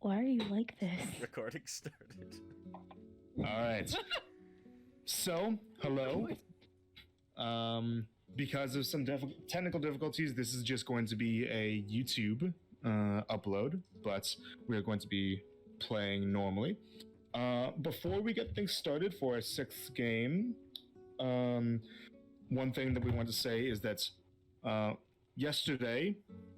Why are you like this? Recording started. All right. So, hello. Because of some technical difficulties, this is just going to be a YouTube upload, but we're going to be playing normally. Before we get things started for our sixth game, one thing that we want to say is that yesterday,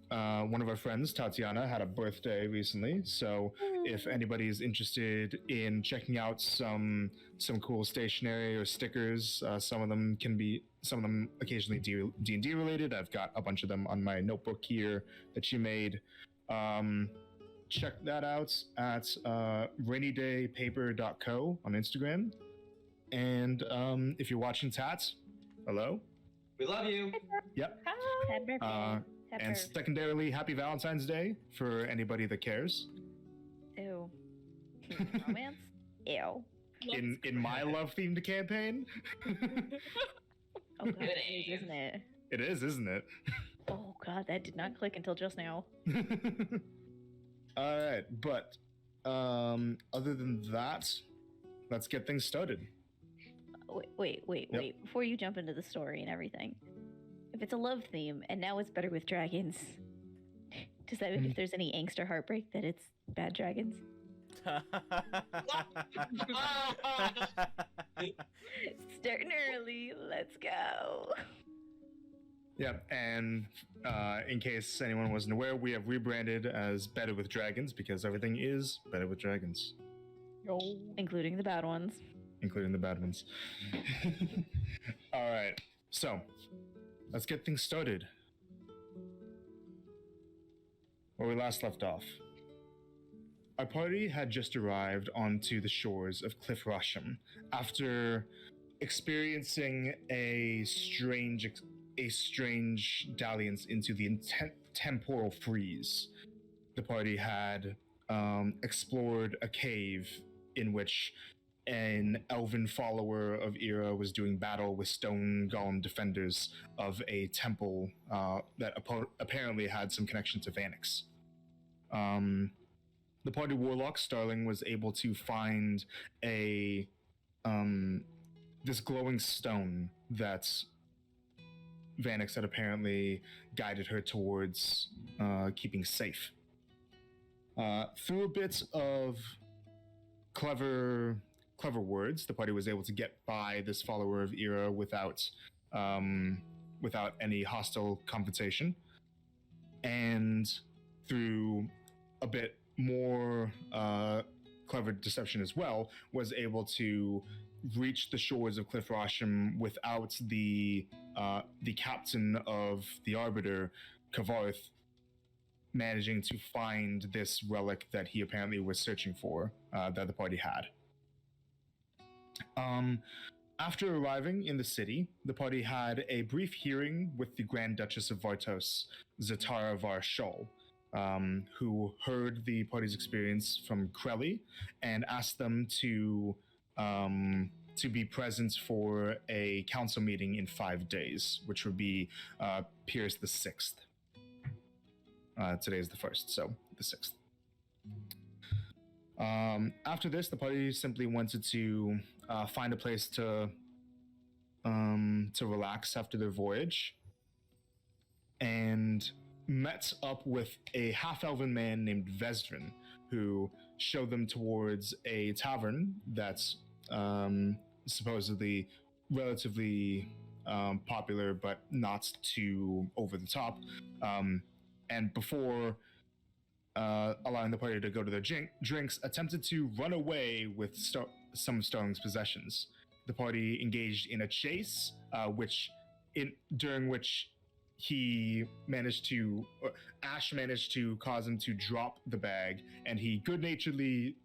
one of our friends, Tatiana, had a birthday recently. So if anybody is interested in checking out some cool stationery or stickers, some of them occasionally D&D related. I've got a bunch of them on my notebook here that she made. Check that out at rainydaypaper.co on Instagram. And if you're watching Tat, hello. We love you. Yep. Happy birthday. And secondarily, happy Valentine's Day for anybody that cares. Ew. Romance? Ew. In my love-themed campaign. Oh god, it is, isn't it? It is, isn't it? Oh god, that did not click until just now. All right, but other than that, let's get things started. Wait. Before you jump into the story and everything, if it's a love theme and now it's better with dragons, does that mean if there's any angst or heartbreak that it's bad dragons? Starting early, let's go. Yep, and in case anyone wasn't aware, we have rebranded as Better with Dragons because everything is better with dragons. Including the bad ones. Including the bad ones. All right, so let's get things started. Where we last left off. Our party had just arrived onto the shores of Cliff Rosham after experiencing a strange dalliance into the temporal freeze. The party had explored a cave in which an elven follower of Era was doing battle with stone golem defenders of a temple that apparently had some connection to Vanix. The party warlock Starling was able to find this glowing stone that Vanix had apparently guided her towards keeping safe. Through a bit of clever words, the party was able to get by this follower of Era without any hostile confrontation, and through a bit more clever deception as well, was able to reach the shores of Cliff Rosham without the captain of the Arbiter, Kavarth, managing to find this relic that he apparently was searching for, that the party had. After arriving in the city, the party had a brief hearing with the Grand Duchess of Vartos, Zatara Varshol, who heard the party's experience from Krelly and asked them to be present for a council meeting in 5 days, which would be Pierce the 6th. Today is the 1st, so the 6th. After this, the party simply wanted to find a place to relax after their voyage, and met up with a half-elven man named Vesrin, who showed them towards a tavern that's supposedly relatively popular, but not too over the top. And before allowing the party to go to their drinks, attempted to run away with some of Starling's possessions. The party engaged in a chase, during which Ash managed to cause him to drop the bag, and he good-naturedly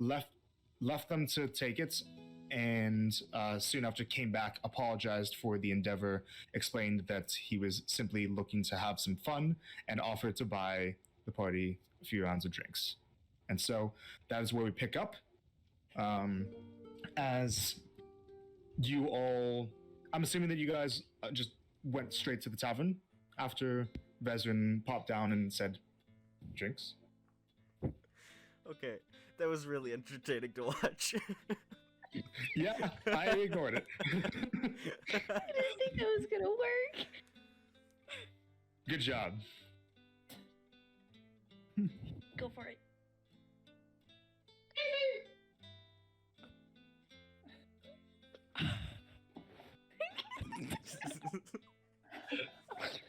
left them to take it, and soon after came back, apologized for the endeavor, explained that he was simply looking to have some fun, and offered to buy the party a few rounds of drinks. And so that is where we pick up. As you all, I'm assuming that you guys just went straight to the tavern after Vezrin popped down and said, drinks? Okay, that was really entertaining to watch. Yeah, I ignored it. I didn't think that was gonna work. Good job. Go for it.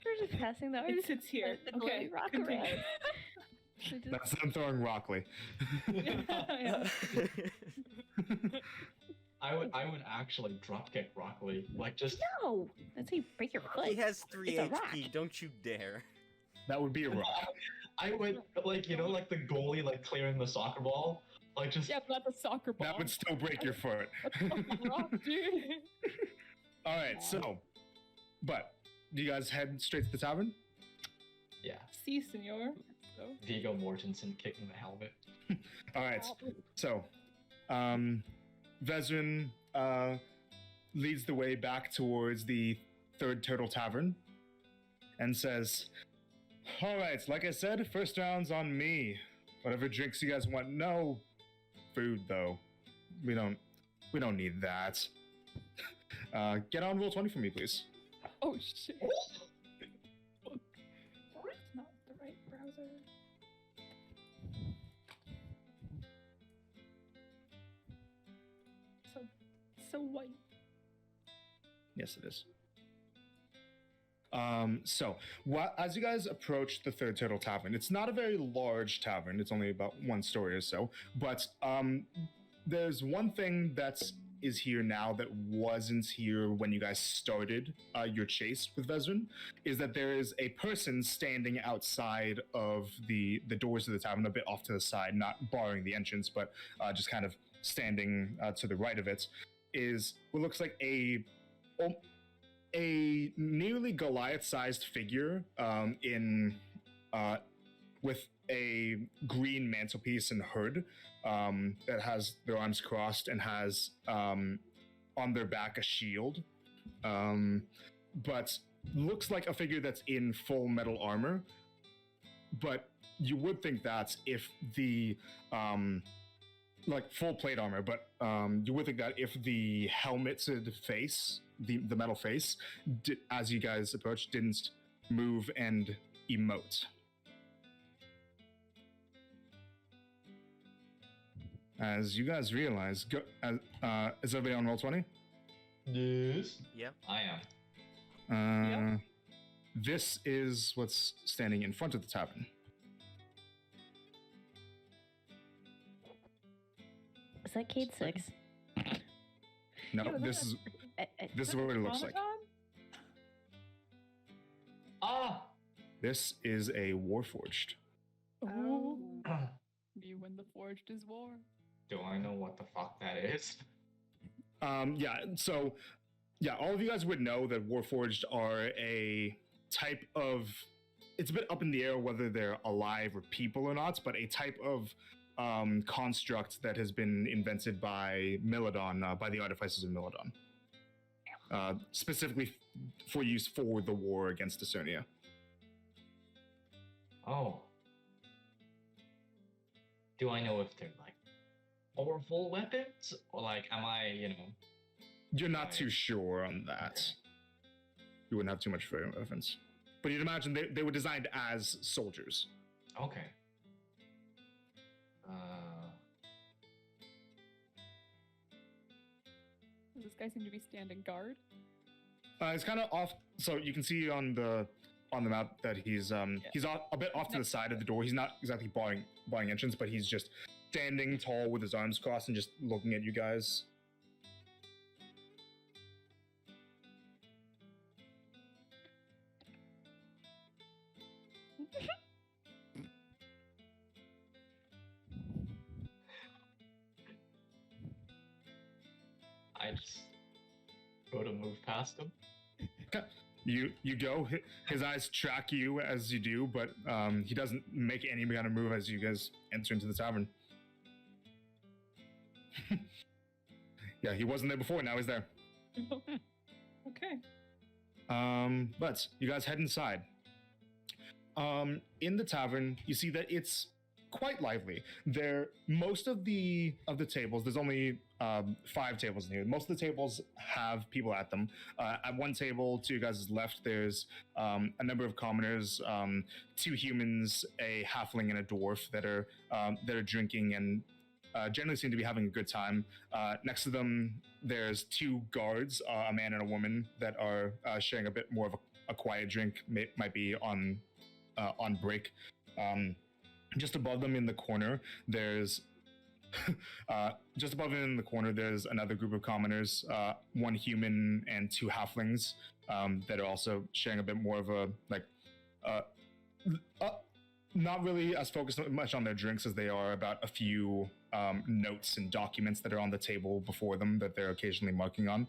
We're just passing the It artist. sits here. The Okay, glowy rock continue. around. We just- That's them throwing Rockley. Yeah. I would actually dropkick Rockley. Like just No! That's how you break your foot. He has 3 It's a rock. HP, don't you dare. That would be a rock. I would like like the goalie like clearing the soccer ball. Like just Yeah, but not the soccer ball. That would still break your foot. Rock, dude. All right, so, but do you guys head straight to the tavern? yeah. Si, senor. So. Viggo Mortensen kicking the helmet. All right, so, Vezrin leads the way back towards the Third Turtle Tavern and says, "All right, like I said, first round's on me. Whatever drinks you guys want. No food though. We don't need that. Get on roll 20 for me, please." Oh shit. Not the right browser. So white. Yes, it is. So, as you guys approach the Third Turtle Tavern, it's not a very large tavern. It's only about 1 story or so. But there's one thing that is here now that wasn't here when you guys started your chase with Vezrin, is that there is a person standing outside of the doors of the tavern, a bit off to the side, not barring the entrance, but just kind of standing to the right of it, is what looks like a nearly Goliath-sized figure with a green mantelpiece and hood that has their arms crossed and has on their back a shield, but looks like a figure that's in full metal armor. But you would think that if the like full plate armor, but you would think that if the helmeted face, the metal face, as you guys approach, didn't move and emote. As you guys realize, is everybody on roll 20? Yes. Yep. I am. This is what's standing in front of the tavern. Is that Cade 6? No, Yo, this is this is what it looks like. Ah. This is a Warforged. Oh. Me when the forged is war. Do I know what the fuck that is? So all of you guys would know that Warforged are a type of, it's a bit up in the air whether they're alive or people or not, but a type of construct that has been invented by Milodon, by the artificers of Milodon. Specifically for use for the war against Ecernia. Oh. Do I know if they're like powerful weapons? Or like, am I, You're not Right. too sure on that. You wouldn't have too much frame reference. But you'd imagine they were designed as soldiers. Okay. Does this guy seem to be standing guard? It's kind of off, so you can see on the map that he's a bit off to the side of the door. He's not exactly barring entrance, but he's just standing tall with his arms crossed and just looking at you guys. I just go to move past him. You go. His eyes track you as you do, but he doesn't make any kind of move as you guys enter into the tavern. Yeah, he wasn't there before. Now he's there. Okay. But you guys head inside. In the tavern, you see that it's quite lively. Most of the tables. There's only 5 tables in here. Most of the tables have people at them. At one table to your guys' left, there's a number of commoners, 2 humans, a halfling, and a dwarf that are drinking and generally seem to be having a good time. Next to them, there's 2 guards, a man and a woman, that are sharing a bit more of a quiet drink. Might be on break. Just above them in the corner, there's another group of commoners, 1 human and 2 halflings that are also sharing a bit more of a not really as focused much on their drinks as they are about a few notes and documents that are on the table before them that they're occasionally marking on.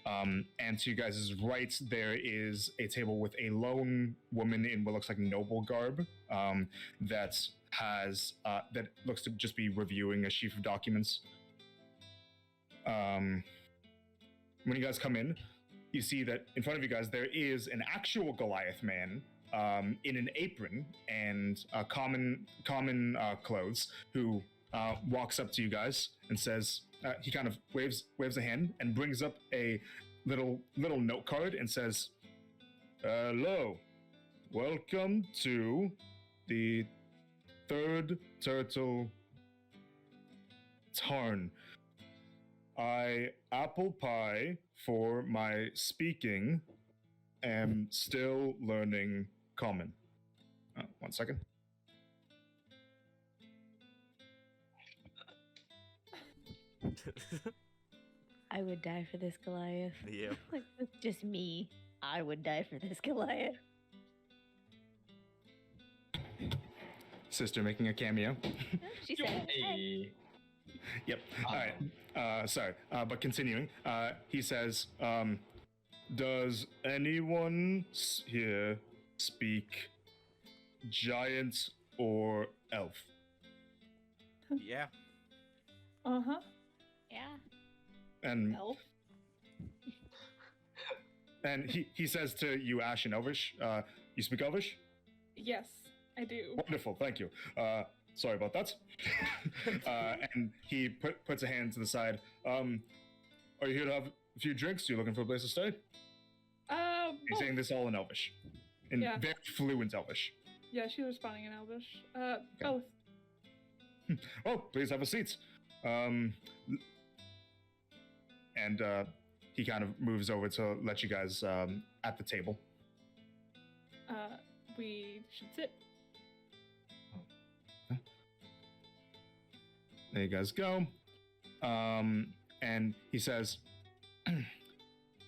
And to you guys' right, there is a table with a lone woman in what looks like noble garb that looks to just be reviewing a sheaf of documents. When you guys come in, you see that in front of you guys there is an actual Goliath man in an apron and common clothes who walks up to you guys and says, he kind of waves a hand and brings up a little note card and says, "Hello, welcome to the Third Turtle Tarn. I, apple pie for my speaking, am still learning common." 1 second. I would die for this Goliath. Yeah. Like, that's just me. I would die for this Goliath. Sister making a cameo. She said, Hey. Yep. All right. Sorry. But continuing, he says, "Does anyone here speak giant or elf?" Yeah. Uh-huh. yeah. And Elf. he says to you, Ash, in Elvish, "You speak Elvish?" Yes, I do. Wonderful. Thank you. Sorry about that. And he puts a hand to the side. Are you here to have a few drinks? You looking for a place to stay? He's Both. saying this all in Elvish. In Yeah. very fluent Elvish. Yeah, she was responding in Elvish. Both. Oh, please have a seat. And he kind of moves over to let you guys at the table. We should sit. There you guys go. And he says,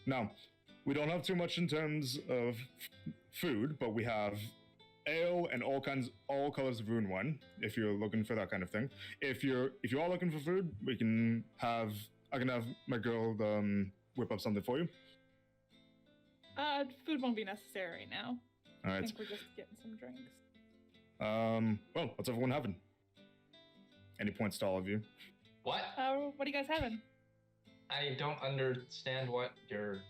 "Now, we don't have too much in terms of food, but we have ale and all colors of rune wine. If you're looking for that kind of thing. If you are looking for food, I can have my girl whip up something for you." Food won't be necessary right now. All I right. think we're just getting some drinks. Well, what's everyone having? And he points to all of you. What? What are you guys having? I don't understand what you're.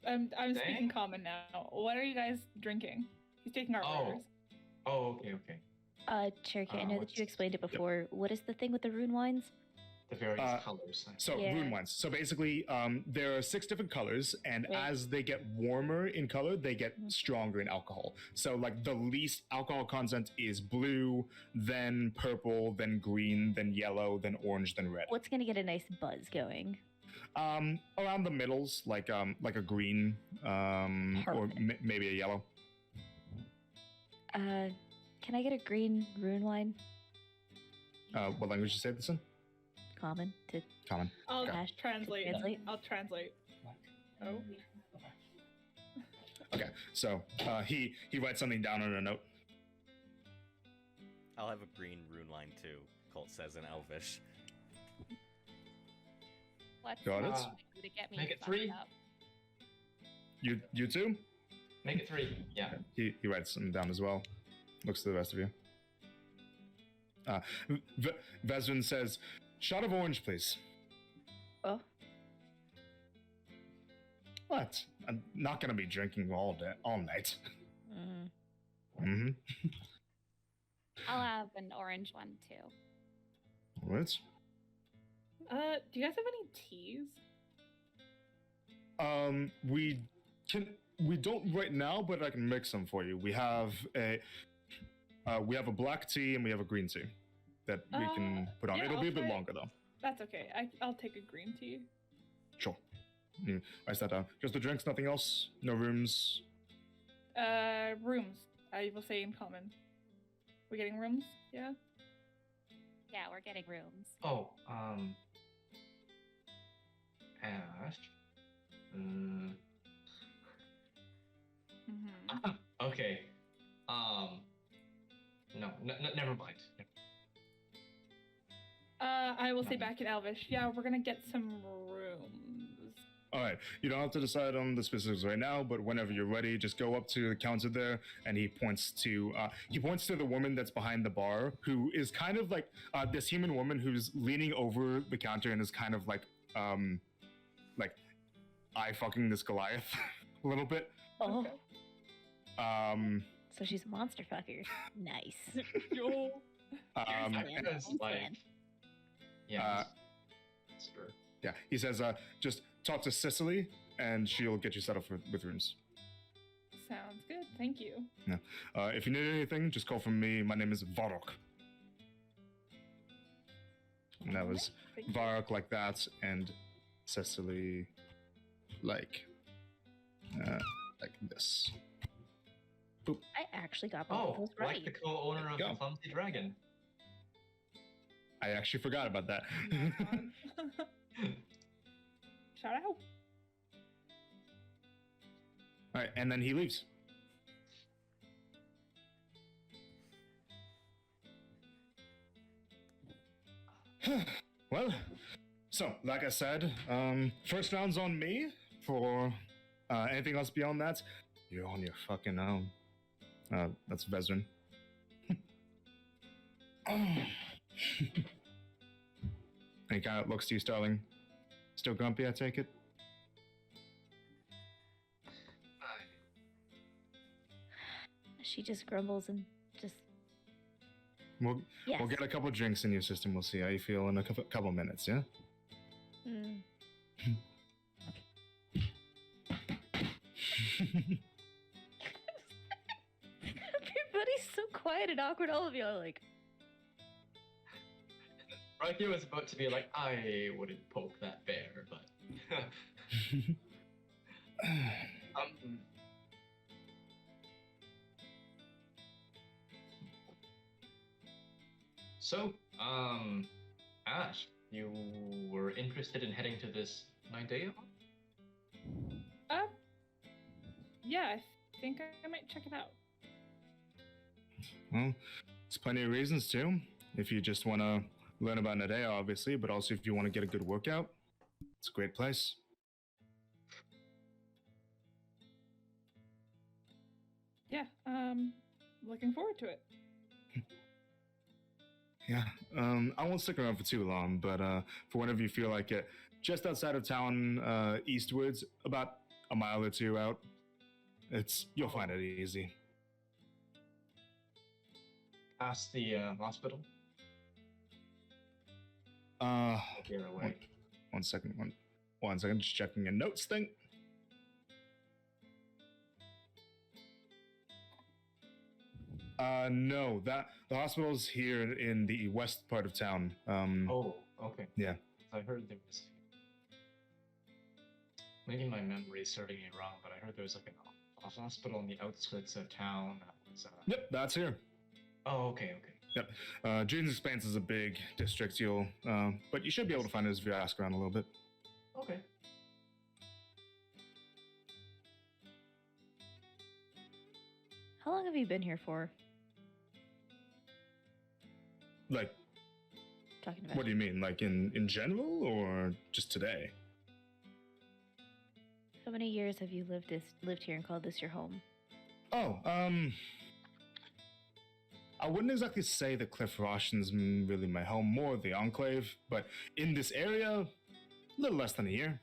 I'm Dang. speaking common now. What are you guys drinking? He's taking our orders. Oh, okay. Cherokee, I know that what's- you explained it before. What is the thing with the rune wines? The various Uh, colors. So Yeah. rune wines. So basically, there are 6 different colors, and Right. as they get warmer in color, they get stronger in alcohol. So like the least alcohol content is blue, then purple, then green, then yellow, then orange, then red. What's gonna get a nice buzz going? Around the middles, like a green, or Perfect. maybe a yellow. Can I get a green rune wine? What language did you say this in? Common to Common. I'll Ash, translate. translate? I'll translate. Oh. Okay. So he writes something down on a note. I'll have a green rune line too, Colt says in Elvish. What's Got it. to get me Make it fucked 3. up? You too? Make it 3. Yeah. He writes something down as well. Looks to the rest of you. Vezrin says, "Shot of orange, please." Oh. What? I'm not gonna be drinking all night. Mm. Mm-hmm. I'll have an orange one too. All right. Do you guys have any teas? We don't right now, but I can mix them for you. We have a black tea and we have a green tea that we can put on. yeah, It'll be a bit try it. longer though. That's okay. I'll take a green tea. Sure. Write that down. Just the drinks, nothing else. No rooms. Rooms. I will say in common. We're getting rooms? Yeah? Yeah, we're getting rooms. Oh, Ash. Mm-hmm. Okay. No, never mind. I will say back in Elvish. Yeah, we're gonna get some rooms. All right. You don't have to decide on the specifics right now, but whenever you're ready, just go up to the counter there, and he points to the woman that's behind the bar, who is kind of like this human woman who's leaning over the counter and is kind of like eye fucking this Goliath a little bit. Oh, Okay. so she's a monster fucker. Nice. Yo. Because, like, yeah. Sure. Yeah, he says, just talk to Cicely, and she'll get you set up with rooms. Sounds good. Thank you. If you need anything, just call from me. My name is Varok. And that was Thank you. Varok like that, and Cicely like this. I actually got both of Oh, those right. like the co-owner of Go. the Clumsy Dragon. I actually forgot about that. Shout out. All right, and then he leaves. Well, so like I said, first round's on me. For anything else beyond that, you're on your fucking own. That's Vezrin. And he kind of looks to you, Starling. Still grumpy, I take it? She just grumbles and just. We'll Yes. get a couple drinks in your system. We'll see how you feel in a couple minutes, yeah? Mm. Everybody's so quiet and awkward. All of you are like, Right here was about to be like, I wouldn't poke that bear, but. So, Ash, you were interested in heading to this Nidea? Yeah, I think I might check it out. Well, there's plenty of reasons to. If you just want to learn about Nadea, obviously, but also if you want to get a good workout, it's a great place. Yeah, looking forward to it. Yeah, I won't stick around for too long, but for whenever you feel like it, just outside of town, eastwards, about a mile or two out, you'll find it easy. Past the hospital? Here away. One second, just checking a notes thing. No, the hospital's here in the west part of town. Oh, okay. Yeah. I heard there was. Maybe my memory is serving me wrong, but I heard there was like a hospital on the outskirts of town that was. Yep, that's here. Oh, okay. Yep. June's Expanse is a big district. But you should be able to find it if you ask around a little bit. Okay. how long have you been here for? Like, Talking about. what do you mean? Like in general, or just today? How many years have you lived here and called this your home? Oh, I wouldn't exactly say that Cliff Roshan's really my home, more the Enclave, but in this area, a little less than a year.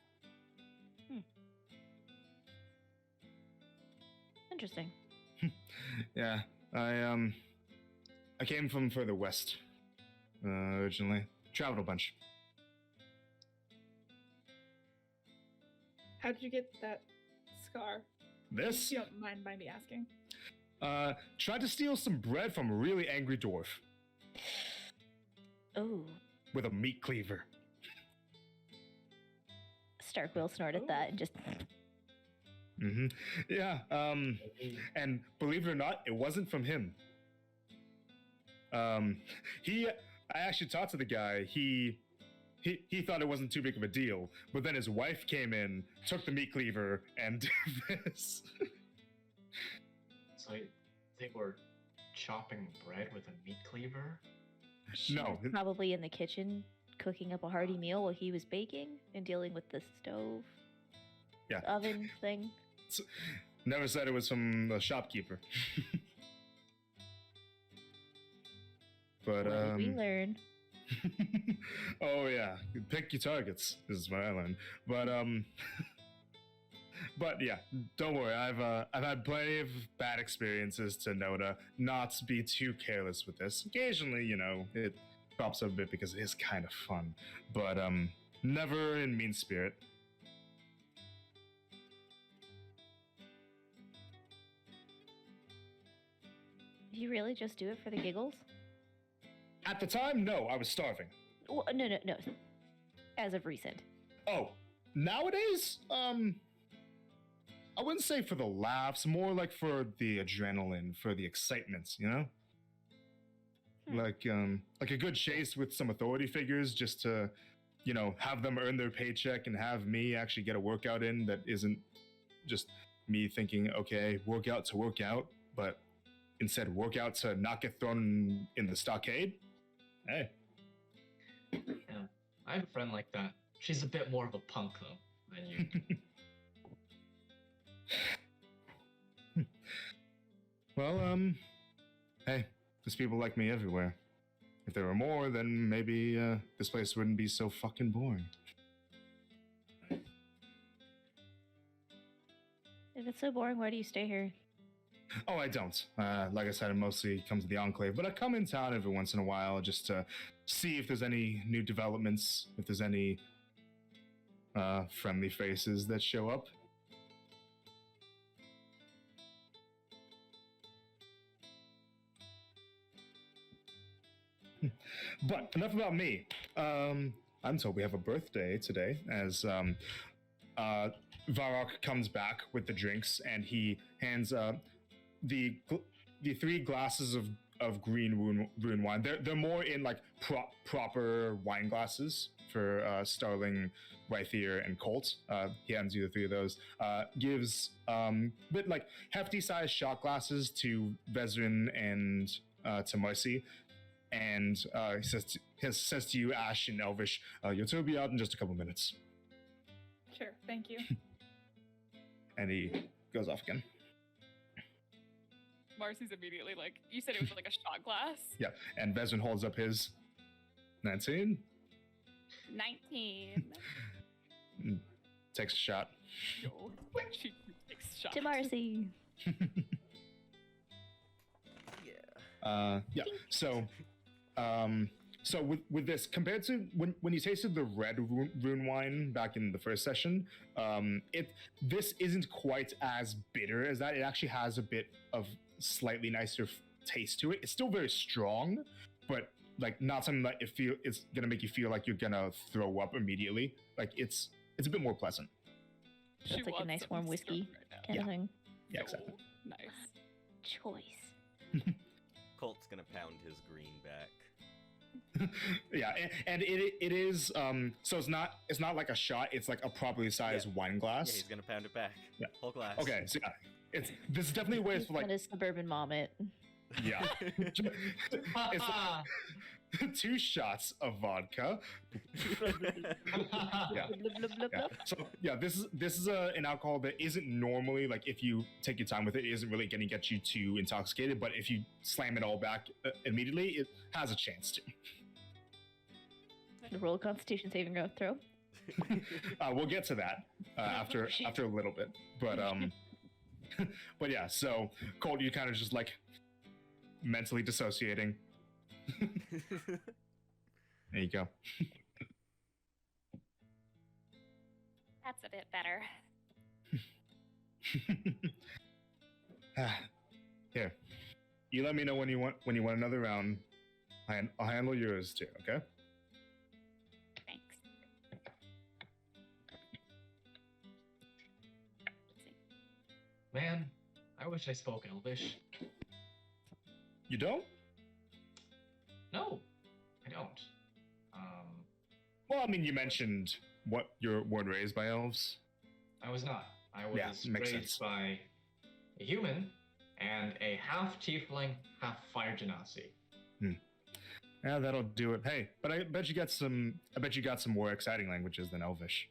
Interesting. Yeah, I I came from further west originally. Traveled a bunch. How'd you get that scar? This? If you don't mind me asking. Tried to steal some bread from a really angry dwarf Oh. with a meat cleaver. Stark will snort at that and just. Mm-hmm. Yeah. And believe it or not, it wasn't from him. I actually talked to the guy. He thought it wasn't too big of a deal, but then his wife came in, took the meat cleaver, and did this. So they were chopping bread with a meat cleaver? She No. was probably in the kitchen cooking up a hearty meal while he was baking and dealing with the stove. Yeah. Oven thing. Never said it was from the shopkeeper. But What did we learn? oh yeah, pick your targets. This is what I learned. But but yeah, don't worry. I've had plenty of bad experiences to know to not be too careless with this. Occasionally, you know, it pops up a bit because it is kind of fun, but never in mean spirit. Did you really just do it for the giggles? At the time, no, I was starving. Well, no. As of recent. Oh, nowadays, I wouldn't say for the laughs, more like for the adrenaline, for the excitement, you know? Like a good chase with some authority figures just to, you know, have them earn their paycheck and have me actually get a workout in that isn't just me thinking, okay, workout to work out, but instead workout to not get thrown in the stockade. Hey. Yeah, I have a friend like that. She's a bit more of a punk though than you. Well, hey, there's people like me everywhere. If there were more, then maybe this place wouldn't be so fucking boring. If it's so boring, why do you stay here? Oh, I don't. Like I said, I mostly come to the Enclave, but I come in town every once in a while just to see if there's any new developments, if there's any friendly faces that show up. But enough about me. I'm told we have a birthday today, as Varrock comes back with the drinks, and he hands the 3 glasses of green rune wine. They're more in like proper wine glasses for Starling, Rythier, and Colt. He hands you the 3 of those. Gives bit like hefty sized shot glasses to Vezrin and to Marcy. And he says to you, Ash, in Elvish, your tour will be out in just a couple minutes. Sure, thank you. And he goes off again. Marcy's immediately like, you said it was like a shot glass? Yeah, and Vezrin holds up his 19. 19. Takes a shot. Yo, she takes shots. To Marcy. Yeah. So with this, compared to when you tasted the red rune wine back in the first session, this isn't quite as bitter as that. It actually has a bit of slightly nicer taste to it. It's still very strong, but like not something that it's gonna make you feel like you're gonna throw up immediately. Like it's a bit more pleasant. That's like a nice warm whiskey kind of thing. Yeah, exactly. Nice. Choice. Colt's gonna pound his green back. Yeah, and it is so it's not like a shot, it's like a properly sized wine glass. Yeah, he's gonna pound it back. Yeah. Whole glass. Okay, so yeah, this is definitely a way He's for like a suburban mommet. yeah. It's 2 shots of vodka. Yeah. Blub, blub, blub, Yeah. blub. So yeah, this is an alcohol that isn't normally, like, if you take your time with it, it isn't really going to get you too intoxicated. But if you slam it all back immediately, it has a chance to. Roll a Constitution saving throw. We'll get to that after a little bit, but but yeah. So Colt, you kind of just like mentally dissociating, There you go. That's a bit better. Here, you let me know when you want another round. I'll handle yours too. Okay. Thanks. Man, I wish I spoke Elvish. You don't? No, I don't. Well, I mean, you mentioned what you weren't raised by elves. I was not. I was Yeah, makes raised sense. by a human and a half tiefling, half fire genasi. Yeah, that'll do it. Hey, but I bet you got some. I bet you got some more exciting languages than Elvish.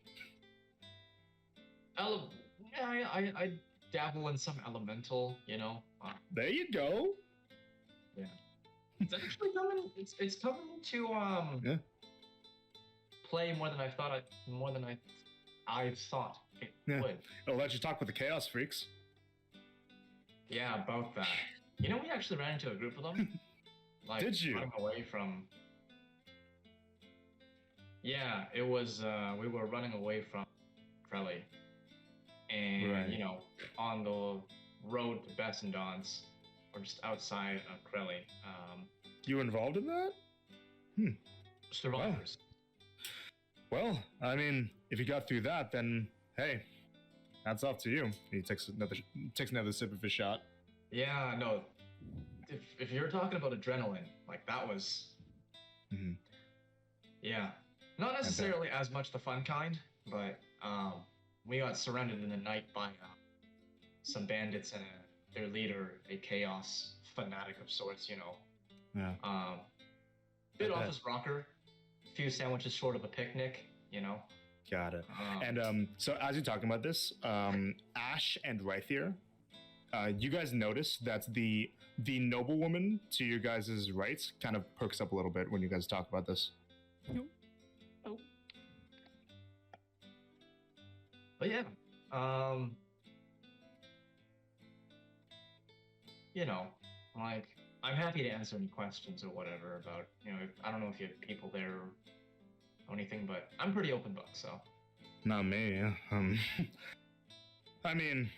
I dabble in some elemental, you know. There you go. Yeah. It's actually coming. It's coming to Yeah. play more than I thought. I thought it Yeah. would. It'll let you talk with the Chaos Freaks. Yeah, about that. You know, we actually ran into a group of them. Like, Did you? running away from? Yeah, it was. We were running away from Crelly, and Right. you know, on the road to Bessendon's, or just outside of Crelly. You were involved in that? Survivors. Well, I mean, if you got through that, then hey, that's off to you. He takes another sip of his shot. Yeah, no. If you're talking about adrenaline, like that was. Mhm. Yeah, not necessarily as much the fun kind, but we got surrounded in the night by some bandits and their leader, a chaos fanatic of sorts. You know. Yeah. Bit I off bet. his rocker, a few sandwiches short of a picnic. You know. Got it. And And so as you're talking about this, Ash and Rythier, you guys notice that the noblewoman to your guys' right kind of perks up a little bit when you guys talk about this. But yeah, you know, like I'm happy to answer any questions or whatever about, you know, I don't know if you have people there or anything, but I'm pretty open book, so. Not me. I mean,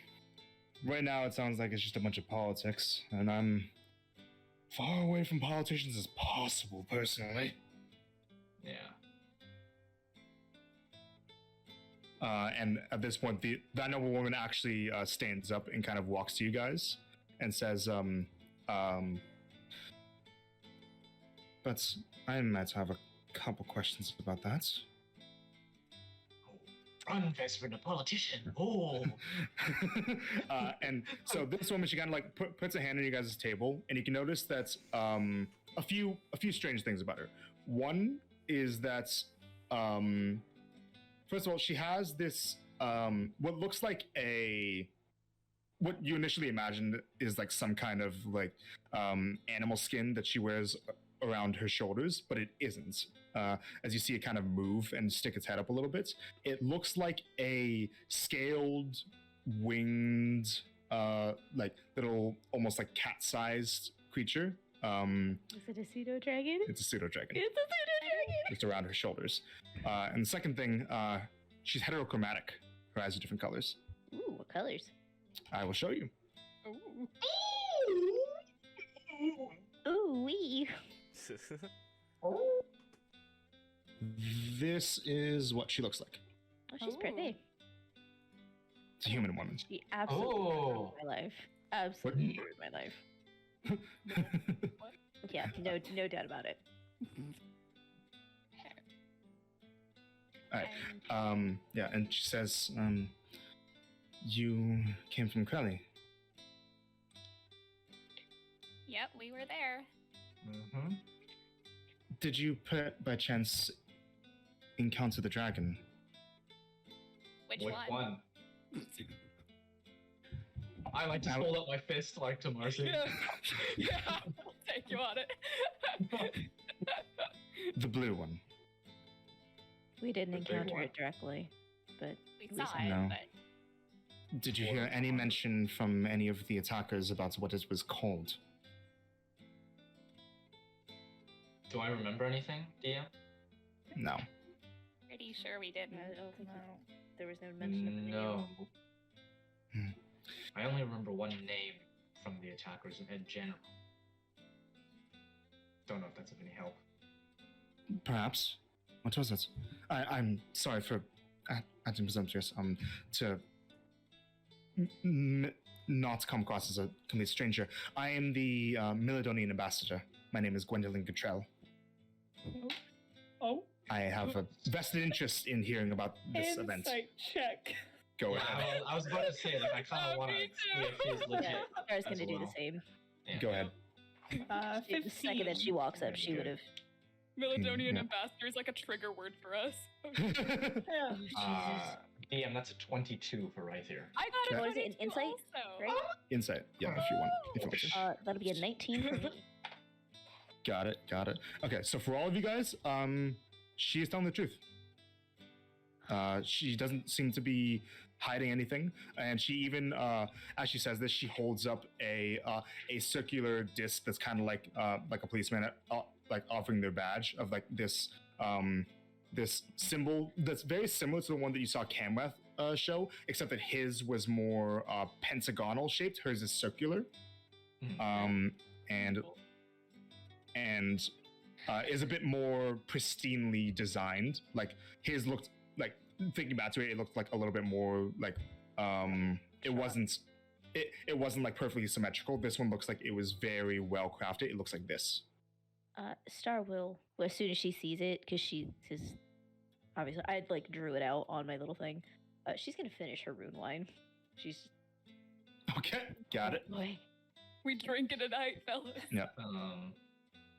right now it sounds like it's just a bunch of politics, and I'm far away from politicians as possible, personally. Yeah. And at this point, that noblewoman actually stands up and kind of walks to you guys and says, but I might have a couple questions about that. Run, Vesper, the politician. Oh. And so this woman, she kind of like puts a hand on you guys' table, and you can notice that a few strange things about her. One is that first of all, she has this what looks like what you initially imagined is like some kind of like animal skin that she wears around her shoulders, but it isn't. As you see it kind of move and stick its head up a little bit, it looks like a scaled, winged, like little, almost like cat-sized creature. Is it a pseudo dragon? It's a pseudo dragon. It's a pseudo dragon. Just around her shoulders. And the second thing, she's heterochromatic. Her eyes are different colors. Ooh, what colors? I will show you. Oh. Ooh, wee. This is what she looks like. Oh, she's pretty. It's a human woman. She absolutely ruined my life. Absolutely ruined my life. Yeah, no doubt about it. All right. Yeah, and she says, you came from Crelly. Yep, we were there. Mm-hmm. Did you, by chance, encounter the dragon? Which Which one? one? I like to I- hold up my fist like to Marcy. Yeah, I'll take you on it. The blue one. We didn't The big encounter one. it directly, but We saw recently. it, No. but Did you hear any mention from any of the attackers about what it was called? Do I remember anything, DM? No. Pretty sure we didn't. I don't think No. there was no mention of the name. No. Hmm. I only remember one name from the attackers in general. Don't know if that's of any help. Perhaps. What was it? I'm sorry for acting presumptuous. To not come across as a complete stranger. I am the Milidonian ambassador. My name is Gwendolyn Guttrell. Oh. I have a vested interest in hearing about this event. Insight check. Go Yeah, ahead. I was about to say, like, I kind of want to Me see if he's legit. Yeah, I was as gonna do the well. same. Yeah. Go ahead. 15. The second that she walks up, she would have. Milidonian Yeah. ambassador is like a trigger word for us. Yeah. DM, that's a 22 for right here. I got Okay. a What is it, an 22 insight? also. Right? Insight. Yeah, if you want. If you wish. That'll be a 19 for me. Got it. Okay, so for all of you guys, she is telling the truth. She doesn't seem to be hiding anything, and she even, as she says this, she holds up a circular disc that's kind of like a policeman, like offering their badge of like this this symbol that's very similar to the one that you saw Camweth show, except that his was more pentagonal shaped. Hers is circular, and is a bit more pristinely designed. Like his looked like, thinking back to it, it looked like a little bit more like it wasn't like perfectly symmetrical. This one looks like it was very well crafted. It looks like this. Star will, as soon as she sees it, because obviously I'd like drew it out on my little thing. She's gonna finish her rune wine. She's Okay, got it. Boy. We drink it tonight, fellas. Yeah.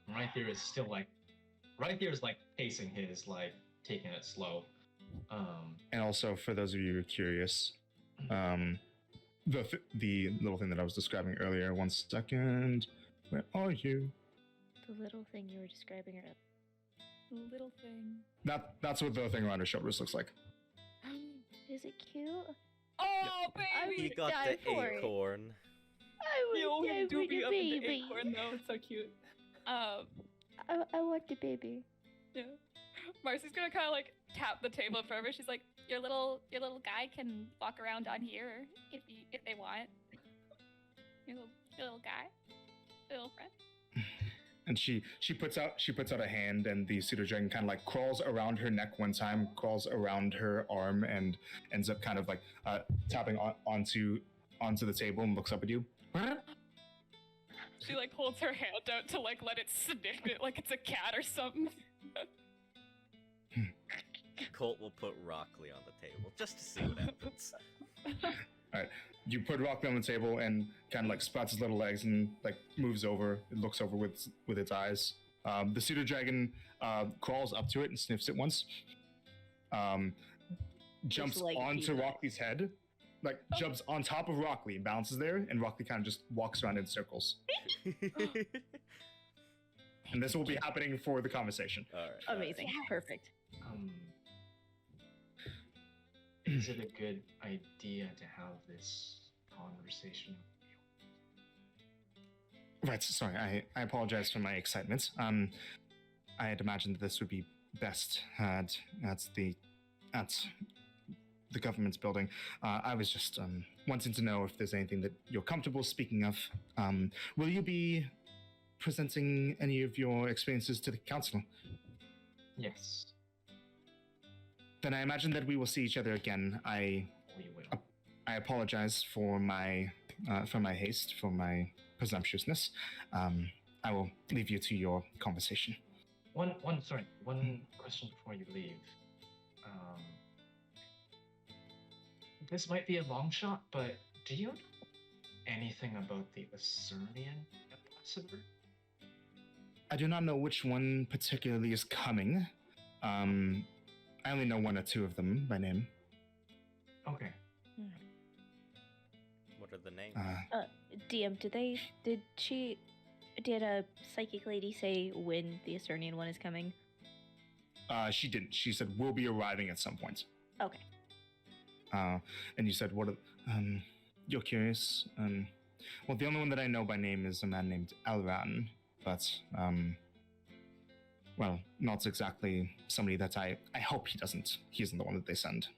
Right there is still like, right there is like pacing his, like taking it slow. And also, for those of you who are curious, the little thing that I was describing earlier. 1 second. Where are you? The little thing you were describing earlier. Little thing. That's what the thing around her shoulders looks like. Is it cute? Oh, I baby! We got die the for it. acorn. I Yo, would die you do for be the up in the baby. acorn, though. It's so cute. I want the baby. Yeah. Marcy's gonna kind of like tap the table in front of her. She's like, "Your little guy can walk around on here if they want. Your little guy, your little friend." And she puts out a hand, and the pseudo dragon kind of like crawls around her neck one time, crawls around her arm, and ends up kind of like tapping onto the table and looks up at you. She like holds her hand out to like let it sniff it like it's a cat or something. Colt will put Rockley on the table just to see what happens. You put Rock on the table and kind of like sprouts its little legs and like moves over. It looks over with its eyes. The pseudo dragon crawls up to it and sniffs it once. Jumps like onto feedback. Rockley's head, like jumps on top of Rockley and balances there, and Rockley kind of just walks around in circles. And this will be happening for the conversation. All right. Amazing. Perfect. Is it a good idea to have this conversation? Right, sorry, I apologize for my excitement. I had imagined that this would be best at the government's building. I was just wanting to know if there's anything that you're comfortable speaking of. Will you be presenting any of your experiences to the council? Yes, Then I imagine that we will see each other again. we will. I apologize for my haste, for my presumptuousness. I will leave you to your conversation. One question before you leave. This might be a long shot, but do you know anything about the Acernian ambassador? I do not know which one particularly is coming. I only know 1 or 2 of them by name. Okay. What are the names? DM, did a psychic lady say when the Acernian one is coming? She didn't. She said we'll be arriving at some point. Okay. And you said you're curious. Well, the only one that I know by name is a man named Elran, but Well, not exactly somebody that I hope he doesn't. He isn't the one that they send.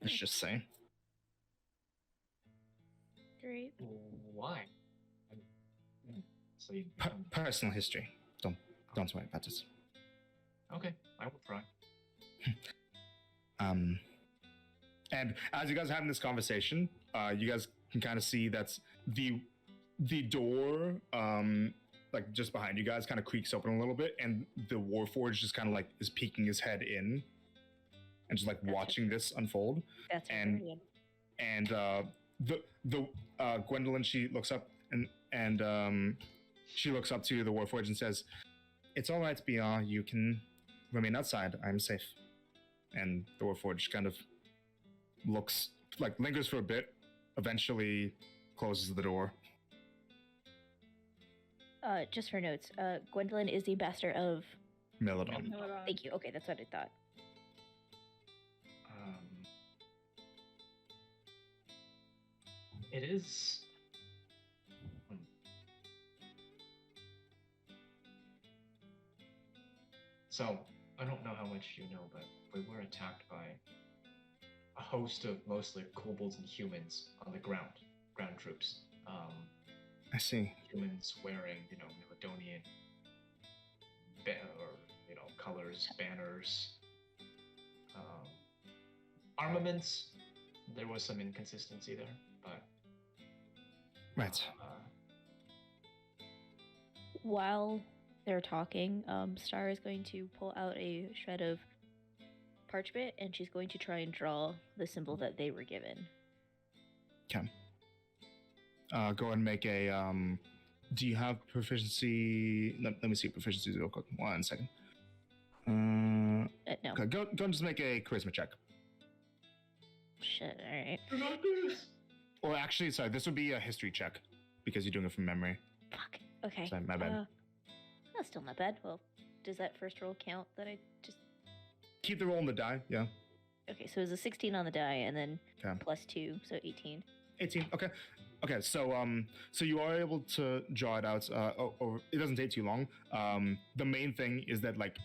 Let's just say. Great. Why? So you Personal history. Don't worry about it. Okay, I will try. And as you guys are having this conversation, you guys can kind of see that the door, like just behind you guys, kind of creaks open a little bit, and the Warforged just kind of like is peeking his head in, and just like watching this unfold. That's And- brilliant. And the Gwendolyn, she looks up and she looks up to the Warforged and says, "It's all right, BR. You can remain outside. I'm safe." And the Warforged kind of looks, like lingers for a bit, eventually closes the door. Just for notes, Gwendolyn is the ambassador of. Melodon. Thank you. Okay, that's what I thought. It is. So, I don't know how much you know, but we were attacked by a host of mostly kobolds and humans on the ground troops. I see. Humans wearing, Melodonian colors, banners, armaments. There was some inconsistency there, but Right. While they're talking, Star is going to pull out a shred of parchment and she's going to try and draw the symbol that they were given. Okay. Go ahead and make a. Do you have proficiency? Let me see proficiency real quick. 1 second. No. Okay, go and just make a charisma check. Shit, alright. Or actually, sorry, this would be a history check because you're doing it from memory. Fuck. Okay. Sorry, my bad. That's still not bad. Well, does that first roll count that I just. Keep the roll on the die. Yeah. Okay, so it was a 16 on the die and then Okay. plus 2, so 18. 18. Okay. Okay. So you are able to draw it out. Or it doesn't take too long. The main thing is that like,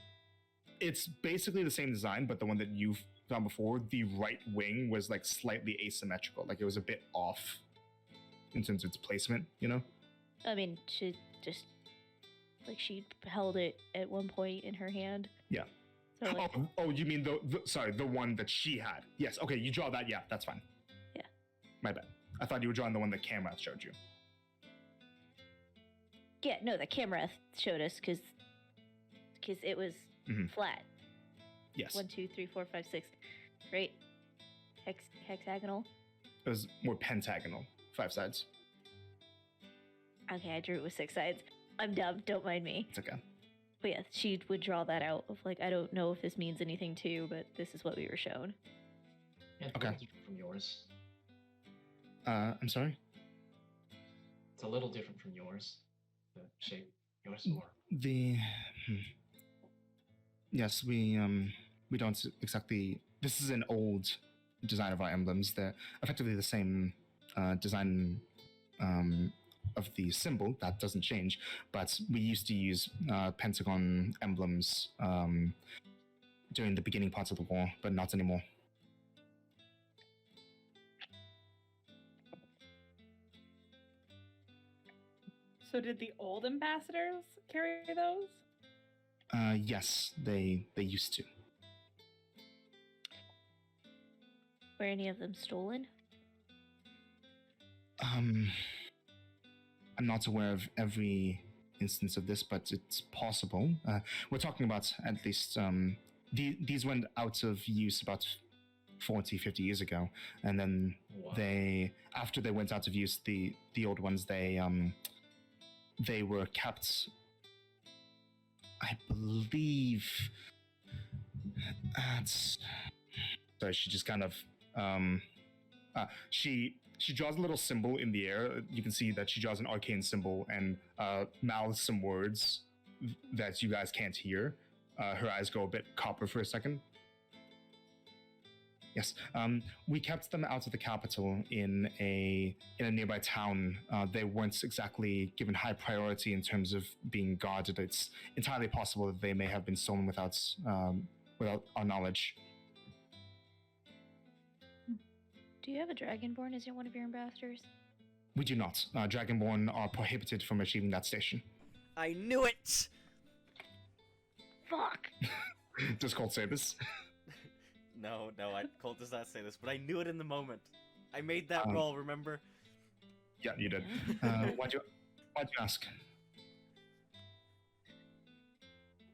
it's basically the same design, but the one that you've done before, the right wing was like slightly asymmetrical. Like it was a bit off in terms of its placement. You know. I mean, she just. Like she held it at one point in her hand. Yeah. So like, Oh, you mean the one that she had? Yes. Okay, you draw that. Yeah, that's fine. Yeah. My bad. I thought you were drawing the one the camera showed you. yeah, no, the camera showed us because it was Mhm. flat. Yes. 1, 2, 3, 4, 5, 6, right? Hexagonal. It was more pentagonal, 5 sides. Okay, I drew it with 6 sides. I'm dumb. Don't mind me. It's okay. But yeah, she would draw that out of like, I don't know if this means anything to you, but this is what we were shown. Yeah, Okay. it's different from yours. I'm sorry. It's a little different from yours. The shape. Yours more. Yes, we don't exactly. This is an old design of our emblems. They're effectively the same design of the symbol. That doesn't change, but we used to use pentagon emblems during the beginning parts of the war, but not anymore. So did the old ambassadors carry those? Yes, they used to. Were any of them stolen? I'm not aware of every instance of this, but it's possible. We're talking about at least these went out of use about 40, 50 years ago, and then Wow. after they went out of use, the old ones they were kept. I believe. So she just kind of she draws a little symbol in the air. You can see that she draws an arcane symbol and mouths some words that you guys can't hear. Her eyes go a bit copper for a second. Yes. We kept them out of the capital in a nearby town. They weren't exactly given high priority in terms of being guarded. It's entirely possible that they may have been stolen without our knowledge. Do you have a Dragonborn as one of your ambassadors? We do not. Dragonborn are prohibited from achieving that station. I knew it! Fuck! Does Colt say this? No, Colt does not say this, but I knew it in the moment. I made that roll, remember? Yeah, you did. Why'd you ask?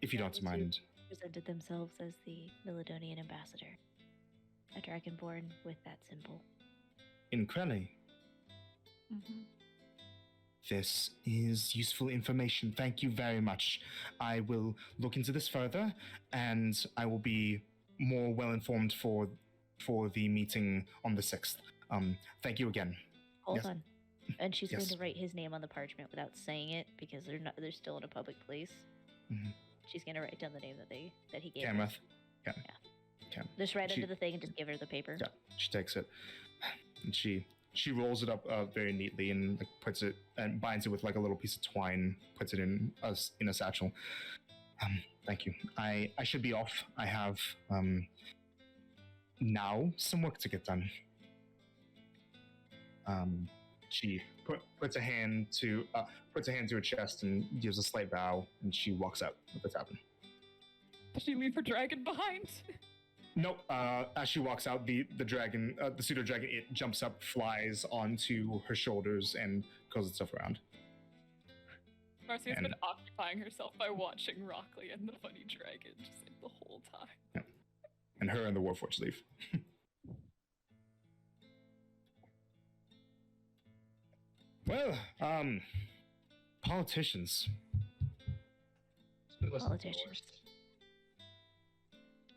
If you don't mind. Presented themselves as the Milidonian ambassador. A Dragonborn with that symbol. In Crelly. Mm-hmm. This is useful information. Thank you very much. I will look into this further, and I will be more well informed for the meeting on the 6th. Thank you again. Hold Yes. on. And she's Yes. going to write his name on the parchment without saying it because they're still in a public place. Mhm. She's going to write down the name that he gave her. Camrath. Yeah. Just write She- under the thing and just give her the paper. Yeah. She takes it, and she rolls it up very neatly and like, puts it and binds it with like a little piece of twine. Puts it in a satchel. Thank you. I should be off. I have now some work to get done. She puts a hand to her chest and gives a slight bow, and she walks out of the tavern. Does she leave her dragon behind? Nope. As she walks out, the dragon, the pseudo dragon, it jumps up, flies onto her shoulders, and goes itself around. Marcy's And- been occupying herself by watching Rockley and the funny dragon just like the whole time. And her and the Warforged leave. Well, politicians. It wasn't the Politicians. worst.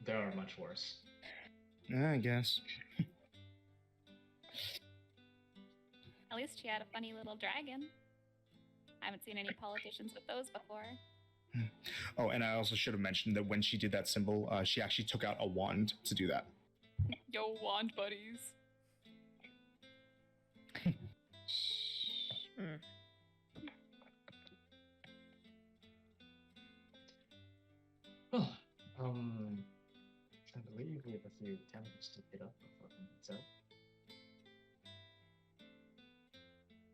There are much worse. I guess. At least she had a funny little dragon. I haven't seen any politicians with those before. Oh, and I also should have mentioned that when she did that symbol, she actually took out a wand to do that. Yo, wand buddies. Mm. Oh, I believe we have a few temples to get up before it's out.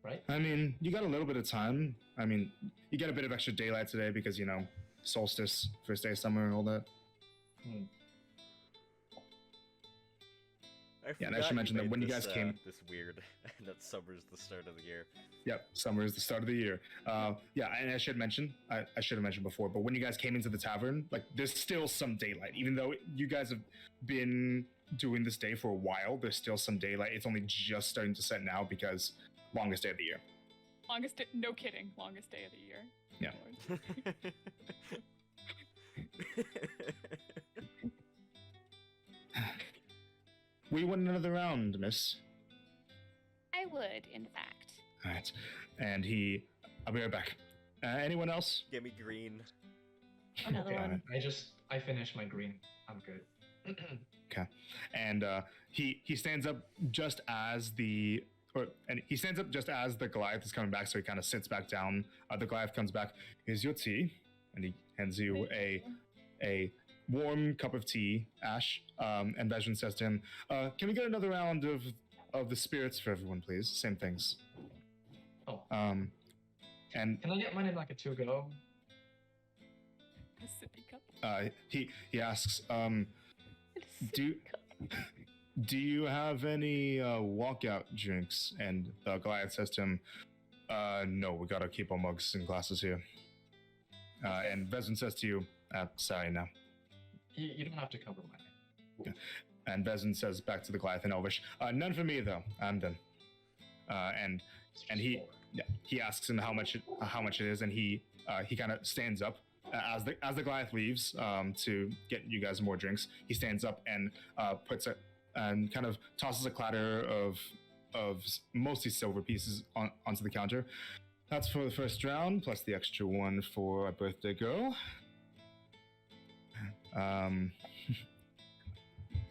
Right? I mean, you got a little bit of time. I mean, you get a bit of extra daylight today because, you know, solstice, first day of summer and all that. Hmm. Yeah, and I should mention that when you guys came- this weird, that summer's the start of the year. Yep, summer is the start of the year. Yeah, and I should mention, I should have mentioned before, but when you guys came into the tavern, like, there's still some daylight. Even though you guys have been doing this day for a while, there's still some daylight. It's only just starting to set now because longest day of the year. Longest day, no kidding, longest day of the year. Yeah. We want another round, miss. I would, in fact. All right. And I'll be right back. Anyone else? Give me green. Another Okay, one. I finished my green. I'm good. Okay. And he stands up just as the Goliath is coming back, so he kind of sits back down. The Goliath comes back. Here's your tea, and he hands you a warm cup of tea, Ash. And Vejran says to him, "Can we get another round of the spirits for everyone, please? Same things." Oh, And can I get mine in like a to-go? A sippy cup. he asks, Do you have any walkout drinks? And Goliath says to him, no, we gotta keep our mugs and glasses here. And Vezin says to you, sorry, no. You don't have to cover mine. And Vezin says back to the Goliath in Elvish, none for me though, I'm done. And he asks him how much it is, and he kind of stands up as the Goliath leaves to get you guys more drinks. He stands up and puts it and kind of tosses a clatter of mostly silver pieces onto the counter. That's for the first round, plus the extra one for our birthday girl.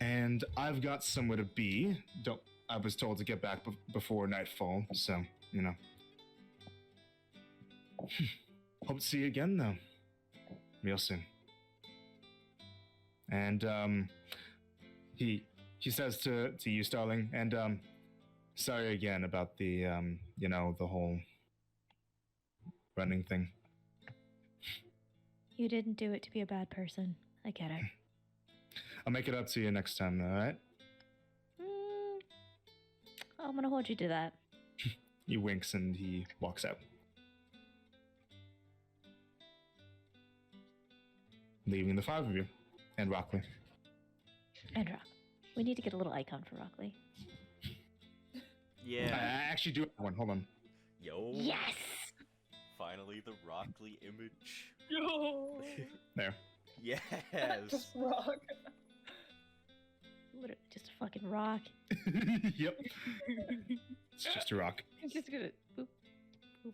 And I've got somewhere to be. I was told to get back before nightfall, so, you know. Hope to see you again, though. Real soon. And, he says to you, Starling, and, sorry again about the, you know, the whole running thing. You didn't do it to be a bad person. I get it. I'll make it up to you next time, all right? I'm gonna hold you to that. He winks and he walks out. Leaving the five of you. And Rockley. And Rock. We need to get a little icon for Rockley. Yeah. I actually do have one. Hold on. Yo. Yes! Finally, the Rockley image. Yo. There. Yes. Just rock. Literally just a fucking rock. Yep. It's just a rock. I'm just gonna boop, boop,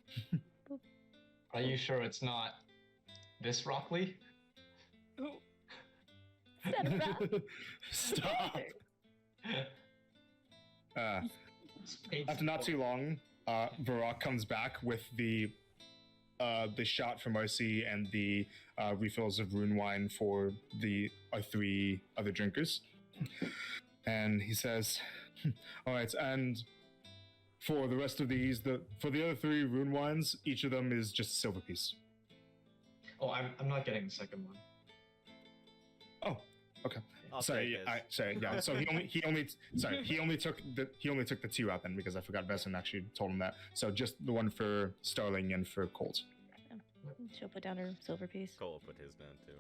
boop. Are you sure it's not this Rockley? Is that a rock? Stop. After not too long, Varrock comes back with the shot for Mercy and the refills of rune wine for the three other drinkers. And he says, all right, and for the rest of these, for the other three rune wines, each of them is just a silver piece. Oh, I'm not getting the second one. Oh, okay. I'll Sorry, take his. sorry. Yeah. So he only took the two out then because I forgot Vesson actually told him that. So just the one for Starling and for Colt. She'll put down her silver piece. Cole will put his down too.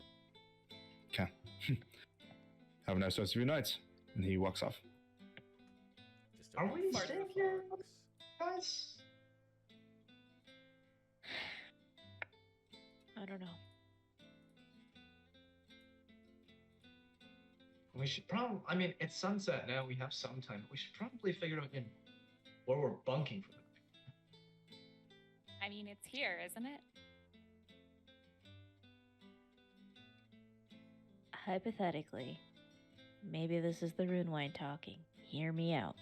Okay. Have a nice rest of your night. And he walks off. Just Are we fart staying the here? fox. Guys? I don't know. We should probably, I mean, it's sunset now, we have some time, but we should probably figure out again where we're bunking for the night. I mean, it's here, isn't it? Hypothetically, maybe this is the rune wine talking. Hear me out.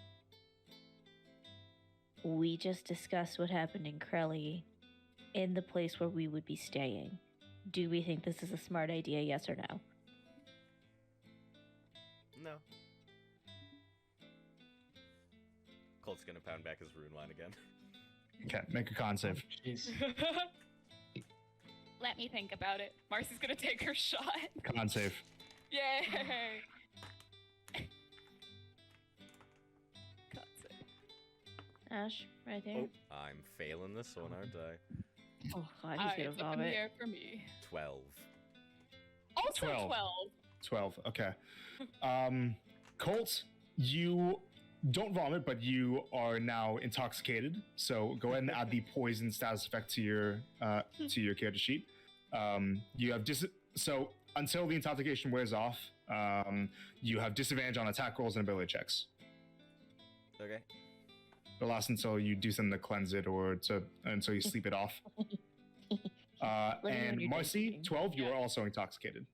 We just discussed what happened in Crelly in the place where we would be staying. Do we think this is a smart idea, yes or no? No. Colt's gonna pound back his rune line again. Okay, make a con save. Jeez. Let me think about it. Marcy's gonna take her shot. Con save. Yay! God save. Ash, right there. Oh, I'm failing this one, aren't I? Oh, God, Ah, he's it's gonna up in the vomit. air for me. 12. Also 12. 12. 12. Okay. Colt, you don't vomit, but you are now intoxicated. So go ahead and add the poison status effect to your character sheet. You have so until the intoxication wears off, you have disadvantage on attack rolls and ability checks. Okay. It'll last until you do something to cleanse it or until you sleep it off. Let me know when And you're Marcy, drinking. 12, you Yeah. are also intoxicated.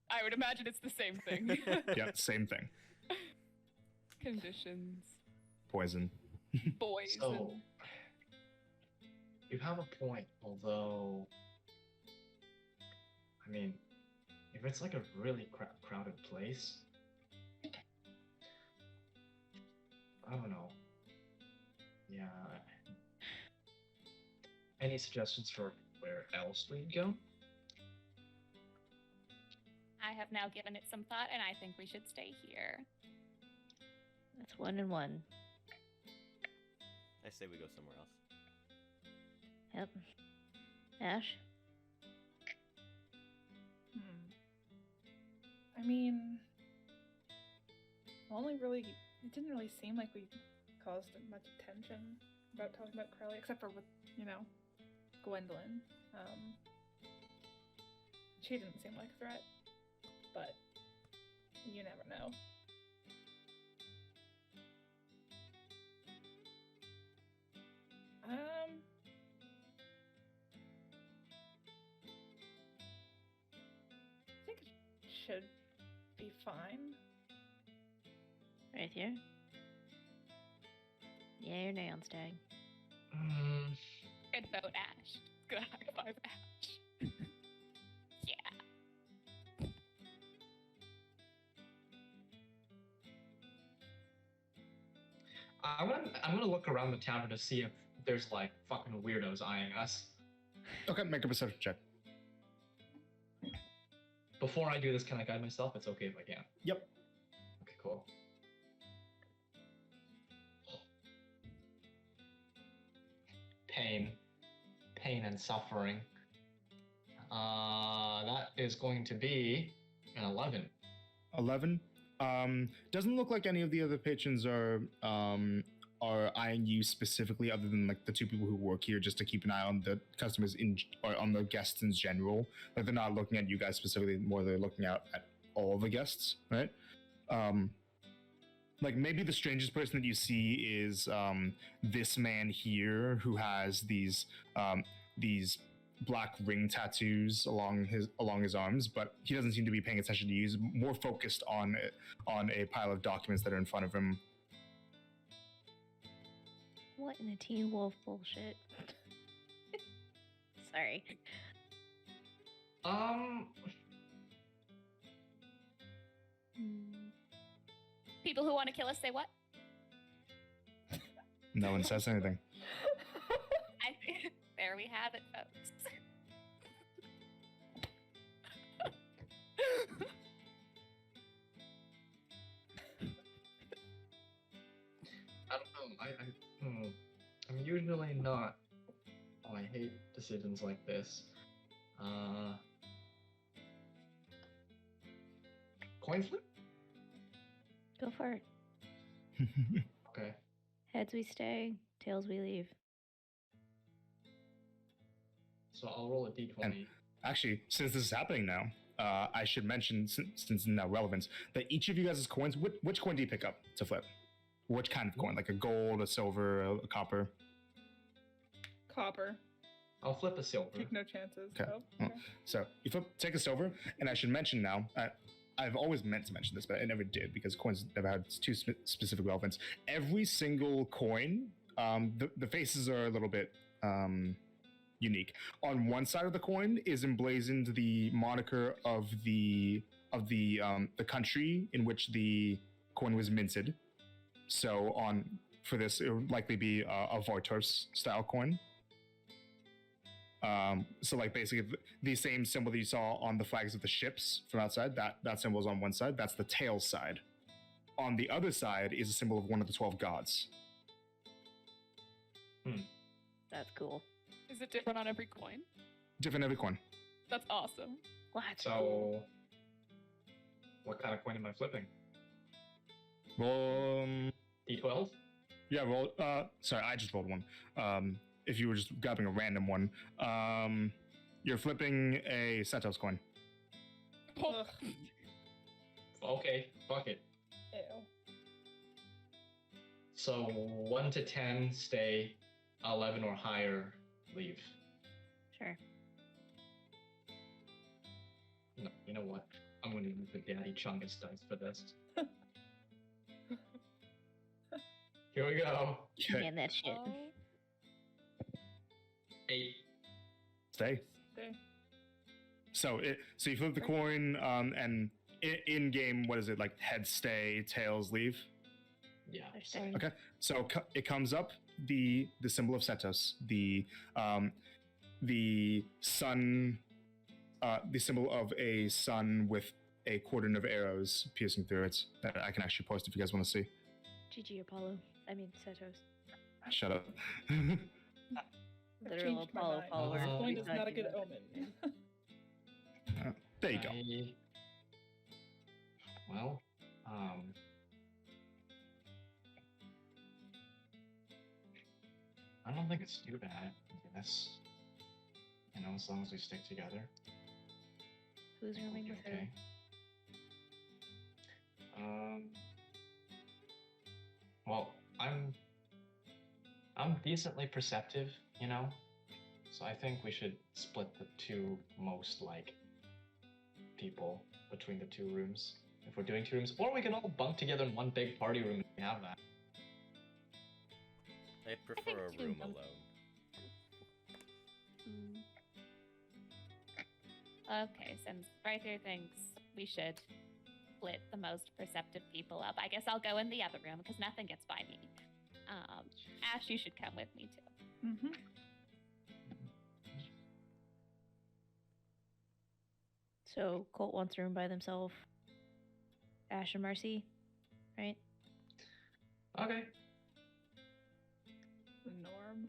I would imagine it's the same thing. Yeah, same thing. Conditions. Poison. Boys. So, you have a point, although, I mean, if it's like a really crowded place, I don't know. Yeah. Any suggestions for where else we'd go? I have now given it some thought, and I think we should stay here. That's 1 and 1. I say we go somewhere else. Yep. Ash? I mean, only really, it didn't really seem like we caused much attention about talking about Crowley, except for with, Gwendolyn. She didn't seem like a threat, but you never know. I think it should be fine. Right here. Yeah, your nail stag. Good vote, Ash. Good high five, Ash. Yeah. I'm gonna look around the tavern to see if there's like fucking weirdos eyeing us. Okay, make a perception check. Before I do this, can I guide myself? It's okay if I can. Yep. Okay, cool. Pain and suffering. That is going to be an 11. 11. Doesn't look like any of the other patrons are eyeing you specifically, other than like the two people who work here, just to keep an eye on the customers or on the guests in general. Like they're not looking at you guys specifically, more they're looking out at all the guests, right? Like maybe the strangest person that you see is this man here who has these black ring tattoos along his arms, but he doesn't seem to be paying attention to you. He's more focused on a pile of documents that are in front of him. What in the Teen Wolf bullshit? Sorry. People who want to kill us say what? No one says anything. There we have it, folks. I don't know. I'm usually not. Oh, I hate decisions like this. Coin flip? Go for it. Okay. Heads we stay, tails we leave. So I'll roll a d20. And actually, since this is happening now, I should mention, since it's now relevant, that each of you guys' coins, which coin do you pick up to flip? Which kind of coin? Like a gold, a silver, a copper? Copper. I'll flip a silver. Take no chances. Okay. Oh, okay. So you take a silver, and I should mention now, I've always meant to mention this, but I never did because coins never had too specific relevance. Every single coin, the faces are a little bit unique. On one side of the coin is emblazoned the moniker of the country in which the coin was minted. So for this, it would likely be a Vartos style coin. So like basically the same symbol that you saw on the flags of the ships from outside, that symbol is on one side. That's the tail side. On the other side is a symbol of one of the 12 gods. That's cool. Is it different on every coin? Different every coin. That's awesome. That's So, cool. what kind of coin am I flipping? Roll. D12? Yeah, roll. Sorry, I just rolled one. If you were just grabbing a random one, you're flipping a Setos coin. Ugh. Okay, fuck it. Ew. So 1 to 10 stay, 11 or higher leave. Sure. No, you know what? I'm gonna use the Daddy Chungus dice for this. Here we go. Okay. Man, that shit. 8. Stay. Stay. So you flip the coin, and in game, what is it like? Heads stay, tails leave. Yeah. They're staying. Okay. So it comes up the symbol of Setos, the sun, the symbol of a sun with a cordon of arrows piercing through it. That I can actually post if you guys want to see. GG Apollo. I mean Setos. Shut up. I've Literal changed my Apollo mind. follower. This coin is Talking not a good about- omen. There you go. Well, I don't think it's too bad. Yes. You know, as long as we stick together. Who's we'll rooming be with her? okay. Well, I'm decently perceptive, you know? So I think we should split the two most like people between the two rooms. if we're doing 2 rooms, or we can all bunk together in one big party room if we have that. I'd think prefer a two room months. alone. Okay, since Arthur thinks we should split the most perceptive people up, I guess I'll go in the other room because nothing gets by me. Ash, you should come with me too. Mm-hmm. So Colt wants a room by themselves. Ash and Marcy, right? Okay. Norm.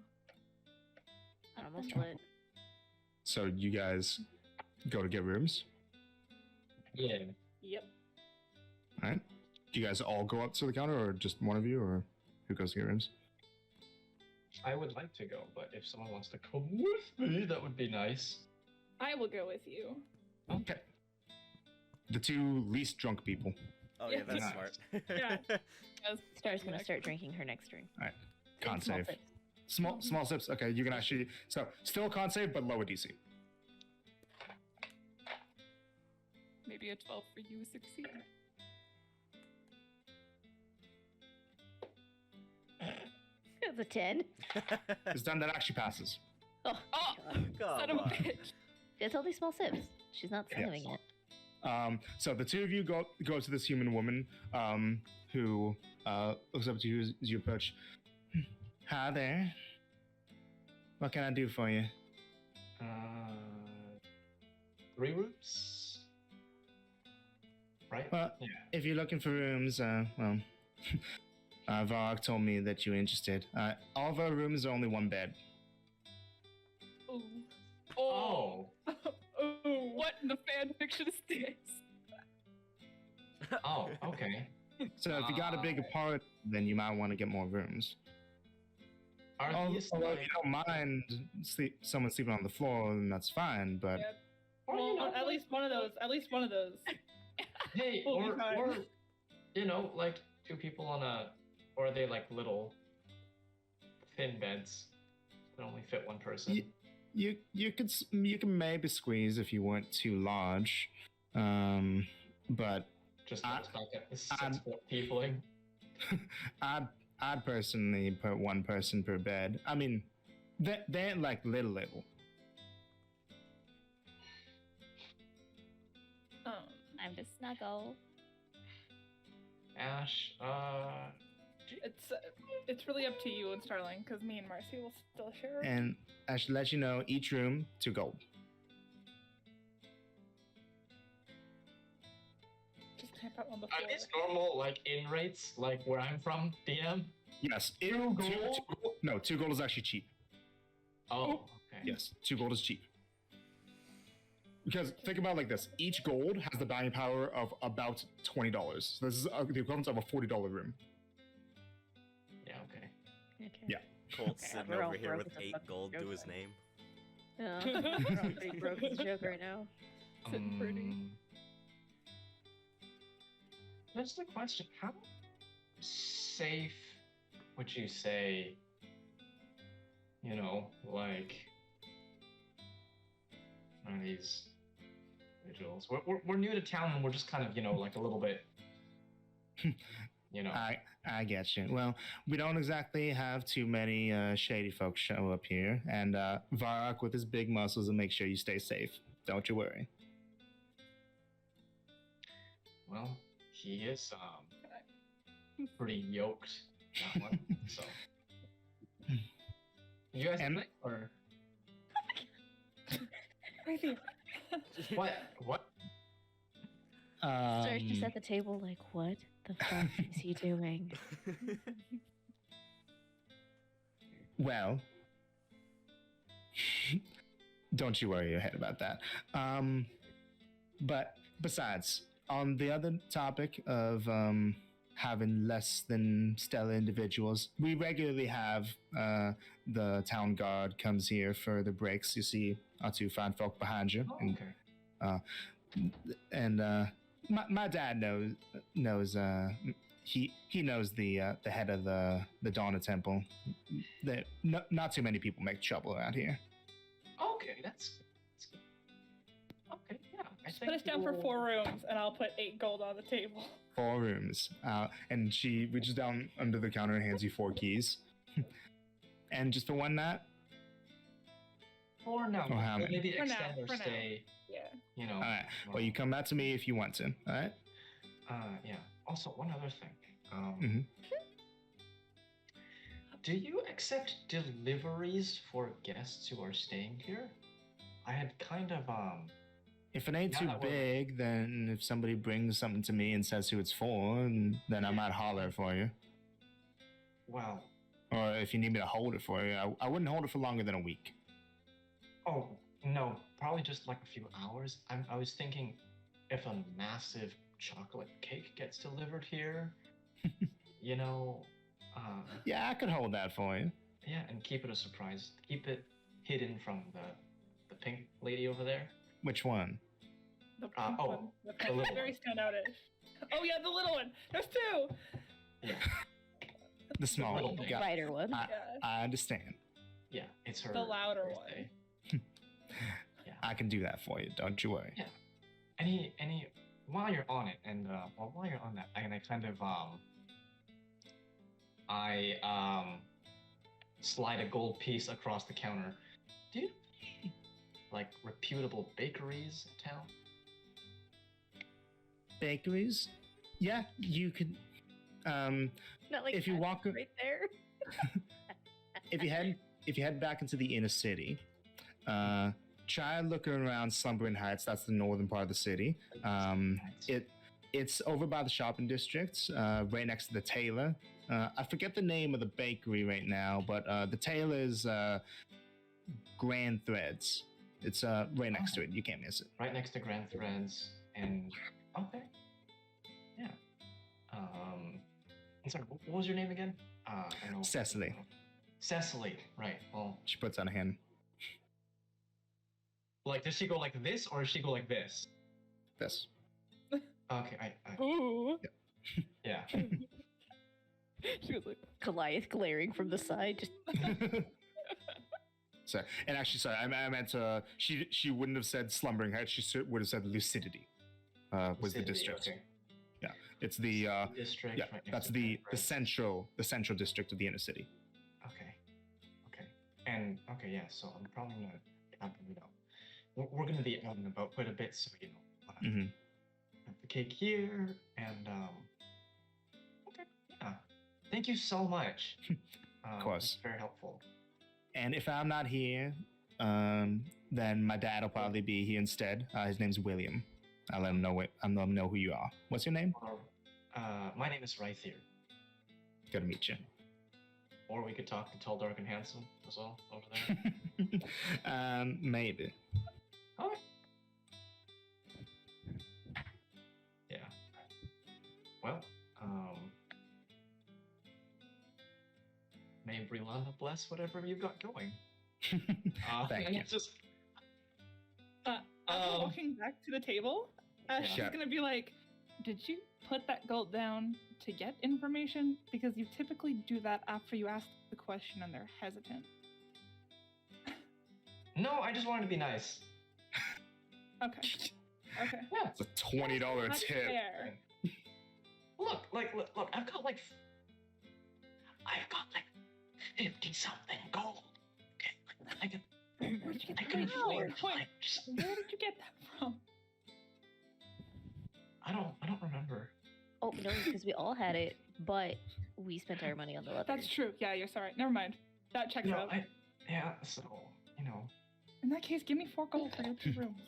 Almost split. So you guys go to get rooms. Yeah. Yep. All right. Do you guys all go up to the counter, or just one of you, or who goes to get rooms? I would like to go, but if someone wants to come with me, that would be nice. I will go with you. Okay. The 2 least drunk people. Oh yeah, Yeah. that's Nice. smart. Yeah. Star's gonna start drinking her next drink. All right. In Con small save. sips. Small sips. Okay, you can actually. So still con save, but lower DC. Maybe a 12 for you, 16. It's a 10. It's done. That actually passes. Oh, Oh, God. son of a bitch. It's only small sips. She's not slamming it. So the 2 of you go to this human woman, who looks up to you as you approach. Hi there. What can I do for you? 3 rooms? Right? Well, Yeah. if you're looking for rooms, well, Varg told me that you're interested. All of our rooms are only 1 bed. Ooh. Oh. Oh, what in the fan fiction is this? Oh, okay. So if you got a big apartment, then you might want to get more rooms. Are these Although if like, you don't mind someone sleeping on the floor, then that's fine. But Yeah. or, you know, Well, at least one of those. At least one of those. hey, We'll be fine. or you know, like 2 people on a, or are they like little thin beds that only fit 1 person? you can maybe squeeze if you weren't too large. But Just I- looks back at the I'm- 6 foot tiefling. I'd personally put 1 person per bed. I mean, they're like little. Time to snuggle. Ash, It's really up to you and Starling, because me and Marcy will still share. And I should let you know, each room 2 gold. Just camp out on the are floor. these normal like in rates, like where I'm from, DM? Yes. 2 gold? No, 2 gold is actually cheap. Oh, okay. Yes, 2 gold is cheap. Because think about it like this: each gold has the buying power of about $20. So this is the equivalent of a $40 room. Yeah, okay. Okay. Yeah. Colt's Okay, sitting we're all over here broke with as a 8 fucking gold to joke his then. name. We're all pretty broke as a joke right now. Sitting pretty. Just a question: how safe would you say? You know, like, are these vigils? We're new to town and we're just kind of, you know, like a little bit, you know. I get you. Well, we don't exactly have too many shady folks show up here, and Varrock with his big muscles will make sure you stay safe. Don't you worry. Well, he is pretty yoked. That one. So, you guys And- think, or Right there. what? What? Star's just at the table like, what the fuck is he doing? Well, don't you worry your head about that. But besides, on the other topic of having less than stellar individuals, we regularly have the town guard comes here for the breaks. You see our 2 fine folk behind you, Oh, and okay. my dad knows he knows the head of the Donna Temple. Not too many people make trouble around here. Okay, that's good. Okay, yeah. I Just put us down for 4 rooms, and I'll put 8 gold on the table. 4 rooms. And she reaches down under the counter and hands you 4 keys. And just for one night? For now, Or how we'll many? maybe For now, extend our for now. stay. Yeah. You know. Alright. Well, you come back to me if you want to. Alright? Yeah. Also, one other thing. Mhm. Do you accept deliveries for guests who are staying here? I had kind of If it ain't Yeah, too that would- big, then if somebody brings something to me and says who it's for, then I might holler for you. well, Or if you need me to hold it for you, I wouldn't hold it for longer than a week. oh no, probably just like a few hours. I was thinking if a massive chocolate cake gets delivered here, you know, Yeah, I could hold that for you. yeah, and keep it a surprise. Keep it hidden from the pink lady over there. Which one? The pink oh, one. The the little very one. standout-ish. Oh yeah, the little one. There's 2. Yeah, The small little one. thing. Yeah, Brighter one. Yeah. I understand. yeah, it's her. The louder birthday. I can do that for you. Don't you worry. Yeah. Any while you're on it, and while you're on that, I kind of slide a gold piece across the counter. Do you know any, like reputable bakeries in town? Bakeries? Yeah, you could. Not like If you that walk- right there. if you head back into the inner city, try looking around Slumbering Heights. That's the northern part of the city. It's over by the shopping district, right next to the tailor. I forget the name of the bakery right now, but the tailor's Grand Threads. It's right next to it. You can't miss it. Right next to Grand Threads, and okay, yeah. I'm sorry. What was your name again? I know. Cecily. Cecily, right? Well, She puts out a hand. like, does she go like this, or does she go like this? This. Okay, I Ooh. yeah. She was like, Goliath glaring from the side. Just Sorry. And actually, sorry, I meant she wouldn't have said Slumbering Heights. She would have said Lucidity. Was the City, district. Okay. It's the District. yeah. Right next That's to the Grand Threads. central district of the inner city. Okay. Okay. And okay, yeah. So I'm probably gonna, you know, we're gonna be out and about quite a bit, so you know, Mm-hmm. have the cake here, and okay, yeah. Thank you so much. Of course. It's very helpful. And if I'm not here, then my dad will probably be here instead. His name's William. I'll let him know who you are. What's your name? Or, my name is Rythier. Good to meet you. Or we could talk to Tall, Dark, and Handsome as well over there. Maybe. Alright. Yeah. Well, may Brianna bless whatever you've got going. Thank and you. it's just after walking back to the table, she's Yeah. gonna be like, "Did you put that gold down to get information? Because you typically do that after you ask the question and they're hesitant." no, I just wanted to be nice. Okay. Okay. Yeah. It's a $20 That's tip. fair. Look, I've got like 50 something gold. Okay, I can Wow, afford to, wait. like, just, Where did you get that from? I don't remember. oh no, because we all had it, but we spent our money on the leather. That's true. Yeah, you're sorry. Never mind. That checks No, out. yeah, so you know. In that case, give me 4 gold for your 2 rooms.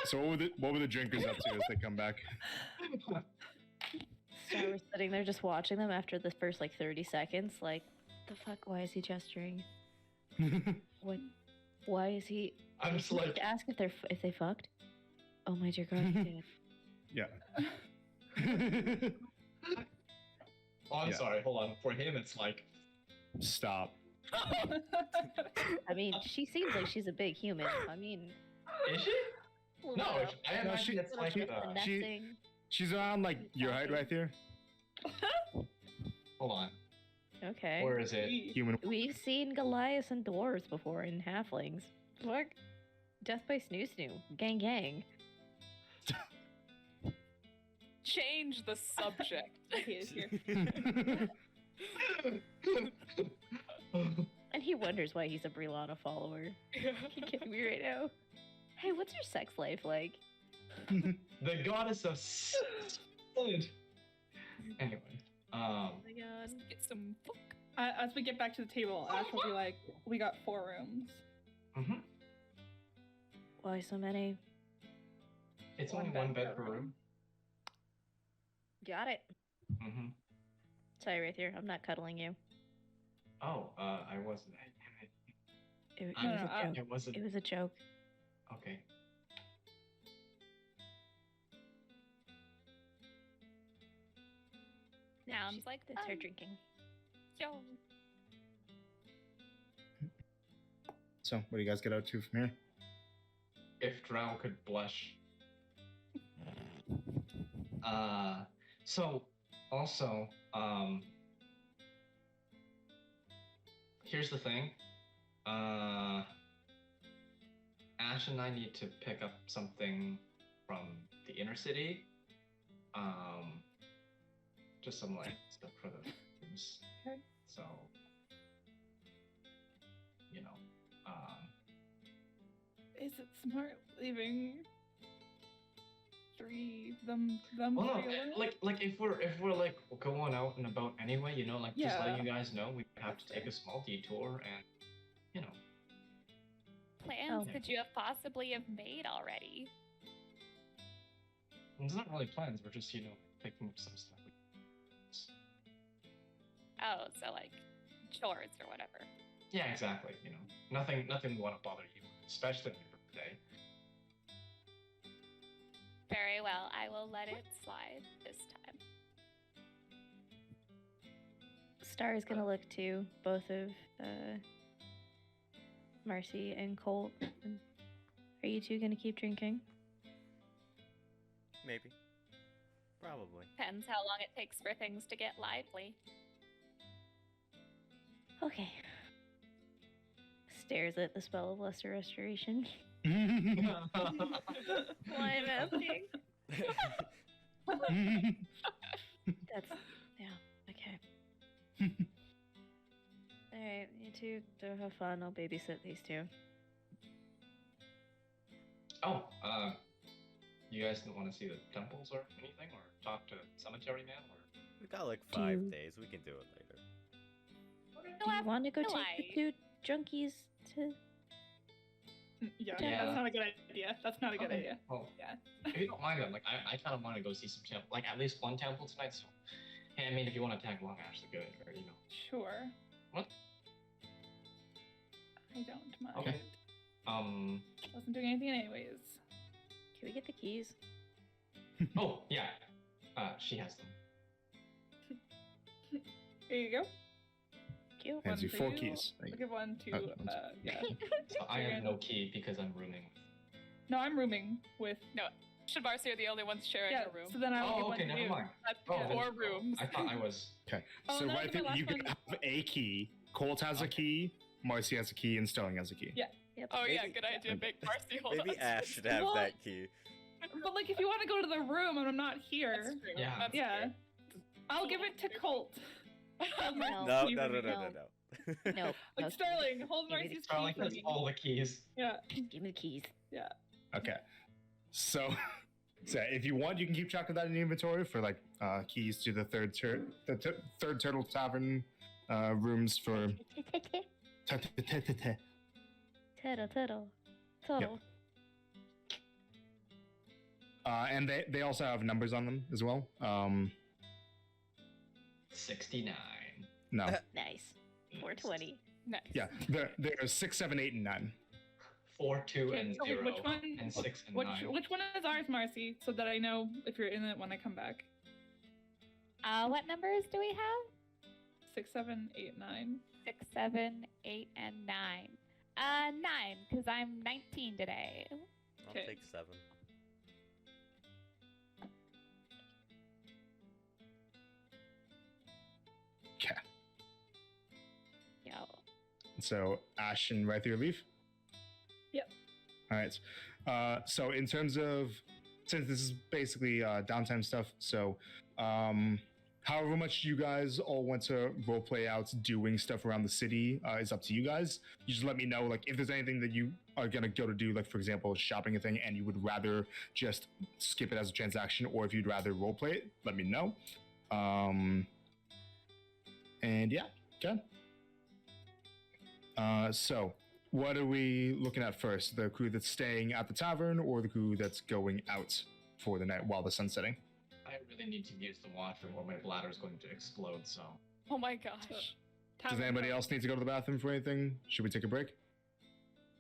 So what were the drinkers up to as they come back? Star was sitting there just watching them after the first like 30 seconds, like, the fuck? Why is he gesturing? What? Why is he? I'm Did just he like, to ask if they fucked. Oh my dear God, he did. Yeah. oh, I'm Yeah. sorry. Hold on. For him, it's like, Stop. I mean, she seems like she's a big human. So I mean, is she? No, I No, imagine she- it's like. she- finessing. She's around like your height right there. Hold on. Okay. Or is it? Human. We've seen Goliaths and dwarves before in halflings. What? Death by Snoo Snoo. Gang gang. Change the subject. He is here. And he wonders why he's a Brianna follower. Yeah. You kidding me right now? Hey, what's your sex life like? The goddess of solid. Anyway, Oh my god. Get some book. As we get back to the table, Ash will be like, "We got 4 rooms." mhm. Why so many? It's One only bed one bed per per room. room. Got it. Mm-hmm. Sorry, right there. I'm not cuddling you. Oh, I wasn't. It I- was a joke. It wasn't. It was a joke. Okay. Sounds like That's her fun. drinking. Yo. So, what do you guys get out to from here? If Drow could blush. So also, here's the thing. Ash and I need to pick up something from the inner city. Just some like stuff for the rooms. Okay. So, you know, Is it smart leaving 3 them well, no, three alone? like if we're like going out and about anyway, you know, like just Yeah. letting you guys know we have to That's take fair. a small detour and, you know, Plans Oh. could you have possibly have made already? it's not really plans. We're just, you know, picking up some stuff. Oh, so like chores or whatever. Yeah, exactly. You know, nothing we want to bother you, with, especially on your birthday. Very well. I will let it slide this time. Star is gonna look to both of Marcy and Colt. And are you two gonna keep drinking? Maybe. Probably. Depends how long it takes for things to get lively. Okay. Stares at the spell of lesser restoration. Why I'm asking? That's yeah. Okay. All right, you two go have fun. I'll babysit these two. Oh, you guys don't want to see the temples or anything, or talk to Cemetery Man, or We got like Do 5 you- days. We can do it later. Do you want to go no, take the two junkies to? Yeah, Yeah. that's not a good idea. That's not a good Okay. idea. Well, Yeah. if you don't mind, then like I kind of want to go see some temple, like at least one temple tonight. So, hey, I mean, if you want to tag along, Ashley, good, or you know. Sure. What? I don't mind. Okay. Wasn't doing anything anyways. Can we get the keys? Oh yeah, she has them. Here you go. Cute. Hands One you for 4 you. keys. I'll give one to Oh, one yeah. So I have no key because I'm rooming. No, I'm rooming with Should Marcy are the only ones sharing yeah. a room? So then I will give Oh, one okay, to never you. mind. That's Oh, then- 4 rooms. I thought I was. Okay. Oh, So no, right my there, last you one- have a key. Colt has a key. Marcy has a key, and Sterling has a key. Yeah. Yep. Oh yeah, Maybe- good idea. Make Marcy hold Maybe on. Ash should have Well- that key. But like, if you want to go to the room and I'm not That's here, true. Yeah. That's yeah, true. I'll give it to Colt. No. No, Key no, for no, me. no, no, no. No. Like Sterling, hold Give me the Marcy's Starling key for has me. all the keys. Yeah. Give me the keys. Okay. So, if you want, you can keep track of that in the inventory for like keys to the third turtle tavern rooms for. Tuttle, tuttle, tuttle. And they also have numbers on them as well. 69. No, Nice. 420. Nice. yeah, there's 6, 7, 8, and 9. 4, 2, Okay, and so 0. which one? And 6 and Which 9. which one is ours, Marcy? So that I know if you're in it when I come back. What numbers do we have? 6, 7, 8, 9. 6, 7, 8, and 9. 9, because I'm 19 today. I'll Okay. take 7. Okay. Yo. So Ash and Ryther leave. Yep. All right. So in terms of, since this is basically downtime stuff, so however much you guys all want to roleplay out doing stuff around the city is up to you guys. You just let me know, like, if there's anything that you are gonna go to do, like for example, shopping a thing, and you would rather just skip it as a transaction, or if you'd rather roleplay it, let me know. And yeah, okay. So what are we looking at first? The crew that's staying at the tavern, or the crew that's going out for the night while the sun's setting? I really need to use the washroom or my bladder is going to explode, so. Oh my gosh. Does anybody else need to go to the bathroom for anything? Should we take a break?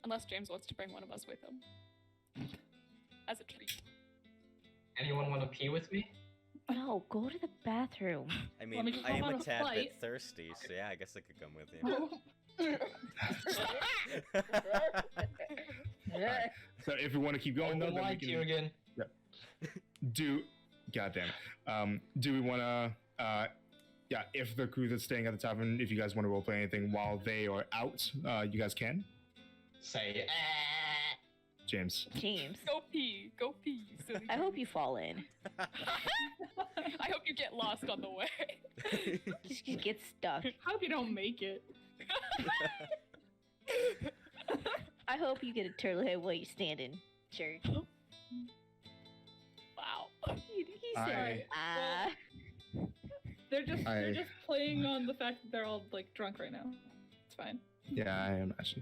Unless James wants to bring one of us with him. As a treat. Anyone want to pee with me? No, go to the bathroom. I Want me mean, to I am come on a a tad flight? bit thirsty, so yeah, I guess I could come with you. Alright. So if we want to keep going, though, then we Like can you again. do. Goddamn. Do we want to? Yeah. If the crew that's staying at the tavern, if you guys want to roleplay anything while they are out, you guys can. Say, James. James, Go pee. Go pee. silly I hope James. you fall in. I hope you get lost on the way. Just get stuck. Hope you don't make it. I hope you get a turtle head while you're standing. Sure. Wow. He said, They're just I- they're just playing on the fact that they're all like drunk right now. It's fine. Yeah, I imagine.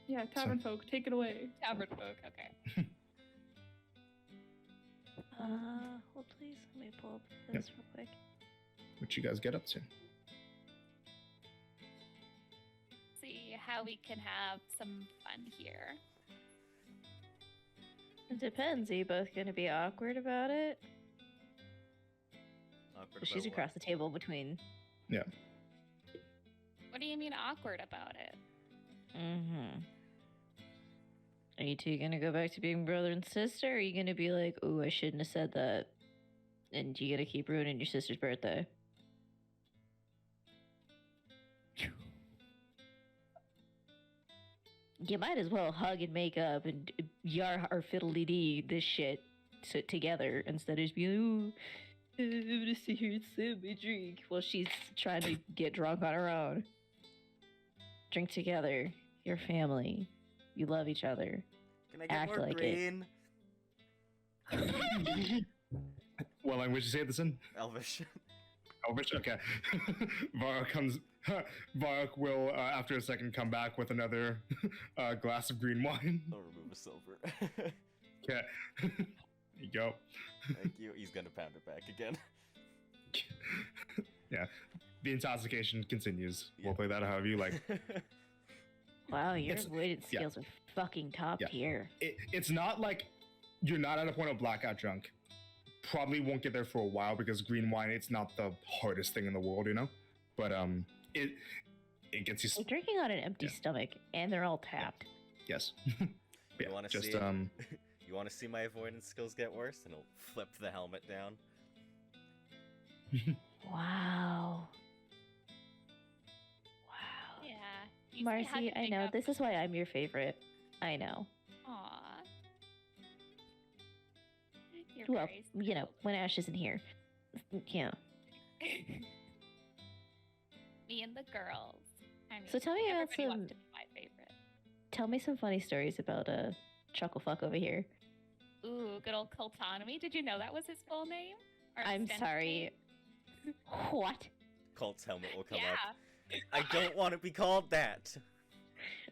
Yeah, tavern folk, take it away. Tavern folk. Okay. hold please. Let me pull up this real quick. What you guys get up to? See how we can have some fun here. It depends. Are you both going to be awkward about it? Awkward She's about across the table between. What do you mean awkward about it? Mm-hmm. Are you two gonna go back to being brother and sister? Or are you gonna be like, "Oh, I shouldn't have said that," and you gotta keep ruining your sister's birthday? You might as well hug and make up and yar or fiddly dee this shit together instead of just being, "Oh, I'm gonna sit here and sip my drink," while she's trying to get drunk on her own. Drink together. You're family. You love each other. Can I get Act more like it. green? What language you say this in? Elvish. Elvish? Okay. Varrock will, after a second, come back with another glass of green wine. I'll remove a silver. Okay. There you go. Thank you. He's gonna pound it back again. Yeah. The intoxication continues. Yeah. We'll play that however you like. Wow, your It's- avoidance yeah. skills are fucking top Yeah. tier. It's not like you're not at a point of blackout drunk. Probably won't get there for a while because green wine, it's not the hardest thing in the world, you know? But it gets you. They're drinking on an empty Yeah. stomach, and they're all tapped. Yes. You wanna just see it? You want to see my avoidance skills get worse? And he'll flip the helmet down. Wow. Wow. Yeah. You say Marcy, hug and I make know. up. This is why I'm your favorite. I know. Aw. You're Well, very you know, when Ash isn't here. Yeah. Me and the girls. I mean, So tell me about everybody wants some- to be my favorite. Tell me some funny stories about Chucklefuck over here. Ooh, good old Coltonomy. Did you know that was his full name? Or I'm extended sorry. name? What? Colt's helmet will come Yeah. up. I don't want to be called that.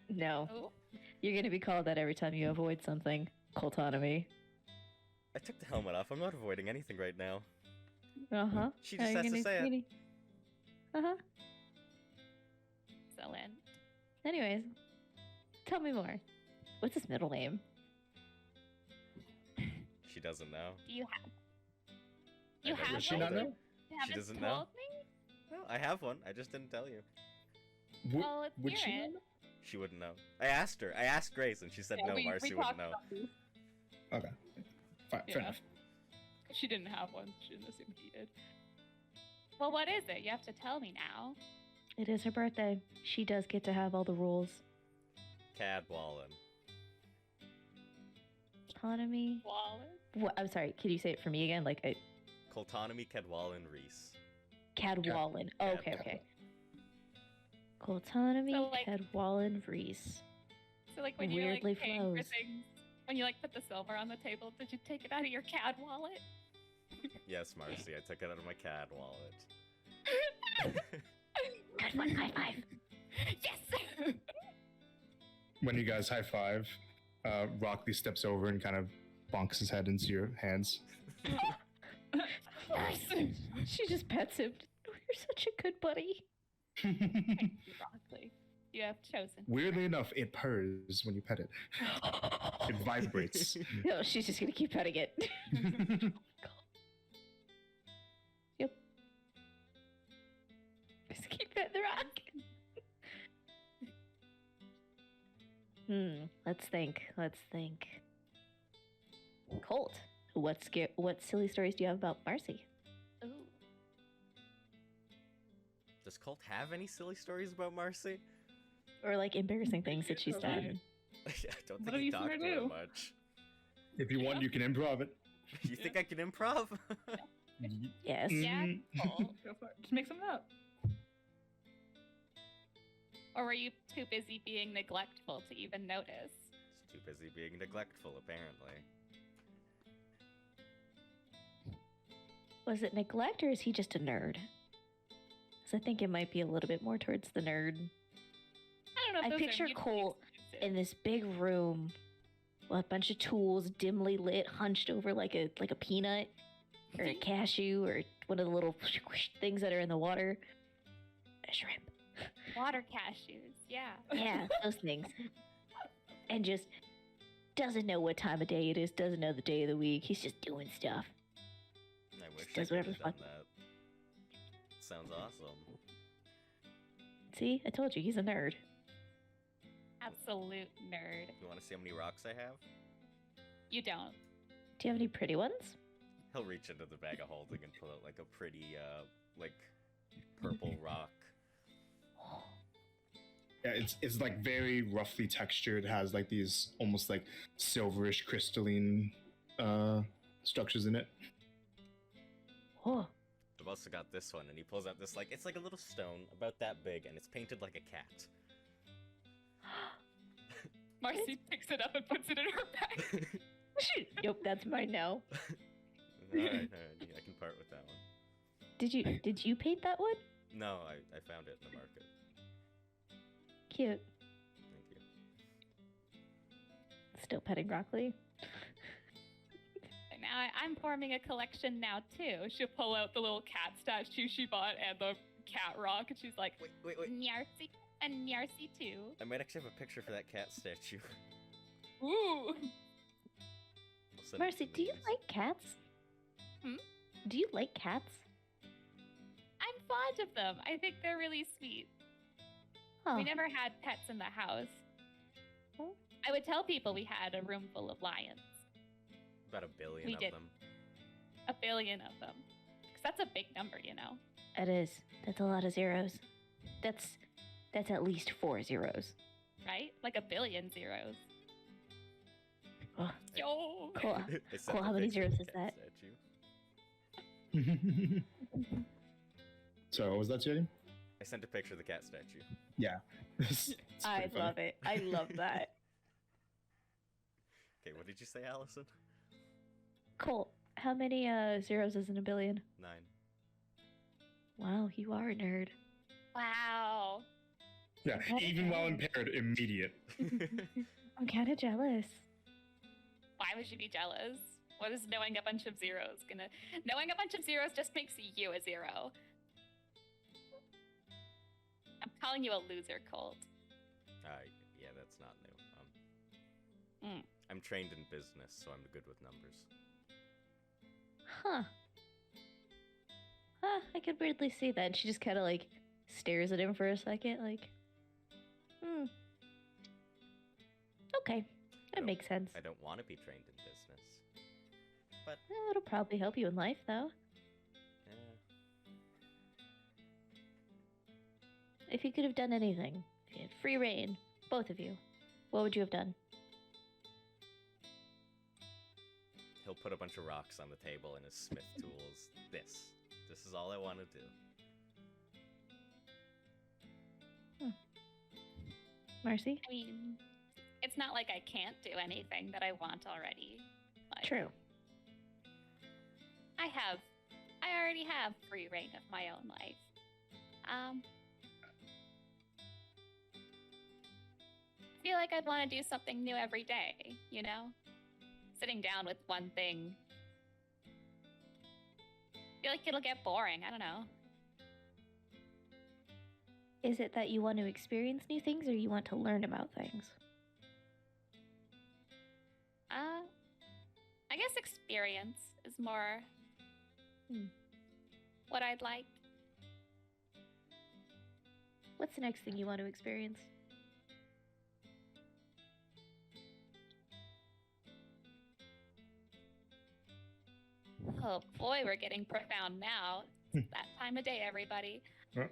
No. Oh, You're gonna be called that every time you avoid something. Coltonomy. I took the helmet off. I'm not avoiding anything right now. Uh-huh. She just has to say it. Uh-huh. excellent. Anyways, tell me more. What's his middle name? She doesn't know. Do you have? I You never have Does she one? not know? You haven't doesn't know. told me? No, I have one. I just didn't tell you. Well, let's would hear she it. know? She wouldn't know. I asked her. I asked Grace, and she said no. Marcy wouldn't talked know. about this. Okay. Fine, Yeah. fair enough. She didn't have one. She didn't assume he did. Well, what is it? You have to tell me now. It is her birthday. She does get to have all the rules. Cadwallon. Autonomy. Waller. What? I'm sorry. Can you say it for me again? Like a Coltonomy Cadwallon Reese. Cadwallon. Oh, okay, Cadwallon. okay. Coltonomy, So, like- Cadwallon, Reese. So like when Weirdly you like paying for flows. things, when you like put the silver on the table, did you take it out of your CAD wallet? Yes, Marcy, I took it out of my CAD wallet. Good one, high five. Yes. When you guys high five, Rockley steps over and kind of bonks his head into your hands. She just pets him. You're such a good buddy. Thank you, Broccoli. You have chosen. Weirdly enough, it purrs when you pet it. It vibrates. No, she's just gonna keep petting it. Yep. Just keep petting the rock. Let's think. Colt, what silly stories do you have about Marcy? Ooh. Does Colt have any silly stories about Marcy? Or like embarrassing things that she's done? I don't What think have he you talked seen to her her do? much. If you want, you can improv it. You think I can improv? Yes. Yeah. Mm, Cool. Go for it. Just make something up. Or were you too busy being neglectful to even notice? He's too busy being neglectful, apparently. Was it neglect or is he just a nerd? Because I think it might be a little bit more towards the nerd. I don't know. If I those are picture mutually Colt exclusive. In this big room with a bunch of tools, dimly lit, hunched over like a peanut or a cashew or one of the little things that are in the water. A shrimp. Water cashews. Yeah. Yeah, those things. And just doesn't know what time of day it is, doesn't know the day of the week. He's just doing stuff. I wish I does could whatever have the done fuck- that. Sounds awesome. See, I told you, he's a nerd. Absolute nerd. You want to see how many rocks I have? You don't. Do you have any pretty ones? He'll reach into the bag of holding and pull out like a pretty, like, purple rock. Yeah, it's like very roughly textured. Has like these almost like silverish crystalline structures in it. Oh, I've also got this one, and he pulls out this, like, it's like a little stone about that big, and it's painted like a cat. Marcy picks it up and puts it in her bag. nope, that's mine now. Alright, I can part with that one. Did you paint that one? No, I found it in the market. Cute. Thank you. Still petting broccoli. Now I'm forming a collection now too. She'll pull out the little cat statue she bought and the cat rock, and she's like, Wait. Nyarcy and Nyarcy too. I might actually have a picture for that cat statue. Ooh. I'll send it Marcy, to do you Louise. like cats? Hmm? Do you like cats? I'm fond of them. I think they're really sweet. Oh, We never had pets in the house. Oh. I would tell people we had a room full of lions. About 1 billion We of did. them. 1 billion of them. Because that's a big number, you know. it is. That's a lot of zeros. That's at least 4 zeros. Right? Like 1 billion zeros. Oh, Yo! cool. I sent Cool, the how many picture of zeros the is cat that? statue. So what was that, Jenny? I sent a picture of the cat statue. Yeah. I love it. I love that. Okay, what did you say, Allison? Cool. How many zeros is in 1 billion? 9. Wow, you are a nerd. Wow. Yeah, even while impaired, immediate. I'm kind of jealous. Why would you be jealous? What is knowing a bunch of zeros gonna... Knowing a bunch of zeros just makes you a zero. I'm calling you a loser, Colt. Yeah, that's not new. Mm. I'm trained in business, so I'm good with numbers. Huh. I could weirdly see that. And she just kind of like stares at him for a second, like, Okay, that No. makes sense. I don't want to be trained in business. But, It'll probably help you in life, though. eh, If you could have done anything, if you had free reign, both of you, What would you have done? He'll put a bunch of rocks on the table and his smith tools. This is all I want to do. Marcy? I mean, it's not like I can't do anything that I want already. Like, True. I already have free reign of my own life. I feel like I'd want to do something new every day, you know? Sitting down with one thing. I feel like it'll get boring, I don't know. Is it that you want to experience new things or you want to learn about things? I guess experience is more what I'd like. What's the next thing you want to experience? Oh boy, we're getting profound now. It's that time of day, everybody. Right.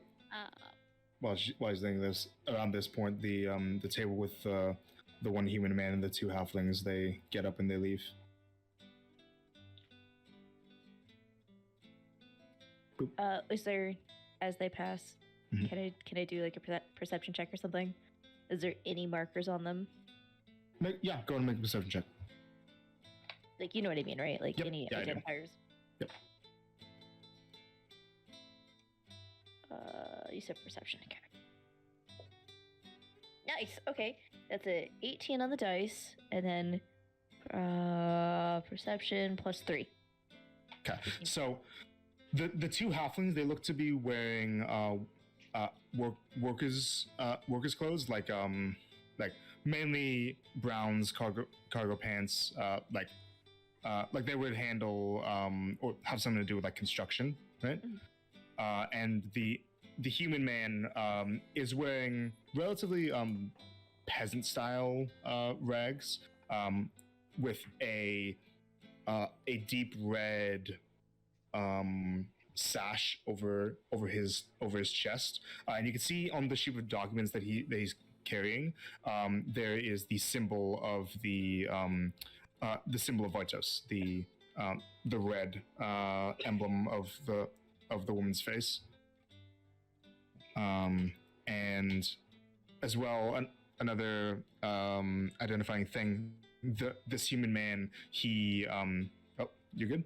While she's thinking this, around this point, the table with the one human man and the two halflings, they get up and they leave. Is there, as they pass, Mhm. can I do like a perception check or something? Is there any markers on them? Yeah, go and make a perception check. Like, you know what I mean, right? Like Yep. any Yeah, I do. identifiers? Yep. You said perception, okay. Nice, okay. That's a 18 on the dice, and then perception plus 3. Okay, so the two halflings, they look to be wearing workers clothes, like mainly Brown's cargo pants, like they would handle or have something to do with like construction, right? And the human man is wearing relatively peasant style rags, with a deep red sash over his chest, and you can see on the sheet of documents that he's carrying, there is the symbol of the symbol of Voitos, the red emblem of the woman's face, and as well another identifying thing. This human man, he oh, you're good.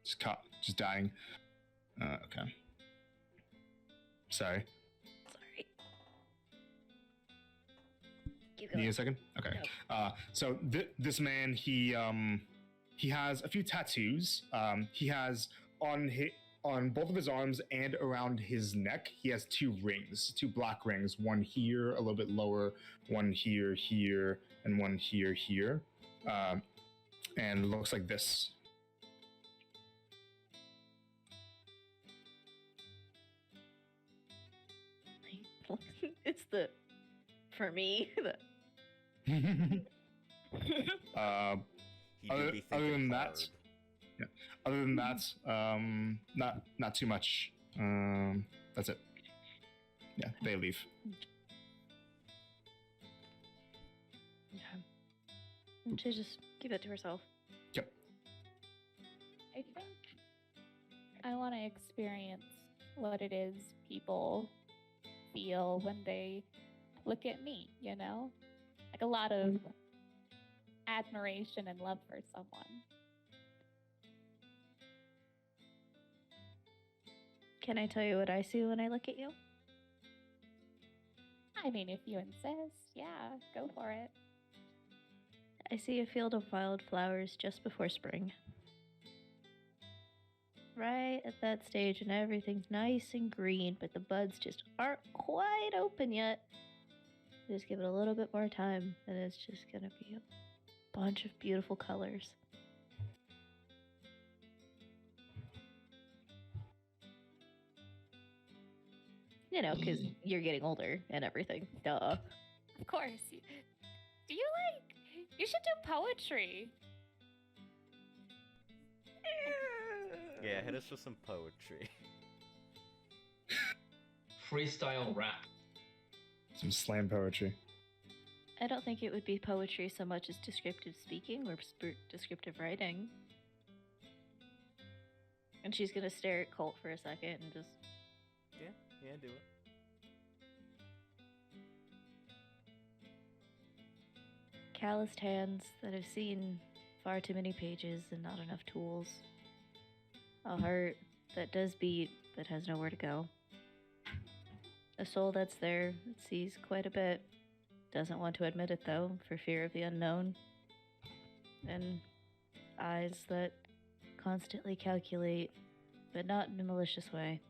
Just dying. Okay. Sorry. Sorry. Keep Need going. a second? Okay. So this man, he has a few tattoos. He has on both of his arms and around his neck, he has two black rings. One here, a little bit lower. One here, and one here. And looks like this. It's for me. He do Other be than thinking that, hard. yeah. Other than that, not too much. That's it. Yeah, they leave. To just give it to herself. Yep. I think I want to experience what it is people feel when they look at me, you know? Like a lot of admiration and love for someone. Can I tell you what I see when I look at you? I mean, if you insist, yeah, go for it. I see a field of wildflowers just before spring. Right at that stage, and everything's nice and green, but the buds just aren't quite open yet. Just give it a little bit more time, and it's just gonna be a bunch of beautiful colors. You know, because you're getting older and everything. Duh. Of course. Do you you should do poetry. Yeah, hit us with some poetry. Freestyle rap. Some slam poetry. I don't think it would be poetry so much as descriptive speaking or descriptive writing. And she's gonna stare at Colt for a second and just. Yeah, do it. Calloused hands that have seen far too many pages and not enough tools. A heart that does beat but has nowhere to go. A soul that's there, that sees quite a bit, doesn't want to admit it though, for fear of the unknown. And eyes that constantly calculate, but not in a malicious way,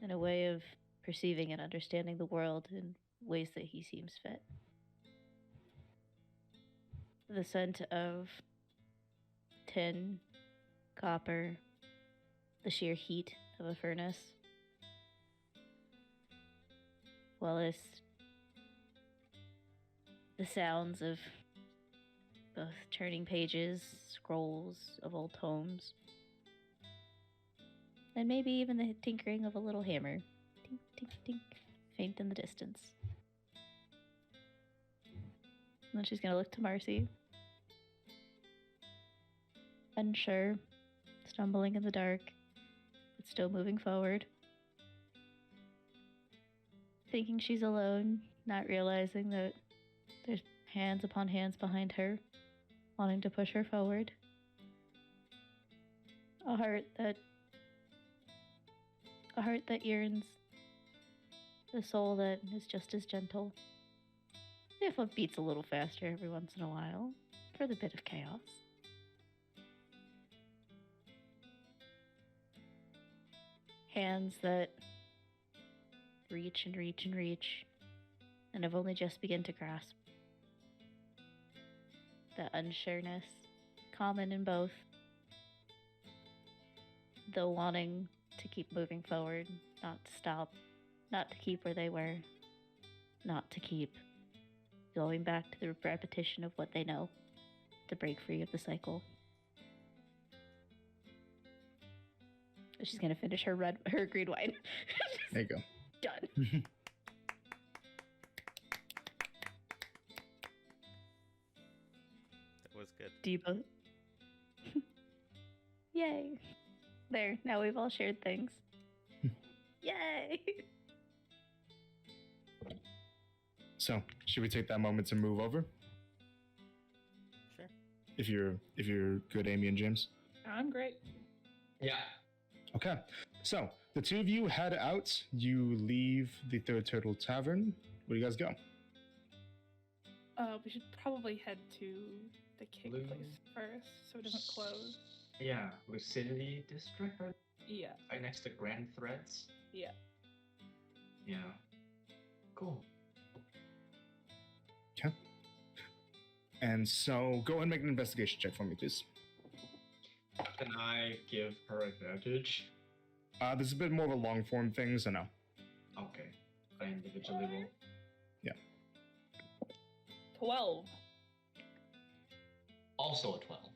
in a way of perceiving and understanding the world in ways that he seems fit. The scent of tin, copper, the sheer heat of a furnace, well as the sounds of both turning pages, scrolls of old tomes, and maybe even the tinkering of a little hammer. Tink, tink, tink, faint in the distance. And then she's gonna look to Marcy. Unsure, stumbling in the dark, but still moving forward. Thinking she's alone, not realizing that there's hands upon hands behind her, wanting to push her forward. A heart that yearns. A soul that is just as gentle. If it beats a little faster every once in a while, for the bit of chaos. Hands that reach and reach and reach, and have only just begun to grasp. The unsureness, common in both. The wanting to keep moving forward, not to stop, not to keep where they were, not to keep going back to the repetition of what they know, to break free of the cycle. She's gonna finish her green wine. There you go. Done. That was good. Do you both? Yay. There, now we've all shared things. Yay! So, should we take that moment to move over? Sure. If you're good, Amy and James. I'm great. Yeah. Okay. So, the two of you head out. You leave the Third Turtle Tavern. Where do you guys go? We should probably head to the cake Blue- place first, so it doesn't close. Yeah. Lucidity District, Yeah. right next to Grand Threads. Yeah. Yeah. Cool. Okay. And so, go ahead and make an investigation check for me, please. Can I give her advantage? This is a bit more of a long form thing, so no. Okay. I individually roll. 12. Also a 12.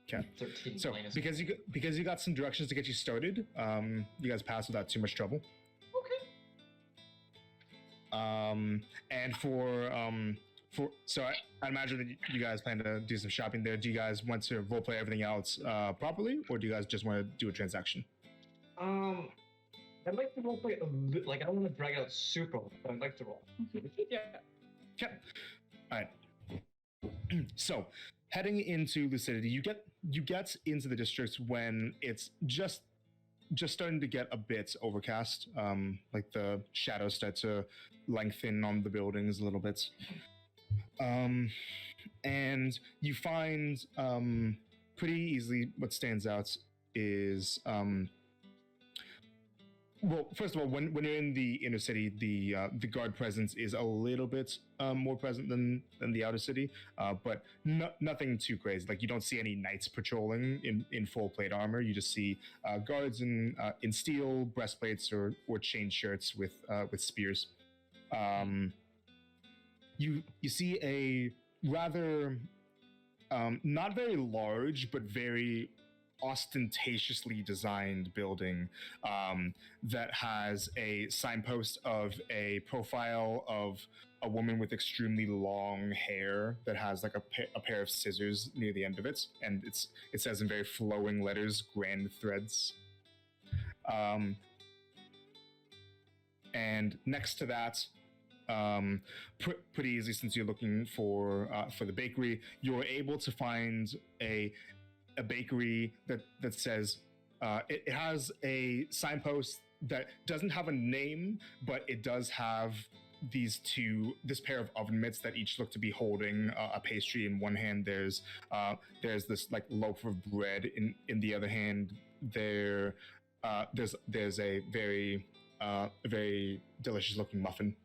Okay. 13 So, minus because you got some directions to get you started, you guys pass without too much trouble. Okay. And so I imagine that you guys plan to do some shopping there. Do you guys want to roleplay everything else properly, or do you guys just want to do a transaction? I'd like to roleplay a bit. Like, I don't want to drag it out super long, but I'd like to roll. Yeah. Okay. All right. So, heading into Lucidity, you get into the district when it's just starting to get a bit overcast. Like the shadows start to lengthen on the buildings a little bit. And you find pretty easily what stands out is well, first of all, when you're in the inner city, the guard presence is a little bit more present than the outer city, but nothing too crazy. Like, you don't see any knights patrolling in full plate armor. You just see guards in steel breastplates or chain shirts with spears. You see a rather not very large but very ostentatiously designed building that has a signpost of a profile of a woman with extremely long hair that has like a pair of scissors near the end of it, and it says in very flowing letters, "Grand Threads." And next to that, pretty easy since you're looking for the bakery, you're able to find a bakery that says it has a signpost that doesn't have a name, but it does have this pair of oven mitts that each look to be holding a pastry in one hand. There's this like loaf of bread in the other hand. There's a very delicious looking muffin.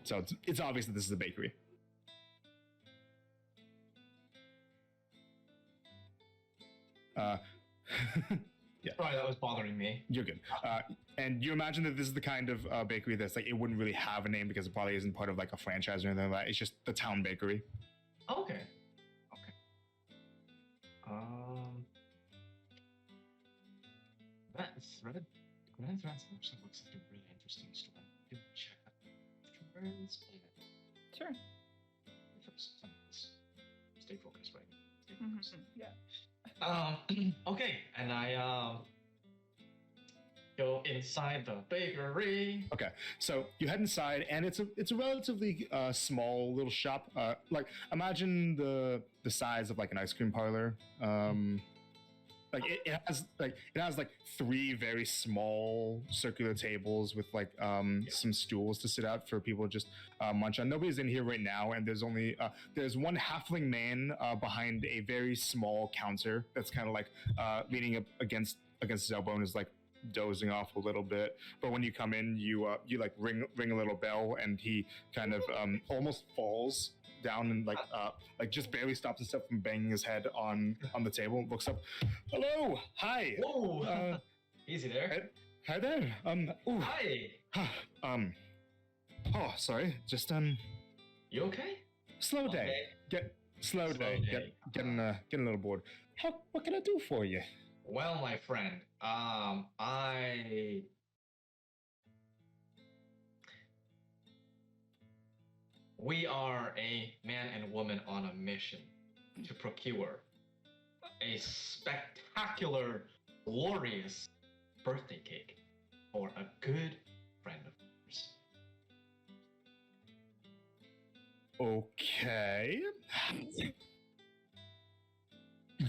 So it's obvious that this is a bakery. Yeah. Sorry, that was bothering me. You're good. And you imagine that this is the kind of bakery that's like, it wouldn't really have a name because it probably isn't part of like a franchise or anything like that. It's just the town bakery. Okay. That thread, Grand Threads actually looks like a really interesting story. Do check that afterwards. Sure. Stay focused, right? Stay focused. Yeah. Okay, and I go inside the bakery. Okay, so you head inside, and it's a relatively small little shop. Like imagine the size of like an ice cream parlor. Like it has like three very small circular tables with like some stools to sit out for people to just munch on. Nobody's in here right now, and there's only there's one halfling man behind a very small counter that's kind of like leaning up against his elbow and is like dozing off a little bit. But when you come in, you like ring a little bell, and he kind of almost falls down and like just barely stops himself from banging his head on the table. Looks up. Hello, hi. Whoa. Easy there. Hi there. Ooh. Hi. Oh, sorry. Just You okay? Slow day. Slow day. Getting a little bored. What can I do for you? Well, my friend, we are a man and woman on a mission to procure a spectacular, glorious birthday cake for a good friend of ours. Okay.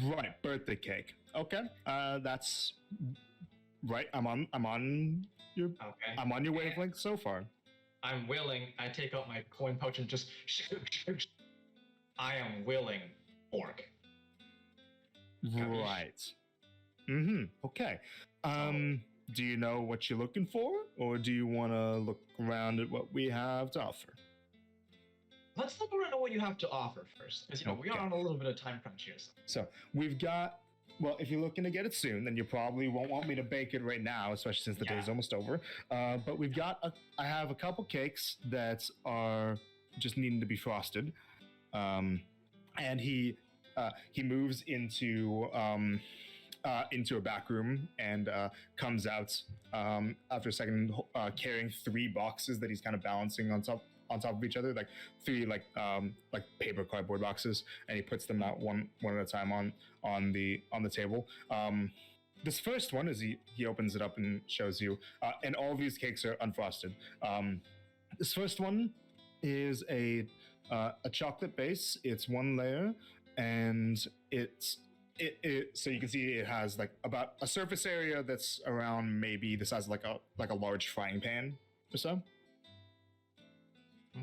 Right, birthday cake. Okay, that's right. I'm on your wavelength so far. I'm willing. I take out my coin pouch and just. I am willing, orc. Right. Okay. Do you know what you're looking for, or do you want to look around at what we have to offer? Let's look around at what you have to offer first, because we are on a little bit of time crunch here. So we've got. Well, if you're looking to get it soon, then you probably won't want me to bake it right now, especially since the day's almost over. But we've got I have a couple cakes that are just needing to be frosted, and he moves into a back room and comes out after a second, carrying 3 boxes that he's kind of balancing on top of each other, like 3 like paper cardboard boxes, and he puts them out one at a time on the table. This first one is he opens it up and shows you, and all of these cakes are unfrosted. This first one is a chocolate base. It's 1 layer, and so you can see it has like about a surface area that's around maybe the size of like a large frying pan or so.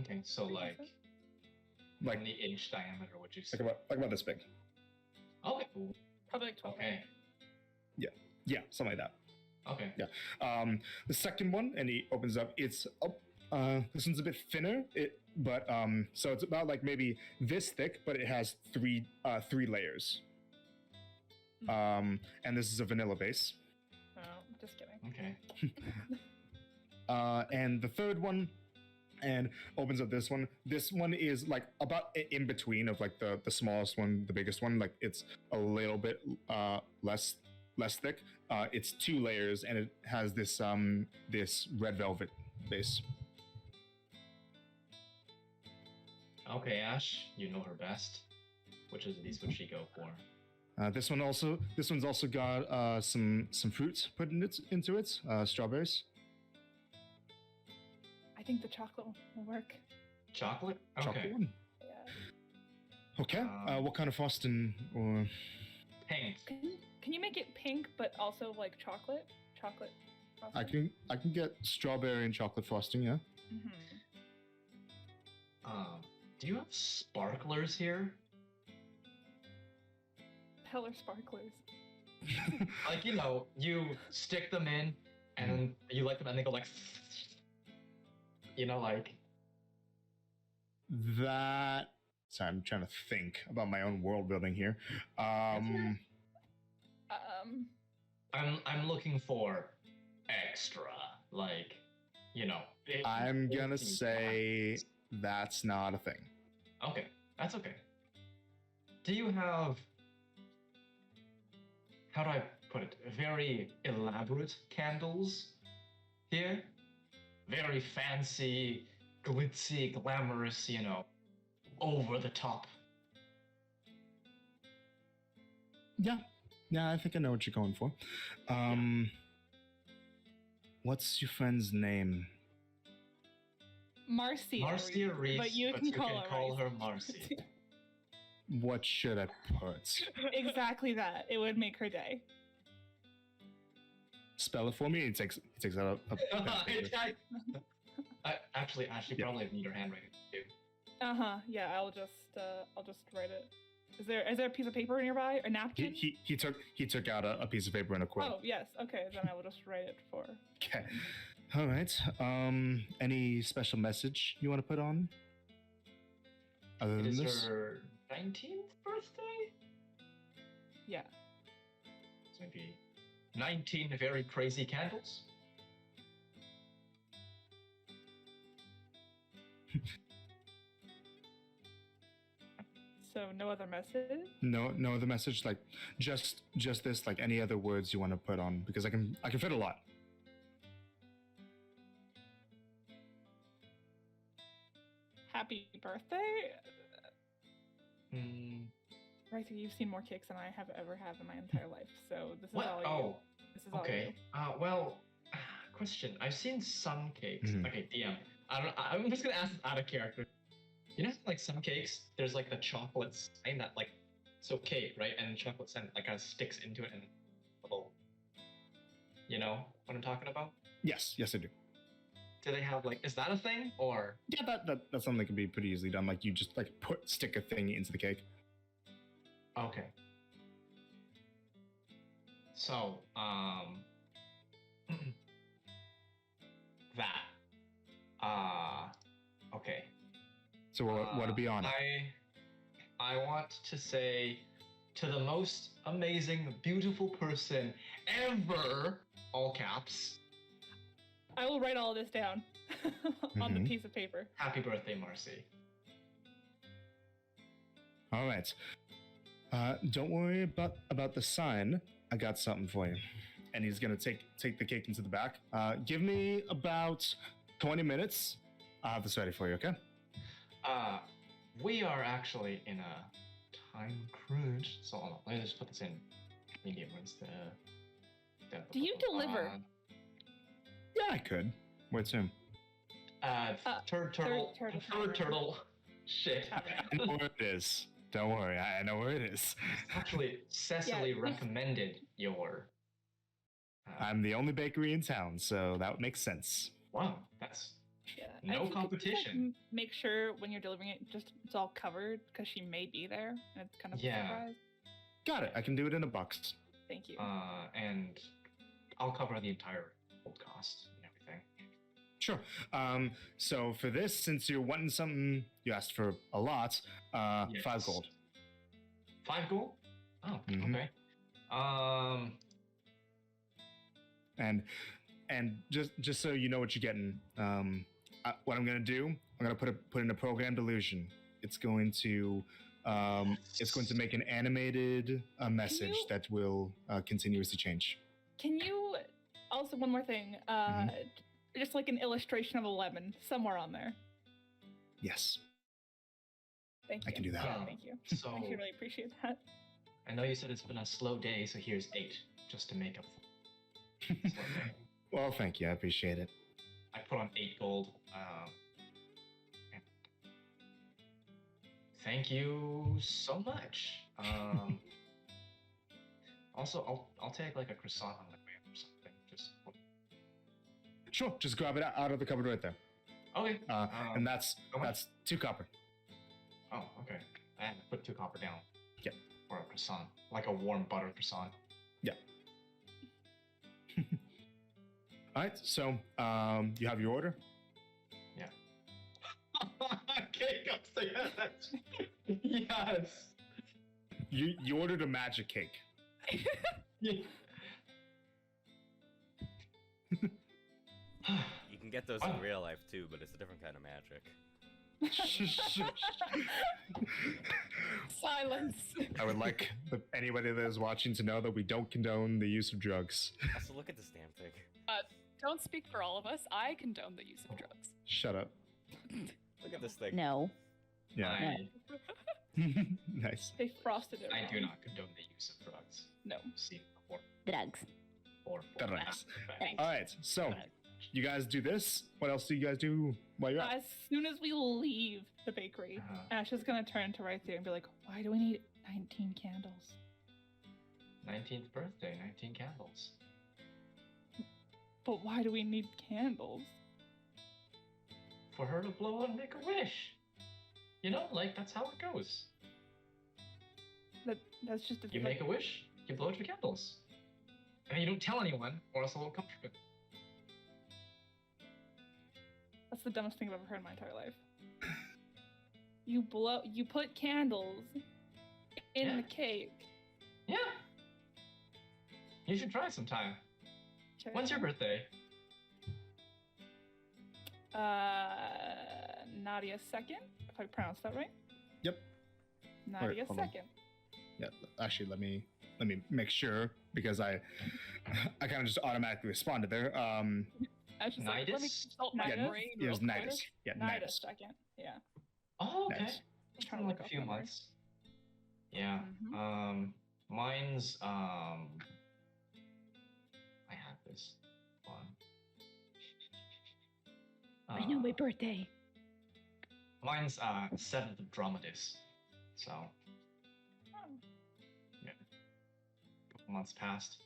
Okay, so like 20-inch diameter, would you say? Like about this big. Okay. Probably like 12. Okay. Yeah, something like that. Okay. Yeah. The second one, and he opens up. It's this one's a bit thinner. So it's about like maybe this thick, but it has 3 layers. And this is a vanilla base. Oh, just kidding. Okay. And the third one and opens up this one. This one is like about in between of like the smallest one, the biggest one. Like it's a little bit less thick. It's 2 layers, and it has this this red velvet base. Okay, Ash, you know her best. Which of these would she go for? This one's also got some fruits put into it, strawberries. I think the chocolate will work. Chocolate? Okay. Chocolate one. Yeah. Okay. What kind of frosting or? Pink. Can you make it pink but also like chocolate? Chocolate frosting? I can get strawberry and chocolate frosting. Yeah. Mm-hmm. Do you have sparklers here? Hell are sparklers. Like, you know, you stick them in and then you light them and they go like, you know, like. That. Sorry, I'm trying to think about my own world building here. I'm looking for extra, like, you know. I'm gonna say that's not a thing. Okay, that's okay. Do you have, how do I put it, very elaborate candles here? Very fancy, glitzy, glamorous, you know, over the top. Yeah, I think I know what you're going for. What's your friend's name? Marcia Reese, but you can call her Marcy. What should I put? Exactly that. It would make her day. Spell it for me. He takes out a Actually, probably need her handwriting too. Yeah, I'll just write it. Is there a piece of paper nearby? A napkin? He took out a piece of paper and a quill. Oh yes. Okay, then I will just write it for. Okay. All right. Any special message you want to put on? Other It than is this? her 19th birthday? Yeah. So maybe 19 very crazy candles? So no other message? No other message. Like just this. Like any other words you want to put on, because I can fit a lot. Happy birthday? Hmm. Right, so you've seen more cakes than I have ever had in my entire life. So this is What? all you. Oh, This is all okay. Well, question. I've seen some cakes. Mhm. Okay, DM. I'm just gonna ask this out of character. You know, like some cakes, there's like the chocolate sign that like, so cake, right? And chocolate sign like kind of sticks into it and little. You know what I'm talking about? Yes, I do. Do they have like? Is that a thing or? Yeah, that's something that can be pretty easily done. Like you just like stick a thing into the cake. Okay. So, that. Okay. So what'll be on it? I want to say to the most amazing, beautiful person ever, all caps, I will write all this down on the Mhm. piece of paper. happy birthday, Marcy. All right. Don't worry about the sign. I got something for you. And he's gonna take the cake into the back. Give me about 20 minutes. I'll have this ready for you. Okay? We are actually in a time crunch, so hold on, let me just put this in medium. Where's the Do you deliver? Yeah, I could. Where to? Third turtle. turtle. Shit. I know where it is. Don't worry. I know where it is. Actually, Cecily Yeah. recommended your. I'm the only bakery in town, so that would make sense. Wow, that's Yeah. No If you could just, like, competition. make sure when you're delivering it, just it's all covered because she may be there, and it's kind of Yeah. a surprise. Got it. I can do it in a box. Thank you. and I'll cover the entire old cost and everything. Sure. So for this, since you're wanting something, you asked for a lot. 5 Yes. gold. 5 gold? Oh, Mhm. okay. And just so you know what you're getting, what I'm gonna do, I'm gonna put in a programmed illusion. It's going to make an animated message you- that will continuously change. Can you also one more thing? Just like an illustration of a lemon somewhere on there. Yes, Thank you. I can do that. Yeah, thank you. So I really appreciate that. I know you said it's been a slow day, so here's 8 just to make up. For the slow day. Well, thank you. I appreciate it. I put on 8 gold. And thank you so much. Also, I'll take like a croissant on the way or something. Just Sure, just grab it out of the cupboard right there. okay. And that's how much? that's 2 copper. Oh, okay. And put 2 copper down. Yep. For a croissant, like a warm butter croissant. Yeah. All right, so you have your order. Cake upstairs. Yes. You ordered a magic cake. Yeah. You can get those in real life too, but it's a different kind of magic. Silence. I would like anybody that is watching to know that we don't condone the use of drugs. Also, look at this damn thing. Don't speak for all of us. I condone the use of drugs. Shut up. Look at this thing. No. Yeah. I, Nice. They frosted it. I do wrong. not condone the use of drugs. No. See, or Drugs. Drugs. Thanks. All right, so you guys do this. What else do you guys do while you're out? As soon as we leave the bakery, Ash is gonna turn to right there and be like, "Why do we need 19 candles?" 19th birthday, 19 candles. But why do we need candles? For her to blow and make a wish. You know, like that's how it goes. That's just a You make a wish, you blow out your candles. And you don't tell anyone, or else it won't come true. That's the dumbest thing I've ever heard in my entire life. You put candles in Yeah. the cake. Yeah. You should try sometime. Okay. When's your birthday? Nadia second, if I pronounced that right. Yep. Nadia hold on. second. Yeah, actually, let me make sure because I kind of just automatically responded there. Ash is like, let me Nidus? consult my Nidus? brain It was real quick. Nidus. Yeah, Nadia Nidus. second. Yeah. Oh, okay. Nice. It's Trying been to like look a up few numbers. months. Yeah. Mhm. Mine's I have this one. I know my birthday. Mine's 7th of Dromedays. So Oh. yeah. A couple months passed.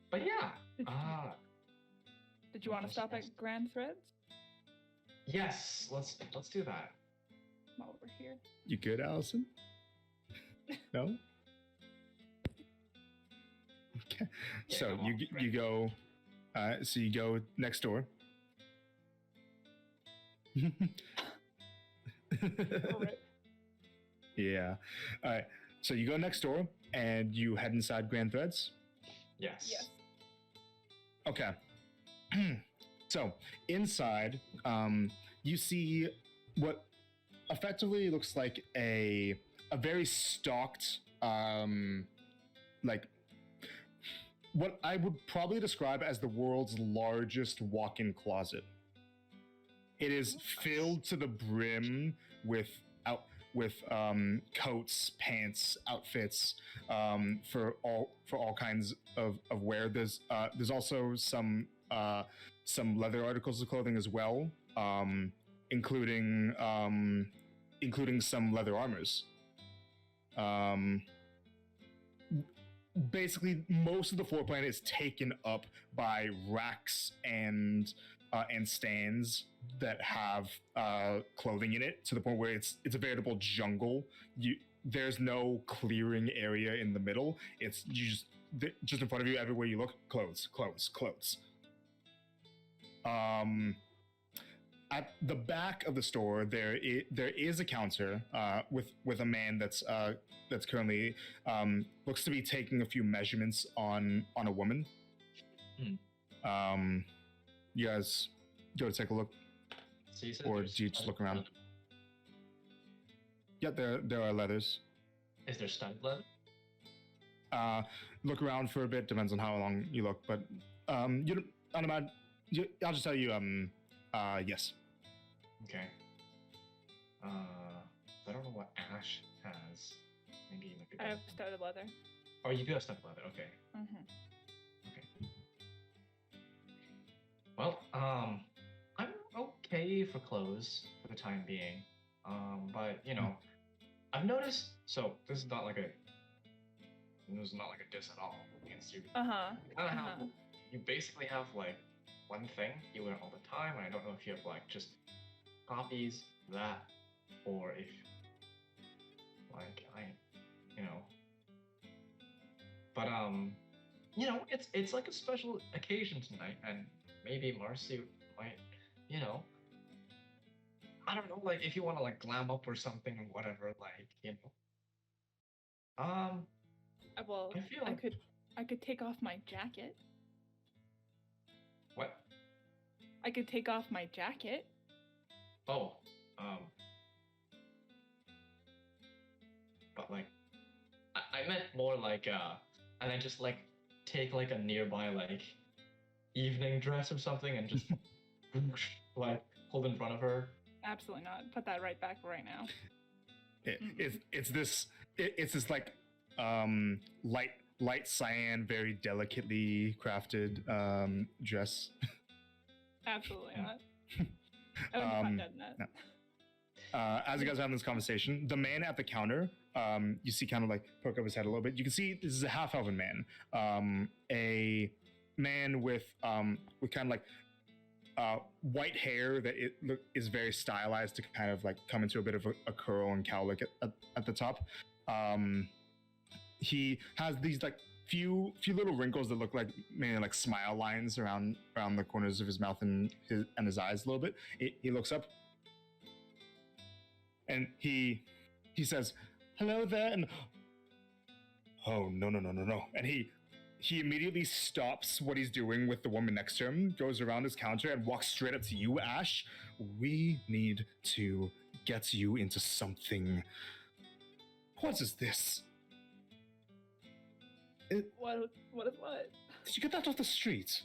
But yeah. Did you want to stop at Grand Threads? Yes, let's do that. I'm over here. You good, Allison? No. Okay. Yeah, So come on, you right. go. So you go next door. Alright. Yeah. All right. So you go next door and you head inside Grand Threads. Yes. Yes. Okay. So inside, you see what effectively looks like a very stocked, like what I would probably describe as the world's largest walk-in closet. It is filled to the brim with coats, pants, outfits for all kinds of wear. There's also some leather articles of clothing as well, including some leather armors. Basically, most of the floor plan is taken up by racks and stands that have clothing in it, to the point where it's a veritable jungle. There's no clearing area in the middle. It's just in front of you, everywhere you look, clothes. At the back of the store, there is a counter with a man that's currently looks to be taking a few measurements on a woman. you guys go to take a look, So you said or there's do you just look around? leather. Yeah, there are leathers. Is there studded leather? Look around for a bit. Depends on how long you look, but you don't. I'll just tell you. Yes. Okay. I don't know what Ash has. Maybe you I have studded leather. Oh, you do have studded leather. Okay. Mm-hmm. Okay. Well, I'm okay for clothes for the time being. But you know, I've noticed. So this is not like a diss at all against you. You basically have like one thing you wear all the time, and I don't know if you have like just copies of that, or if like you know. But you know, it's like a special occasion tonight, and maybe Marcy might, you know, I don't know, like if you want to like glam up or something or whatever, like you know. Well, I feel I could take off my jacket. What? I could take off my jacket. Oh, but like, I meant more like and I just like take like a nearby like evening dress or something and just like hold in front of her. Absolutely not. Put that right back right now. It's this like light cyan, very delicately crafted dress. Absolutely not. I wouldn't find that in that. No. As you guys are having this conversation, the man at the counter, you see kind of like poke up his head a little bit. You can see this is a half-elven man, a man with kind of like white hair that is very stylized to kind of like come into a bit of a curl and cowlick at the top. He has these like few little wrinkles that look like maybe like smile lines around the corners of his mouth and his eyes a little bit. He looks up and he says, "Hello there," and oh no, and he immediately stops what he's doing with the woman next to him, goes around his counter and walks straight up to you, Ash. "We need to get you into something. What is this? What is what? Did you get that off the street?"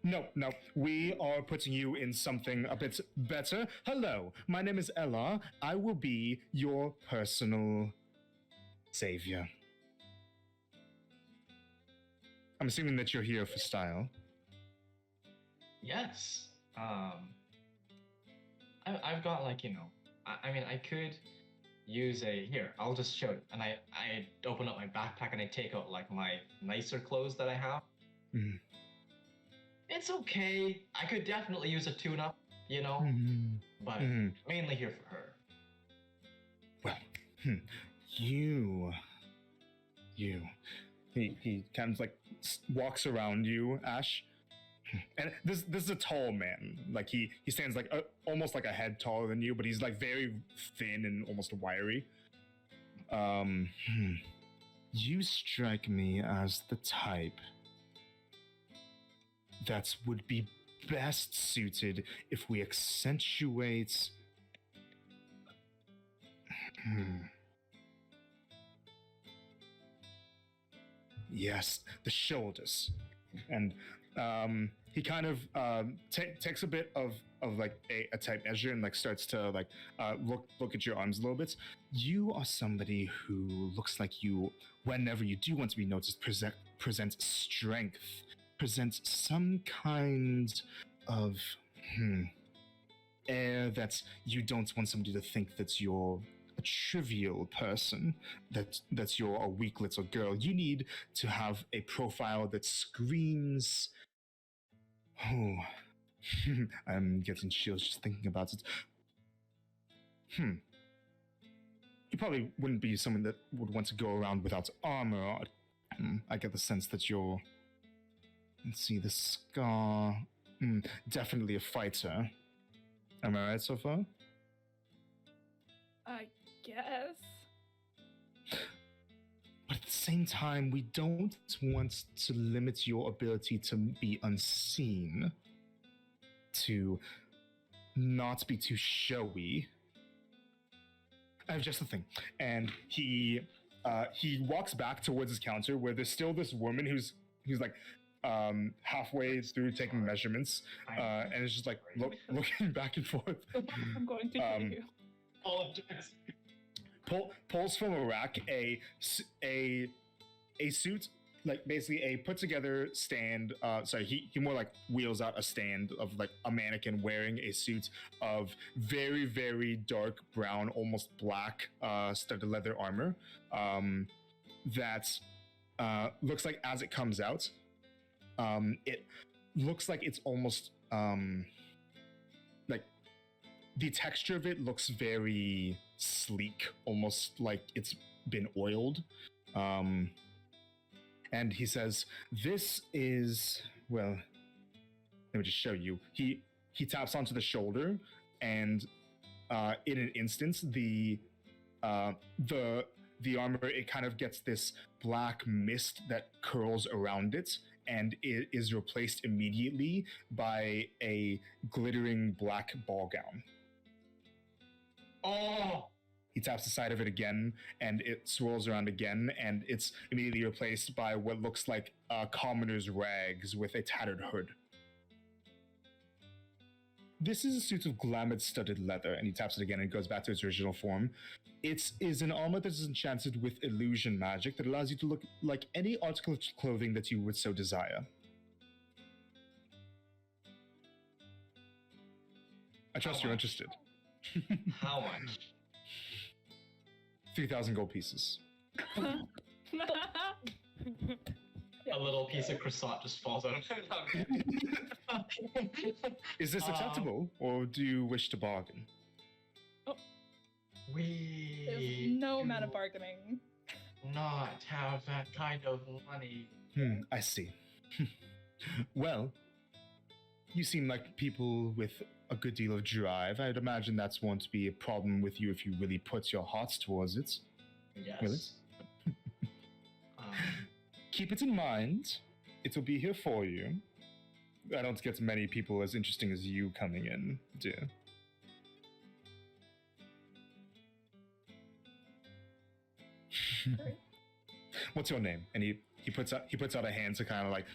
No. We are putting you in something a bit better. "Hello, my name is Ella. I will be your personal savior." I'm assuming that you're here for style. Yes. I've got like, you know, I mean, I could use here, I'll just show it. And I open up my backpack and I take out like my nicer clothes that I have. Mm. It's okay. I could definitely use a tune-up, you know, but mainly here for her. Well, you. He kind of like walks around you, Ash. And this is a tall man. Like he stands like almost like a head taller than you, but he's like very thin and almost wiry. You strike me as the type that would be best suited if we accentuate. Yes, the shoulders. And he kind of takes a bit of like a tape measure and like starts to like look at your arms a little bit. You are somebody who looks like you, whenever you do want to be noticed, presents strength, presents some kind of air that you don't want somebody to think that you're a trivial person, that you're a weak little girl. You need to have a profile that screams. Oh, I'm getting chills just thinking about it. You probably wouldn't be someone that would want to go around without armor. I get the sense that you're. Let's see, the scar. Definitely a fighter. Am I right so far? I guess. But at the same time, we don't want to limit your ability to be unseen, to not be too showy. I have just a thing. And he walks back towards his counter where there's still this woman who's like halfway through taking measurements, and it's just like looking back and forth. I'm going to kill you. Apologize. Pulls from a rack a suit, like basically a put together stand. He more like wheels out a stand of like a mannequin wearing a suit of very, very dark brown, almost black studded leather armor. That looks like as it comes out, it looks like it's almost like the texture of it looks very sleek, almost like it's been oiled. And he says, "This is, well, let me just show you." He taps onto the shoulder, and in an instance, the armor, it kind of gets this black mist that curls around it, and it is replaced immediately by a glittering black ball gown. Oh! He taps the side of it again, and it swirls around again, and it's immediately replaced by what looks like commoner's rags with a tattered hood. This is a suit of glamored studded leather, and he taps it again and it goes back to its original form. It is an armor that is enchanted with illusion magic that allows you to look like any article of clothing that you would so desire. I trust you're interested. How much? 3,000 gold pieces. A little piece of croissant just falls out of my mouth. Is this acceptable, or do you wish to bargain? We There's no amount of do bargaining. not have that kind of money. I see. Well, you seem like people with a good deal of drive. I'd imagine that's won't be a problem with you if you really put your hearts towards it. Yes. Will it? Keep it in mind. It will be here for you. I don't get many people as interesting as you coming in, dear. What's your name? And he puts out a hand to kind of like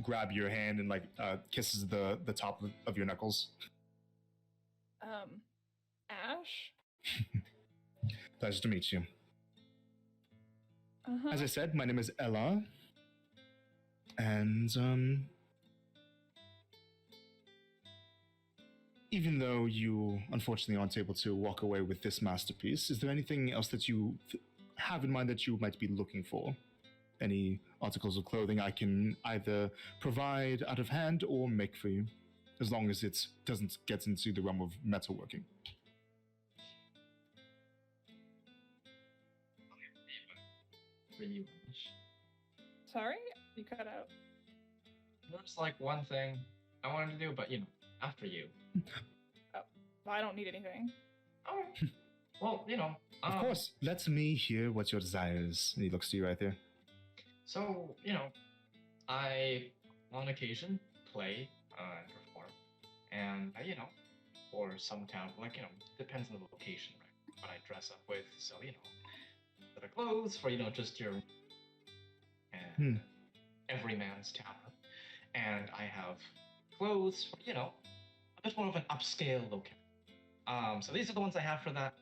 grab your hand and like kisses the top of your knuckles. Ash? Pleasure to meet you. Uh-huh. As I said, my name is Ella, and even though you unfortunately aren't able to walk away with this masterpiece, is there anything else that you have in mind that you might be looking for? Any articles of clothing I can either provide out of hand or make for you, as long as it doesn't get into the realm of metalworking. For you. Sorry? You cut out. There's like one thing I wanted to do, but after you. Well, I don't need anything. Alright. Well, Of course, let me hear what your desire is. And he looks to you right there. So, I, on occasion, play and perform. And, for some town, depends on the location, right? What I dress up with, so, bit of clothes for, just your every man's tavern. And I have clothes for, a bit more of an upscale locale. So these are the ones I have for that.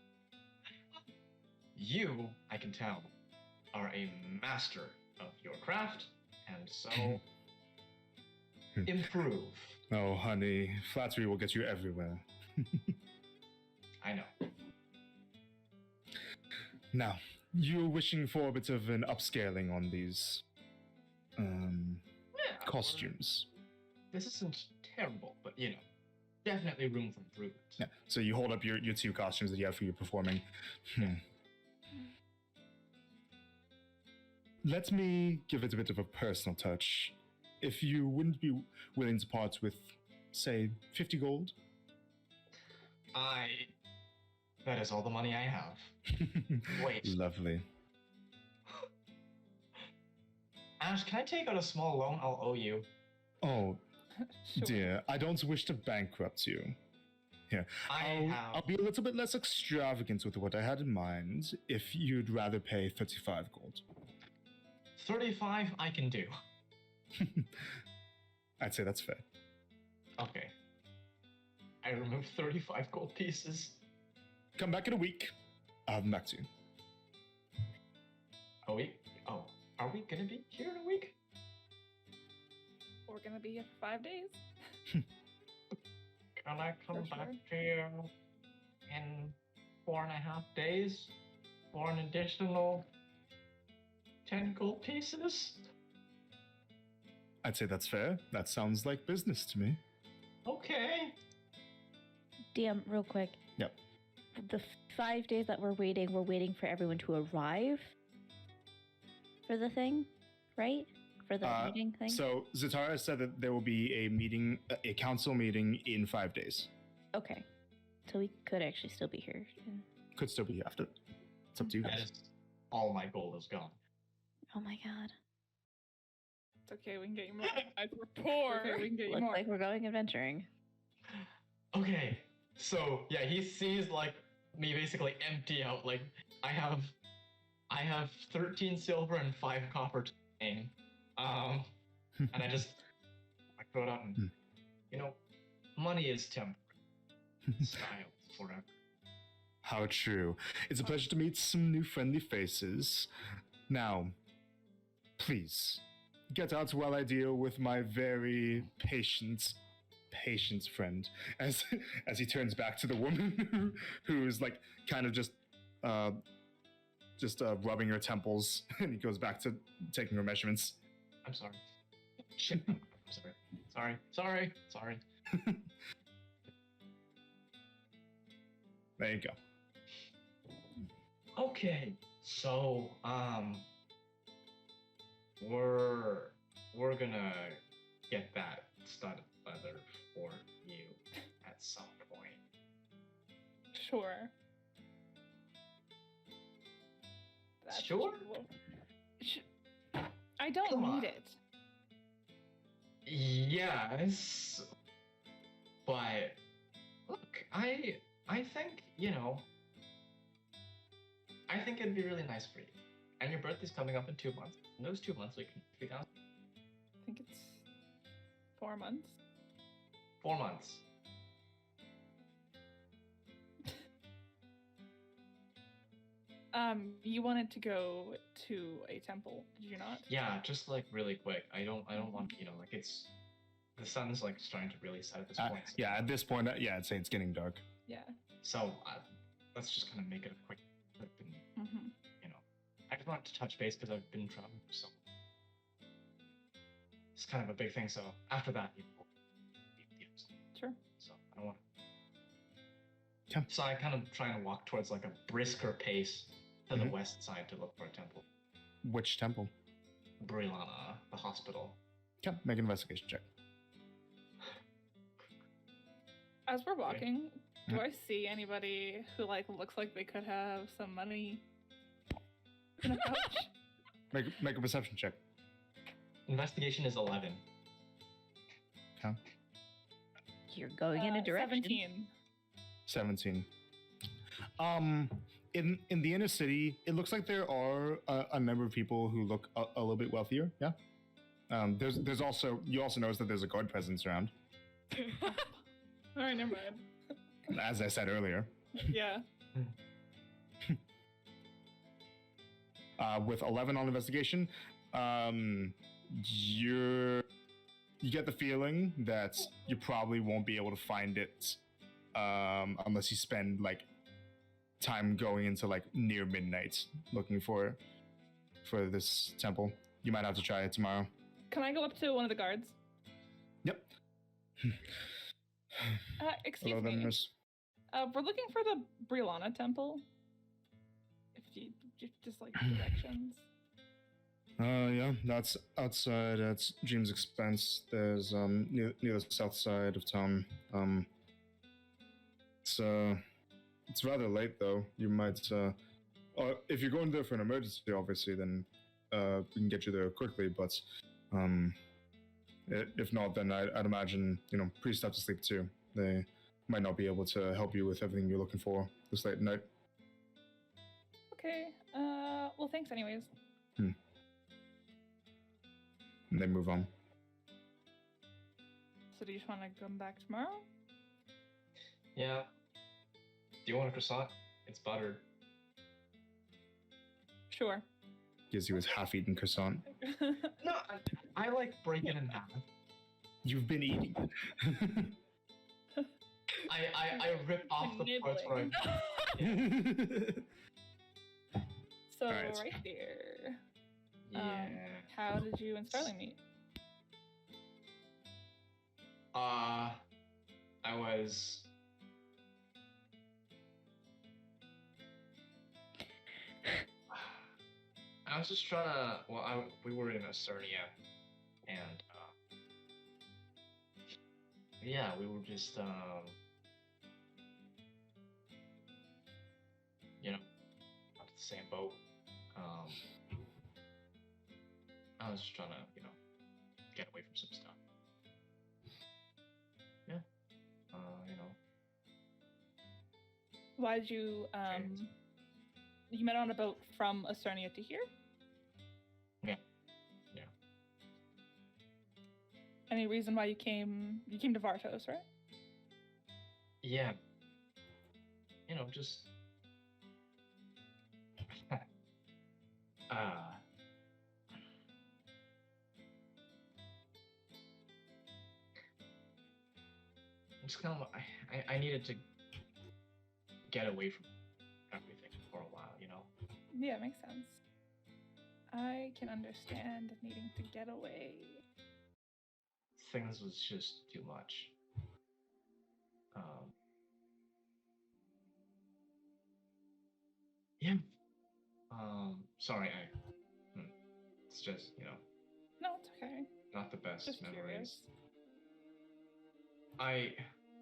You, I can tell, are a master of your craft, and so improve. Oh, honey, flattery will get you everywhere. I know. Now, you're wishing for a bit of an upscaling on these costumes. This isn't terrible, but definitely room for improvement. Yeah. So you hold up your two costumes that you have for your performing. Let me give it a bit of a personal touch. If you wouldn't be willing to part with, say, 50 gold? That is all the money I have. Wait. Lovely. Ash, can I take out a small loan? I'll owe you. Oh, Sure. dear, I don't wish to bankrupt you. Here, I'll be a little bit less extravagant with what I had in mind if you'd rather pay 35 gold. 35 I can do. I'd say that's fair. Okay. I removed 35 gold pieces. Come back in a week. I'll have them back to you. A week? Oh, are we gonna be here in a week? We're gonna be here for 5 days. Can I come For back sure. to you in 4.5 days for an additional 10 gold pieces? I'd say that's fair. That sounds like business to me. Okay. DM, real quick. Yep. The 5 days that we're waiting for everyone to arrive for the thing, right? For the meeting thing? So Zatara said that there will be a meeting, a council meeting in 5 days. Okay. So we could actually still be here. Yeah. Could still be after. It's up to you guys. Yes. All my gold is gone. Oh my god. It's okay, we can get you more. We're poor. Okay, we can get you Looks more. like we're going adventuring. Okay. So yeah, he sees like me basically empty out. Like I have 13 silver and 5 copper to pay. And I throw it out and money is temporary. Style forever. How true. It's a pleasure to meet some new friendly faces. Now, please, get out while I deal with my very patient friend. As he turns back to the woman who's like kind of just rubbing her temples, and he goes back to taking her measurements. I'm sorry. Shit. I'm sorry. Sorry. There you go. Okay. So, we're gonna get that studded leather for you at some point. Sure. That's Sure? achievable. I don't Come need on. it. Yes. But look, I think, I think it'd be really nice for you. And your birthday's coming up in 2 months. In those 2 months we can figure out I think it's 4 months. 4 months. You wanted to go to a temple, did you not? Yeah, just like really quick. I don't want, like it's the sun's like starting to really set at this point. So, Yeah, at this point, I'd say it's getting dark. Yeah. So let's just kind of make it a quick trip and Mm-hmm. I just wanted to touch base because I've been traveling for so long. It's kind of a big thing. So after that, Sure. So I don't want to. Okay. So I kind of trying to walk towards like a brisker pace to the west side to look for a temple. Which temple? Brilana, the hospital. Okay, make an investigation check. As we're walking, do Yeah. I see anybody who looks like they could have some money in a pouch? Make a perception check. Investigation is 11. Okay. You're going in a direction. 17. 17. In the inner city, it looks like there are a number of people who look a little bit wealthier. Yeah. There's also, you also notice that there's a guard presence around, All right, never mind. as I said earlier. Yeah. With 11 on investigation, you get the feeling that you probably won't be able to find it unless you spend like time going into like near midnight looking for this temple. You might have to try it tomorrow. Can I go up to one of the guards? Yep. Excuse Hello, me. then, miss. We're looking for the Brilana temple. If you just like directions. Yeah, that's outside at Dream's expense. There's near the south side of town. It's rather late though. You might or if you're going there for an emergency, obviously, then we can get you there quickly. But if not, then I'd imagine priests have to sleep too. They might not be able to help you with everything you're looking for this late at night. Okay. Well, thanks anyways. And they move on. So do you just want to come back tomorrow? Yeah. Do you want a croissant? It's buttered. Sure. Gives you his half-eaten croissant. No, I like breaking in half. You've been eating. I rip off the parts where So Alright. right there. Yeah. How did you and Starling meet? I was. I was just trying to. Well, we were in Esternia, and yeah, we were just on the same boat. I was just trying to, get away from some stuff. Yeah. Why did you you met on a boat from Estonia to here? Yeah. Any reason why you came to Vartos, right? Yeah. Just just kind of I needed to get away from everything for a while, Yeah, makes sense. I can understand needing to get away. Things was just too much. Yeah. Sorry, it's just, No, it's okay. not the best Just memories. curious.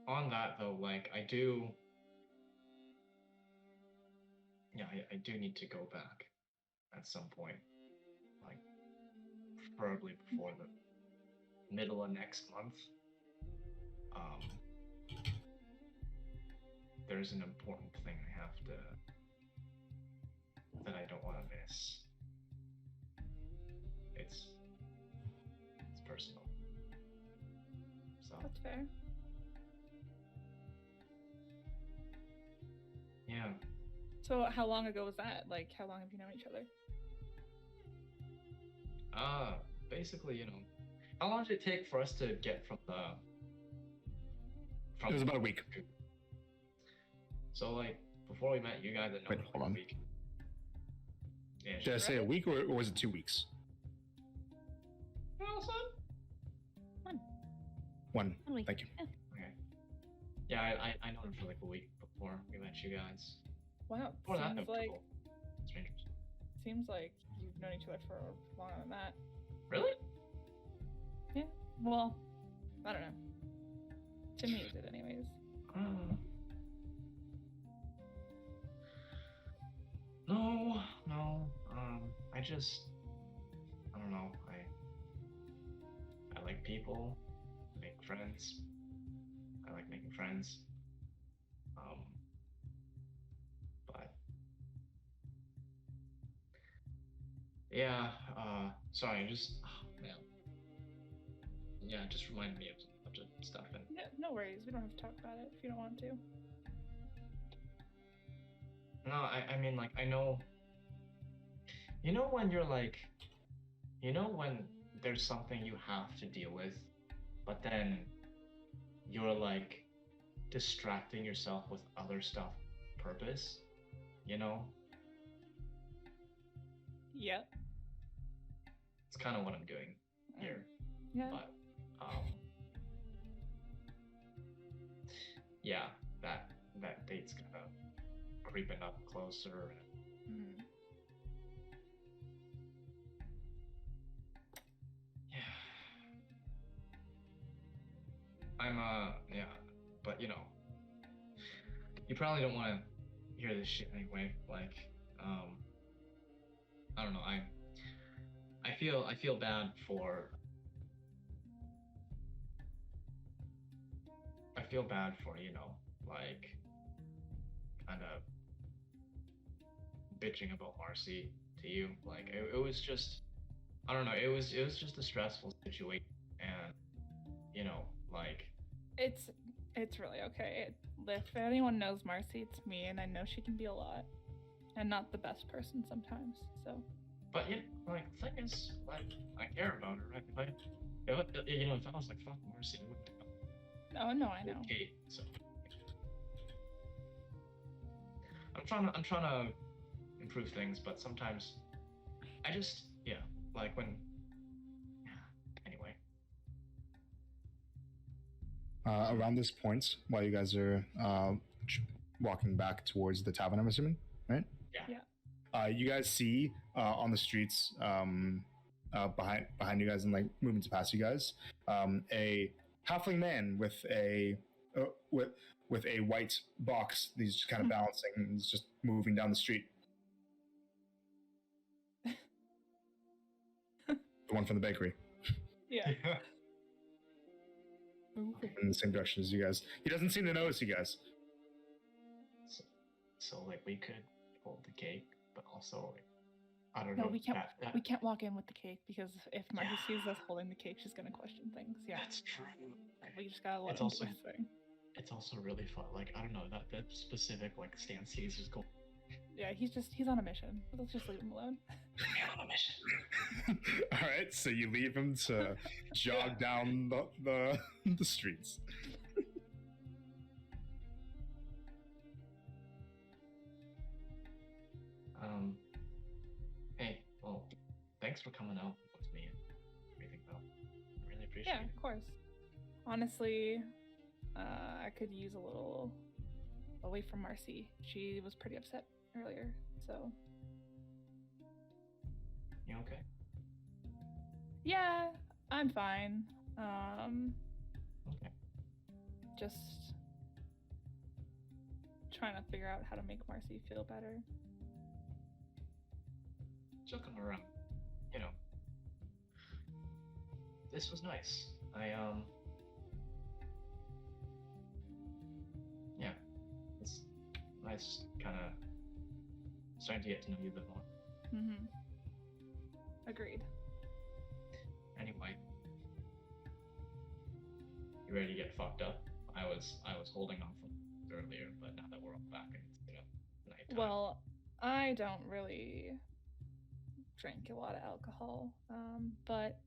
On that though, like, I do need to go back at some point. Like, preferably before the middle of next month. There's an important thing that I don't want to miss. It's personal. So, That's fair. yeah. So how long ago was that? Like, how long have you known each other? Basically, how long did it take for us to get from It was about a week. So, like, before we met you guys, I know Wait, it was hold like on. a week. Yeah, Did I say a week or was it 2 weeks? One. 1 week. Thank you. Yeah. Okay. Yeah, I know him for like a week before we met you guys. Wow, Before that, no seems like people. Strangers. you've known each other for longer than that. Really? Well, I don't know. To me, it did anyways. No. I don't know. I like people, make friends. I like making friends. But yeah. Sorry. Man. Yeah, it just reminded me of a bunch of stuff and. Yeah, no worries. We don't have to talk about it if you don't want to. No, I mean, like, I know. When you're like, when there's something you have to deal with, but then you're like distracting yourself with other stuff, purpose, Yep. It's kind of what I'm doing here. Yeah. But, yeah, that date's kind of creeping up closer. Mhm. Yeah. Yeah, but you probably don't want to hear this shit anyway. Like, I don't know. I feel bad for. I feel bad for, like, kind of bitching about Marcy to you. Like, it was just, I don't know, it was just a stressful situation, and like, It's really okay. If anyone knows Marcy, it's me, and I know she can be a lot, and not the best person sometimes. So. But like, the thing is, like, I care about her, right? If I was like, fuck Marcy, I wouldn't have Oh no, I know. Kate. So I'm trying to improve things, but sometimes I just like when. Anyway. Around this point, while you guys are walking back towards the tavern, I'm assuming, right? Yeah. You guys see on the streets behind you guys and like moving to pass you guys, a halfling man with a white box. He's just kind of balancing. And he's just moving down the street. The one from the bakery. Yeah. In the same direction as you guys. He doesn't seem to notice you guys. So like we could hold the cake, but also like, I don't know. No, we can't. We can't walk in with the cake because if Marcy sees us holding the cake, she's gonna question things. Yeah, that's true. We just gotta let It's him also- do his thing. It's also really fun. Like, I don't know, that specific like stance he's just going. Yeah, he's on a mission. Let's just leave him alone. I'm on a mission. All right, so you leave him to jog down the streets. Hey, well, thanks for coming out with me and everything, though. I really appreciate Yeah, it. of course. Honestly, I could use a little away from Marcy. She was pretty upset earlier, so. You okay? Yeah, I'm fine. Okay. Just trying to figure out how to make Marcy feel better. Joking around. This was nice. Yeah. It's nice kind of starting to get to know you a bit more. Mm-hmm. Agreed. Anyway. You ready to get fucked up? I was holding off earlier, but now that we're all back and it's nighttime. Well, I don't really drink a lot of alcohol, but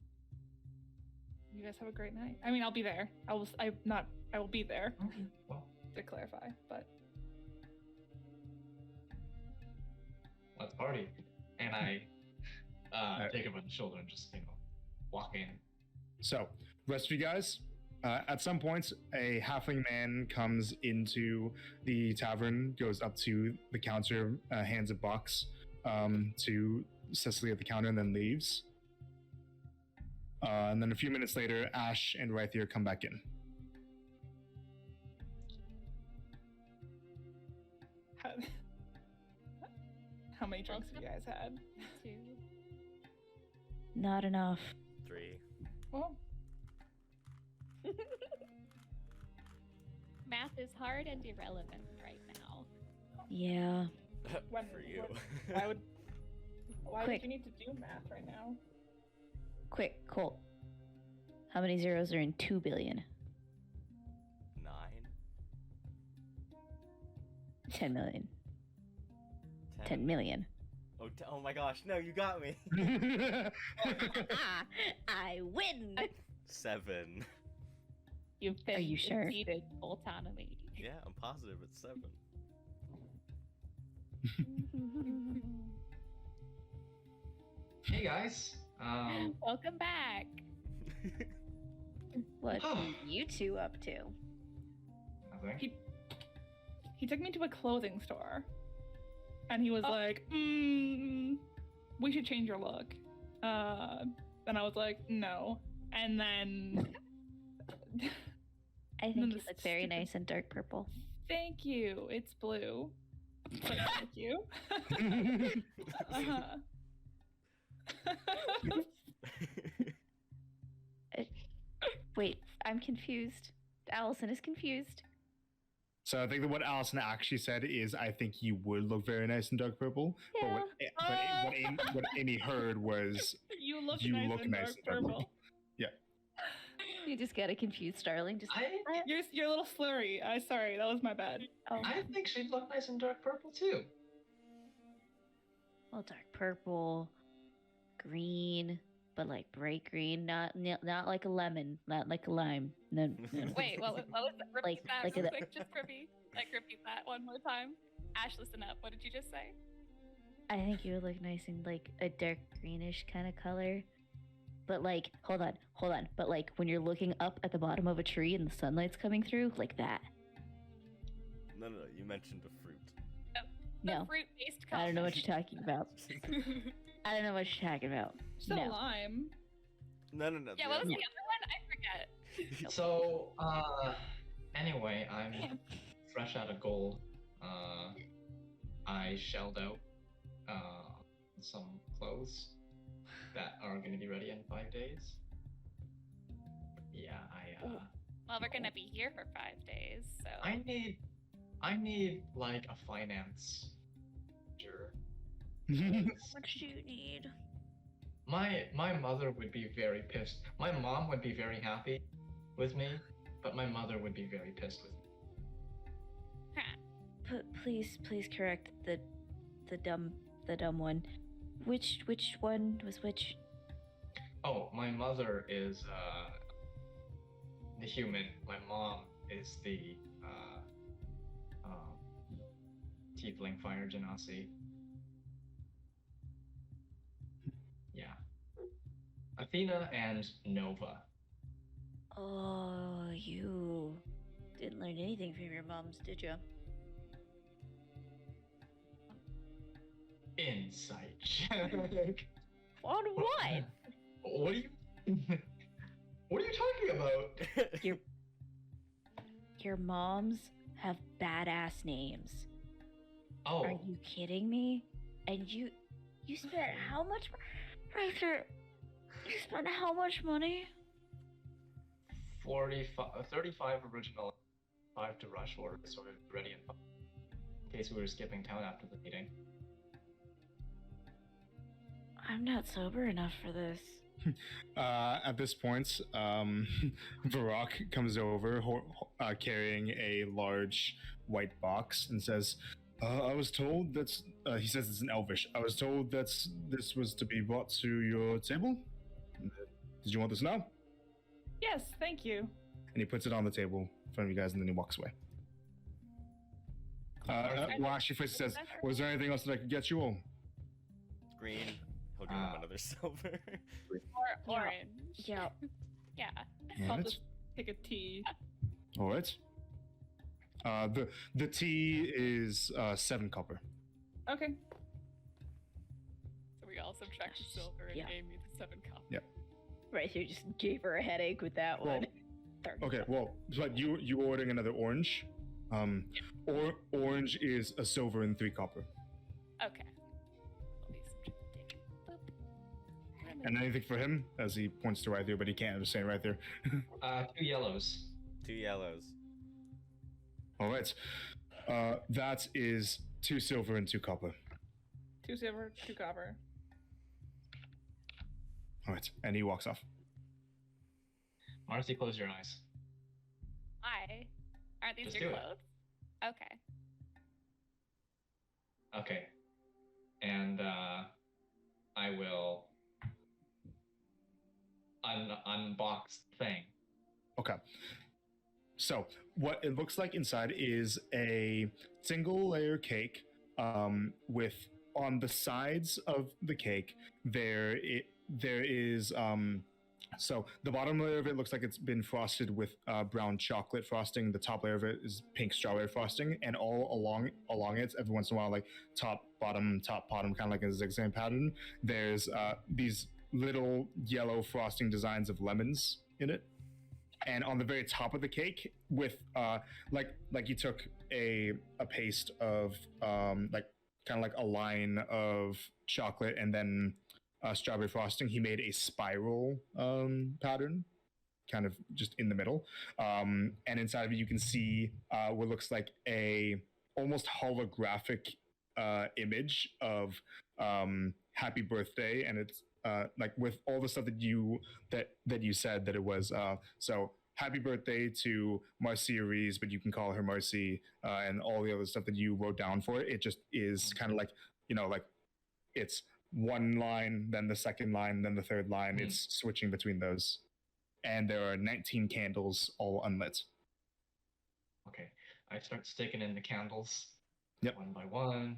you guys have a great night. I mean, I'll be there. I will be there, Okay, well, to clarify, but let's party. And I take him on the shoulder and just, walk in. So, rest of you guys, at some points, a halfling man comes into the tavern, goes up to the counter, hands a box to Cecily at the counter, and then leaves. And then a few minutes later, Ash and Rythier come back in. how many drinks have you guys had? 2. Not enough. 3. Well, Math is hard and irrelevant right now. Yeah. when, For you. why Quick. would you need to do math right now? Quick, Colt. How many zeros are in 2 billion? 9. 10 million. 10. 10 million. Oh my gosh, no, you got me. I win! 7. You've been Are you sure? conceded autonomy. Yeah, I'm positive it's 7. Hey guys. Welcome back. What are you two up to? Nothing. He took me to a clothing store, and he was like, we should change your look. And I was like, no. And then... I then think the you look very stupid- nice in dark purple. Thank you. It's blue. But thank you. Wait, I'm confused. Allison is confused. So I think that what Allison actually said is, I think you would look very nice in dark purple. Yeah. What Amy heard was, You look You nice look in nice dark in dark purple. purple. You just got a confused Starling. Just You're a little slurry. Sorry, that was my bad. oh, I think she'd look nice in dark purple too. well, dark purple, green, but like bright green, not like a lemon, not like a lime. No. Wait, what was that? Repeat Like- that like real a- quick, just for me. Like, repeat that one more time. Ash, listen up. What did you just say? I think you would look nice in like a dark greenish kind of color. But like, hold on. But like when you're looking up at the bottom of a tree and the sunlight's coming through, like that. No, you mentioned a fruit. The No, fruit-based I don't know what color. you're talking about. I don't know what you're talking about. Still No. lime. No. Yeah, what was the other one? I forget. So, anyway, I'm fresh out of gold. I shelled out some clothes that are going to be ready in 5 days. Yeah, Well, we're gonna be here for 5 days, so. I need like a finance manager. How much do you need? My mother would be very pissed. My mom would be very happy with me, but my mother would be very pissed with me. Please correct the dumb one. Which one was which? Oh, my mother is the human. My mom is the tiefling fire genasi. Yeah. Athena and Nova. Oh, you didn't learn anything from your moms, did you? Insight check. On what? What are you? What are you talking about? Your moms have badass names. Oh, Are you kidding me? And you spent how much? Right there. You spent how much money? 35 original, 5 to rush order, so we're ready in case we were skipping town after the meeting. I'm not sober enough for this. At this point, Varrock comes over carrying a large white box and says, I was told that, he says it's in Elvish, I was told that this was to be brought to your table. Did you want this now? Yes, thank you. And he puts it on the table in front of you guys and then he walks away. Well, actually, first he says, was there anything else that I could get you all? Green. He'll give him another silver. Or orange. Yeah. Yeah. I'll Alright. just take a tea. Alright. The tea is 7 copper. Okay. So we all subtract the silver and Yeah. Amy the 7 copper. Yeah. Right, so you just gave her a headache with that Well, one. 30. Okay, well, but you ordering another orange. Or orange is a silver and 3 copper. Okay. Let me subtract it. Boop. And anything for him, as he points to right there, but he can't understand right there. 2 yellows. 2 yellows. All right, that is 2 silver and 2 copper. 2 silver, 2 copper. All right, and he walks off. Marcy, close your eyes. Why? Aren't these Just your do it. clothes? Okay. Okay. And I will unbox the thing. Okay. So what it looks like inside is a single layer cake with on the sides of the cake there is so the bottom layer of it looks like it's been frosted with brown chocolate frosting. The top layer of it is pink strawberry frosting, and all along it, every once in a while, like top bottom, kind of like a zigzag pattern. There's these little yellow frosting designs of lemons in it. And on the very top of the cake, with like you took a paste of like kind of like a line of chocolate and then strawberry frosting, he made a spiral pattern, kind of just in the middle. And inside of it, you can see what looks like a almost holographic image of "Happy Birthday," and it's like with all the stuff that you said that it was. So happy birthday to Marcia Rees, but you can call her Marcy, and all the other stuff that you wrote down for it. It just is kind of like, like it's one line, then the second line, then the third line. It's switching between those. And there are 19 candles, all unlit. Okay, I start sticking in the candles. Yep. One by one.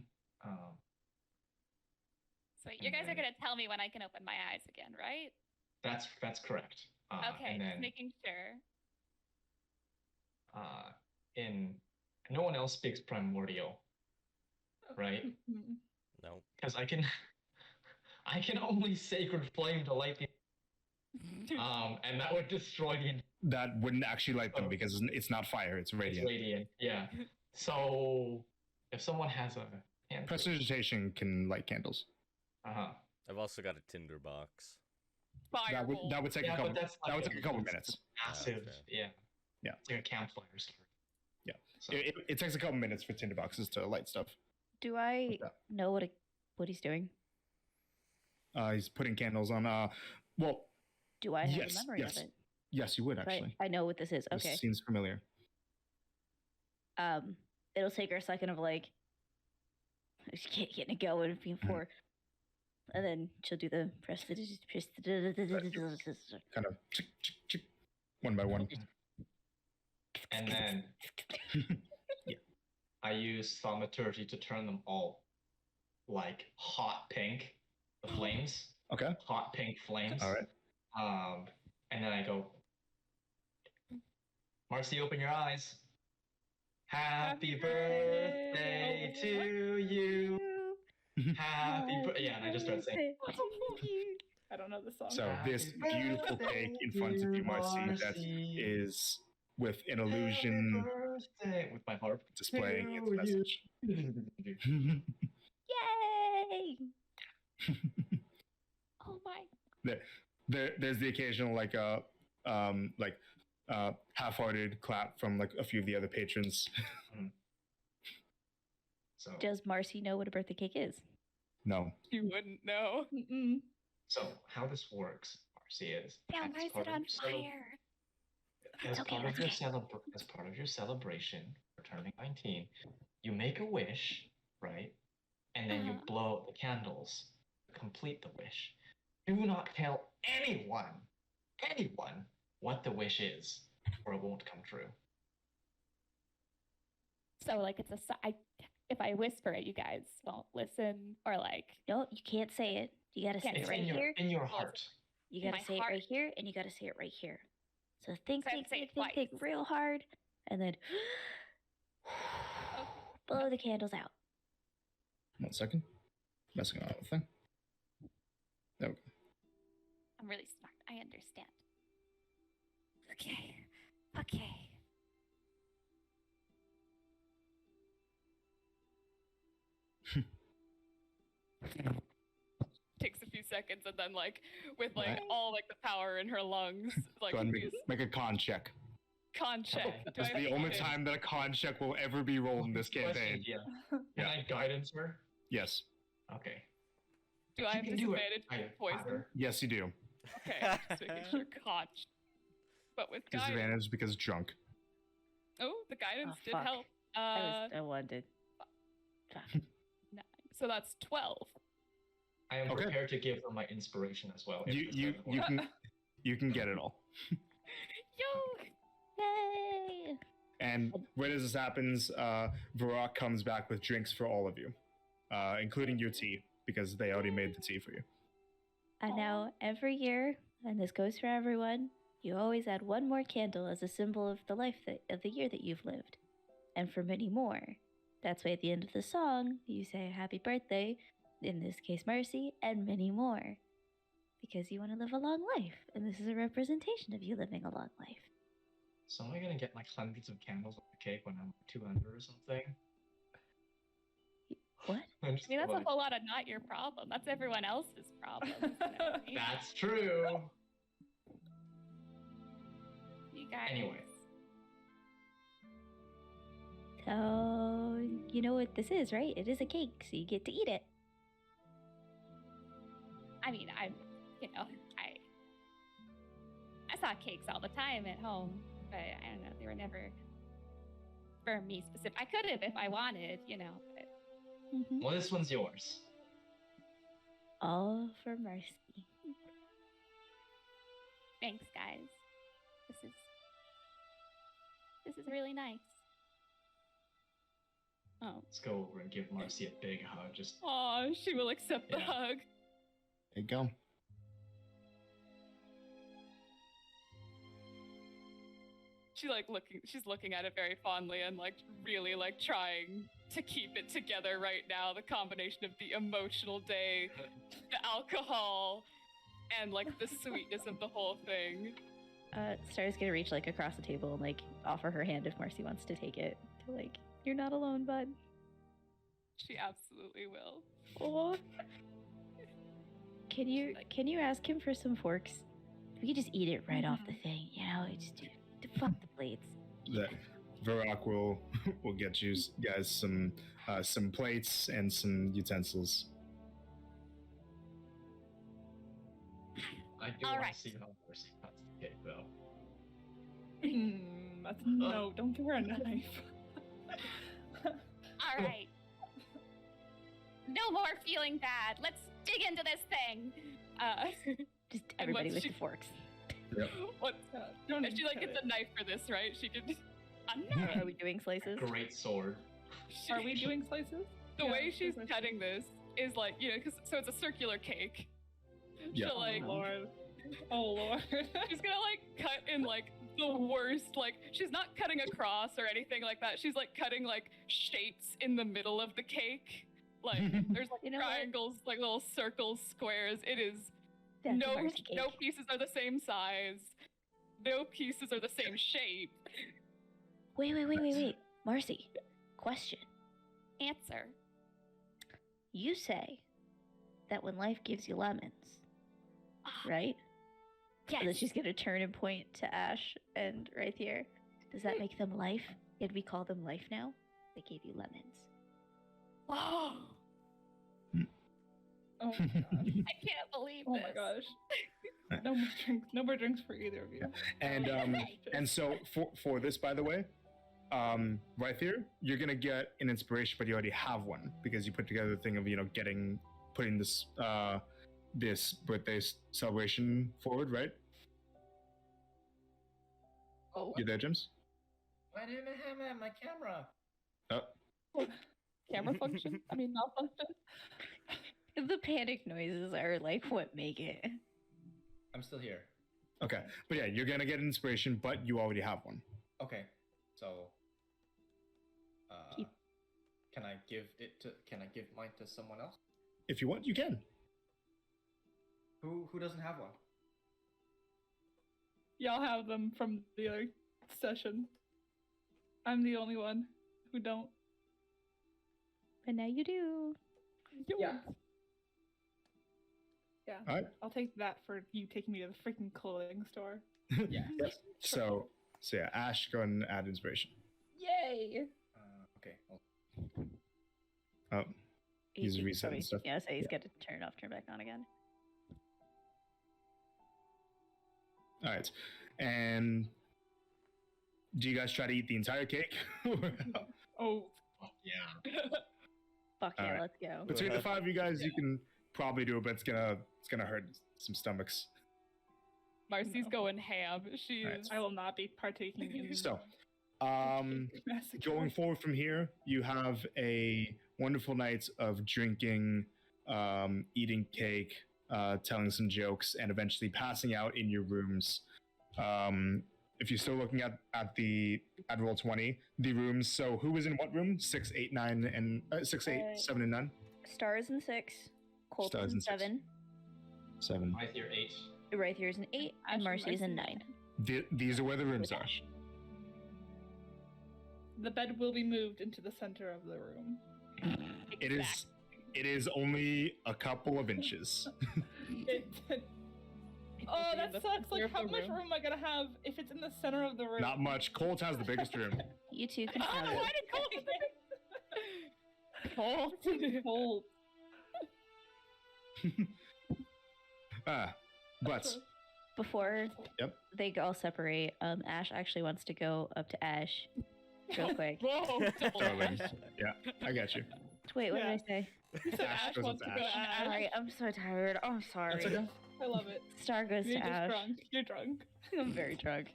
So you guys are gonna tell me when I can open my eyes again, right? That's correct. Okay, And just then making sure. no one else speaks primordial, right? No. Because I can only sacred flame to light the and that would destroy the. That wouldn't actually light them because it's not fire; it's radiant. It's radiant, yeah. So if someone has a hand, Prestidigitation can light candles. I've also got a tinder box. Firebolt. That would take a couple. That would take a couple minutes. Massive, Yeah. yeah. It's like a campfire start. Yeah. So, It takes a couple minutes for tinder boxes to light stuff. Do I know what he's doing? He's putting candles on. Well, Do I have yes, a memory yes. of it? Yes, you would Right. actually. I know what this is. Okay. This seems familiar. It'll take her a second of like, she can't get it going before, and then she'll do the Kind of one by one. and then I use thaumaturgy to turn them all like hot pink, the flames. Okay. Hot pink flames. All right. And then I go, Marcy, open your eyes. Happy birthday to you. Happy birthday. Yeah, and I just start saying. I don't know the song. So this beautiful cake in front of you, Marcy, that is with an illusion with my harp displaying its message. Yay! Oh my! There's the occasional half-hearted clap from like a few of the other patrons. So Does Marcy know what a birthday cake is? No. You wouldn't know. So how this works, Marcy, is Yeah, why is it on fire? as okay, part of that's your okay. as part of your celebration for turning 19, you make a wish, right? And then you blow out the candles to complete the wish. Do not tell anyone what the wish is, or it won't come true. So like it's if I whisper it, you guys won't listen, or like No, you can't say it. You gotta say Can't it It's right in your here. in your heart. You in gotta my say it heart. right here, and you gotta say it right here. So think, So I have think, to say think, it think real hard, and then blow the candles out. 1 second. Messing around with the thing. There we go. I'm really smart. I understand. Okay. Takes a few seconds, and then like with like Alright. all like the power in her lungs, like Go ahead and use make a con check. con check. Do That's I the make only it? time that a con check will ever be rolled in this campaign. Yeah. Can I guidance her? Yes. Okay. Do I have You can do it. disadvantage with poison? Father. Yes, you do. Okay, just making sure con. But with guidance, Disadvantage because drunk. oh, the guidance did fuck. help. I wanted. So that's 12. I am Okay. prepared to give her my inspiration as well. if this You doesn't work. you can get it all. Yo! Yay! And right as this happens, Varrock comes back with drinks for all of you, including your tea, because they already made the tea for you. And now every year, and this goes for everyone, you always add one more candle as a symbol of the life of the year that you've lived, and for many more. That's why at the end of the song, you say happy birthday, in this case Mercy, and many more. Because you want to live a long life, and this is a representation of you living a long life. So am I gonna get like hundreds of candles on the cake when I'm 200 or something? What? I'm just I mean, that's a kidding. whole lot of not your problem. That's everyone else's problem. That's true. You guys. Anyway. So, you know what this is, right? It is a cake, so you get to eat it. I mean, I saw cakes all the time at home, but I don't know, they were never for me specific. I could have if I wanted, but Well, this one's yours. All for Marcy. thanks, guys. This is really nice. Oh, Let's go over and give Marcy a big hug. Just Aw, she will accept the Yeah. hug. There you go. She's looking at it very fondly and really trying to keep it together right now. The combination of the emotional day, the alcohol, and the sweetness of the whole thing. Star's gonna reach across the table and offer her hand if Marcy wants to take it. You're not alone, bud. She absolutely will. Oh. Can you ask him for some forks? We could just eat it right off the thing, just to fuck the plates. That Varrock will get you guys some plates and some utensils. I do All want right. to see how Marcy cuts the cake, though. No, don't give her a knife. all right. No more feeling bad. Let's dig into this thing. Just everybody once with she- the forks. What? Don't If she cut gets it. a knife for this, right? She could. Are we doing slices? Great sword. Are we doing slices? The Yeah, way she's slices. cutting this is so it's a circular cake. Yeah. So Oh Lord. Oh Lord. she's gonna cut in the worst. She's not cutting across or anything like that. She's cutting shapes in the middle of the cake. There's You know what? triangles, little circles, squares. It is That's a no Marcy cake. no pieces are the same size. No pieces are the same shape. Wait. Marcy, question. Answer. You say that when life gives you lemons, right? Yes. And then she's gonna turn and point to Ash and right here. Does that make them life? Did we call them life now? They gave you lemons. Oh, Oh my gosh. I can't believe Oh this. my gosh. No more drinks. No more drinks for either of you. And so for this, by the way, right here, you're gonna get an inspiration, but you already have one because you put together the thing of putting this this birthday celebration forward, right? Oh, You there, James? I didn't have it on my camera. Oh, Camera function? I mean, malfunction. The panic noises are what make it. I'm still here. okay. But yeah, you're gonna get an inspiration, but you already have one. Okay, so Keep- can I give mine to someone else? If you want, you can. Who doesn't have one? Y'all have them from the other session. I'm the only one who don't. But now you do. Yeah. Yeah. Alright. I'll take that for you taking me to the freaking clothing store. Yeah. So yeah, Ash, go and add inspiration. Yay! Okay. Oh, He's resetting stuff. Yeah, so he's got to turn it off, turn back on again. all right. And do you guys try to eat the entire cake? Oh, Yeah. Fuck yeah, Alright. let's go. Between the five of you guys, you can probably do it, but it's gonna hurt some stomachs. Marcy's No. going ham. She Right. is. I will not be partaking in So, massacre. going forward from here, you have a wonderful night of drinking, eating cake, telling some jokes, and eventually passing out in your rooms. If you're still looking at roll 20, the rooms. So who was in what room? 6, 8, 9, and 6, 8, 7, and 9. Stars in 6, Colton's Stars in in six. 7, 7. I hear 8. right here's an 8, Ash and and Marcy's in Marcy. 9. These are where the rooms With are. Ash. The bed will be moved into the center of the room. It is only a couple of inches. Oh, that The sucks. Like, center of how the much room. room am I gonna have if it's in the center of the room? Not much. Colt has the biggest room. You two can Oh, have why it. did Colt? Colt. But Before Yep. they all separate, Ash actually wants to go up to Ash real quick. Whoa. Darling, I got you. Wait, what Yeah. did I say? You said Ash Ash goes wants up to to go Ash. to Ash. Alright, I'm so tired. I'm sorry. That's okay. I love it. Star goes You're to just Ash. drunk. You're drunk. I'm very drunk.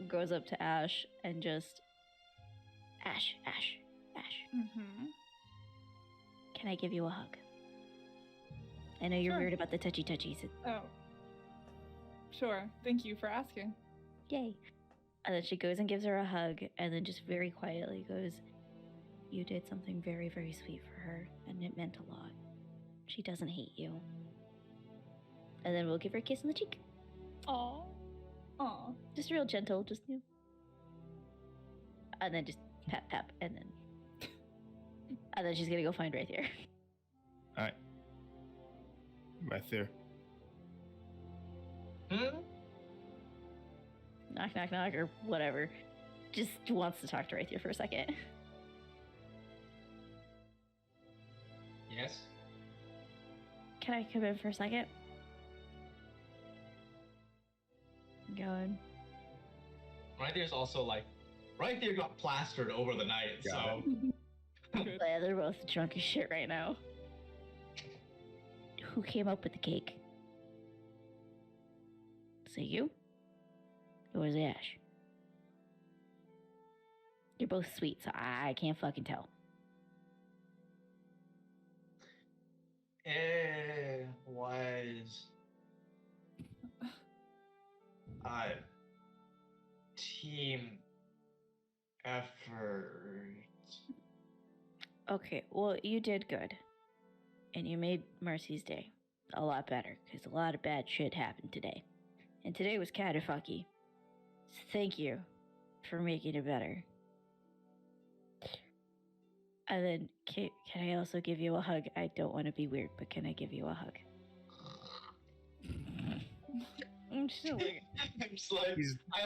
Goes up to Ash and just Ash. Mm-hmm. Can I give you a hug? I know you're Sure. weird about the touchies. Oh. Sure. Thank you for asking. Yay. And then she goes and gives her a hug and then just very quietly goes, "You did something very, very sweet for her, and it meant a lot. She doesn't hate you." And then we'll give her a kiss on the cheek. Aw. Aw. Just real gentle, just you know. And then just pap, and then she's gonna go find right here. All right. Right there. Hmm? Knock, knock, knock, or whatever. Just wants to talk to Raithier for a second. Yes. Can I come in for a second? Going. Right there's also like, right there got plastered over the night, Got so. Good. Yeah, they're both drunk as shit right now. Who came up with the cake? Is it you? Or was it Ash? You're both sweet, so I can't fucking tell. It was a team effort. Okay, well, you did good. And you made Marcy's day a lot better, because a lot of bad shit happened today. And today was kind of fucky. So thank you for making it better. And then, can I also give you a hug? I don't want to be weird, but can I give you a hug? I'm so weird. I'm just like, He's- I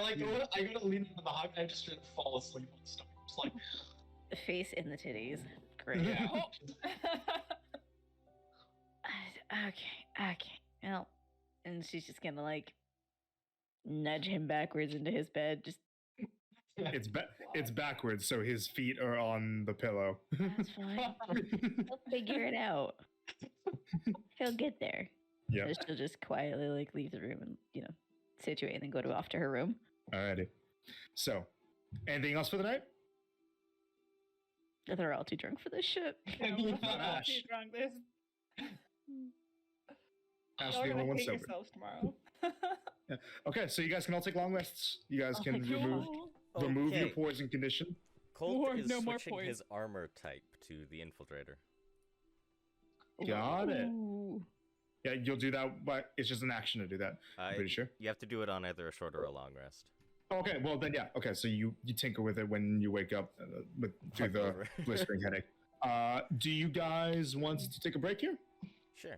gotta lean into the hug, I just try to fall asleep on stuff. I'm just like, The face in the titties. Great. yeah. Okay. Well, and she's just gonna like nudge him backwards into his bed. Just It's backwards, so his feet are on the pillow. that's fine. He'll figure it out. He'll get there. Yeah. So she'll just quietly like leave the room and situate and then go off to her room. Alrighty. So, anything else for the night? They're all too drunk for this shit. Ash. Too drunk. This. Ash, Y'all the are only gonna one hate sober. yourselves tomorrow. Okay, so you guys can all take long rests. You guys can remove your Okay. poison condition. Colt is no more switching his armor type to the infiltrator. Got it. Ooh. Yeah, you'll do that, but it's just an action to do that. I'm pretty sure. You have to do it on either a short or a long rest. Okay, well then, yeah. Okay, so you tinker with it when you wake up through the Hungover. blistering headache. Do you guys want to take a break here? Sure.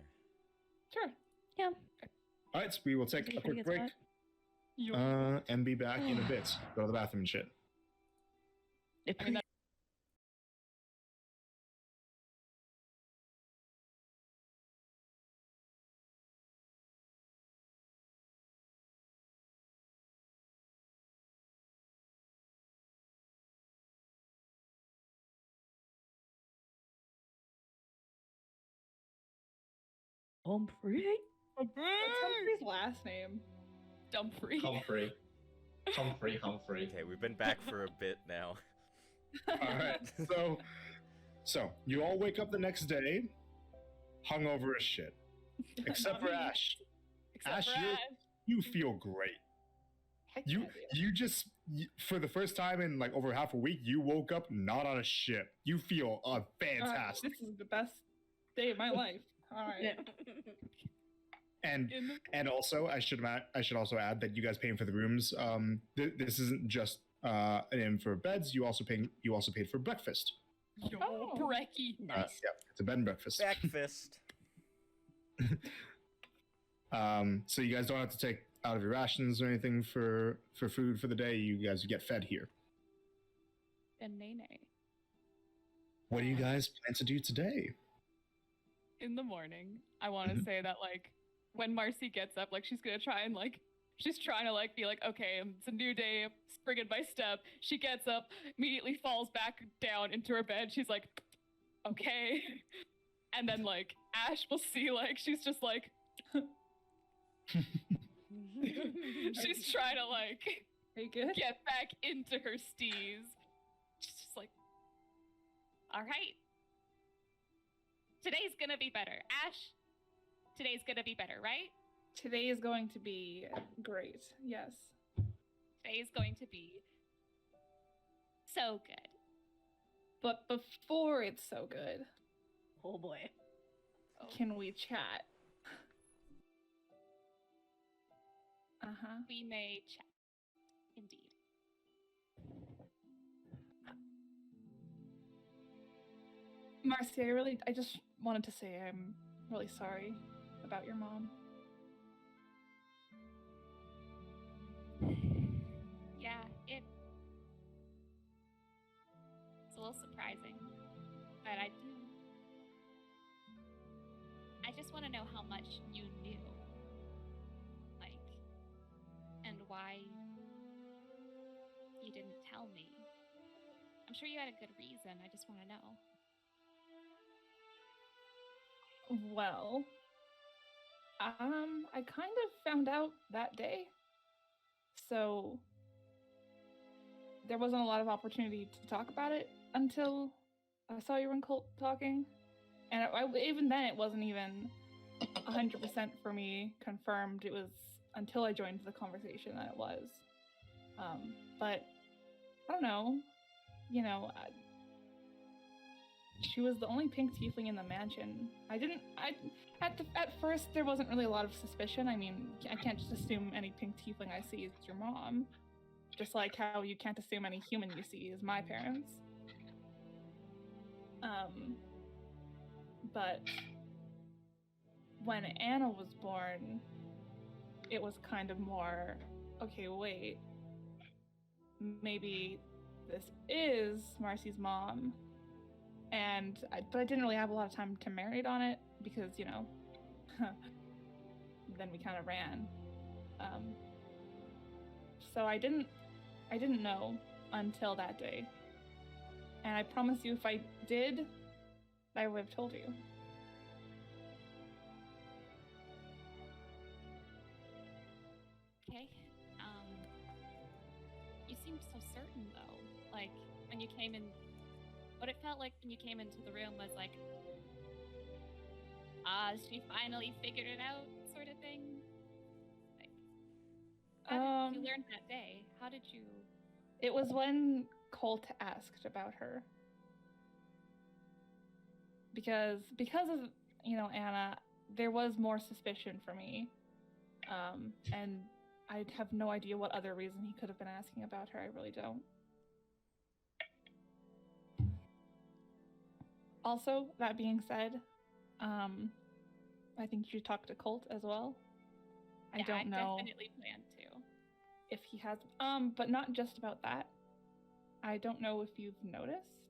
Sure. Yeah. All right, so we will take Pretty a quick good break spot. and be back in a bit. Go to the bathroom and shit. I mean, Humphrey. what's Humphrey's last name? Dumfrey. Humphrey. Humphrey. Okay, we've been back for a bit now. All right, so you all wake up the next day, hungover as shit, except for Ash. Except Ash, for Ash. You feel great. Heck You yeah, dude. for the first time in like over half a week, you woke up not on a ship. You feel fantastic. This is the best day of my life. All right. And also, I should also add that you guys paying for the rooms. This isn't just an inn for beds. You also paid for breakfast. Yo, Oh. Brecky. Nice. Yep, it's a bed and breakfast. Breakfast. So you guys don't have to take out of your rations or anything for food for the day. You guys get fed here. And Nene. What do you guys plan to do today? In the morning, I want to Mhm. say that, like, when Marcy gets up, like, she's gonna try and, like, she's trying to, like, be like, okay, it's a new day, springing my step. She gets up, immediately falls back down into her bed. She's like, okay. And then, like, Ash will see, like, she's just like, she's trying to, like, Are you good? get back into her steez. She's just like, All right. Today's gonna be better. Ash, today's gonna be better, right? Today is going to be great. Yes. Today's going to be so good. But before it's so good, Oh boy. can we chat? Uh-huh. We may chat. Indeed. Marcy, I just wanted to say I'm really sorry about your mom. Yeah, it's a little surprising, but I just want to know how much you knew, like, and why you didn't tell me. I'm sure you had a good reason. I just want to know. Well, I kind of found out that day. So there wasn't a lot of opportunity to talk about it until I saw you and Colt talking. And even then, it wasn't even 100% for me confirmed. It was until I joined the conversation that it was. But I don't know. You know, she was the only pink tiefling in the mansion. At first, there wasn't really a lot of suspicion. I mean, I can't just assume any pink tiefling I see is your mom. Just like how you can't assume any human you see is my parents. But when Anna was born, it was kind of more, okay, wait, maybe this is Marcy's mom. But I didn't really have a lot of time to marinate on it because, you know, then we kind of ran. So I didn't know until that day. And I promise you, if I did, I would have told you. Okay. You seemed so certain, though. Like, when you came in, what it felt like when you came into the room was like, she finally figured it out, sort of thing. Like, how did you learn that day? How did you? It was when Colt asked about her. Because of, you know, Anna, there was more suspicion for me. And I have no idea what other reason he could have been asking about her. I really don't. Also, that being said, I think you should talk to Colt as well. I Yeah, don't know definitely plan to. if he has, but not just about that. I don't know if you've noticed,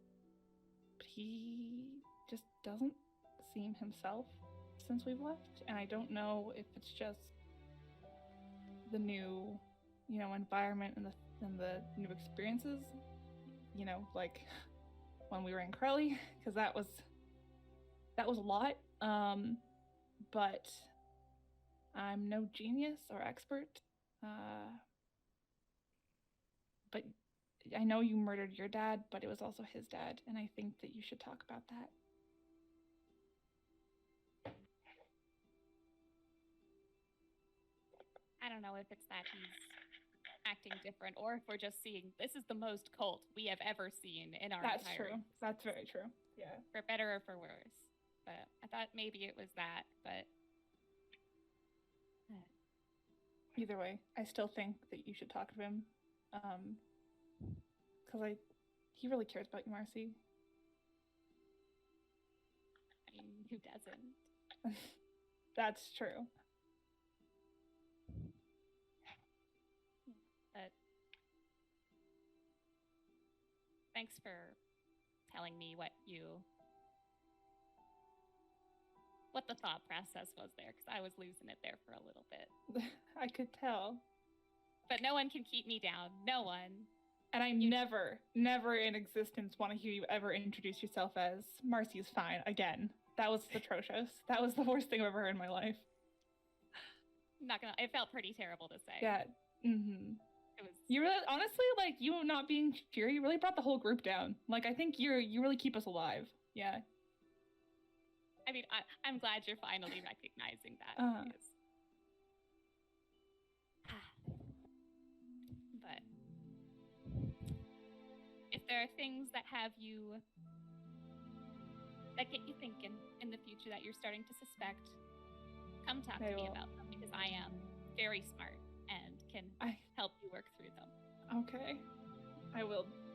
but he just doesn't seem himself since we've left, and I don't know if it's just the new, you know, environment and the new experiences, you know, like when we were in Crowley, because that was a lot. But I'm no genius or expert. But I know you murdered your dad, but it was also his dad, and I think that you should talk about that. I don't know if it's that he's acting different or if we're just seeing this is the most Colt we have ever seen in our That's entire true. That's very true. Yeah. for better or for worse. But I thought maybe it was that, but Either way, I still think that you should talk to him, because he really cares about you, Marcy. who doesn't? That's true. But thanks for telling me what the thought process was there, because I was losing it there for a little bit. I could tell. But no one can keep me down. No one. And I never in existence want to hear you ever introduce yourself as Marcy is fine again. That was atrocious. That was the worst thing I've ever heard in my life. It felt pretty terrible to say. Yeah. Mm-hmm. It was. You really, honestly, like, you not being here, you really brought the whole group down. Like, I think you really keep us alive. Yeah. I mean, I'm glad you're finally recognizing that. Because... But if there are things that get you thinking in the future that you're starting to suspect, come talk to me about them, because I am very smart and can help you work through them. Okay.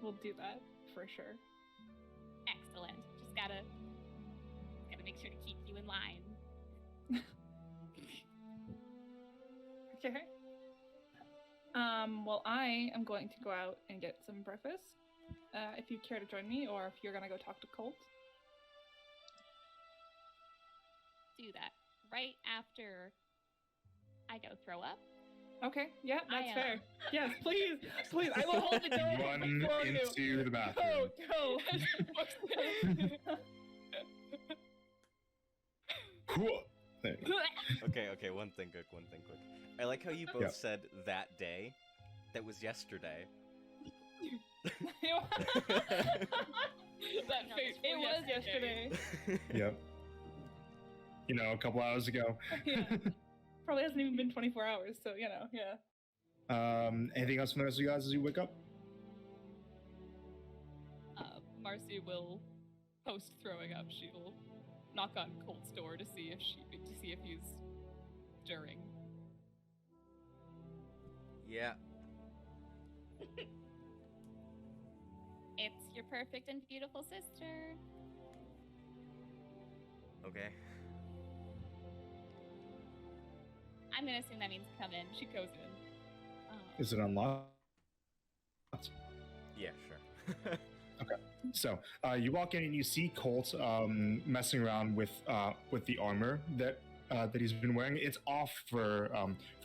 We'll do that for sure. Excellent. Just gotta make sure to keep you in line. Okay. Well, I am going to go out and get some breakfast. If you care to join me, or if you're gonna go talk to Colt. Do that right after I go throw up. Okay, yeah, that's fair. Yes, please, please. I will hold the door Run for you. into the bathroom. Go. Cool. There you go. Okay, one thing quick. I like how you both said that day. That was yesterday. It was yesterday. Yep. You know, a couple hours ago. Yeah. Probably hasn't even been 24 hours, so, you know, yeah. Anything else from the rest of you guys as you wake up? Marcy will, post throwing up, she will knock on Colt's door to see if he's stirring. Yeah. It's your perfect and beautiful sister. Okay. I'm gonna assume that means come in. She goes in. Is it unlocked? Yeah, sure. Okay. So you walk in and you see Colt messing around with the armor that he's been wearing. It's off for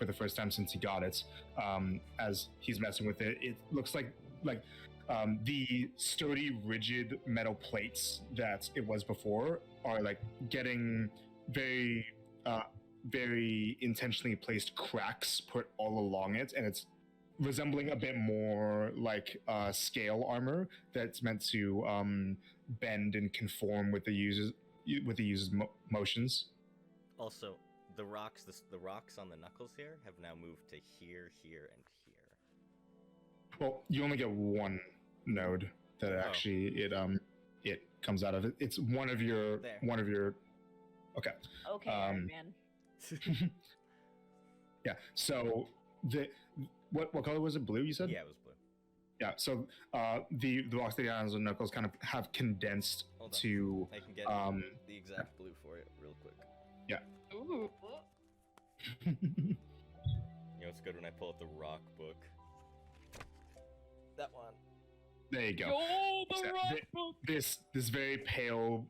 the first time since he got it. As he's messing with it, it looks like the sturdy, rigid metal plates that it was before are like getting very intentionally placed cracks put all along it, and it's resembling a bit more like scale armor that's meant to bend and conform with the user's motions. Also, the rocks on the knuckles here have now moved to here, here, and here. Well, you only get one node that actually it comes out of it. It's one of your. Okay. Okay, Iron Man. Yeah. So what color was it? Blue, you said? Yeah, it was blue. Yeah. So the rocks that on the knuckles kind of have condensed to. I can get the exact blue for you real quick. Yeah. Ooh. You know, it's good when I pull out the rock book. That one. There you go. Yo, the rock book. This very pale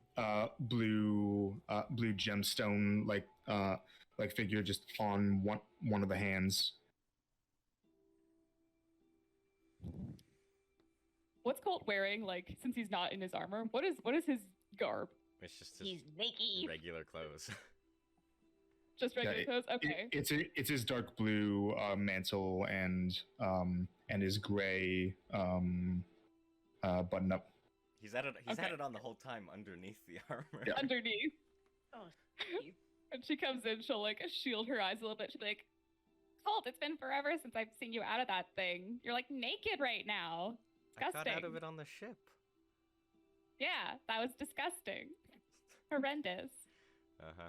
blue gemstone like figure just on one of the hands. What's Colt wearing? Like, since he's not in his armor, what is his garb? It's just He's naked. regular clothes. Just regular clothes. Okay. It's his dark blue mantle and his gray button up. He's had it on the whole time underneath the armor. Yeah. Underneath. Oh, And she comes in, she'll like shield her eyes a little bit. She'll be like, Colt, it's been forever since I've seen you out of that thing. You're like naked right now. Disgusting. I got out of it on the ship. Yeah, that was disgusting. Horrendous. Uh-huh.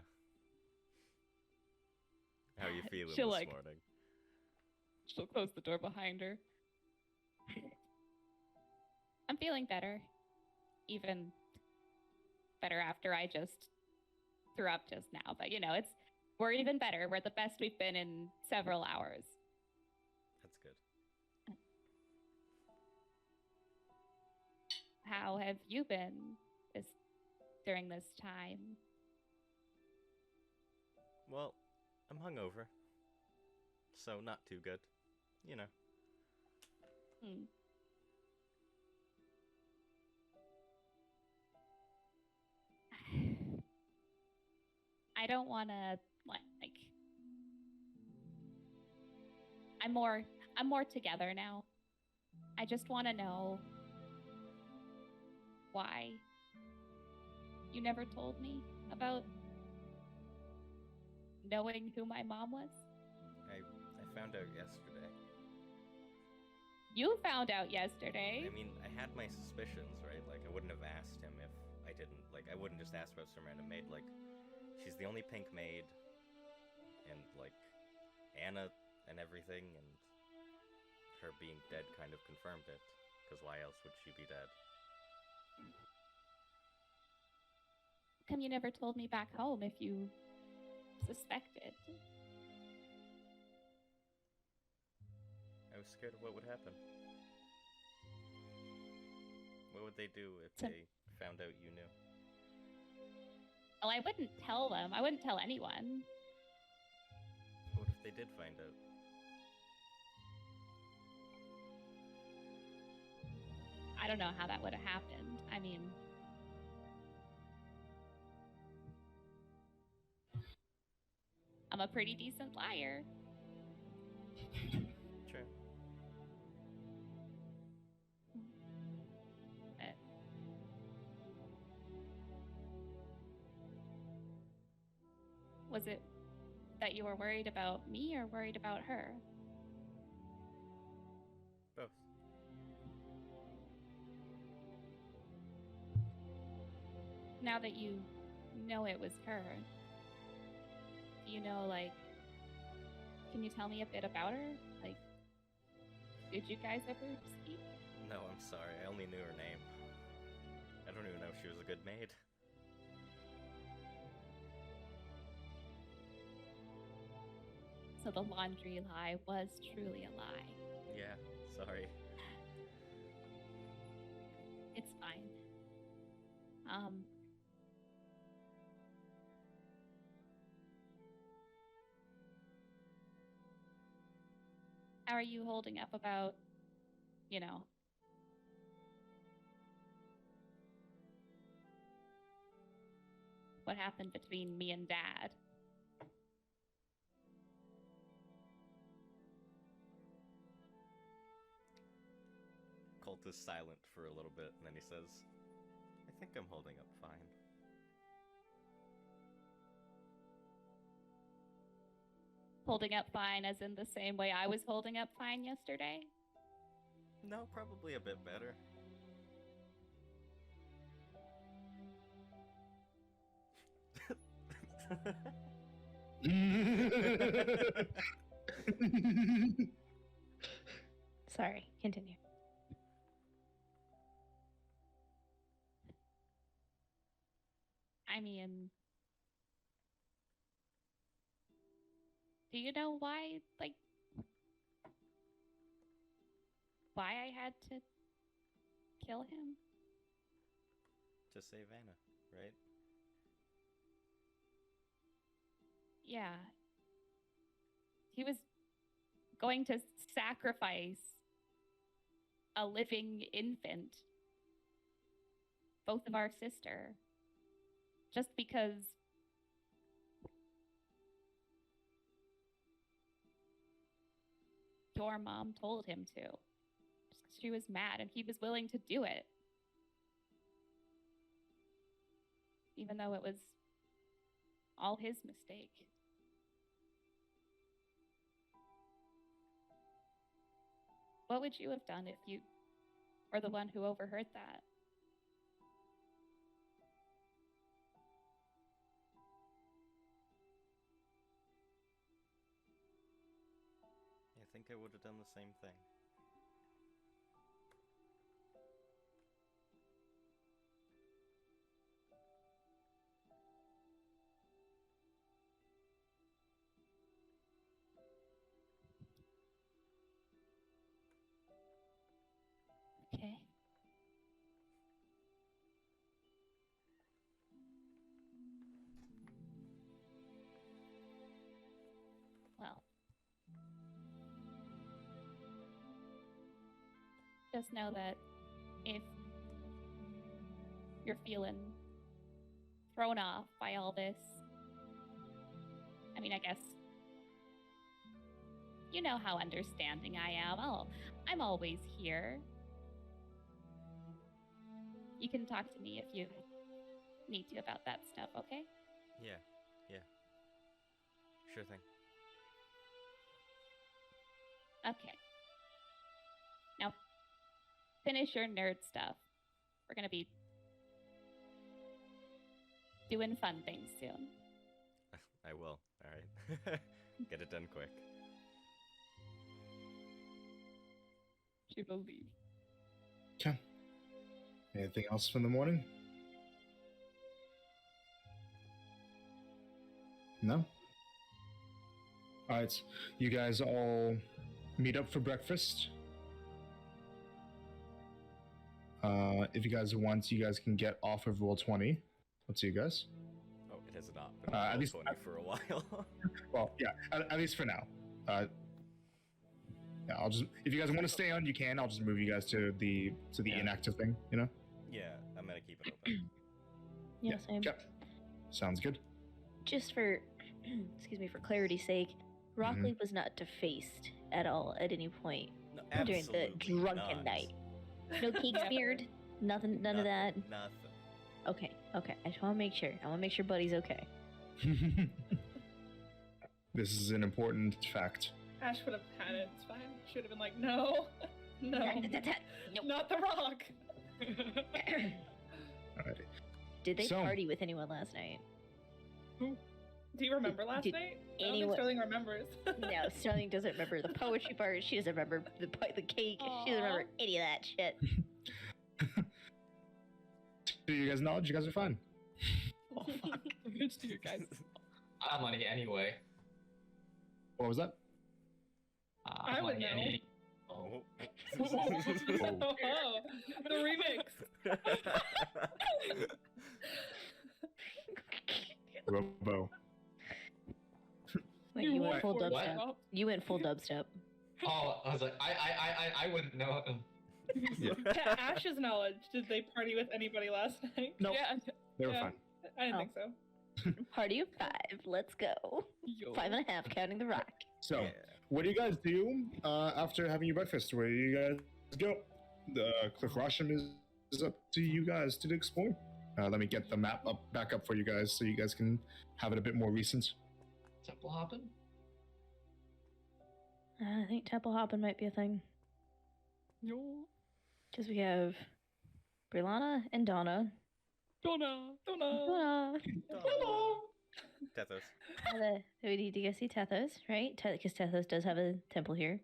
How are you feeling She'll, this morning? She'll close the door behind her. I'm feeling better. Even better after I just threw up just now, but we're even better. We're the best we've been in several hours. That's good. How have you been during this time? Well, I'm hungover, so not too good. Hmm. I don't want to I'm more together now. I just want to know why you never told me about knowing who my mom was. I found out yesterday. You found out yesterday. I mean, I had my suspicions, right? Like, I wouldn't have asked him if I didn't. Like, I wouldn't just ask about some random maid. Like, she's the only pink maid, and, like, Anna and everything, and her being dead kind of confirmed it. Because why else would she be dead? How come you never told me back home if you suspected? I was scared of what would happen. What would they do if they found out you knew? Well, I wouldn't tell them. I wouldn't tell anyone. What if they did find out? I don't know how that would have happened. I mean, I'm a pretty decent liar. Sure. Was it that you were worried about me or worried about her? Both. Now that you know it was her, do you know, can you tell me a bit about her? Like, did you guys ever speak? No, I'm sorry. I only knew her name. I don't even know if she was a good maid. So the laundry lie was truly a lie. Yeah, sorry. It's fine. How are you holding up about, what happened between me and Dad? Colt is silent for a little bit, and then he says, I think I'm holding up fine. Holding up fine as in the same way I was holding up fine yesterday? No, probably a bit better. Sorry, continue. I mean, do you know why I had to kill him? To save Anna, right? Yeah. He was going to sacrifice a living infant, both of our sister, just because your mom told him to. Just 'cause she was mad and he was willing to do it. Even though it was all his mistake. What would you have done if you were the one who overheard that? I think I would have done the same thing. Just know that if you're feeling thrown off by all this, I mean, I guess you know how understanding I am. I'm always here. You can talk to me if you need to about that stuff, okay? Yeah. Sure thing. Okay. Now, finish your nerd stuff. We're gonna be doing fun things soon. I will. Alright. Get it done quick. She will leave. Okay. Anything else from the morning? No? Alright. You guys all meet up for breakfast. If you guys want, you guys can get off of roll 20. Up to you guys. Oh, it has not been At roll least- 20 for a while. Well, yeah, at least for now. Yeah, I'll just if you guys want to stay on, you can. I'll just move you guys to the Yeah. inactive thing. You know. Yeah, I'm gonna keep it open. Yeah, same. Okay. Sounds good. Just for, excuse me, for clarity's sake, Rockleaf was not defaced at all at any point No, during the absolutely drunken not. night. No cake smeared, nothing, none of that. Nothing. Okay. I just want to make sure. I want to make sure Buddy's okay. This is an important fact. Ash would have had it. It's fine. Should have been like, no, no, Nope. not the rock. Alrighty. Did they So- party with anyone last night? Do you remember last Did night? I don't think anyone- Sterling remembers. No, Sterling doesn't remember the poetry part. She doesn't remember the cake. She doesn't remember any of that shit. To you guys' knowledge, you guys are fine. Oh fuck. Good to you guys. I have money anyway. What was that? I would know. Oh. Oh, the remix. Robo. Like you went full What? dubstep. You went full dubstep. Oh, I was like, I wouldn't know. To Ash's knowledge, did they party with anybody last night? Nope. Yeah, They were Yeah. fine. I didn't Oh. think so. Party of 5. Let's go. Yo. 5.5, counting the rock. So, Yeah. what do you guys do after having your breakfast? Where do you guys go? The Cliff Rosham is up to you guys to explore. Let me get the map back up for you guys so you guys can have it a bit more recent. Temple hopping? I think temple hopping might be a thing. Yo. Because we have Brianna and Donna. Donna. Donna. Hello. Tethos. We need to go see Tethos, right? Because Tethos does have a temple here,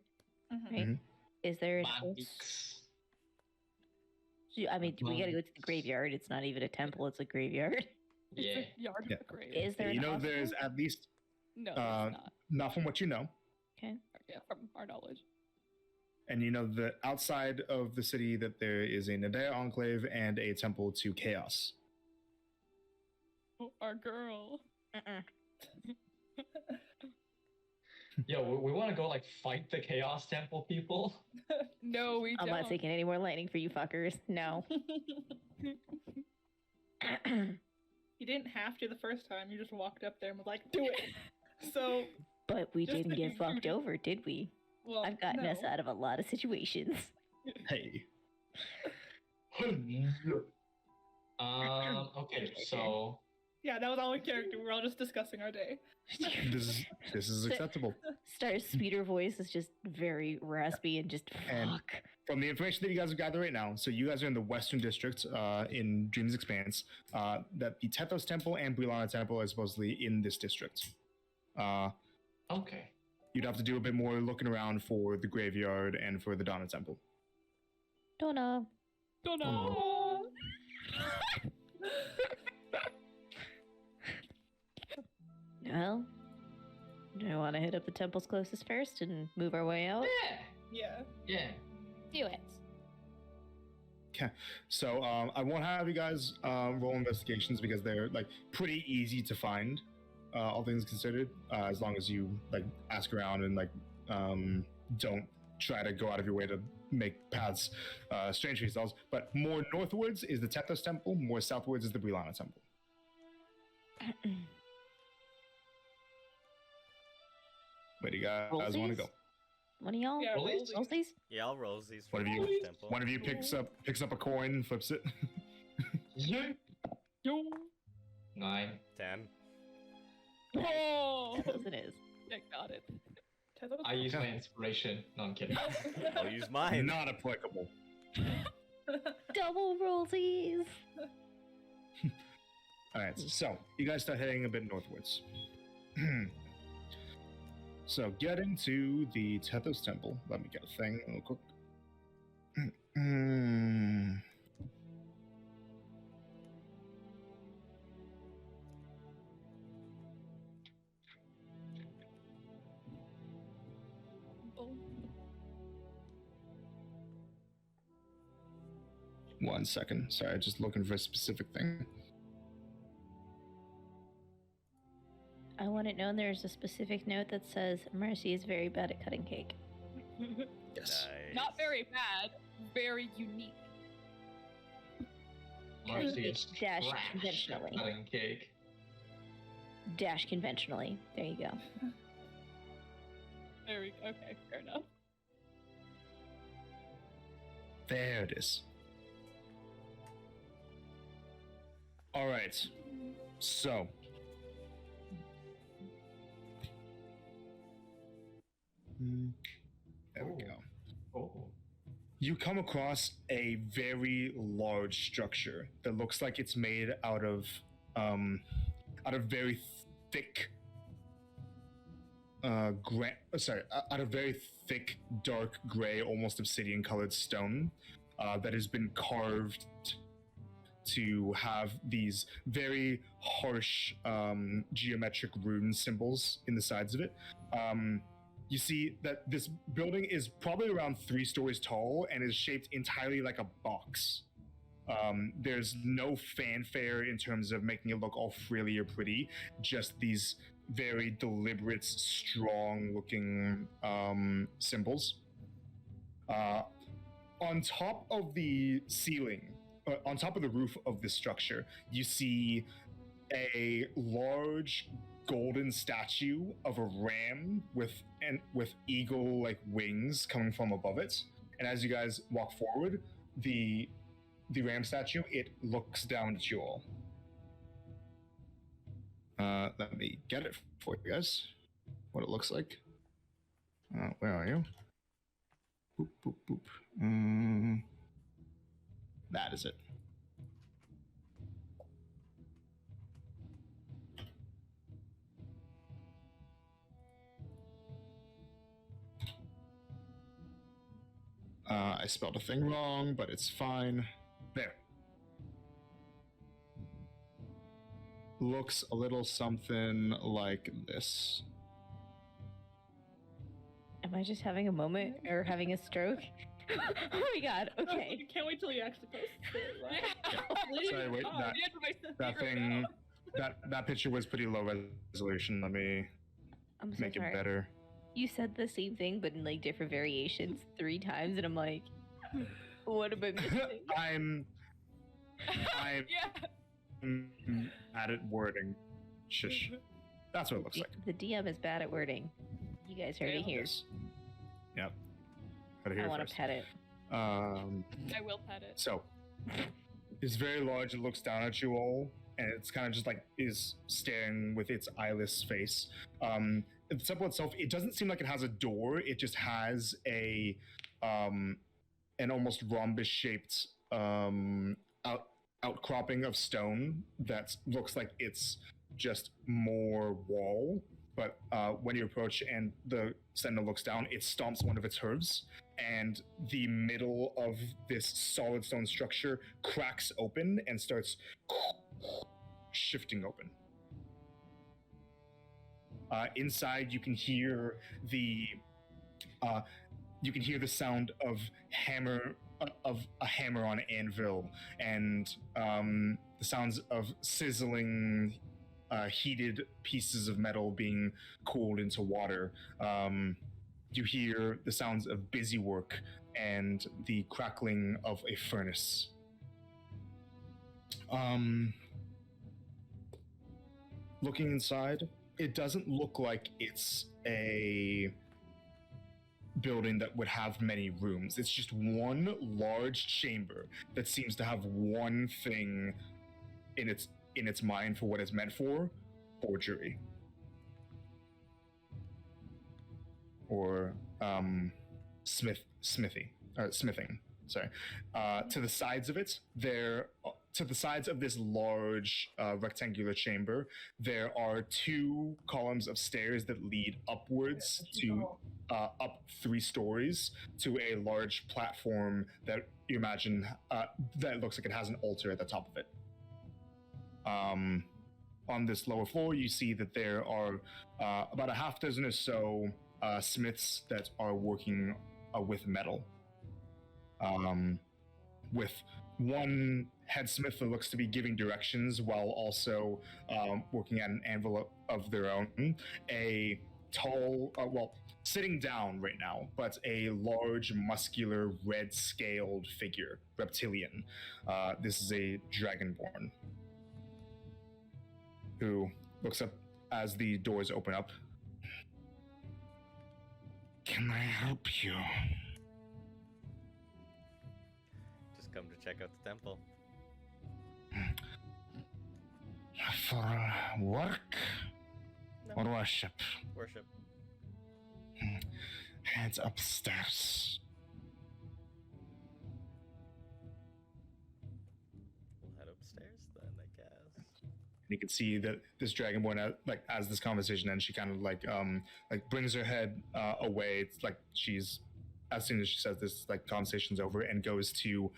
right? Mhm. Is there an Manix. I mean, we gotta go to the graveyard. It's not even a temple, it's a graveyard. Yeah. It's a yard Yeah. of the grave. Is there You an know, hospital? there's at least, No, Uh, it's not. not from what you know, Okay. Yeah, from our knowledge. and you know that outside of the city that there is a Nadea enclave and a temple to Chaos. Oh, our girl. Yo, we want to go like fight the Chaos Temple people. No, we I'm don't. not taking any more lightning for you fuckers. No. You didn't have to the first time. You just walked up there and was like, "Do it." So, But we Just didn't thinking get fucked you- over, did we? well, I've gotten us no. out of a lot of situations. Hey, Okay, so Yeah, that was all in character. We were all just discussing our day. this is acceptable. Star's sweeter voice is just very raspy and just And- fuck. From the information that you guys have gathered right now, so you guys are in the Western District in Dreams Expanse. That the Tethos Temple and Brianna Temple are supposedly in this district. okay. You'd have to do a bit more looking around for the graveyard and for the Donna Temple. Donna. Donna. Well, do you want to hit up the temples closest first and move our way out? Yeah, Yeah. yeah. Do it. So I won't have you guys roll investigations because they're like pretty easy to find, all things considered. As long as you like ask around and like don't try to go out of your way to make paths strange for yourselves. But more northwards is the Tethos Temple. More southwards is the Brilana Temple. Where do you guys want to Rollsies? go? One of y'all? Yeah, Rollies? Rollsies? Yeah, I'll roll these for One of the you- temple. One of you picks up a coin and flips it. Yeah. Yo. 9. 10. Oh. Tethos it is. I got it. I use my inspiration. No, I'm kidding. I'll use mine. Not applicable. Double rollsies! All right, so you guys start heading a bit northwards. So getting to the Tethos Temple. Let me get a thing real quick. One second. Sorry, just looking for a specific thing. I want it known there's a specific note that says Mercy is very bad at cutting cake. Yes. Nice. Not very bad, very unique. Marcy is Dash trash at conventionally. cutting cake. Dash conventionally. There you go. Very okay, fair enough. There it is. All right. So. There we go. Oh. You come across a very large structure that looks like it's made out of very thick out of very thick dark gray, almost obsidian colored stone that has been carved to have these very harsh geometric rune symbols in the sides of it. You see that this building is probably around 3 stories tall and is shaped entirely like a box. There's no fanfare in terms of making it look all frilly or pretty, just these very deliberate, strong-looking symbols. On top of the ceiling, on top of the roof of this structure, you see a large golden statue of a ram with eagle-like wings coming from above it. And as you guys walk forward, the ram statue, it looks down at you all. Let me get it for you guys. What it looks like. Where are you? Boop, boop, boop. That is it. I spelled a thing wrong, but it's fine. There. Looks a little something like this. Am I just having a moment or having a stroke? Oh my god, okay. I can't wait till you actually post it. Yeah. Sorry, wait, that picture was pretty low resolution. Let me I'm so make sorry. it better. You said the same thing, but in like different variations 3 times, and I'm like, what am I missing? I'm Yeah. bad at wording. Shush. That's what it looks like. The DM is bad at wording. You guys heard it here. Yes. Yep. Heard it here I want first. to pet it. I will pet it. So, it's very large. It looks down at you all, and it's kind of just like is staring with its eyeless face. The temple itself, it doesn't seem like it has a door. It just has an almost rhombus-shaped outcropping of stone that looks like it's just more wall. But when you approach and the sentinel looks down, it stomps one of its hooves, and the middle of this solid stone structure cracks open and starts shifting open. Inside, you can hear the sound of a hammer on an anvil, and the sounds of sizzling, heated pieces of metal being cooled into water. you hear the sounds of busy work and the crackling of a furnace. Looking inside, it doesn't look like it's a building that would have many rooms. It's just one large chamber that seems to have one thing in its mind for what it's meant for: forgery. Or smithing. Sorry. To the sides of it, to the sides of this large rectangular chamber, there are 2 columns of stairs that lead upwards to up 3 stories to a large platform that you imagine that looks like it has an altar at the top of it. On this lower floor, you see that there are about a half dozen or so smiths that are working with metal. With one headsmith that looks to be giving directions while also working at an anvil of their own. A tall, sitting down right now, but a large, muscular, red-scaled figure, reptilian. This is a dragonborn who looks up as the doors open up. Can I help you? Just come to check out the temple. For work or worship? Worship. Head upstairs. We'll head upstairs then, I guess. You can see that this dragonborn, as this conversation ends, she kind of brings her head away. It's like she's, as soon as she says this, conversation's over, and goes to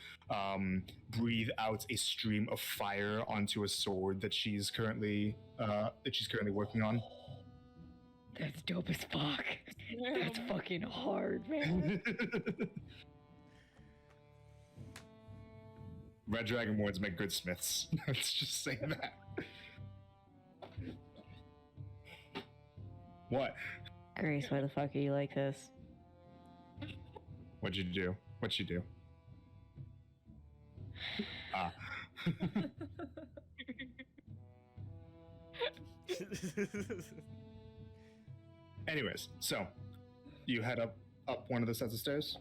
breathe out a stream of fire onto a sword that she's currently working on. That's dope as fuck. That's fucking hard, man. Red dragonborns make good smiths. Let's just say that. What? Grace, why the fuck are you like this? What'd you do? What'd you do? Ah. Anyways, so you head up one of the sets of stairs.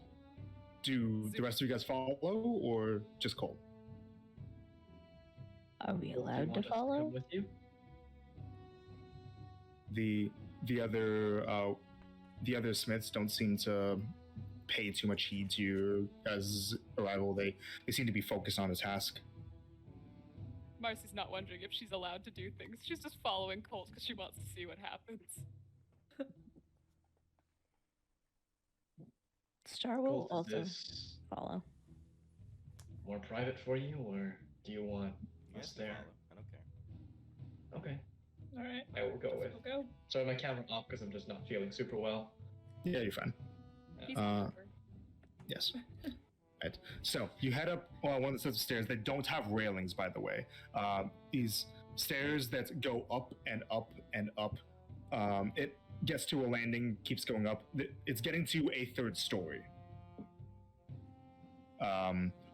Do the rest of you guys follow, or just Cole? Are we Do you allowed want to us follow? come with you? The other smiths don't seem to pay too much heed to your guys' arrival. They seem to be focused on a task. Marcy's not wondering if she's allowed to do things. She's just following Colt because she wants to see what happens. Star will Colt, is also this follow. more private for you, or do you want You us guys can there? follow. I don't care. Okay. All right. I will go with. We'll go. Sorry, my camera off because I'm just not feeling super well. Yeah, you're fine. He's Uh, super. Yes. Right. So you head up one of the sets of stairs that don't have railings, by the way. These stairs that go up and up and up. It gets to a landing, keeps going up. It's getting to a 3rd story.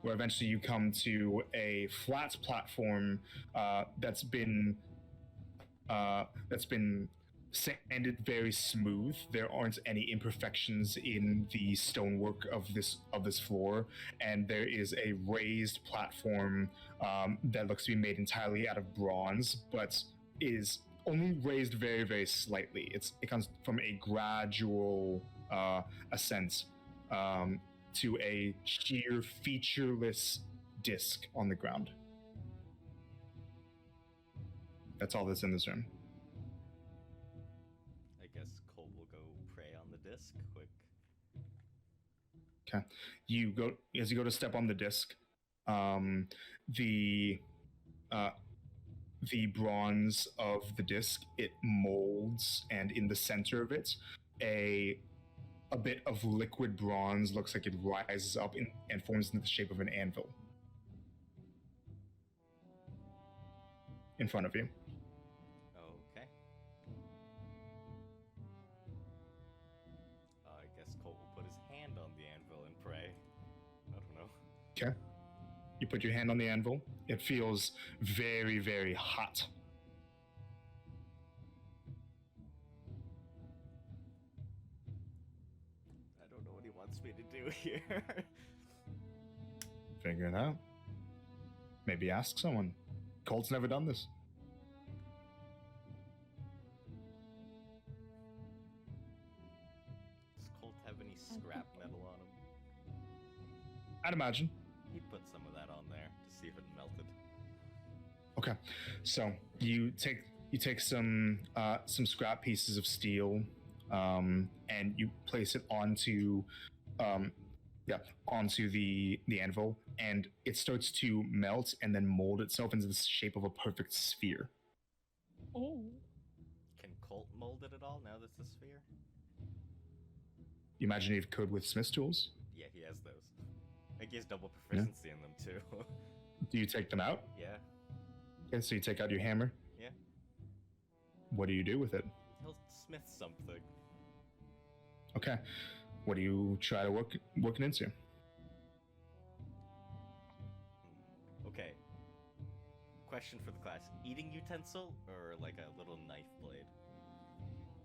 Where eventually you come to a flat platform that's been sanded very smooth. There aren't any imperfections in the stonework of this floor, and there is a raised platform that looks to be made entirely out of bronze, but is only raised very, very slightly. It comes from a gradual ascent to a sheer, featureless disc on the ground. That's all that's in this room. I guess Cole will go pray on the disc quick. Okay. As you go to step on the disc, the bronze of the disc, it molds, and in the center of it, a bit of liquid bronze looks like it rises up and forms into the shape of an anvil in front of you. Okay. I You put your hand on the anvil. It feels very, very hot. I don't know what he wants me to do here. Figure it out. Maybe ask someone. Colt's never done this. Does Colt have any scrap metal on him? I'd imagine. He'd put some of that on there to see if it melted. Okay, so you take some scrap pieces of steel, and you place it onto the anvil, and it starts to melt and then mold itself into the shape of a perfect sphere. Oh. Can Colt mold it at all now that's a sphere? You imagine if you could with Smith's tools. Yeah, he has those. I think he has double proficiency in them too. Do you take them out? Yeah. Okay, so you take out your hammer. Yeah. What do you do with it? He'll smith something. Okay, what do you try to work it into? Okay. Question for the class: eating utensil or like a little knife blade?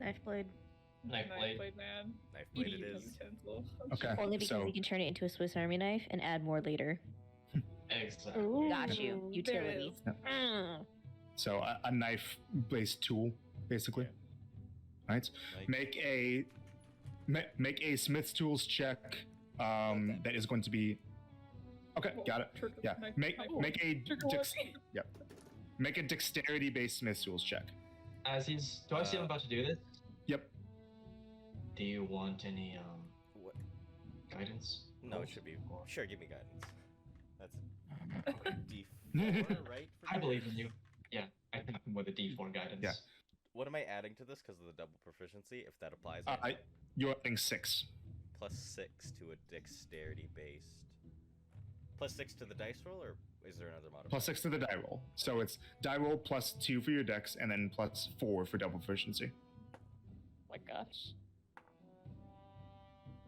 Knife blade. Knife blade. Man. Knife blade Eating it is. utensil. Okay, Only because so you can turn it into a Swiss Army knife and add more later. Exactly. Got you. Ooh, Utility. there Mm. so a knife-based tool, basically. Right. Like, Make a Smith's tools check. That is going to be. Okay, got it. Trigger Yeah, knife- make knife- a trigger make a dexterity-based Smith's tools check. As he's, do I see him about to do this? Yep. Do you want any what? guidance? No, it should be. Sure, give me guidance. That's D4, right? for I believe guidance? in you. Yeah, I think I'm with a D4 guidance. Yeah. What am I adding to this because of the double proficiency? If that applies, You're adding 6. plus 6 to a dexterity based. Plus 6 to the dice roll, or is there another modifier? Plus 6 to the die roll. So it's die roll plus 2 for your dex, and then plus 4 for double proficiency. My gosh.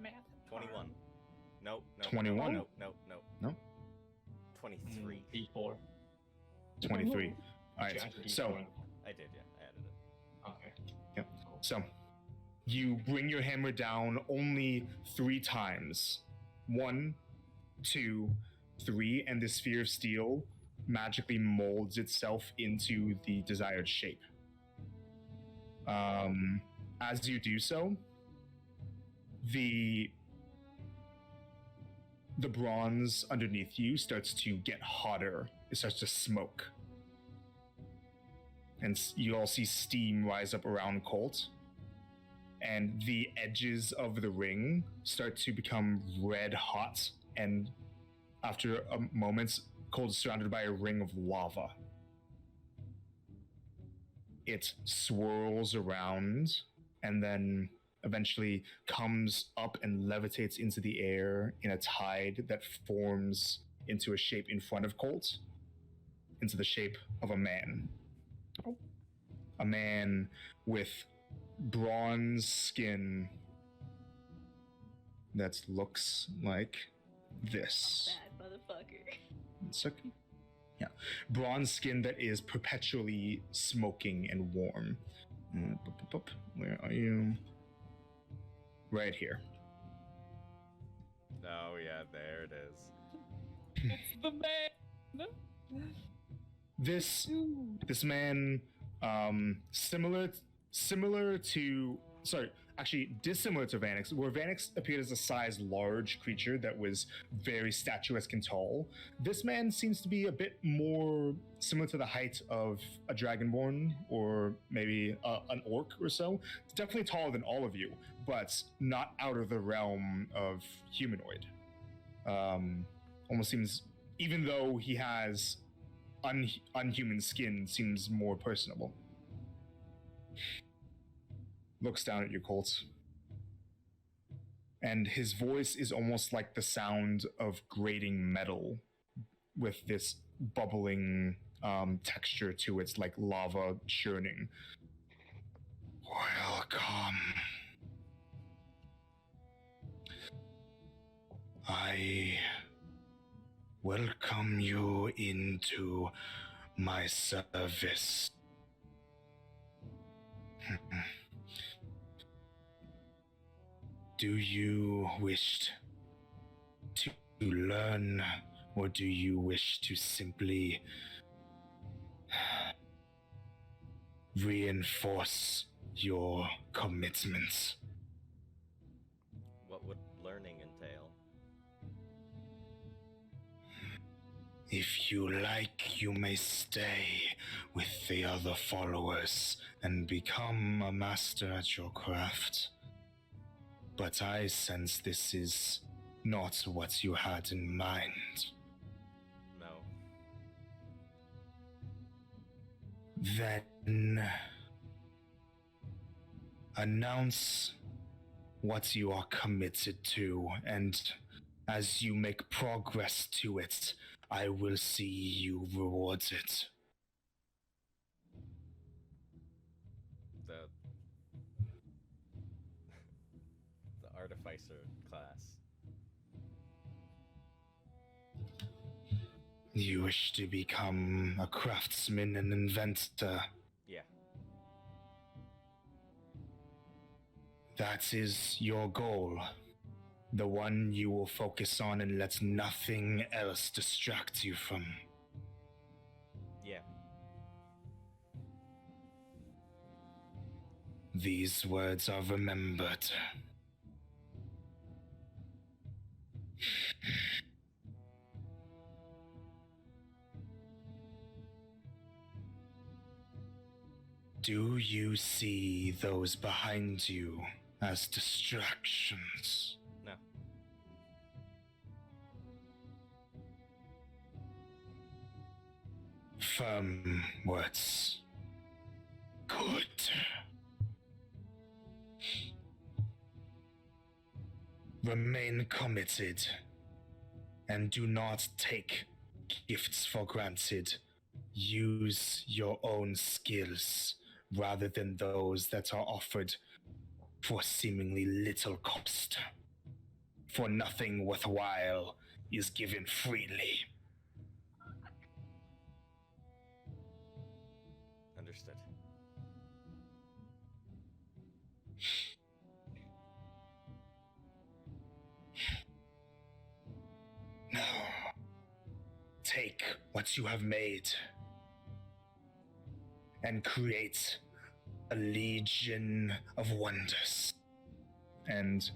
Math. 21. No. 21? No. No? 23. D4. 23. Ooh. All right. Should I add So D4? I did, yeah. I added it. Okay. Yep. Cool. So you bring your hammer down only 3 times. 1, 2, 3, and the sphere of steel magically molds itself into the desired shape. As you do so, the bronze underneath you starts to get hotter. It starts to smoke. And you all see steam rise up around Colt. And the edges of the ring start to become red hot. And after a moment, Colt is surrounded by a ring of lava. It swirls around and then eventually comes up and levitates into the air in a tide that forms into a shape in front of Colt, into the shape of a man. A man with bronze skin that looks like this. Bad motherfucker. It's okay. Yeah. Bronze skin that is perpetually smoking and warm. Where are you? Right here. Oh, yeah, there it is. It's the man. This man, similar to, sorry, actually dissimilar to Vanix, where Vanix appeared as a size large creature that was very statuesque and tall. This man seems to be a bit more similar to the height of a dragonborn or maybe an orc or so. It's definitely taller than all of you, but not out of the realm of humanoid. Almost seems, even though he has unhuman skin, seems more personable. Looks down at you, Colt. And his voice is almost like the sound of grating metal with this bubbling texture to its like lava churning. Welcome. I welcome you into my service. Do you wish to learn, or do you wish to simply reinforce your commitments? What would learning entail? If you like, you may stay with the other followers and become a master at your craft. But I sense this is not what you had in mind. No. Then announce what you are committed to, and as you make progress to it, I will see you reward it. The artificer class. You wish to become a craftsman and inventor. Yeah. That is your goal. The one you will focus on and let nothing else distract you from. Yeah. These words are remembered. Do you see those behind you as distractions? No. Firm words. Good. Remain committed and do not take gifts for granted. Use your own skills rather than those that are offered for seemingly little cost. For nothing worthwhile is given freely. Understood. Now, take what you have made and create a legion of wonders. And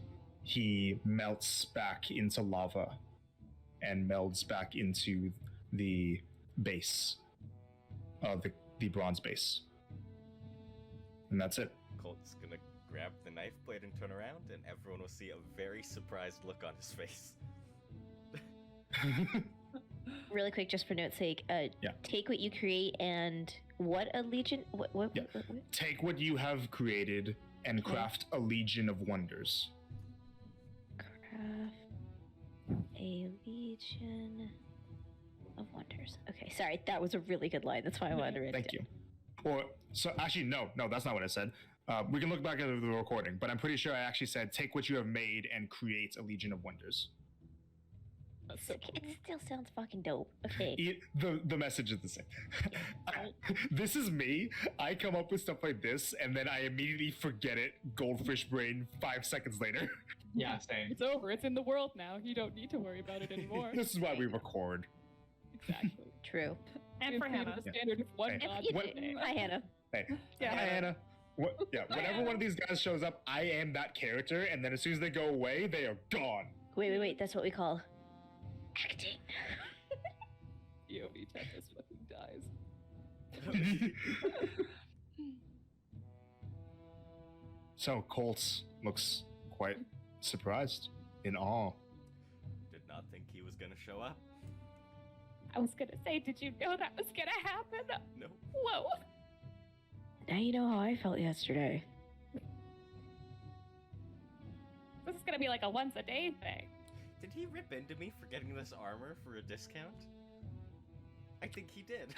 he melts back into lava and melds back into the base of the bronze base. And that's it. Colt's gonna grab the knife blade and turn around, and everyone will see a very surprised look on his face. Really quick, just for note's sake, Yeah. take what you create and what a legion? What? Yeah. Take what you have created and craft a legion of wonders. Craft a legion of wonders. Okay, sorry, that was a really good line. That's why I wanted to read it. Thank you. Or, so actually, no, that's not what I said. We can look back at the recording, but I'm pretty sure I actually said, take what you have made and create a legion of wonders. That's so It still sounds fucking dope. Okay. The message is the same. This is me. I come up with stuff like this, and then I immediately forget it, goldfish brain, 5 seconds later. Yeah, same. It's over. It's in the world now. You don't need to worry about it anymore. This is why we record. Exactly. True. And for Hannah, the standard of one Hey. god. You What- did- Hi, Hannah. Hey, Yeah. hi, Anna. Whenever one of these guys shows up, I am that character, and then as soon as they go away, they are gone. Wait. That's what we call acting. POV Tempest fucking dies. So Colt looks quite surprised, in awe. Did not think he was gonna show up. I was gonna say, did you know that was gonna happen? No. Whoa. Now you know how I felt yesterday. This is gonna be like a once a day thing. Did he rip into me for getting this armor for a discount? I think he did.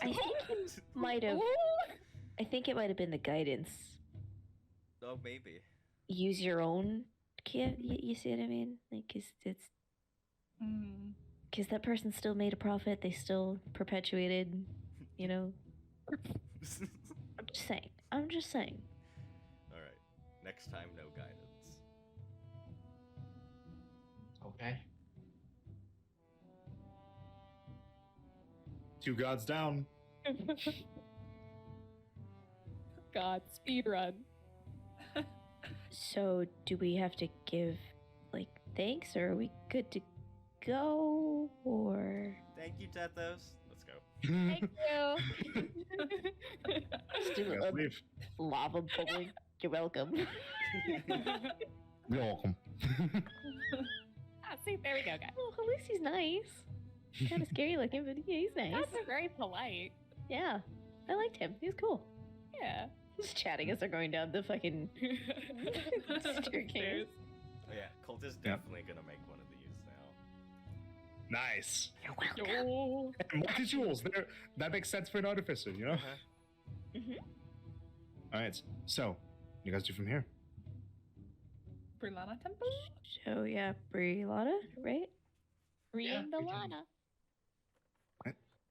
I think it might have. I think it might have been the guidance. Oh, maybe. Use your own kit. You see what I mean? Like, it's Because that person still made a profit. They still perpetuated, you know. I'm just saying. I'm just saying. All right. Next time, no guidance. Okay. 2 gods down. God, speed run. So, do we have to give, like, thanks, or are we good to go, or... Thank you, Tethos. Let's go. Thank you. Just do Yes, a leave. lava bubbling. You're welcome. You're welcome. Ah, see, there we go, guys. Well, at least he's nice. Kind of scary looking, but yeah, he's nice. That's very polite. Yeah, I liked him. He was cool. Yeah. Just chatting as they're going down the fucking staircase. Oh yeah, Colt is definitely gonna make one of these now. Nice. You're welcome. Oh. And multi-tools. That makes sense for an artificer, you know? All right. So, what do you guys do from here? Brilana Temple? So yeah, Brilotta, right? Reading the we can- Lana.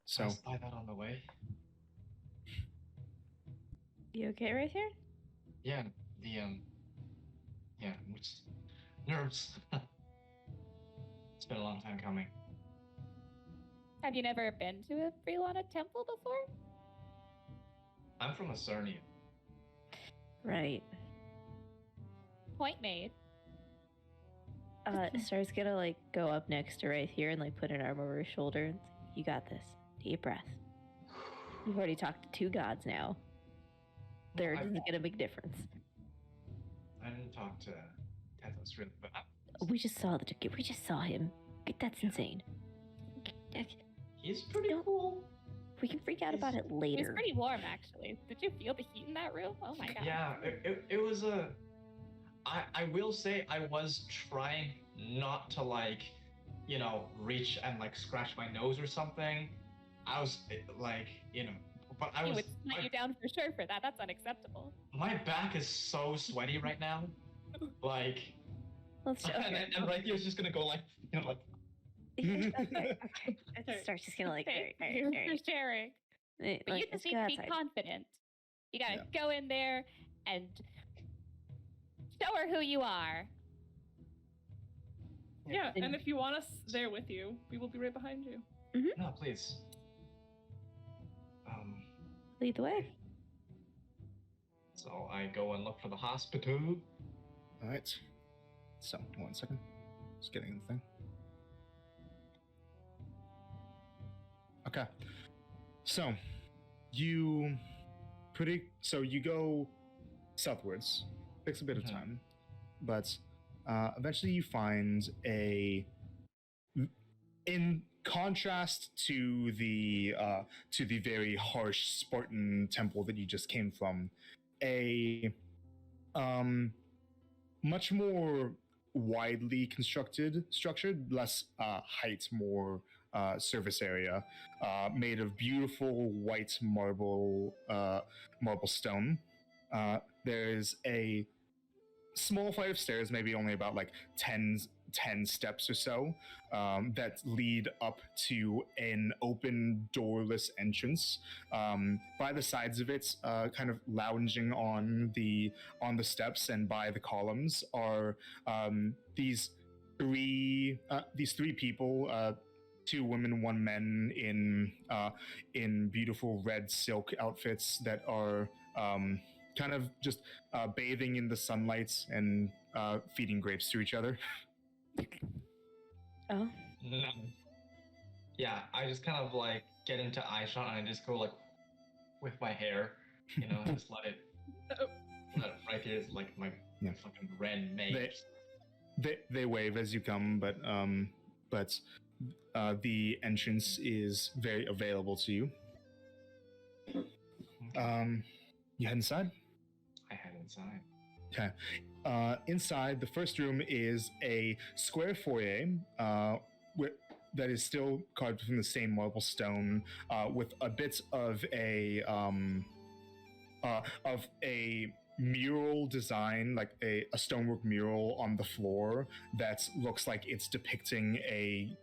So, Pass by that on the way. You okay right here? Yeah, yeah, which nerves. It's been a long time coming. Have you never been to a Brilana temple before? I'm from Acernia. Right. Point made. Star's gonna like go up next to right here and like put an arm over his shoulder and say, you got this. Deep breath. You've already talked to 2 gods now. Third isn't gonna make a difference. I didn't talk to Tethos really, but We just saw we just saw him. That's insane. he's pretty Don't- cool. We can freak out about it It was later. pretty warm, actually. Did you feel the heat in that room? Oh my god. Yeah, it was a. I will say I was trying not to like, reach and like scratch my nose or something. I was like, but I He was. would smite you down for sure for that. That's unacceptable. My back is so sweaty right now, like, Let's and right here's just gonna go like, like. okay. Okay. Star's just gonna like, Okay, all you're right. sharing. But you Like, just let's need go to be outside. confident. You gotta go in there and show her who you are. Yeah, And- and if you want us there with you, we will be right behind you. No, please. Lead the way. So I go and look for the hospital. all right. So, 1 second. Just getting the thing. Okay. So, you go southwards. Takes a bit of Mhm. time, but eventually you find in contrast to the very harsh Spartan temple that you just came from, a much more widely structured, less height, more surface area, made of beautiful white marble stone. There's a small flight of stairs, maybe only about like 10 steps or so, that lead up to an open doorless entrance. By the sides of it, kind of lounging on the steps and by the columns, are these three people, 2 women, 1 man in beautiful red silk outfits that are kind of just bathing in the sunlight and feeding grapes to each other. Oh. No. Yeah, I just kind of like get into eye shot and I just go like with my hair, just let it right here is like my Yeah. fucking red mate. They wave as you come, but the entrance is very available to you. You head inside. I head inside. Okay. Inside, the first room is a square foyer that is still carved from the same marble stone, with a bit of a of a mural design, like a stonework mural on the floor that looks like it's depicting a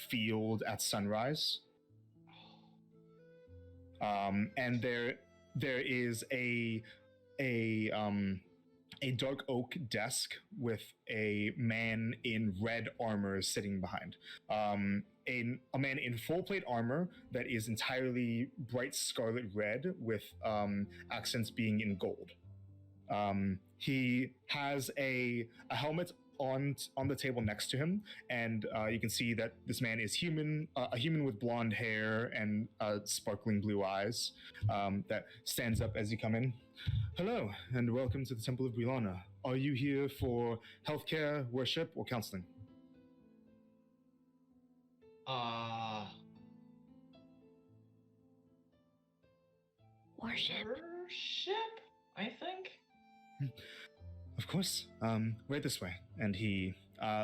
field at sunrise. And there is a dark oak desk with a man in red armor sitting behind. A man in full plate armor that is entirely bright scarlet red with accents being in gold. He has a helmet on the table next to him, and you can see that this man is a human with blonde hair and sparkling blue eyes that stands up as you come in. Hello, and welcome to the Temple of Brilana. Are you here for healthcare, worship, or counseling? Worship. Worship, I think. Of course. Right this way. And he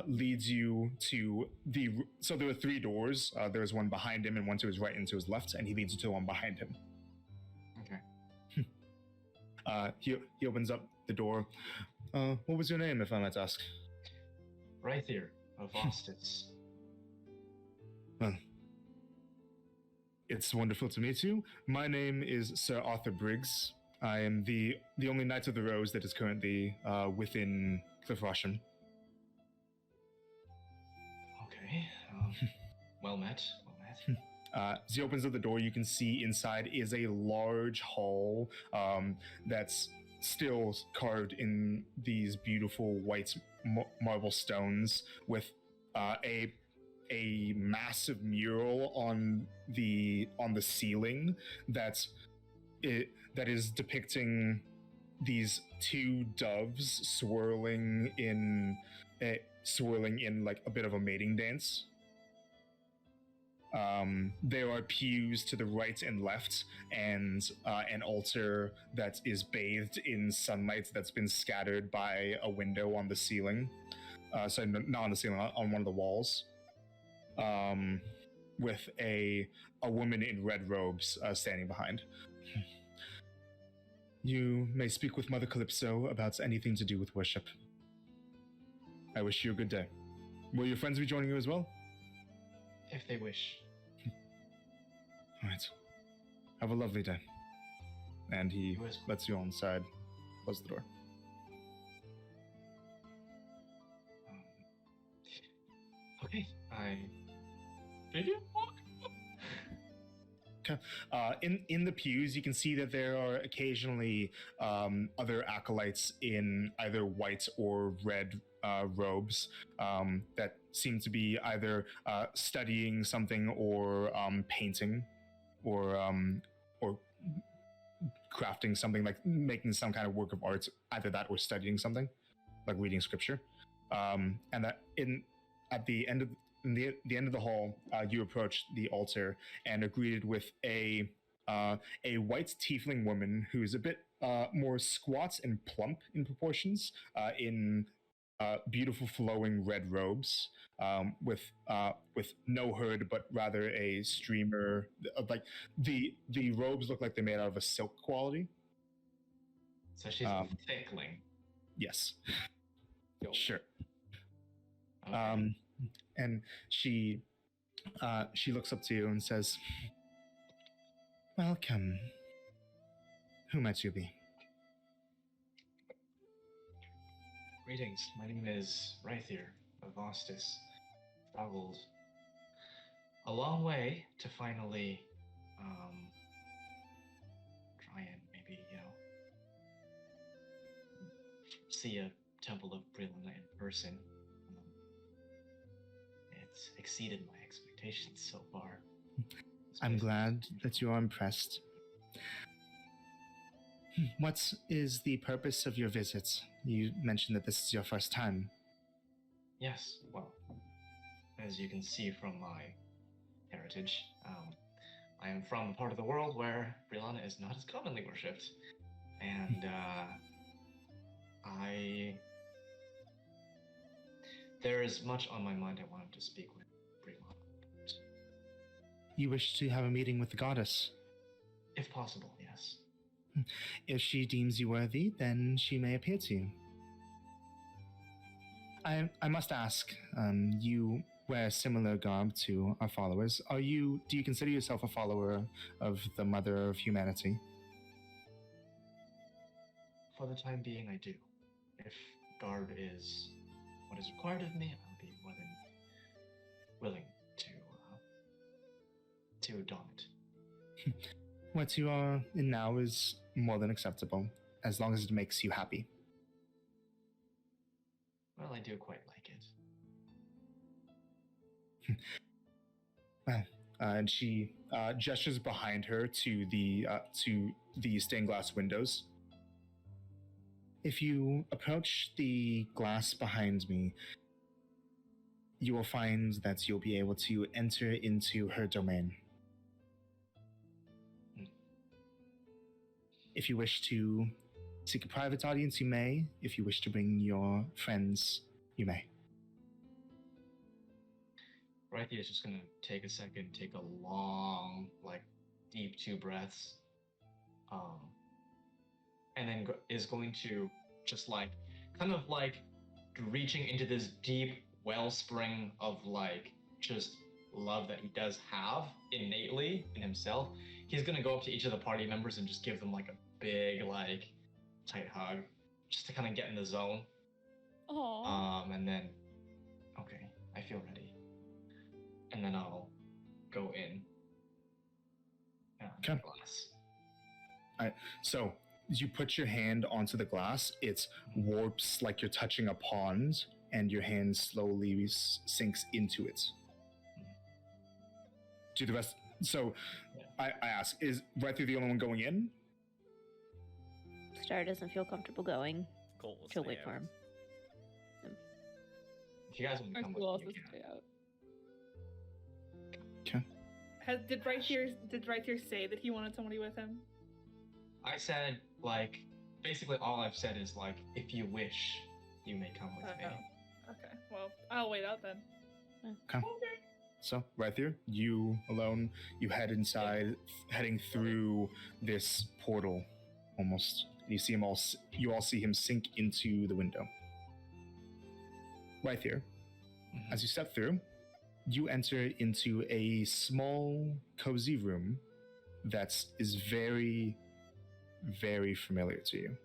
leads you to so there are 3 doors. There's one behind him and one to his right and to his left, and he leads you to the one behind him. Okay. He opens up the door. What was your name, if I might ask? Rythier of Ostis. Well, it's wonderful to meet you. My name is Sir Arthur Briggs. I am the only Knight of the Rose that is currently within Cliff Russian. Okay. Well met. As he opens up the door, you can see inside is a large hall that's still carved in these beautiful white marble stones with a massive mural on the ceiling that is depicting these 2 doves swirling in like a bit of a mating dance. There are pews to the right and left, and an altar that is bathed in sunlight that's been scattered by a window on the ceiling. Sorry, not on the ceiling, on one of the walls. With a woman in red robes standing behind. You may speak with Mother Calypso about anything to do with worship. I wish you a good day. Will your friends be joining you as well? If they wish. All right. Have a lovely day. And he lets you on inside. Close the door. Okay. Did you walk? In the pews, you can see that there are occasionally other acolytes in either white or red robes that seem to be either studying something or painting or crafting something, like making some kind of work of art, either that or studying something, like reading scripture. And that at the end of the hall, you approach the altar and are greeted with a white tiefling woman who's a bit more squat and plump in proportions, in beautiful flowing red robes, with no hood, but rather a streamer. Like the robes look like they're made out of a silk quality. So she's a thickling. Yes. Yo. Sure. Okay. And she looks up to you and says, "Welcome. Who might you be?" Greetings. My name is Rythier of Ostis. Traveled a long way to finally try and maybe, see a Temple of Brilana in person. It's exceeded my expectations so far. I'm glad that you are impressed. What is the purpose of your visit? You mentioned that this is your first time. Yes, well, as you can see from my heritage, I am from a part of the world where Brilana is not as commonly worshipped. And, there is much on my mind I wanted to speak with Brilana. You wish to have a meeting with the goddess? If possible, yes. If she deems you worthy, then she may appear to you. I must ask, you wear similar garb to our followers. Do you consider yourself a follower of the Mother of Humanity? For the time being, I do. If garb is what is required of me, I'll be more than willing to don it. What you are in now is more than acceptable, as long as it makes you happy. Well, I do quite like it. Well, and she gestures behind her to the stained glass windows. If you approach the glass behind me, you will find that you'll be able to enter into her domain. If you wish to seek a private audience, you may. If you wish to bring your friends, you may. Rythia is just gonna take a second, take a long, deep 2 breaths, and then is going to just reaching into this deep wellspring of just love that he does have innately in himself. He's gonna go up to each of the party members and just give them a big tight hug, just to kind of get in the zone. Aww. And then, okay, I feel ready. And then I'll go in. Okay. Glass. Alright, so as you put your hand onto the glass, it warps like you're touching a pond, and your hand slowly sinks into it. Do the rest. So, I ask, is Rythia the only one going in? Star doesn't feel comfortable going. Colt will She'll stay wait out. for him. If you guys want to Or come who with else me, is you can. stay out? Did Rythier say that he wanted somebody with him? I said, basically all I've said is, if you wish, you may come with me. Okay, well, I'll wait out then. Okay. So, Rythier, you alone, you head inside, heading through this portal, almost. You see him you all see him sink into the window. Rythier, as you step through, you enter into a small, cozy room that is very, very familiar to you.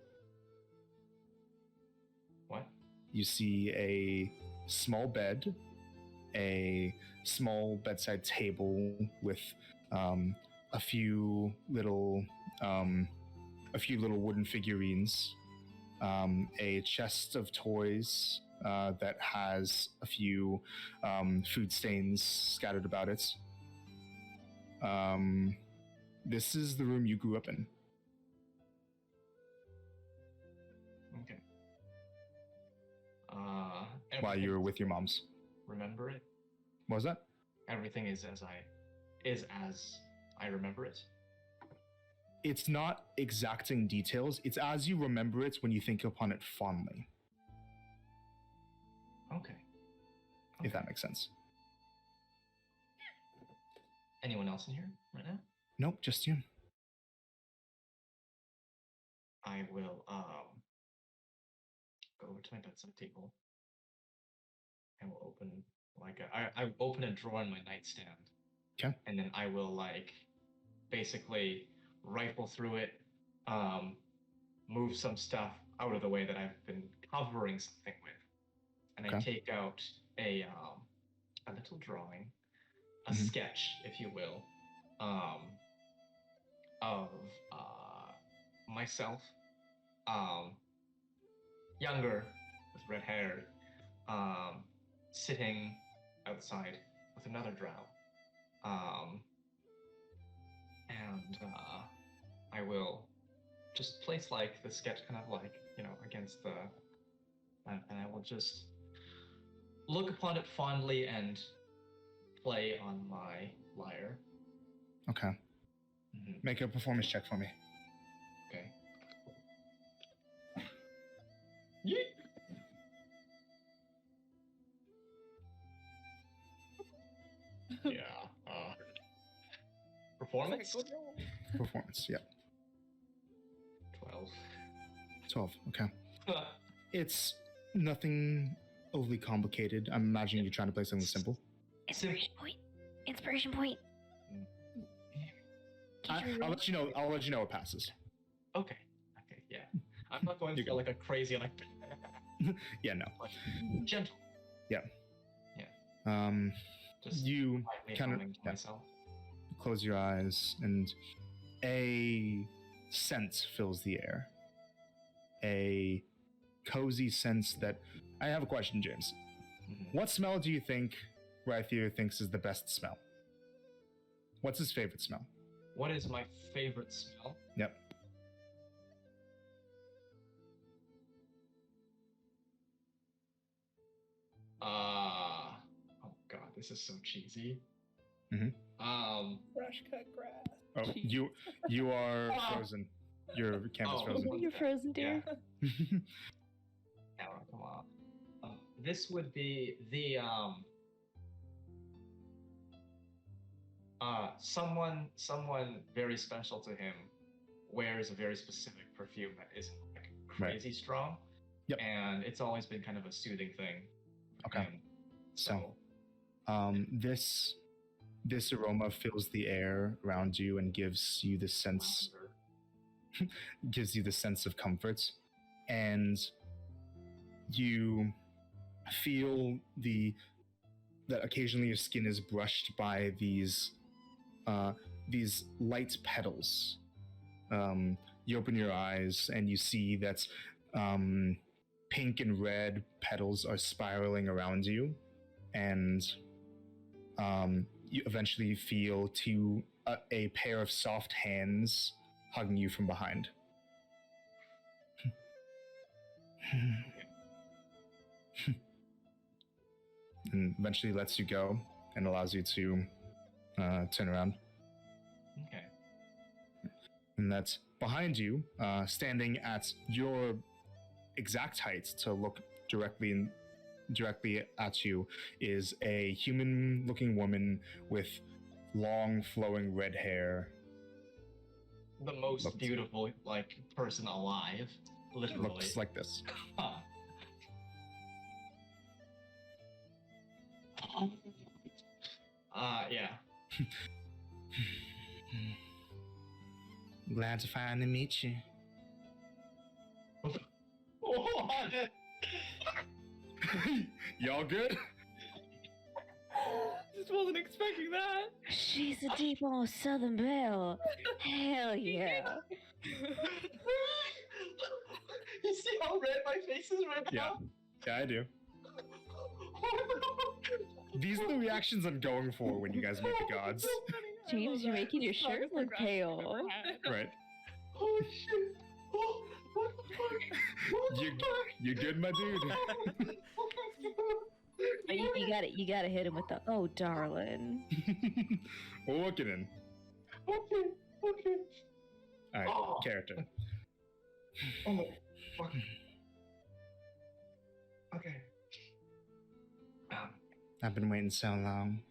What? You see a small bed, a small bedside table with a few little wooden figurines, a chest of toys that has a few food stains scattered about it. This is the room you grew up in. Okay. While you were with your moms. Remember it? What was that? Everything is as I remember it. It's not exacting details. It's as you remember it when you think upon it fondly. Okay. If that makes sense. Anyone else in here right now? Nope, just you. I will go over to my bedside table. I will open I open a drawer in my nightstand. Okay. And then I will basically rifle through it, move some stuff out of the way that I've been covering something with, and I take out a little drawing, a sketch, if you will, of myself, younger, with red hair, sitting outside with another drow. And I will just place the sketch kind of against the, and I will just look upon it fondly and play on my lyre. Okay. Make a performance check for me. Okay. Yeet. Yeah. Performance? Performance, yeah. 12. 12. Okay. It's nothing overly complicated. I'm imagining you're trying to play something simple. Inspiration point. Inspiration point. I'll let you know. I'll let you know it passes. Okay. Okay. Yeah. I'm not going You're for good. like a crazy like. Yeah. No. Like, gentle. Just You quietly kind of humming to myself. close your eyes, and a scent fills the air. A cozy sense that. I have a question, James. Mhm. What smell do you think Rythier thinks is the best smell? What's his favorite smell? What is my favorite smell? Yep. Oh god, this is so cheesy. Mhm. Fresh cut grass. Oh, you are frozen. Your camera's Oh. frozen. You're frozen, dear. Camera, come on. This would be the someone very special to him wears a very specific perfume that isn't like crazy strong. Yep. And it's always been kind of a soothing thing. for Okay. him. So, this aroma fills the air around you and gives you the sense of comfort, and you feel that occasionally your skin is brushed by these light petals. You open your eyes and you see that pink and red petals are spiraling around you, and you eventually feel a pair of soft hands hugging you from behind. And eventually lets you go and allows you to turn around. Okay. And that's behind you, standing at your exact height to look directly at you, is a human-looking woman with long, flowing red hair. The most beautiful like person alive, literally. Looks like this. Huh. Yeah. Glad to finally meet you. Y'all good? Just wasn't expecting that. She's a deep old Southern belle. Hell yeah. You see how red my face is right now? Yeah, I do. These are the reactions I'm going for when you guys meet the gods. James, you're making your shirt look pale. Right. Oh shit! Oh, what the fuck? What the fuck? You good, my dude? You gotta hit him with the oh darling. We're looking in. Okay. Alright, Oh. character. Oh, fuck. Okay. I've been waiting so long.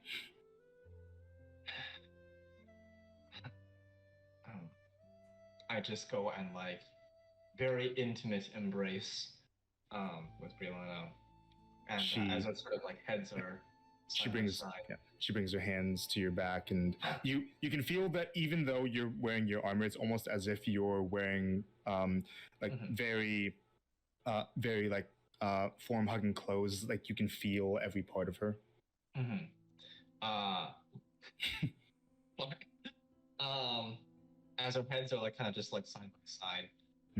I just go and like very intimate embrace with Brianna, and as our sort of like heads are She side by brings side. she brings her hands to your back, and you can feel that even though you're wearing your armor, it's almost as if you're wearing very like form hugging clothes. Like you can feel every part of her. As our heads are like kind of just like side by side,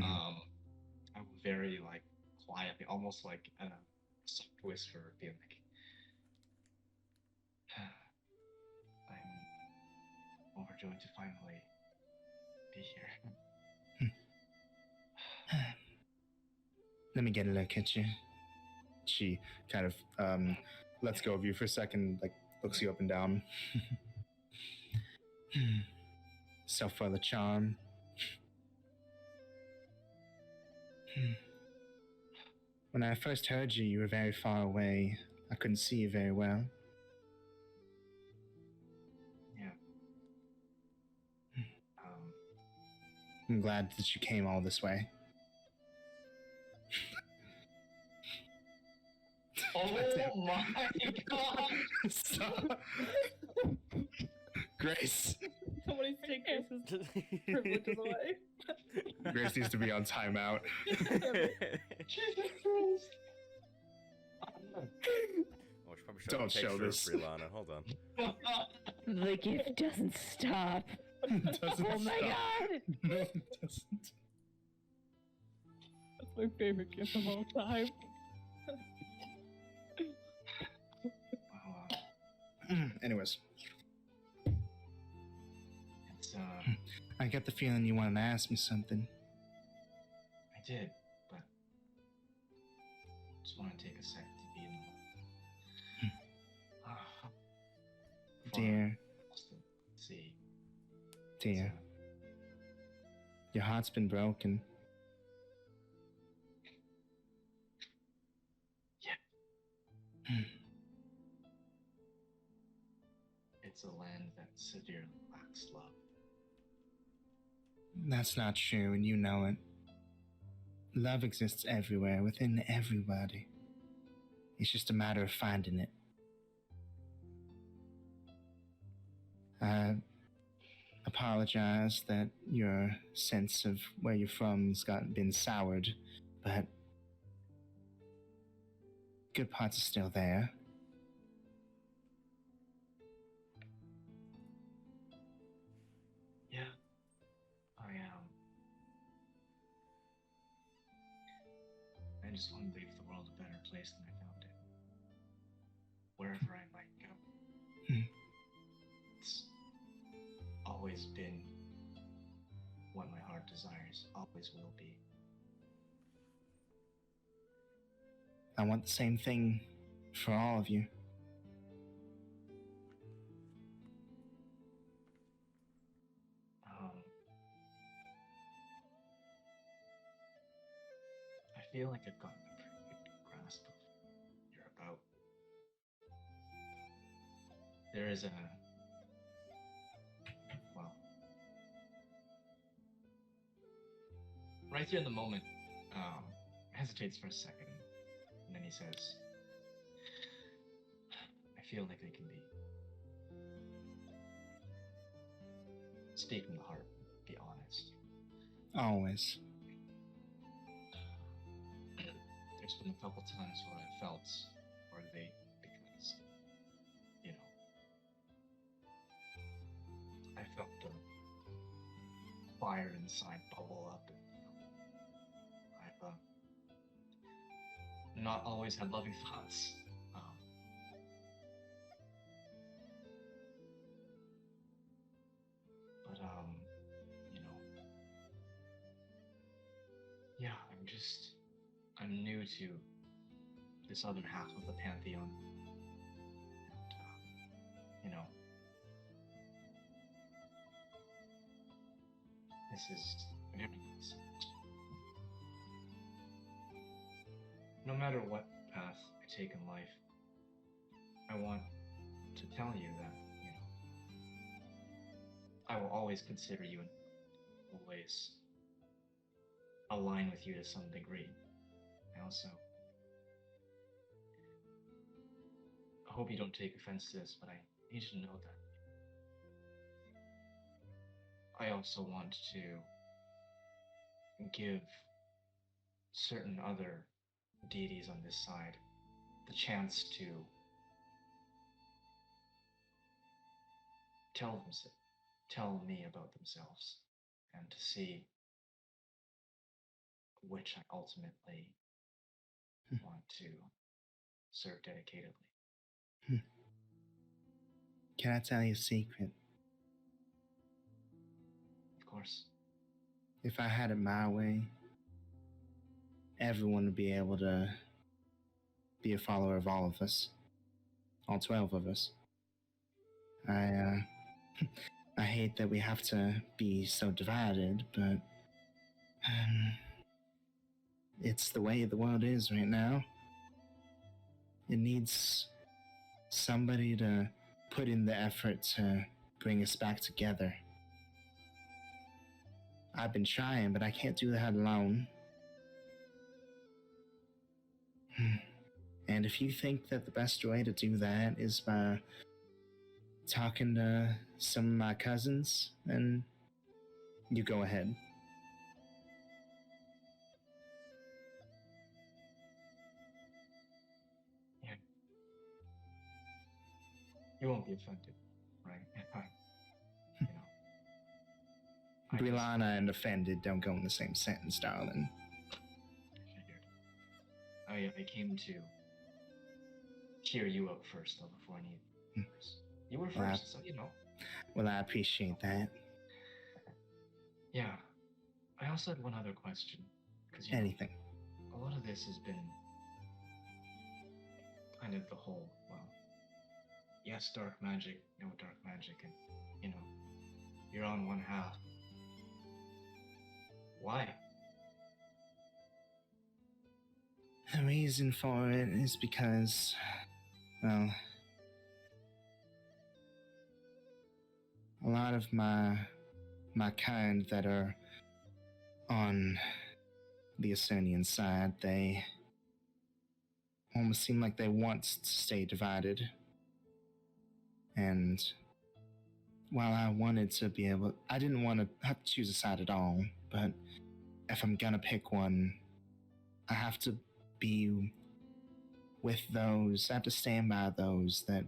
I will very like quietly, almost like in a soft whisper, be like, I'm overjoyed to finally be here. Let me get a look at you. She kind of lets go of you for a second, like looks you up and down. So full of charm. When I first heard you, you were very far away. I couldn't see you very well. Yeah. I'm glad that you came all this way. Oh my god! Stop. Grace. Somebody's take Grace's privileges away. Grace needs to be on timeout. Jesus Christ! Oh, we should probably Don't a show picture this. of Brianna. Hold on. The gift doesn't stop. Doesn't Oh my stop. god! No, it doesn't. That's my favorite gift of all time. Wow. Anyways, It's, I get the feeling you wanted to ask me something. I did, but just want to take a sec to be in the Dear, See. dear, your heart's been broken. It's a land that severely lacks love. That's not true, and you know it. Love exists everywhere, within everybody. It's just a matter of finding it. I apologize that your sense of where you're from has been soured, but good parts are still there. Yeah. I just want to leave the world a better place than I found it. Wherever I might go. It's always been what my heart desires, always will be. I want the same thing for all of you. I feel like I've gotten a pretty good grasp of what you're about. There is well, right here in the moment, hesitates for a second, and then he says, I feel like I can speak from the heart, be honest. Always. There's been a couple times where I felt worthy because, I felt the fire inside bubble up. And, I've not always had loving thoughts. But yeah, I'm new to this other half of the pantheon. And, this is very nice. No matter what path I take in life, I want to tell you that, I will always consider you and always align with you to some degree. I also hope you don't take offense to this, but I need you to know that I also want to give certain other deities on this side the chance to tell me about themselves and to see which I ultimately want to serve dedicatedly. Can I tell you a secret? Of course. If I had it my way, everyone would be able to be a follower of all of us. All 12 of us. I hate that we have to be so divided, but it's the way the world is right now. It needs somebody to put in the effort to bring us back together. I've been trying, but I can't do that alone. And if you think that the best way to do that is by talking to some of my cousins, then you go ahead. Yeah. You won't be offended, right? You know. I just Brilana and offended don't go in the same sentence, darling. figured. I came to cheer you up first, though, before any others. You were Well, first, so you know. Well, I appreciate that. Yeah. I also had one other question. Because Anything. a lot of this has been kind of the whole, well, yes, dark magic, no dark magic, and, you know, you're on one half. Why? The reason for it is because, well, a lot of my kind that are on the Acernian side, they almost seem like they want to stay divided. And while I wanted to be able, I didn't want to have to choose a side at all, but if I'm gonna pick one, I have to be with those, I have to stand by those that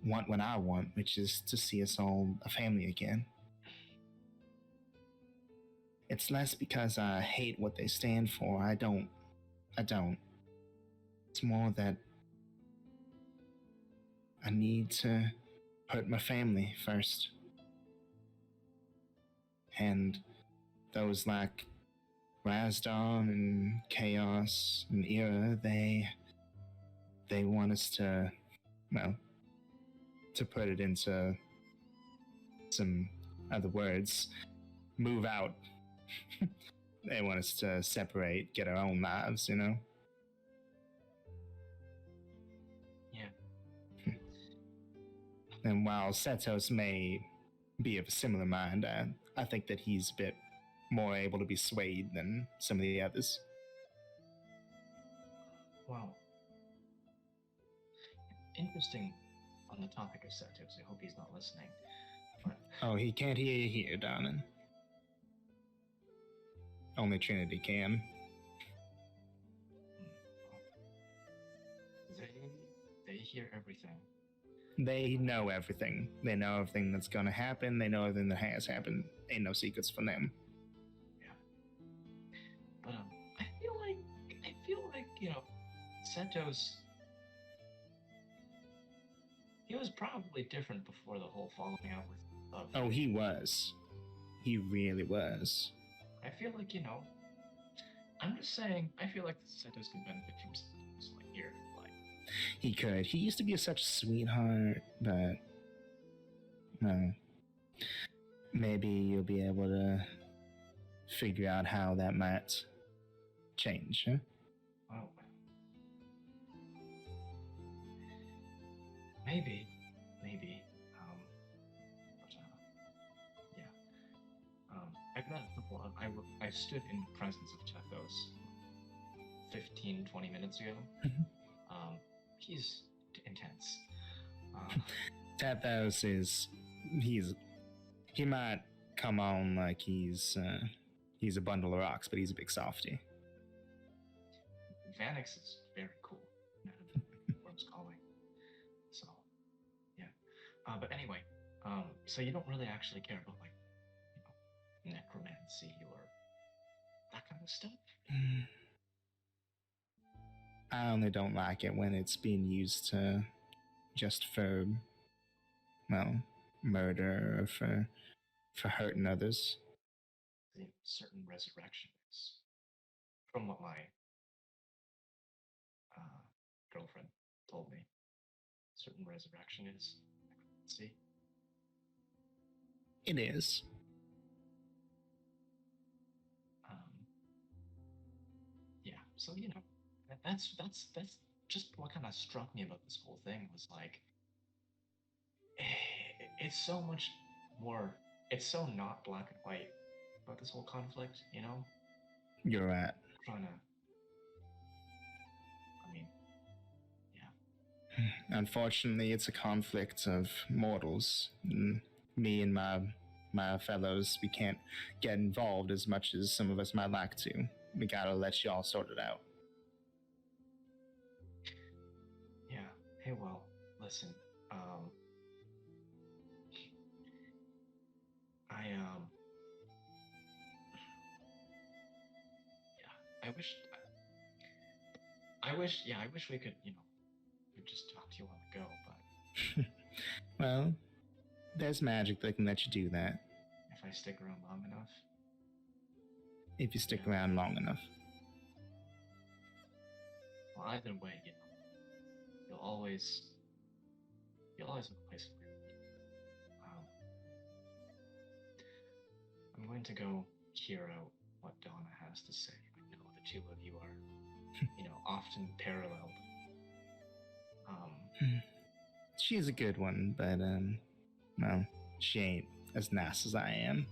want what I want, which is to see us all a family again. It's less because I hate what they stand for. I don't. It's more that I need to put my family first. And those like Razdon and Chaos and Era, they want us to, well, to put it into some other words, move out. They want us to separate, get our own lives, you know? Yeah. And while Setos may be of a similar mind, I think that he's a bit more able to be swayed than some of the others. Well, interesting on the topic of Setos. I hope he's not listening. But Oh, he can't hear you here, darling. Only Trinity can. they hear everything. They know everything. They know everything that's gonna happen. They know everything that has happened. Ain't no secrets from them. Yeah. But I feel like you know, Setos. He was probably different before the whole falling out with love. Oh, he was. He really was. I feel like, you know, I'm just saying, I feel like Setos could benefit from something like here. Like, He could. He used to be such a sweetheart, but no. Maybe you'll be able to figure out how that might change, huh? well, maybe, but, yeah. I've met a couple of, I stood in the presence of Tethos 15, 20 minutes ago. He's intense. Tethos is, he might come on like he's a bundle of rocks, but he's a big softy. Vanix is very cool. Worm's calling. So, yeah. But anyway, so you don't really actually care about like, you know, necromancy or that kind of stuff? I only don't like it when it's being used to just for, well, murder or for hurting others. The certain resurrection is, from what my girlfriend told me, certain resurrection is necromancy. It is. Yeah, so you know, that's just what kind of struck me about this whole thing was like, it's so much more. It's so not black and white about this whole conflict, you know? You're right. Trying to. I mean, Unfortunately, it's a conflict of mortals. Me and my fellows, we can't get involved as much as some of us might like to. We gotta let y'all sort it out. yeah. Hey, well, listen. Yeah. I wish we could, we just talk to you on the go, but Well, there's magic that can let you do that if I stick around long enough, if you stick around long enough. well, either way, you'll always have a place for me. I'm going to go hear out what Donna has to say. I know the two of you are, often paralleled. She's a good one, but well, she ain't as nice as I am.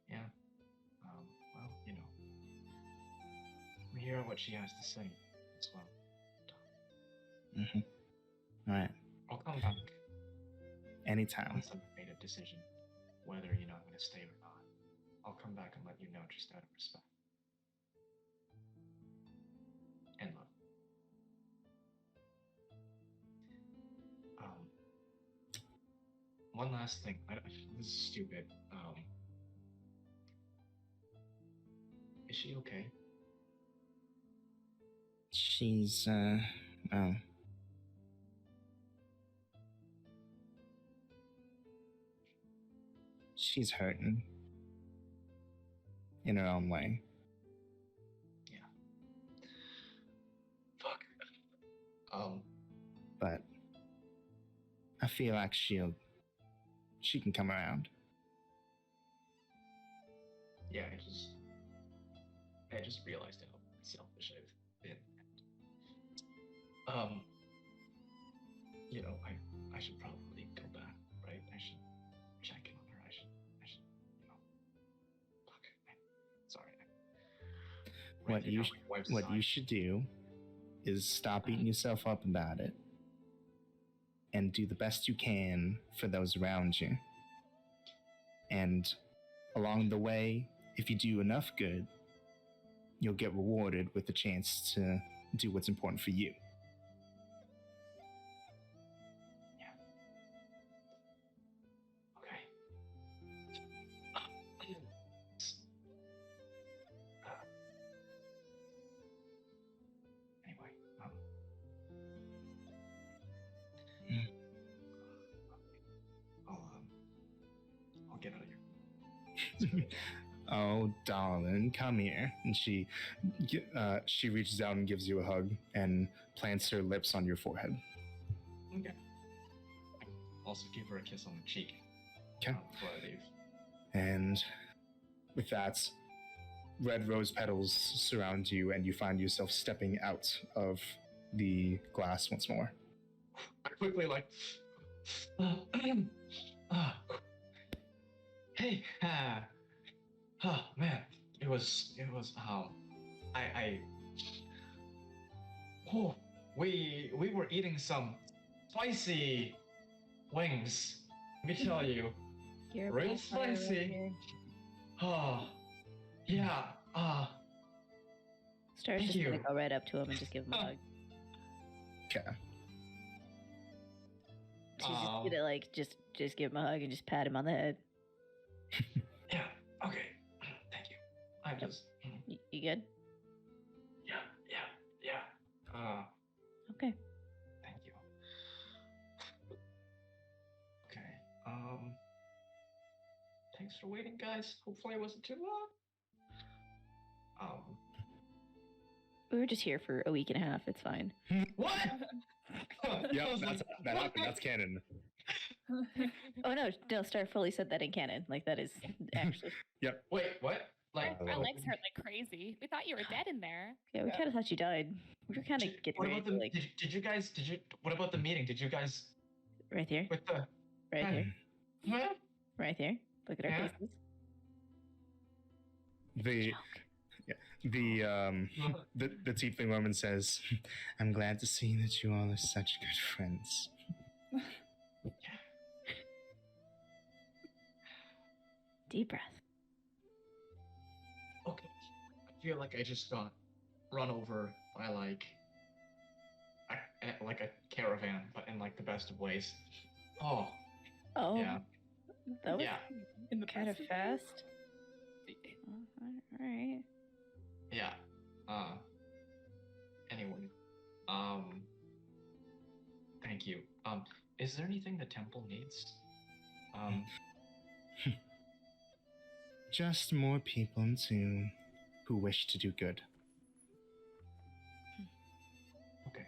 Yeah. Well, we hear what she has to say as well. All right, I'll come back anytime. once I've made a decision whether, I'm going to stay or not. I'll come back and let you know just out of respect. And love. One last thing. This is stupid. Is she okay? She's well, she's hurting in her own way. Yeah. Fuck. But I feel like she can come around. Yeah, I just realized how selfish I've been. I should probably go back, right? I should check in on her. I should, fuck. Sorry. What you should do is stop beating yourself up about it and do the best you can for those around you. And along the way, if you do enough good, you'll get rewarded with the chance to do what's important for you. Okay. Anyway, I'll get out of here. Oh, darling, come here. And she reaches out and gives you a hug and plants her lips on your forehead. Okay. Also give her a kiss on the cheek. Okay. Before I leave. And with that, red rose petals surround you, and you find yourself stepping out of the glass once more. I quickly hey, oh man, it was we were eating some spicy wings. Let me tell you, You're a real vampire over spicy. here. Oh, yeah. Star's Thank just gonna you. go right up to him and just give him a hug. Okay. She's just gonna just give him a hug and just pat him on the head. Yeah. Okay. Thank you. I'm just. You good? Yeah. Okay. Thank you. Okay. Thanks for waiting, guys. Hopefully it wasn't too long. We were just here for a week and a half. It's fine. What? Yep, that happened. That's canon. Oh no, Star fully said that in canon. Like that is actually. Yep. Wait, what? Like, Our legs hurt like crazy. We thought you were dead in there. Yeah, we kind of thought you died. We were kind of getting what ready about to the? Did you? What about the meeting? Did you guys right here, with the? right here. Right here. Look at our Yeah. faces. The the tiefling woman says, "I'm glad to see that you all are such good friends." Deep breath. Okay. I feel like I just got run over by like a caravan, but in like the best of ways. Oh, Oh, yeah. that was Yeah. In the kind of best fast. All right. Yeah. Anyway. Thank you. Is there anything the temple needs? Just more people who wish to do good. Okay.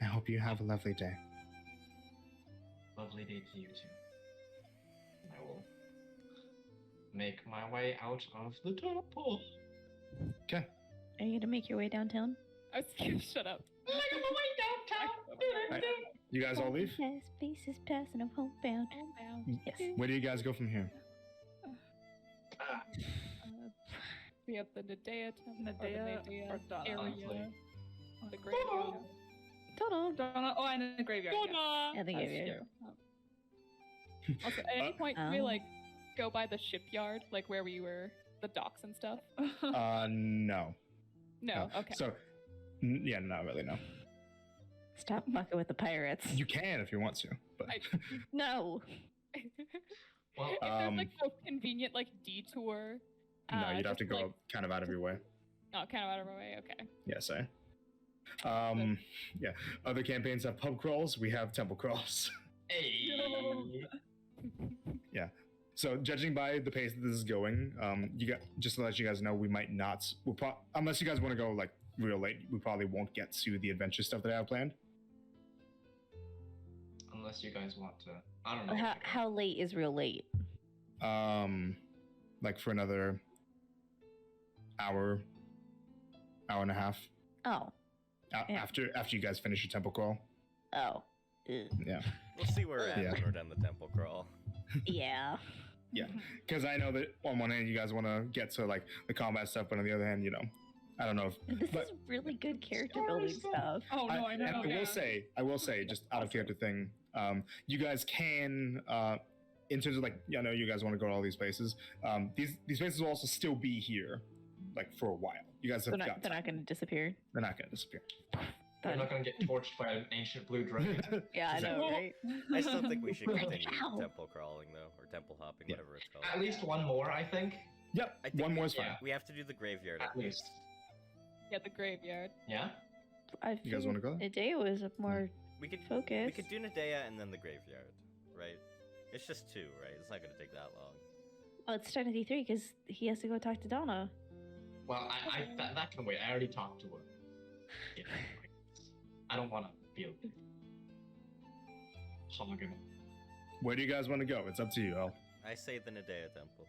I hope you have a lovely day. Lovely day to you too. I will make my way out of the temple. Okay. Are you gonna make your way downtown? I was gonna shut up. Making my way downtown. Right. You guys all leave? Yes, faces passing of homebound. Yes. Where do you guys go from here? We have the Nadea temple, Nadea or Donna? area, Honestly. the graveyard. Total. Donna. Oh, and the graveyard. Yeah. I think That's it true. Also, at any point, can we Oh. like go by the shipyard, like where we were, the docks and stuff? No. No. Okay. So, yeah, not really, no. Stop mucking with the pirates. You can if you want to, but No. Well, If there's like no convenient like detour. no, you'd have just, to go like, kind of out of your way. Oh, kind of out of our way. Okay. Yes, eh? Yeah. Other campaigns have pub crawls. We have temple crawls. hey. So, judging by the pace that this is going, just to let you guys know, we might not. Unless you guys want to go like real late, we probably won't get to the adventure stuff that I have planned. Unless you guys want to. I don't know. How late is real late? Like for another hour and a half. Oh. Yeah. After you guys finish your temple crawl. Oh. Ugh. Yeah. We'll see where we're at Yeah. when we're done the temple crawl. Yeah. Because I know that on one hand you guys want to get to like the combat stuff, but on the other hand, I don't know if. This But- is really good character building stuff. Oh no, I know. and I will say, just out of character thing, you guys can, in terms of like, you guys want to go to all these places. These places will also still be here, like for a while. You guys have They're got. not going to disappear. They're not going to disappear. You're not gonna get torched by an ancient blue dragon. Yeah, I know, right? I still think we should continue Ow. temple crawling though, or temple hopping, Yeah. whatever it's called. At least one more, I think. Yep. I think One more is fine. yeah. We have to do the graveyard At least. Yeah, the graveyard. Yeah. I You guys want to go? The day was more We could focused. we could do Nadea and then the graveyard, right? It's just two, right? It's not gonna take that long. Well, it's starting at 3 because he has to go talk to Donna. Well, that can wait. I already talked to her. Yeah. I don't want to feel hogging. Where do you guys want to go? It's up to you. I say the Nadea temple,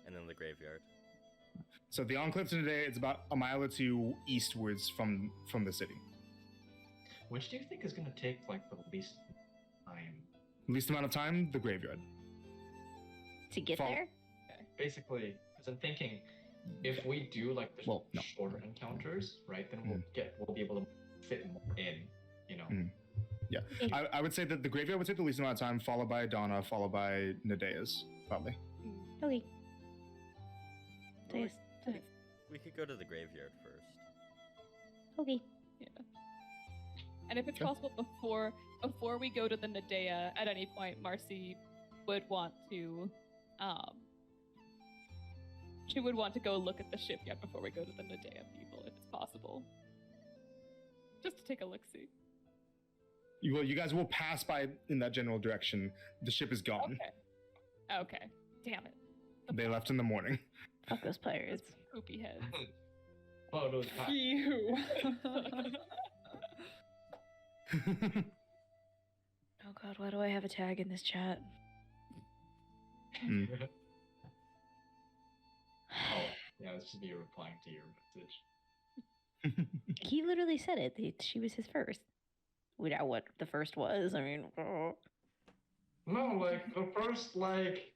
and then the graveyard. So the Enclave today, it's about a mile or two eastwards from the city. Which do you think is gonna take like the least time? Least amount of time, the graveyard. To get Fall- there? Basically, because I'm thinking, if we do like the Well, no. shorter encounters, right, then we'll be able to fit more in, I would say that the graveyard would take the least amount of time, followed by Donna, followed by Nadea's, probably. Okay. Or we- Yes. We could go to the graveyard first. Okay. And if it's Sure. possible, before we go to the Nadea, at any point, Marcy would want to, she would want to go look at the shipyard before we go to the Nadea people, if it's possible. Just to take a look-see. You guys will pass by in that general direction. The ship is gone. Okay. Damn it. They left in the morning. Fuck those pirates. Poopy heads. Photos. Ew. Oh god, why do I have a tag in this chat? Hmm. Oh, yeah, this should be replying to your message. He literally said it. She was his first. without what the first was. I mean, No, like the first like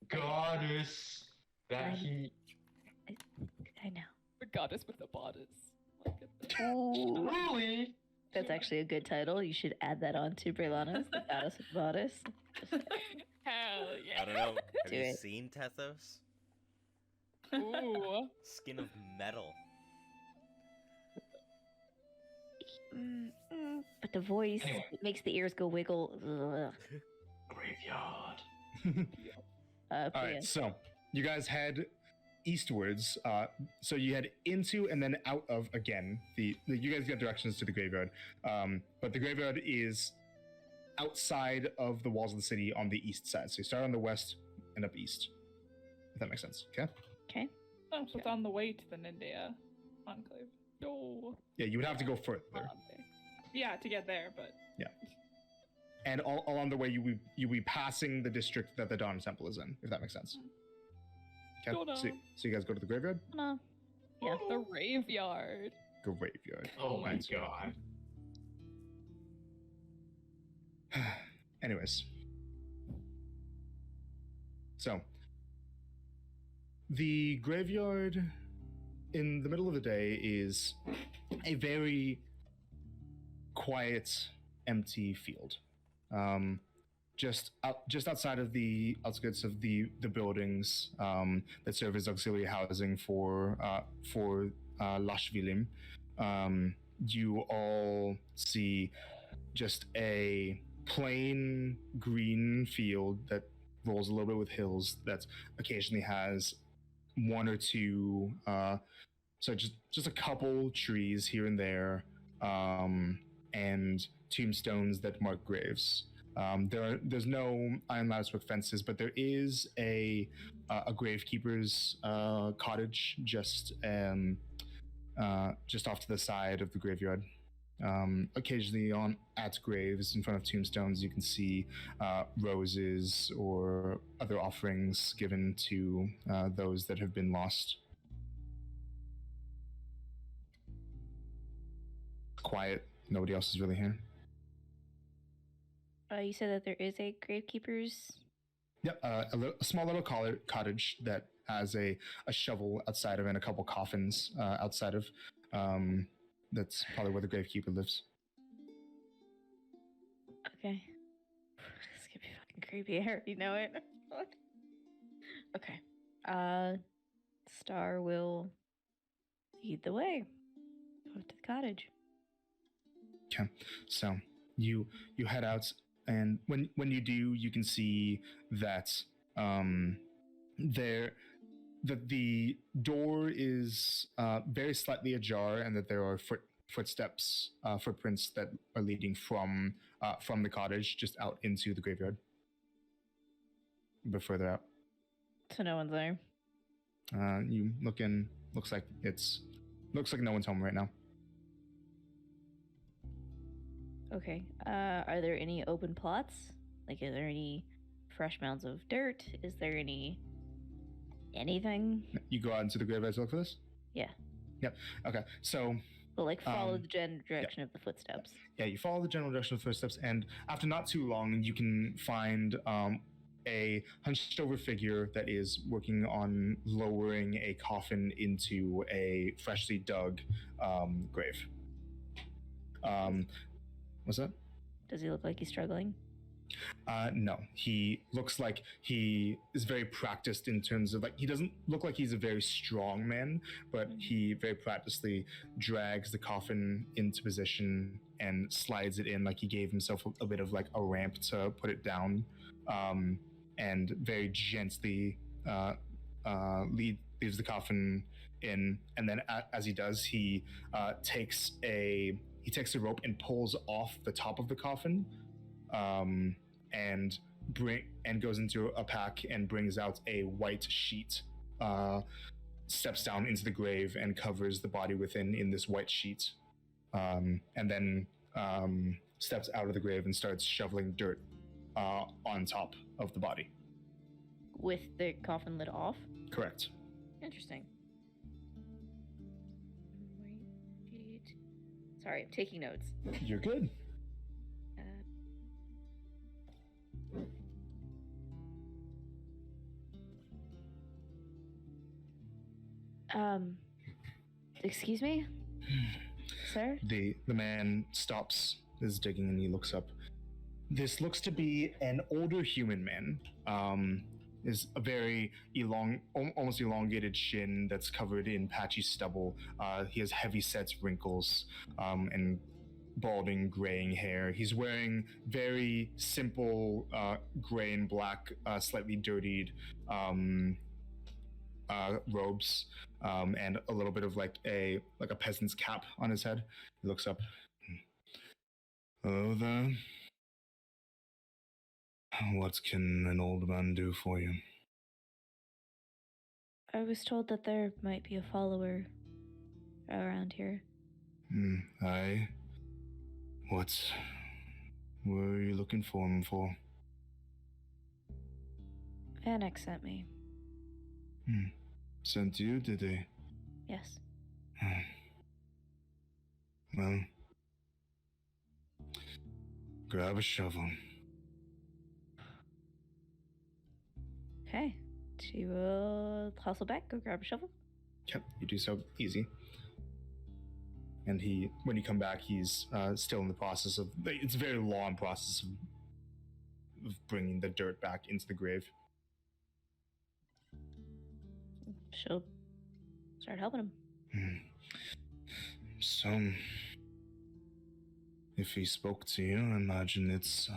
goddess that he I know. The goddess with the bodice. Look at that. Ooh, truly. that's actually a good title. You should add that on to Brelanas, the goddess of bodice. Hell yeah. I don't know. Have Do you it. seen Tethos? Ooh. Skin of metal. But the voice Anyway. it makes the ears go wiggle. Ugh. Graveyard. But All yeah. right, so you guys head eastwards. So you head into and then out of again. You guys get directions to the graveyard, but the graveyard is outside of the walls of the city on the east side. So you start on the west and up east. If that makes sense. Okay. Okay. Oh, so it's on the way to the Nindia Enclave. No. Yeah, you would have to go further, Yeah, to get there, but and all along the way you be passing the district that the Dawn Temple is in. If that makes sense. Okay. Don't know. So you guys go to the graveyard. No. Yeah. The graveyard. Graveyard. Oh my Right. god. Anyways, so the graveyard in the middle of the day is a very quiet, empty field. Just outside of the outskirts of the buildings that serve as auxiliary housing for Lashvilim, you all see just a plain green field that rolls a little bit with hills that occasionally has one or two so just a couple trees here and there, and tombstones that mark graves. There's no iron latticework fences, but there is a gravekeeper's cottage just off to the side of the graveyard. Occasionally at graves in front of tombstones, you can see roses or other offerings given to those that have been lost. Quiet. Nobody else is really here. You said that there is a gravekeeper's. Yep, a small little cottage that has a shovel outside of it and a couple coffins outside of. That's probably where the gravekeeper lives. Okay. It's gonna be fucking creepy. I already know it. Okay. Star will lead the way. Go to the cottage. Okay, so you head out, and when you do, you can see that the door is very slightly ajar, and that there are footprints that are leading from the cottage just out into the graveyard. A bit further out. So no one's there. You look in. Looks like no one's home right now. Okay. Are there any open plots? Like, is there any fresh mounds of dirt? Is there anything? You go out into the graveyard to look for this? Yeah. Yep. Okay. So Well, like follow the general direction of the footsteps. yeah, you follow the general direction of the footsteps, and after not too long, you can find a hunched over figure that is working on lowering a coffin into a freshly dug grave. What's that? Does he look like he's struggling? No, he looks like he is very practiced in terms of, like, he doesn't look like he's a very strong man, but he very practicedly drags the coffin into position and slides it in, like he gave himself a bit of like a ramp to put it down, and very gently leaves the coffin in, and then as he does, he takes a rope and pulls off the top of the coffin, and goes into a pack and brings out a white sheet, steps down into the grave and covers the body within in this white sheet, and then steps out of the grave and starts shoveling dirt on top of the body. With the coffin lid off? Correct. Interesting. White sheet. Sorry, I'm taking notes. You're good. Excuse me? Sir? The man stops his digging and he looks up. This looks to be an older human man. Is a very almost elongated shin that's covered in patchy stubble. He has heavy set wrinkles and balding, graying hair. He's wearing very simple gray and black, slightly dirtied robes, and a little bit of like a peasant's cap on his head. He looks up. Hello there. What can an old man do for you? I was told that there might be a follower around here. Aye. What were you looking for him for? Vanek sent me. Sent you, did he? Yes. Well, grab a shovel. Okay. She will hustle back, go grab a shovel. Yep, you do so easy. And when you come back, he's still in the process of. It's a very long process of bringing the dirt back into the grave. She'll start helping him. So, if he spoke to you, I imagine it's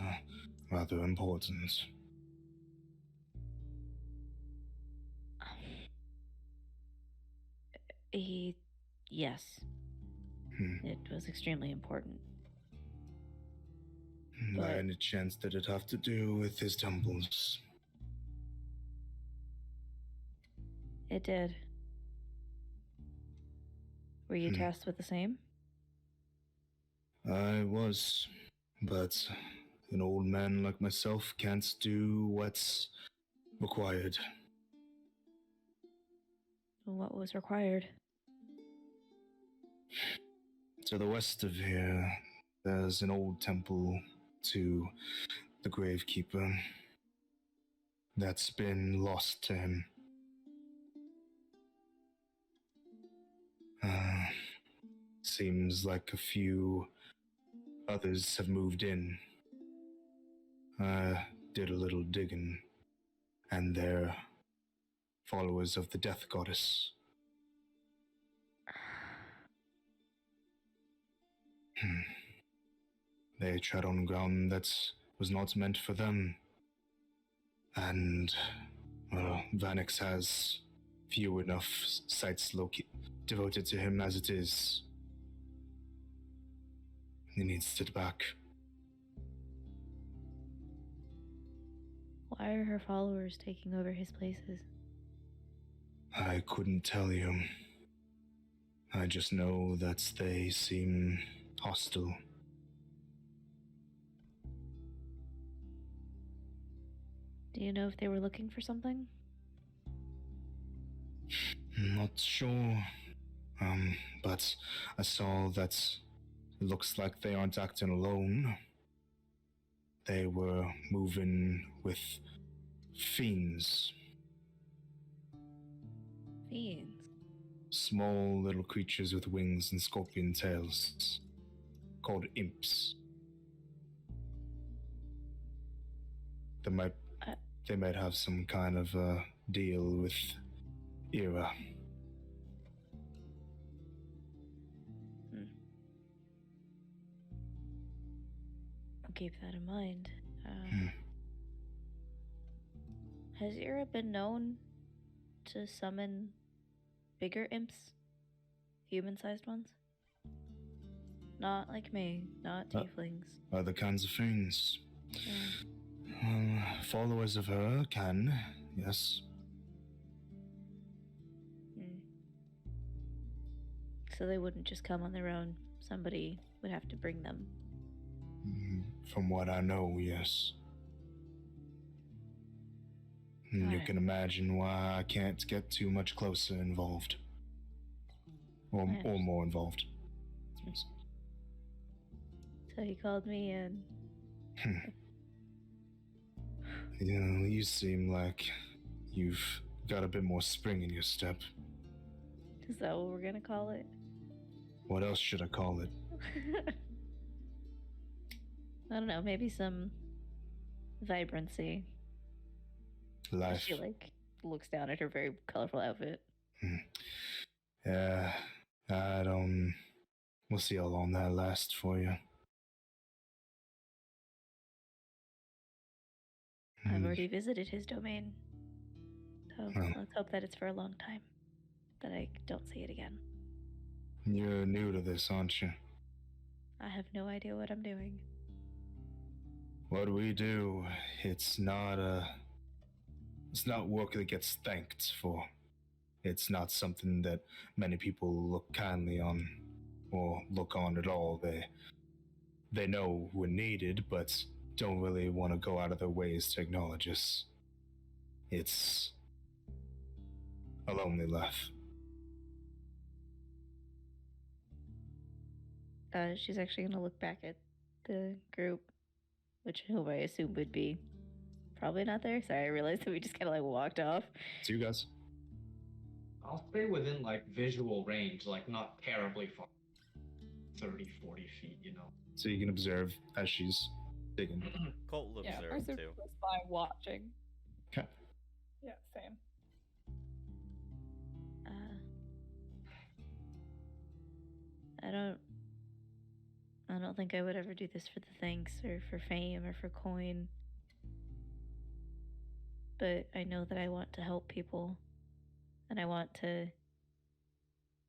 rather important. Yes. It was extremely important. By But- any chance did it have to do with his temples? It did. Were you tasked with the same? I was, but an old man like myself can't do what's required. What was required? To the west of here, there's an old temple to the gravekeeper that's been lost to him. Seems like a few others have moved in. I did a little digging, and they're followers of the death goddess. They tread on ground that was not meant for them. And, well, Vanix has few enough sites devoted to him as it is. He needs it back. Why are her followers taking over his places? I couldn't tell you. I just know that they seem hostile. Do you know if they were looking for something? Not sure. But I saw that it looks like they aren't acting alone. They were moving with fiends. Fiends. Small little creatures with wings and scorpion tails. Called imps. They might have some kind of a deal with Era. I'll keep that in mind. Has Ira been known to summon bigger imps? Human-sized ones? Not like me, not tieflings. Other kinds of fiends. Yeah. Followers of her can, yes. So they wouldn't just come on their own. Somebody would have to bring them. From what I know, yes. And you Got it. can imagine why I can't get too much closer involved. Or more involved. So he called me and You know, you seem like you've got a bit more spring in your step. Is that what we're gonna call it? What else should I call it? I don't know. Maybe some vibrancy. Life. She like looks down at her very colorful outfit. Yeah, I don't. We'll see how long that lasts for you. I've already visited his domain, so Well. let's hope that it's for a long time. That I don't see it again. You're new to this, aren't you? I have no idea what I'm doing. What we do, it's not work that gets thanked for. It's not something that many people look kindly on or look on at all. They know we're needed, but don't really want to go out of their ways to acknowledge us. It's a lonely life. She's actually gonna look back at the group, which who I assume would be probably not there. Sorry, I realized that we just kind of like walked off. See you guys. I'll stay within like visual range, like not terribly far. 30, 40 feet, you know. So you can observe as she's digging. Colt will Yeah, observe Mercer too. was by watching. Okay. Yeah, same. I don't think I would ever do this for the thanks or for fame or for coin. But I know that I want to help people. And I want to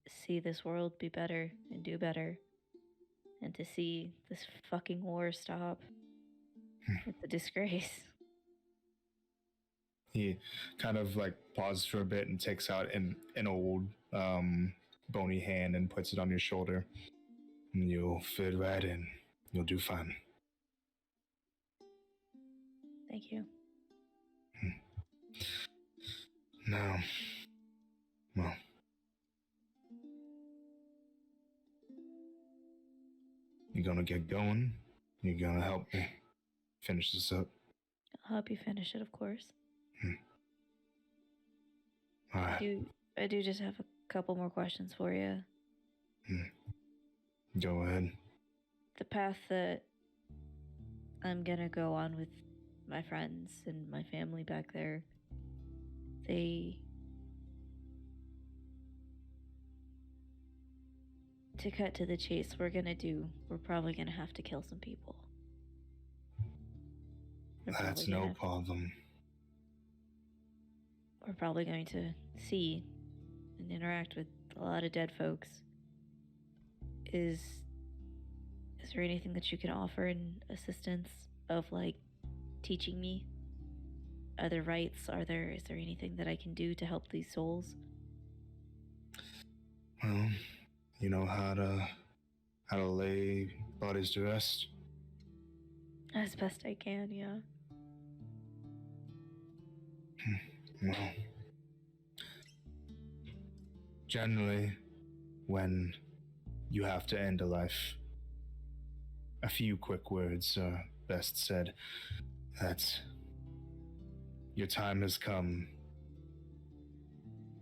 see this world be better and do better. And to see this fucking war stop. It's a disgrace. He kind of like pauses for a bit and takes out an old bony hand and puts it on your shoulder. And you'll fit right in. You'll do fine. Thank you. Now, well, you're gonna get going. You're gonna help me finish this up. I'll help you finish it, of course. All right. I do just have a couple more questions for you. Go ahead. The path that I'm gonna go on with my friends and my family back there, to cut to the chase, we're probably gonna have to kill some people. That's no problem. We're probably going to see and interact with a lot of dead folks. Is there anything that you can offer in assistance of like teaching me? Are there rites? Is there anything that I can do to help these souls? Well, you know how to lay bodies to rest? As best I can, yeah. Well, generally, when you have to end a life, a few quick words are best said. That your time has come.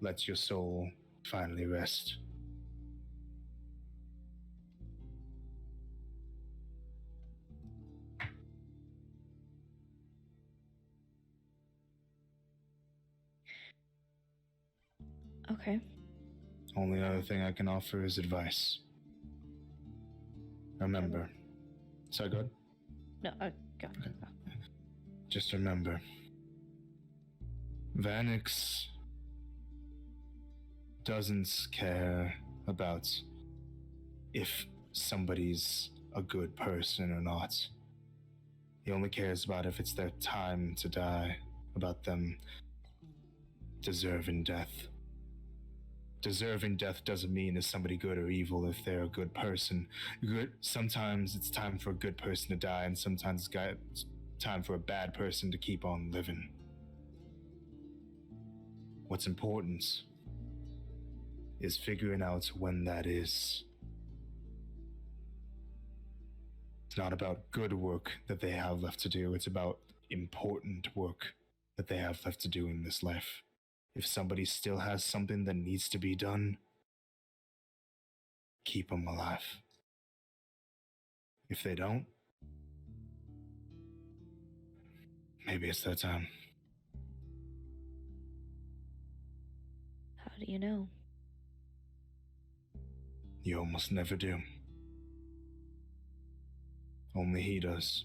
Let your soul finally rest. Okay. Only other thing I can offer is advice. Remember. Is that good? No, go. Okay. Just remember. Vanix doesn't care about if somebody's a good person or not. He only cares about if it's their time to die, about them deserving death. Deserving death doesn't mean is somebody good or evil if they're a good person. Sometimes it's time for a good person to die, and sometimes it's time for a bad person to keep on living. What's important is figuring out when that is. It's not about good work that they have left to do, it's about important work that they have left to do in this life. If somebody still has something that needs to be done, keep them alive. If they don't, maybe it's their time. How do you know? You almost never do. Only he does.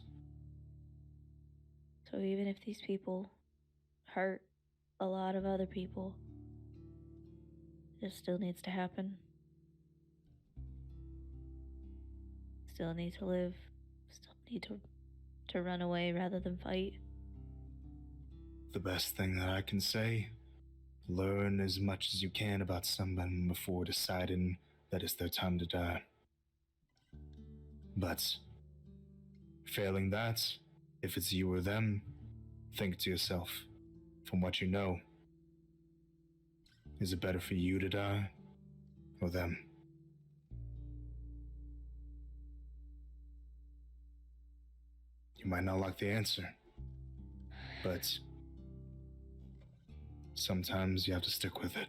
So even if these people hurt a lot of other people, it still needs to happen. Still need to live. Still need to run away rather than fight. The best thing that I can say, learn as much as you can about someone before deciding that it's their time to die. But failing that, if it's you or them, think to yourself, from what you know, is it better for you to die or them? You might not like the answer, but sometimes you have to stick with it.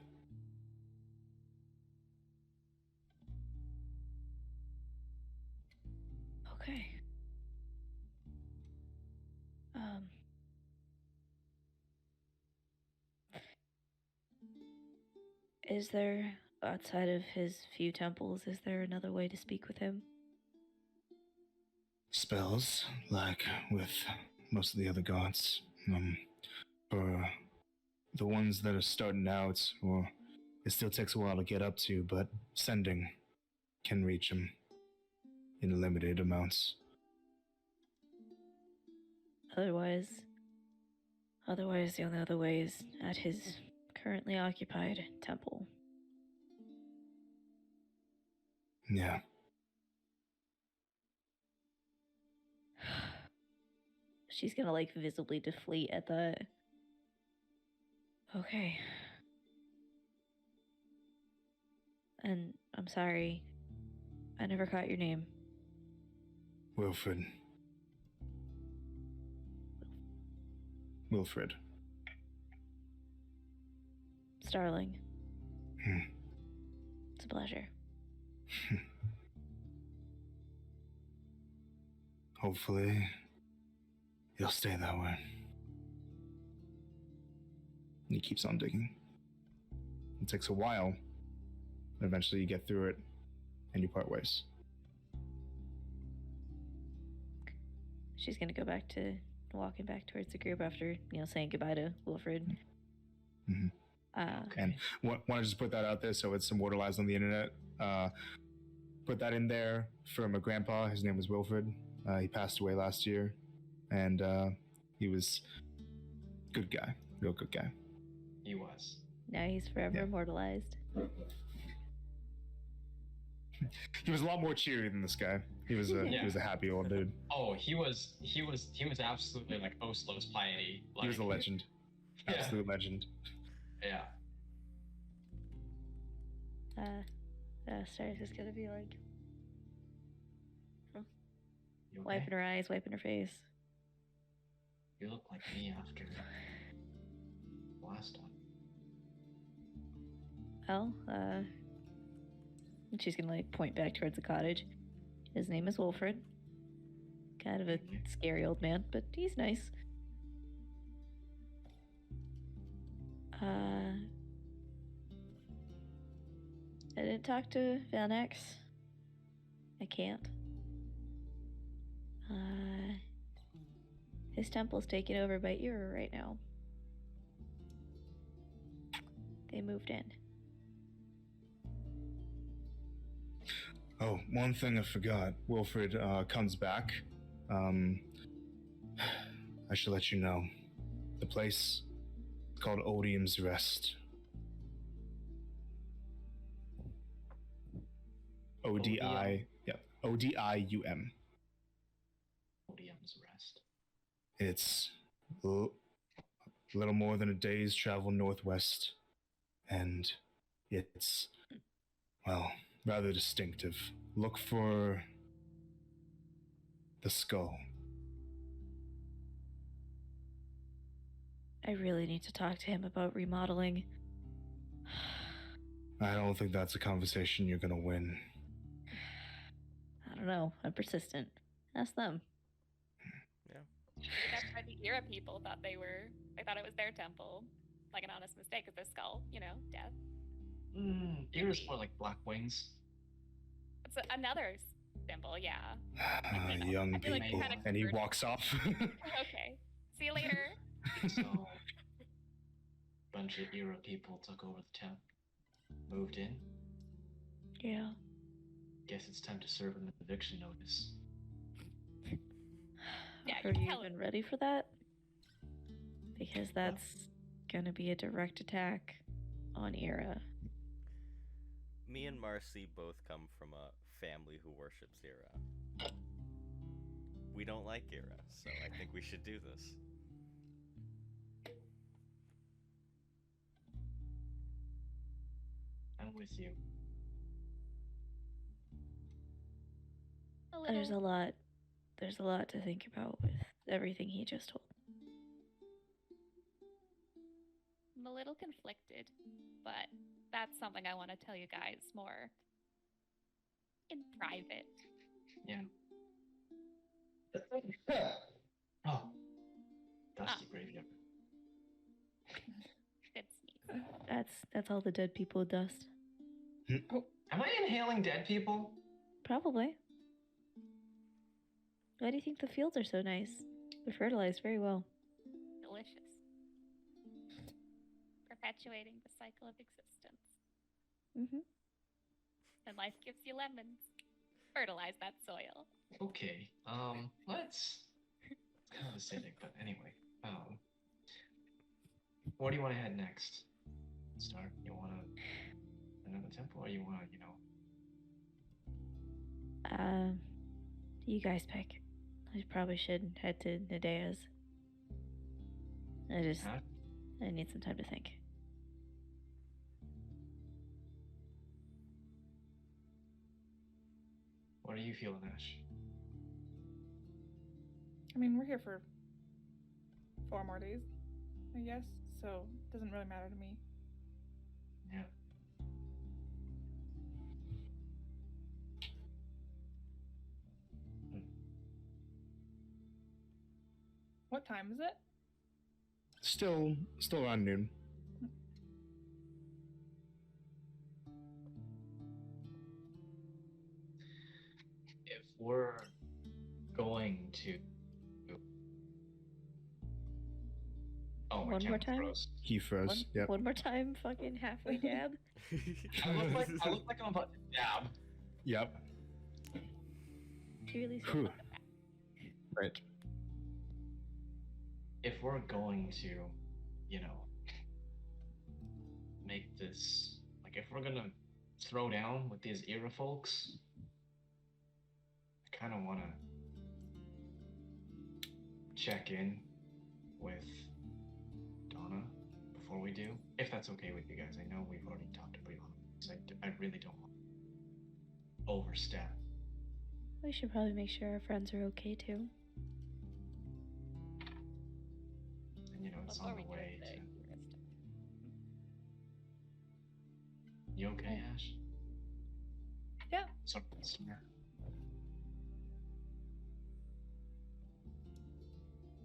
Okay. Is there, outside of his few temples, is there another way to speak with him? Spells, like with most of the other gods. For the ones that are starting out, or it still takes a while to get up to, but sending can reach him in limited amounts. Otherwise, the only other way is at his currently occupied temple. Yeah. She's gonna like visibly deflate at that. Okay. And I'm sorry, I never caught your name. Wilfred. Wilfred. Starling. It's a pleasure. Hopefully, you'll stay that way. And he keeps on digging. It takes a while. Eventually you get through it, and you part ways. She's gonna go back to walking back towards the group after, saying goodbye to Wilfred. Mm-hmm. And want to just put that out there so it's immortalized on the internet. Put that in there for my grandpa. His name was Wilfred. He passed away last year, and he was a good guy, real good guy. He was. Now he's forever immortalized. He was a lot more cheery than this guy. He was a happy old dude. Oh, he was absolutely like Oslo's piety. Like, he was a legend. Absolute legend. Yeah. Stars is gonna be like You okay? wiping her eyes, wiping her face. You look like me after the last one. Well, and she's gonna like point back towards the cottage. His name is Wilfred. Kind of a scary old man, but he's nice. I didn't talk to Van X. I can't. His temple's taken over by Ikora right now. They moved in. Oh, one thing I forgot. Wilfred comes back. I should let you know. The place is called Odium's Rest. O-D-I, yeah, O-D-I-U-M. Odium's Rest. It's a little more than a day's travel northwest, and it's, well, rather distinctive. Look for the skull. I really need to talk to him about remodeling. I don't think that's a conversation you're gonna win. don't know. I'm persistent. Ask them. Maybe that's why the Era people thought they thought it was their temple. Like an honest mistake of their skull, death. Era's more like black wings. It's another symbol, yeah. Young I feel like people. they kinda And he converted. walks off. Okay. See you later. So, bunch of Era people took over the town, moved in. Yeah. Guess it's time to serve an eviction notice. Yeah, Are you tell even ready for that? Because that's gonna be a direct attack on Era. Me and Marcy both come from a family who worships Era. We don't like Era, so I think we should do this. I'm with you. a little. There's a lot to think about with everything he just told. I'm a little conflicted, but that's something I want to tell you guys more in private. Yeah. Oh, dusty graveyard. Good sneeze. That's all the dead people dust. Am I inhaling dead people? Probably. Why do you think the fields are so nice? They're fertilized very well. Delicious. Perpetuating the cycle of existence. Mm-hmm. And life gives you lemons. Fertilize that soil. Okay. Let's. It's kind of acidic, but anyway. Where do you want to head next? Start. You want another temple, or you want to, You guys pick. I probably should head to Nadea's. Huh? I need some time to think. What are you feeling, Ash? I mean, we're here for 4 more days, I guess, so it doesn't really matter to me. Yeah. What time is it? Still around noon. If we're going to. Oh, my One more camera time? froze. He froze. Yep. One more time, fucking halfway dab. I look like I'm about to dab. Yep. Clearly so. Whew. Right. If we're going to, make this, like, if we're gonna throw down with these Era folks, I kind of want to check in with Donna before we do, if that's okay with you guys. I know we've already talked about this. I really don't want to overstep. We should probably make sure our friends are okay too. And it's Before on we the do way it, to. the You okay, Ash? Yeah. Sorry.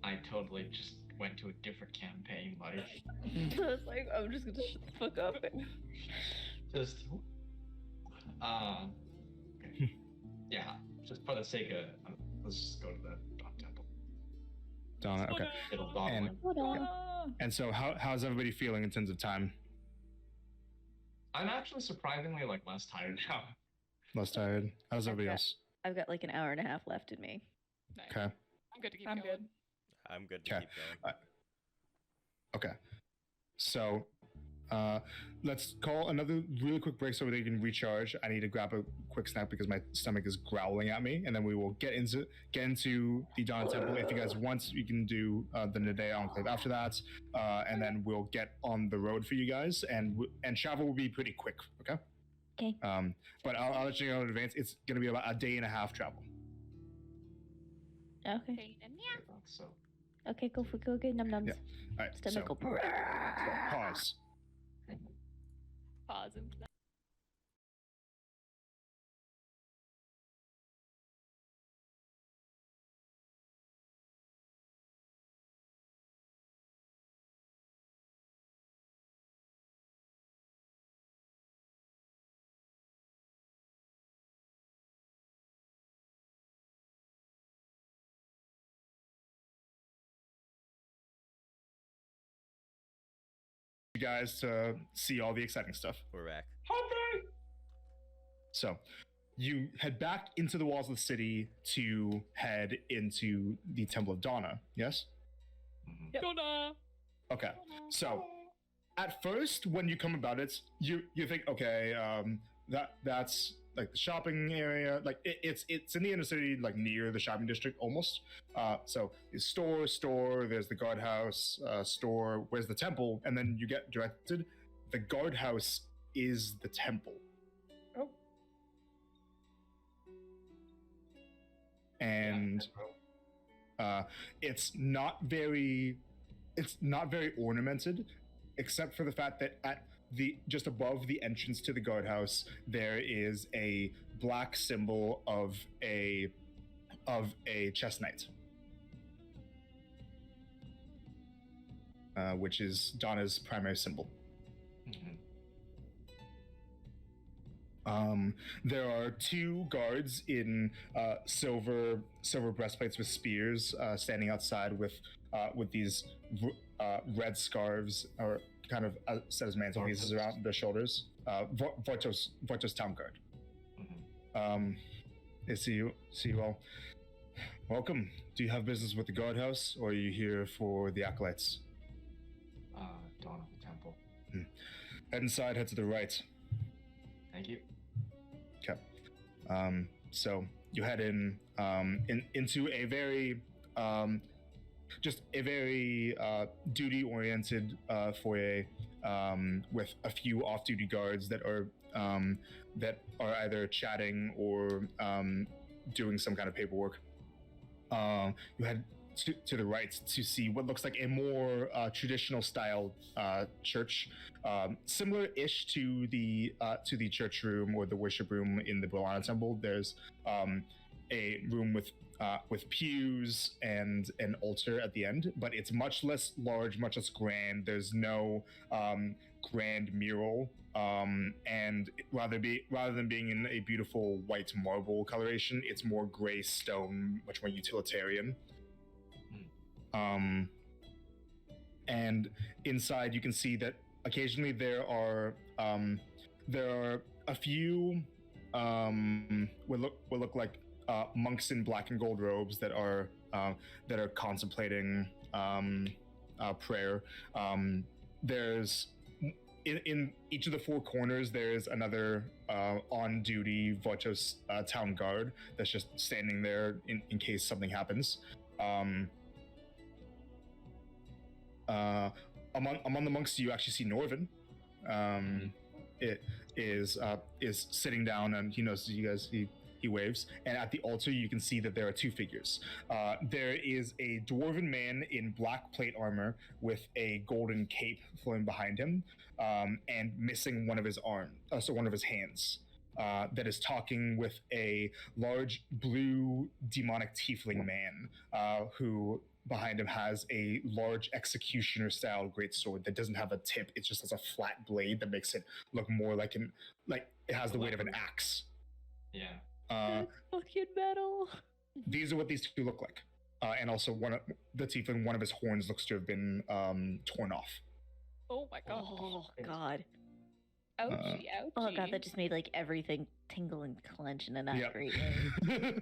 I totally just went to a different campaign, like. I was like, I'm just gonna shut the fuck up. Just. Okay. Yeah, just for the sake of. Let's just go to the Dawn Temple. Donna, okay. It'll dawn And- when- Hold on. And so how's everybody feeling in terms of time? I'm actually surprisingly less tired now. Less tired? How's everybody Okay. else? I've got like an hour and a half left in me. Nice. Okay. I'm good to keep I'm going. good. I'm good to Okay. keep going. Okay. So, let's call another really quick break so they can recharge. I need to grab a quick snack because my stomach is growling at me, and then we will get into the Dawn Temple. If you guys want, you can do the Nadea Enclave after that, and then we'll get on the road for you guys, and travel will be pretty quick. Okay. Okay. But I'll let you know in advance. It's going to be about a day and a half travel. Okay. Okay, and yeah. So. Okay, go get num nums. Yeah. All right. Stomach So, go. pause. Pause and you guys to see all the exciting stuff. We're back. So, you head back into the walls of the city to head into the Temple of Donna, yes? Donna. Okay, so at first, when you come about it, you think, okay, that's like the shopping area, like it's in the inner city, like near the shopping district almost. So there's store, there's the guardhouse, store, where's the temple, and then you get directed. The guardhouse is the temple. Oh. And it's not very ornamented, except for the fact that at just above the entrance to the guardhouse, there is a black symbol of a chess knight, which is Donna's primary symbol. There are two guards in silver breastplates with spears standing outside with these red scarves or kind of set as mantelpieces around their shoulders. Voitos town guard. They see you all. Welcome. Do you have business with the guardhouse, or are you here for the acolytes? Dawn of the Temple. Head inside. Head to the right. Thank you. Okay. So you head into a very duty-oriented foyer with a few off-duty guards that are either chatting or doing some kind of paperwork. You head to the right to see what looks like a more traditional style church, similar-ish to the church room or the worship room in the Bolana Temple. There's a room with pews and an altar at the end, but it's much less large, much less grand. There's no grand mural, and rather than being in a beautiful white marble coloration, it's more gray stone, much more utilitarian. And inside you can see that occasionally there are a few what look like monks in black and gold robes that are contemplating prayer. There's in each of the four corners there's another on-duty Voitos town guard that's just standing there in case something happens. Among the monks, you actually see Norvin. It is sitting down, and he knows you guys. He waves, and at the altar you can see that there are two figures. There is a dwarven man in black plate armor with a golden cape flowing behind him, and missing one of his hands. That is talking with a large blue demonic tiefling man who behind him has a large executioner style greatsword that doesn't have a tip. It just has a flat blade that makes it look more like it has the weight of an axe. Yeah. Fucking metal. These are what these two look like. And also the tiefling, one of his horns looks to have been torn off. Oh my god. Oh god. Ouchie, ouchie. Oh god, that just made like everything tingle and clench in a not Yep. great way.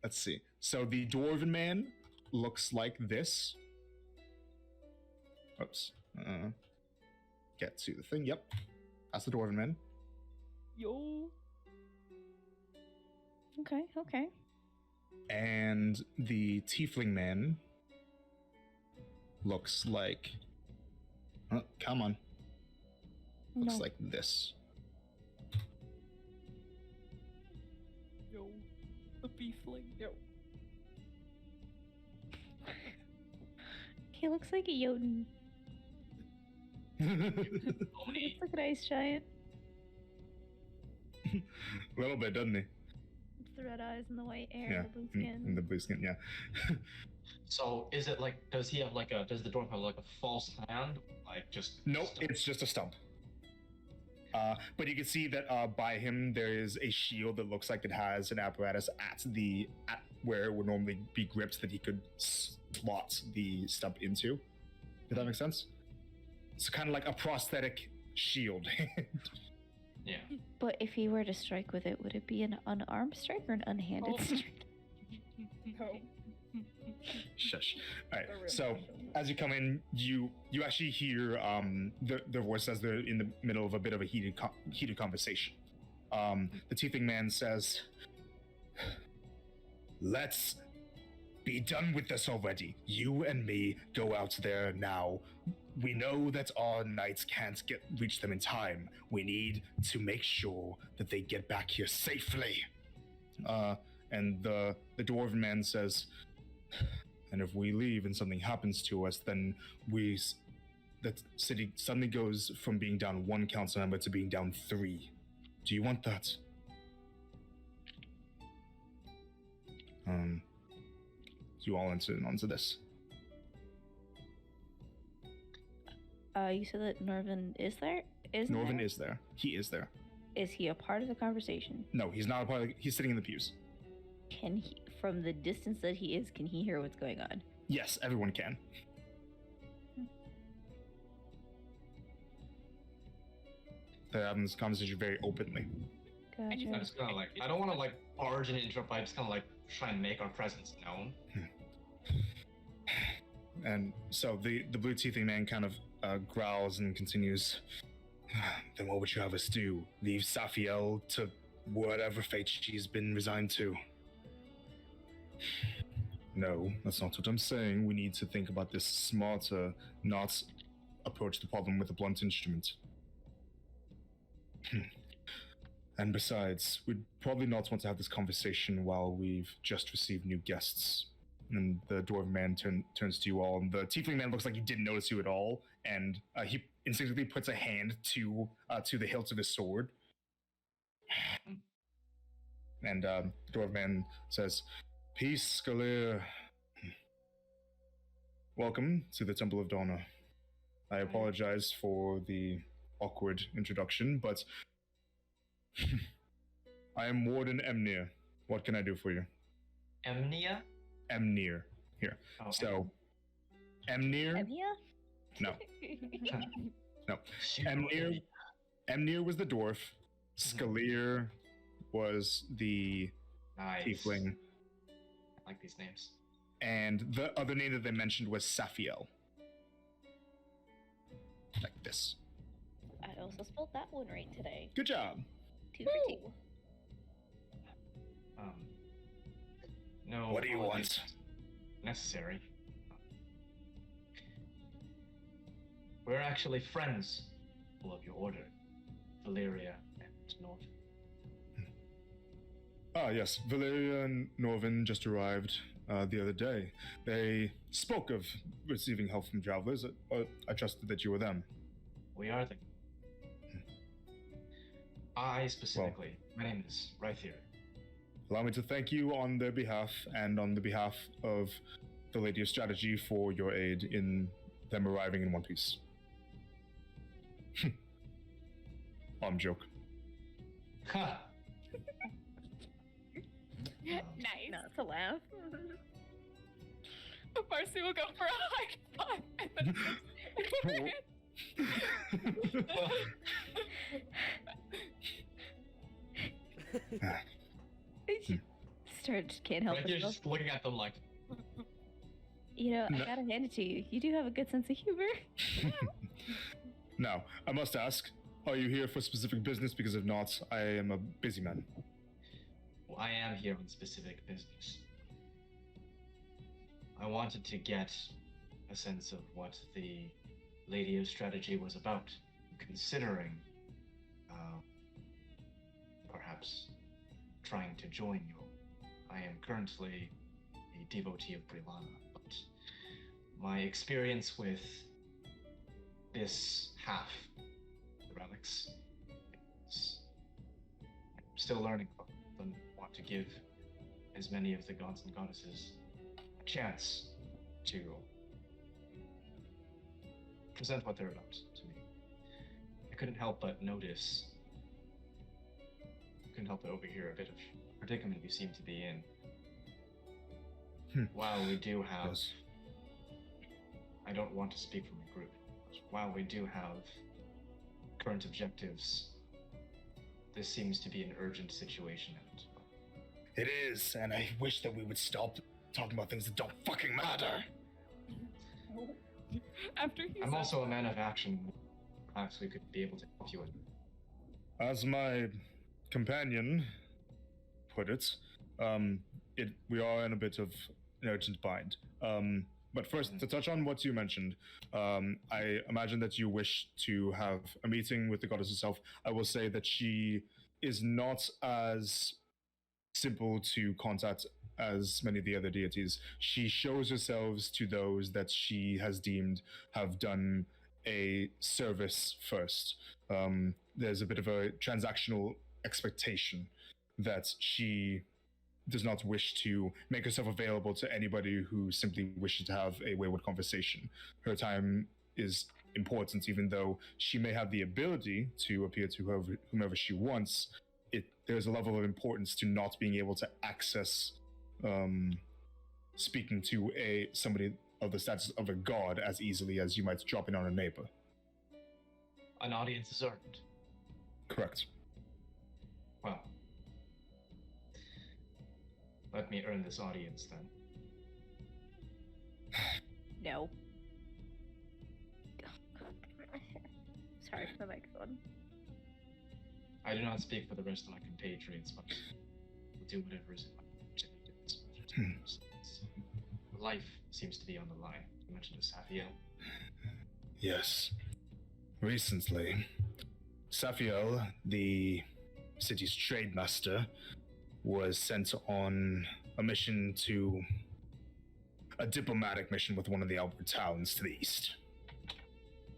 Let's see. So the dwarven man looks like this. Oops. Get to the thing. Yep. That's the dwarven man. Yo. Okay. And the tiefling man looks like... come on. Looks like this. Yo. The beefling. Yo. He looks like a Jotun. Looks like an ice giant. A little bit, doesn't he? It's the red eyes and the white hair, Yeah. the blue skin. And the blue skin, yeah. So is it like, does he have does the dwarf have like a false hand? Like just... Nope, it's just a stump. But you can see that by him there is a shield that looks like it has an apparatus at where it would normally be gripped that he could slot the stump into. Did that make sense? It's kind of like a prosthetic shield. Yeah. But if he were to strike with it, would it be an unarmed strike or an unhanded Oh. strike? No. Shush. All right. The real So question. as you come in, you actually hear their voice as they're in the middle of a bit of a heated conversation. The tiefling man says, "Let's be done with this already. You and me go out there now. We know that our knights can't reach them in time. We need to make sure that they get back here safely." And the dwarven man says, "And if we leave and something happens to us, then that city suddenly goes from being down one council member to being down 3. Do you want that?" You all answer onto this. You said that Norvin is there? Norvin there? is there. He is there. Is he a part of the conversation? No, he's not a part of he's sitting in the pews. Can he, from the distance that he is, can he hear what's going on? Yes, everyone can. They're having this conversation very openly. I Gotcha. just kind of like, I don't want to like barge and interrupt, but I just kind of like try and make our presence known. And so the blue teething man kind of growls and continues. "Then what would you have us do? Leave Safiel to whatever fate she's been resigned to?" "No, that's not what I'm saying. We need to think about this smarter, not approach the problem with a blunt instrument. And besides, we'd probably not want to have this conversation while we've just received new guests." And the dwarven man turns to you all, and the tiefling man looks like he didn't notice you at all, and he instinctively puts a hand to the hilt of his sword. And the dwarven man says, "Peace, Scalia. Welcome to the Temple of Donna. I apologize for the awkward introduction, but I am Warden Emnir. What can I do for you?" Emnia? Emnir. Here. Oh, So, Emnir? Evia? No. No. Emnir was the dwarf. Scalir was the Nice. tiefling. I like these names. And the other name that they mentioned was Safiel. Like this. I also spelled that one right today. Good job. 2 for 2. No. What do you apologies want? Necessary. We're actually friends of your order, Valeria and Norton. Ah, yes. Valeria and Norvin just arrived the other day. They spoke of receiving help from travelers. I trusted that you were them. We are the. I specifically, my name is Rythier. Allow me to thank you on their behalf and on the behalf of the Lady of Strategy for your aid in them arriving in one piece. I'm joke. Ha! Nice. Not to laugh. Marcy will go for a high five and then Can't help Rythier's myself. just looking at them like, You know, No. I gotta hand it to you. You do have a good sense of humor. Now, I must ask, are you here for specific business? Because if not, I am a busy man. well, I am here on specific business. I wanted to get a sense of what the Lady of Strategy was about, considering perhaps trying to join you. I am currently a devotee of Brilana, but my experience with this half, the relics, is I'm still learning about them. Want to give as many of the gods and goddesses a chance to present what they're about to me. I couldn't help but notice, couldn't help but overhear a bit of predicament you seem to be in. While we do have, Yes. I don't want to speak for my group, while we do have current objectives, this seems to be an urgent situation. It is, and I wish that we would stop talking about things that don't fucking matter. After he I'm said also a man of action. Perhaps we could be able to help you with. As my companion put it, we are in a bit of an urgent bind. But first, to touch on what you mentioned, I imagine that you wish to have a meeting with the goddess herself. I will say that she is not as simple to contact as many of the other deities. She shows herself to those that she has deemed have done a service first. There's a bit of a transactional expectation that she does not wish to make herself available to anybody who simply wishes to have a wayward conversation. Her time is important, even though she may have the ability to appear to whomever she wants. There's a level of importance to not being able to access speaking to somebody of the status of a god as easily as you might drop in on a neighbor. An audience is earned. Correct. Well, let me earn this audience then. No. Sorry for the microphone. I do not speak for the rest of my compatriots, but will do whatever is in my life seems to be on the line. You mentioned Safiel. Yes. Recently, Safiel, the city's trade master, was sent on a mission a diplomatic mission with one of the outward towns to the east.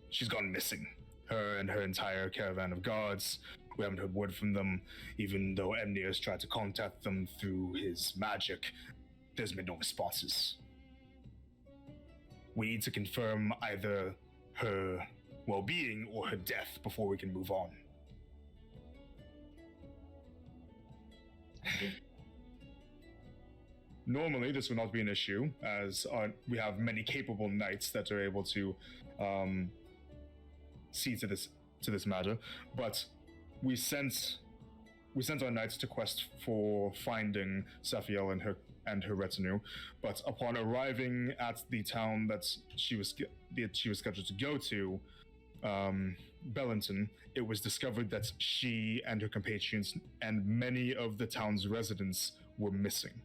She's gone missing. Her and her entire caravan of guards. We haven't heard word from them, even though Emnir has tried to contact them through his magic. There's been no responses. We need to confirm either her well-being or her death before we can move on. Normally, this would not be an issue, as we have many capable knights that are able to see to this matter. But we sent our knights to quest for finding Safiel and her retinue. But upon arriving at the town that she was scheduled to go to, Bellinton, it was discovered that she and her compatriots and many of the town's residents were missing.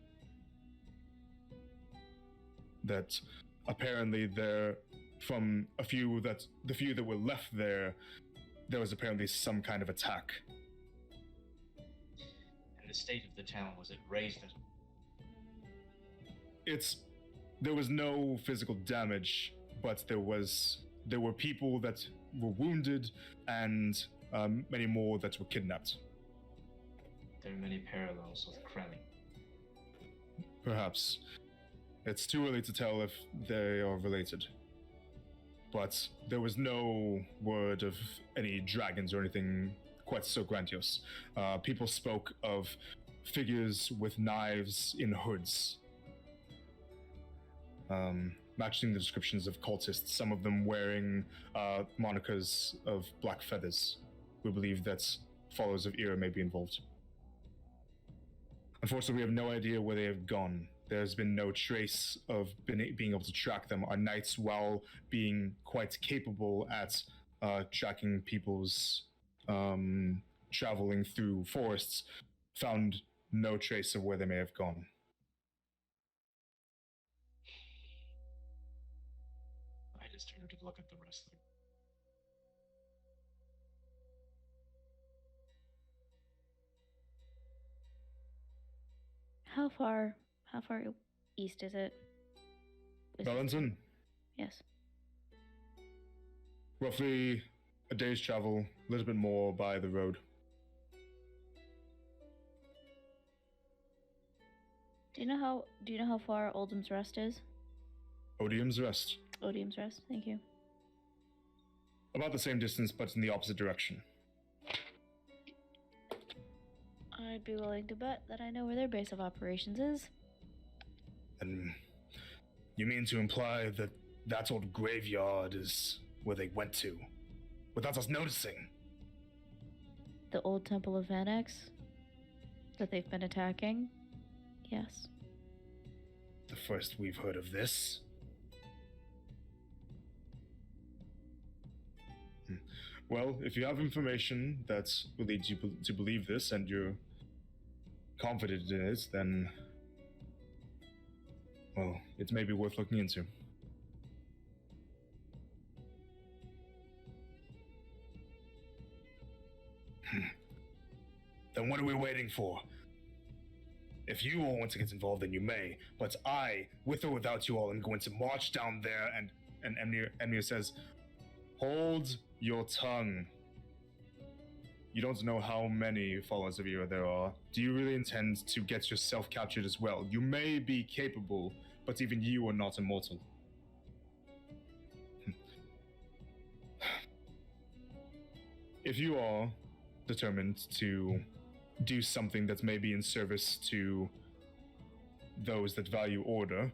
That apparently from the few that were left there was apparently some kind of attack. And the state of the town, was it raised at all? There was no physical damage, but there were people that were wounded and many more that were kidnapped. There are many parallels with Krelling. Perhaps. It's too early to tell if they are related. But there was no word of any dragons or anything quite so grandiose. People spoke of figures with knives in hoods, matching the descriptions of cultists, some of them wearing monikers of black feathers. We believe that followers of Era may be involved. Unfortunately, we have no idea where they have gone. There's been no trace of being able to track them. Our knights, while being quite capable at tracking people's traveling through forests, found no trace of where they may have gone. I just turned to look at the rest of them. How far east is it? Bellinton? Yes. Roughly a day's travel, a little bit more by the road. Do you know how far Oldham's Rest is? Odium's Rest. Odium's Rest, thank you. About the same distance, but in the opposite direction. I'd be willing to bet that I know where their base of operations is. And you mean to imply that old graveyard is where they went to without us noticing. The old Temple of Vanex that they've been attacking? Yes. The first we've heard of this. Well, if you have information that will lead you to believe this and you're confident in it, then, well, it may be worth looking into. Then what are we waiting for? If you all want to get involved, then you may, but I, with or without you all, am going to march down there and Emir says, hold your tongue. You don't know how many followers of you there are. Do you really intend to get yourself captured as well? You may be capable, but even you are not immortal. If you are determined to do something that may be in service to those that value order,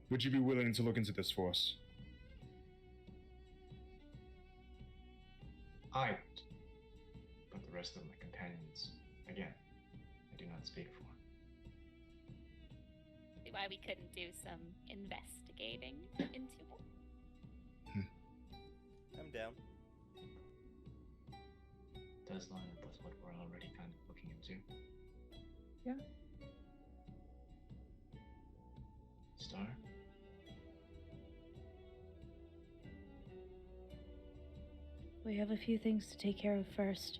would you be willing to look into this for us? I would. But the rest of my companions, again, I do not speak for. See why we couldn't do some investigating into it. I'm down. Does line up with what we're already kind of looking into. Yeah. Star? We have a few things to take care of first.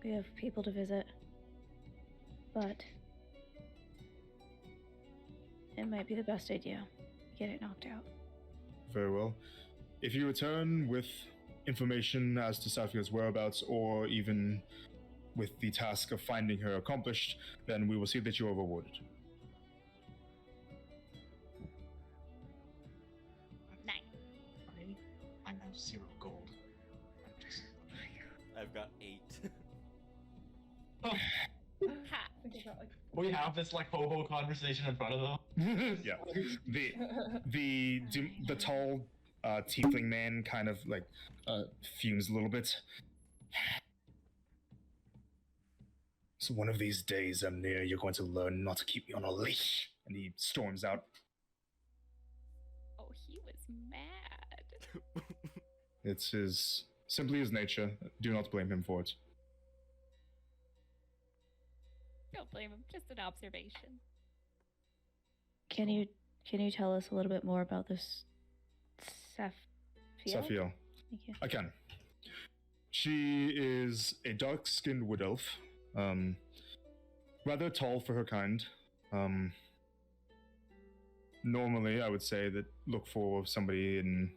We have people to visit. But it might be the best idea. Get it knocked out. Very well. If you return with information as to Safia's whereabouts, or even with the task of finding her accomplished, then we will see that you are rewarded. Nice. I have 0 gold. I've got 8. Ha! I think I got like We have this like ho-ho conversation in front of them. Yeah. The tall tiefling man kind of like fumes a little bit. So one of these days, Amir, you're going to learn not to keep me on a leash. And he storms out. Oh, he was mad. It's simply his nature. Do not blame him for it. Don't blame him. Just an observation. Can you tell us a little bit more about this Safia? Safiel. Thank you. I can. She is a dark-skinned wood elf. Rather tall for her kind. Normally, I would say that look for somebody in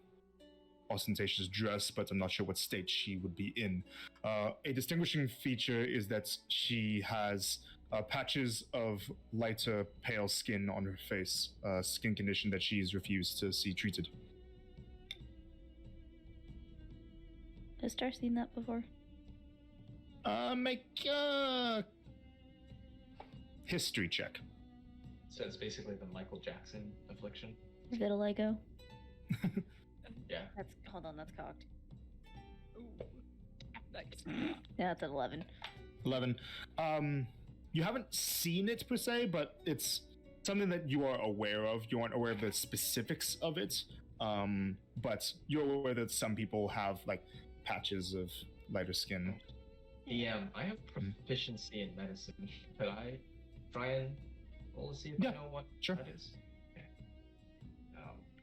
ostentatious dress, but I'm not sure what state she would be in. A distinguishing feature is that she has patches of lighter, pale skin on her face, a skin condition that she's refused to see treated. Has Star seen that before? Make a history check. So it's basically the Michael Jackson affliction. Vitiligo? Yeah. Hold on, that's cocked. ooh. Nice. Yeah, that's an 11. 11. You haven't seen it per se, but it's something that you are aware of. You aren't aware of the specifics of it, but you're aware that some people have like patches of lighter skin. I have proficiency in medicine. Could I try and roll to see if Yeah, I know what sure. that is? Okay.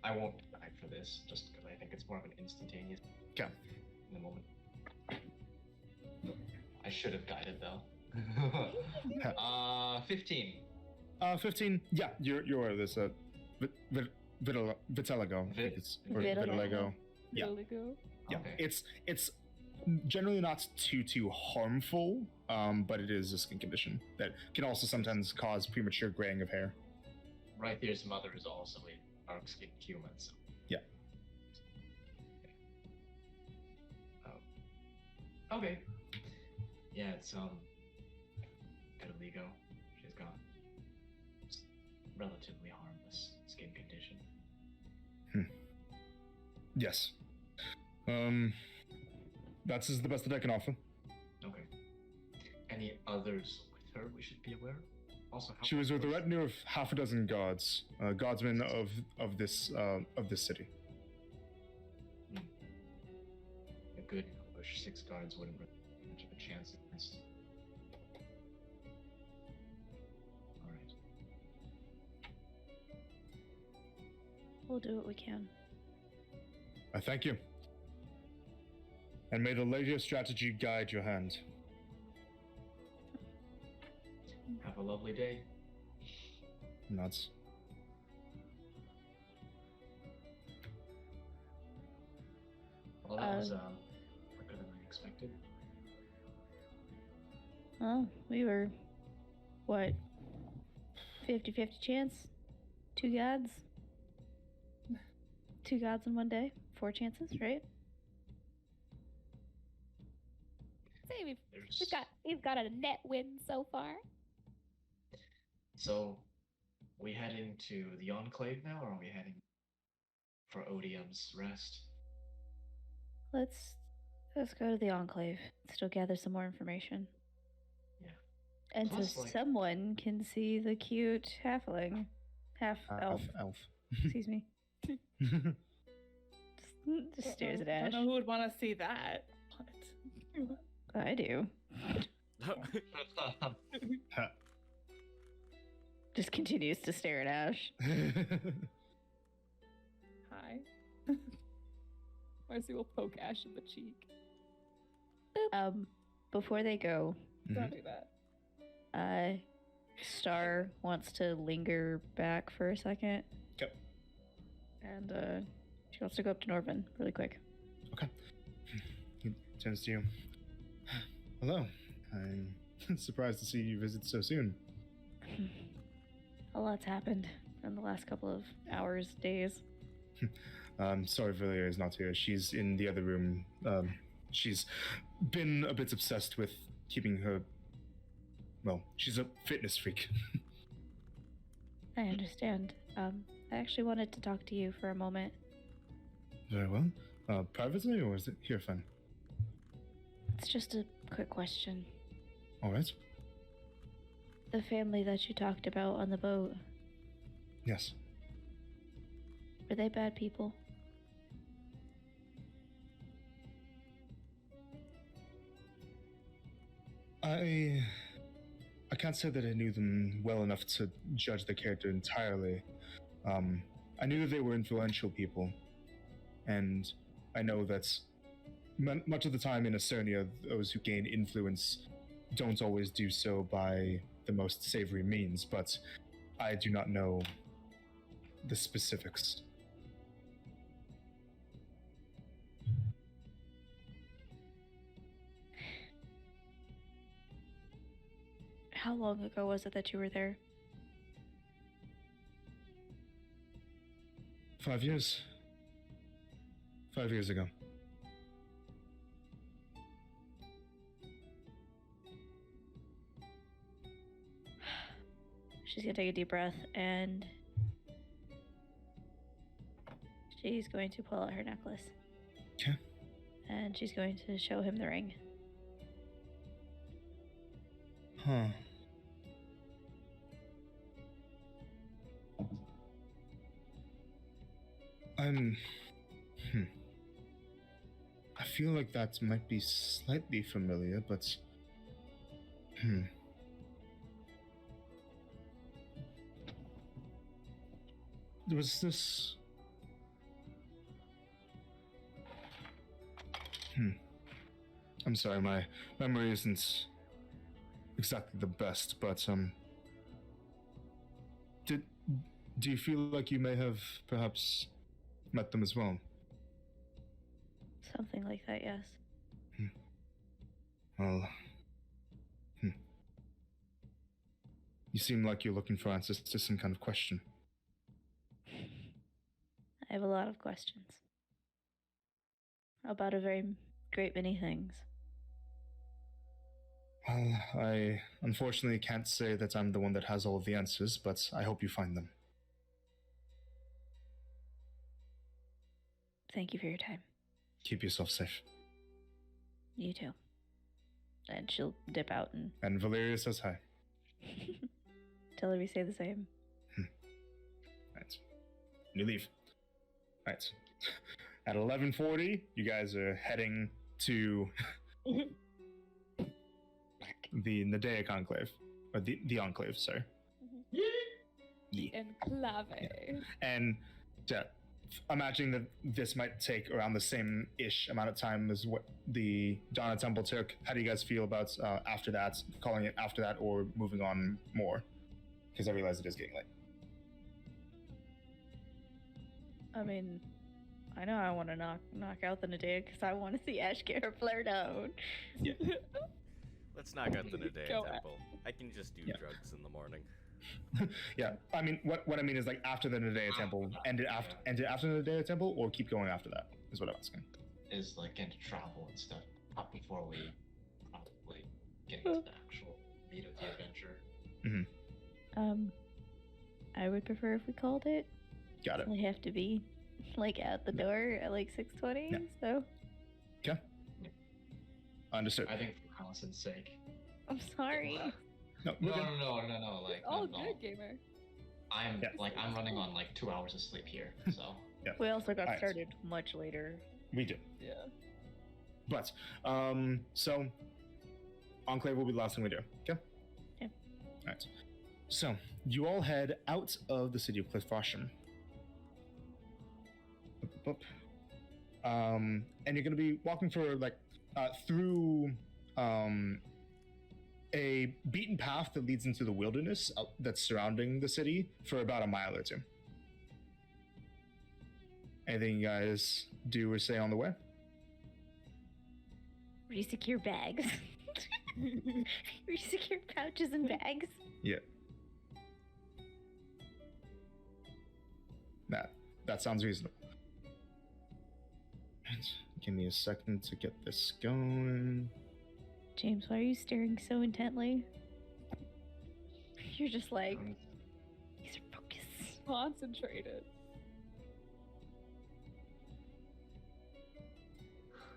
I won't die for this, just because I think it's more of an instantaneous Okay. in the moment. I should have guided though. 15. 15. Yeah, you're aware of this. Vitiligo. I think it's, or vitiligo. Yeah. Vitiligo. Yeah, Okay. it's generally not too harmful, but it is a skin condition that can also sometimes cause premature graying of hair. Rythier's mother is also a dark-skinned human, so. Yeah. Okay. Yeah, it's vitiligo. She's got relatively harmless skin condition. Yes. That is the best that I can offer. Okay. Any others with her we should be aware of? Also, how She was with a close- retinue of half a dozen guards, guardsmen of this city. A good ambush. 6 guards wouldn't really have much of a chance against. Alright. We'll do what we can. I thank you. And may the later strategy guide your hand. Have a lovely day. Nods. Well, that was quicker than I expected. Well, we were, what, 50-50 chance? 2 gods? 2 gods in one day? 4 chances, right? Say There's... we've got a net win so far. So, we heading to the Enclave now, or are we heading for Odium's rest? Let's go to the Enclave. Still gather some more information. Yeah. And Plus, so like- someone can see the cute halfling. Half elf. Elf. Excuse me. Just stares at I Ash. don't know who would want to see that. What? I do. Just continues to stare at Ash. Hi. Marcy will poke Ash in the cheek. Before they go, Don't do that. Star wants to linger back for a second. Okay. And she wants to go up to Norvin really quick. Okay. He turns to you. Hello. I'm surprised to see you visit so soon. A lot's happened in the last couple of hours, days. Sorry Villiers is not here. She's in the other room. She's been a bit obsessed with keeping her... Well, she's a fitness freak. I understand. I actually wanted to talk to you for a moment. Very well. Privately, or is it here fun? It's just a quick question. All right. The family that you talked about on the boat, Yes. were they bad people? I can't say that I knew them well enough to judge the character entirely. I knew that they were influential people, and I know that much of the time in Ecernia, those who gain influence don't always do so by the most savory means, but I do not know the specifics. How long ago was it that you were there? 5 years. 5 years ago. She's gonna take a deep breath and she's going to pull out her necklace. Okay. And she's going to show him the ring. Huh. I feel like that might be slightly familiar, but... Was this... I'm sorry, my memory isn't exactly the best, but, do you feel like you may have perhaps met them as well? Something like that, yes. Well, you seem like you're looking for answers to some kind of question. I have a lot of questions. About a very great many things. Well, I unfortunately can't say that I'm the one that has all of the answers, but I hope you find them. Thank you for your time. Keep yourself safe. You too. And she'll dip out and And Valeria says hi. tell her we say the same. Right. You leave. Right. At 11:40, you guys are heading to the Nadea Conclave. Or the Enclave, sorry. Yeah. Enclave. And yeah, imagining that this might take around the same-ish amount of time as what the Donna Temple took. How do you guys feel about after that, calling it after that, or moving on more? Because I realize it is getting late. I mean, I know I want to knock out the Nadea because I want to see Ash get her flirt on. Yeah. Let's knock out the Nadea Go Temple. I can just do drugs in the morning. Yeah, I mean, what I mean is like after the Nadea Temple, end it after the Nadea Temple, or keep going after that, is what I'm asking. Is like into travel and stuff, not before we probably get into the actual meat of the adventure. I would prefer if we called it. Got it. We have to be like at the door at like 6:20. Yeah. So Okay. Understood. I think for Allison's sake. I'm sorry. No, No, we're good. no. Like, Oh, no. good gamer. I'm Yeah. like I'm running on like 2 hours of sleep here, so. We also got Alright. started much later. We do. Yeah. But, so, Enclave will be the last thing we do. Okay? Yeah. Alright. So, you all head out of the city of Cliff Farsham. And you're going to be walking for, like, through, a beaten path that leads into the wilderness that's surrounding the city for about a mile or two. Anything you guys do or say on the way? Resecure bags. Resecure pouches and bags. Yeah. That sounds reasonable. Give me a second to get this going. James, why are you staring so intently? You're just like, these are focused. Concentrated.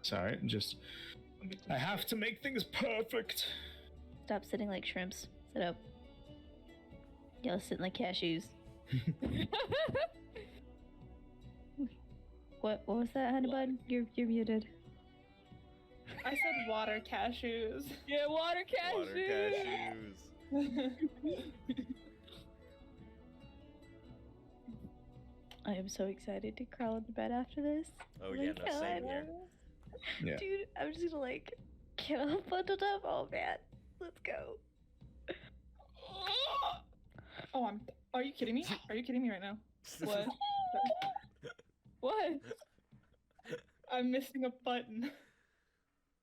Sorry, just I have to make things perfect. Stop sitting like shrimps. Sit up. Y'all sitting like cashews. What was that, Honeybud? You're muted. I said water cashews. Yeah, water Water cashews. cashews. I am so excited to crawl into bed after this. Oh yeah, no, same here. Yeah. Dude, I'm just gonna like get all bundled up. Oh man, let's go. Oh, are you kidding me? Are you kidding me right now? What? What? I'm missing a button.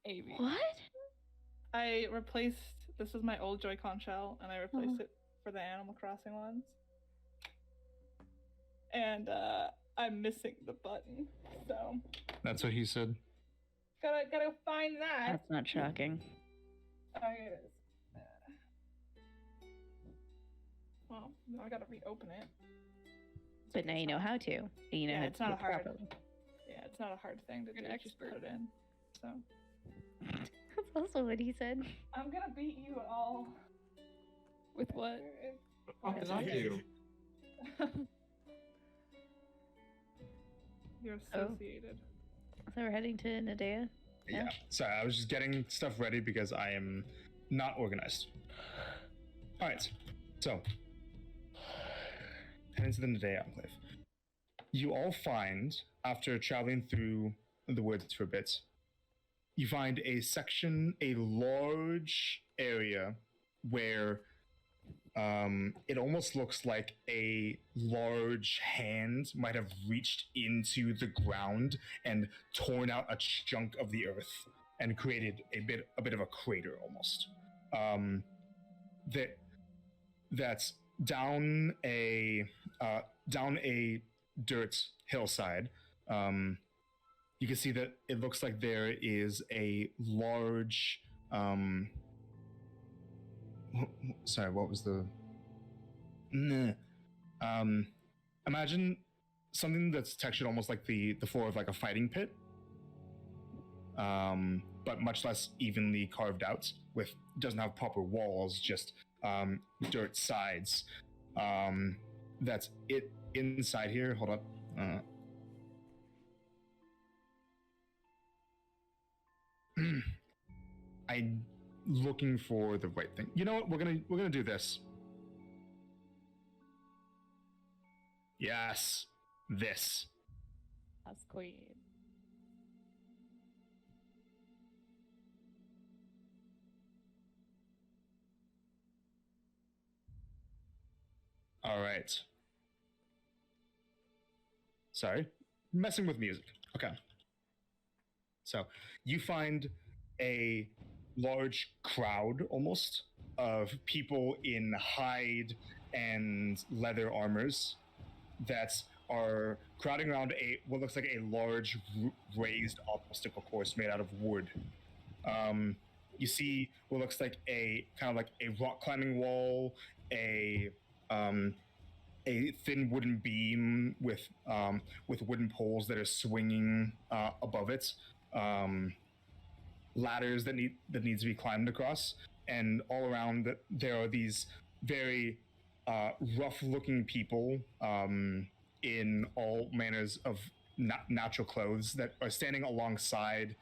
Amy. What? I replaced. This was my old Joy-Con shell, and I replaced it for the Animal Crossing ones. And I'm missing the button. So That's what he said. gotta find that. That's not shocking. Oh, it is. Well, now I gotta reopen it. But now you know how to. You know Yeah, how it's to not do it a hard. properly. Yeah, it's not a hard thing to You're do. an Just expert. put it in. So That's also what he said. I'm gonna beat you all. With what? What did I do? You're Oh. associated. So we're heading to Nadea. Yeah. Sorry, I was just getting stuff ready because I am not organized. All right. So, head into the Nadea Enclave. You all find, after traveling through the woods for a bit, you find a large area where it almost looks like a large hand might have reached into the ground and torn out a chunk of the earth and created a bit of a crater almost. That's down a dirt hillside. You can see that it looks like there is a large sorry, what was the imagine something that's textured almost like the floor of like a fighting pit, but much less evenly carved out. With doesn't have proper walls, just dirt sides. That's it inside here. Hold up. I'm looking for the right thing. You know what? We're gonna do this. Yes, this. House queen. All right. Sorry, messing with music. Okay. So you find a large crowd almost of people in hide and leather armors that are crowding around what looks like a large raised obstacle course made out of wood. You see what looks like a kind of like a rock climbing wall, a thin wooden beam with wooden poles that are swinging above it, ladders that needs to be climbed across, and all around there are these very rough-looking people in all manners of natural clothes that are standing alongside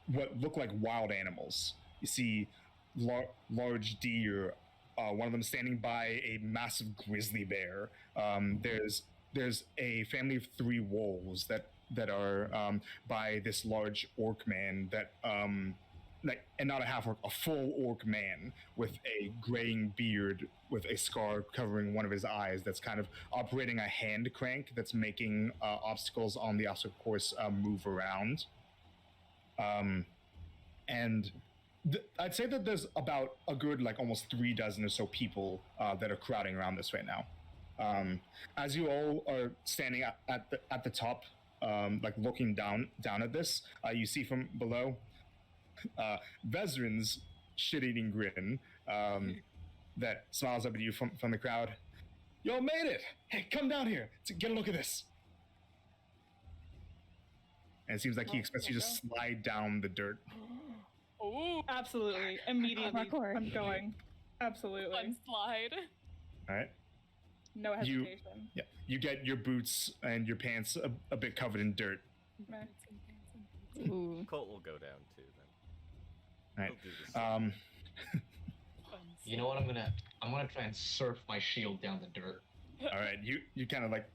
what look like wild animals. You see large deer. One of them standing by a massive grizzly bear. There's a family of 3 wolves that are by this large orc man that like, and not a half orc, a full orc man with a graying beard with a scar covering one of his eyes that's kind of operating a hand crank that's making obstacles on the obstacle course move around. And I'd say that there's about a good like almost 3 dozen or so people that are crowding around this right now. As you all are standing at the top, like looking down at this, you see from below Vezrin's shit-eating grin that smiles up at you from the crowd. Y'all made it! Hey, come down here to get a look at this. And it seems like he expects you to slide down the dirt. Oh, absolutely. Immediately. Parkour. I'm going. Absolutely. Fun slide. All right. No hesitation. You get your boots and your pants a bit covered in dirt. Meh. Ooh. Colt will go down too then. All right. He'll do the same. You know what? I'm gonna try and surf my shield down the dirt. All right. You kind of like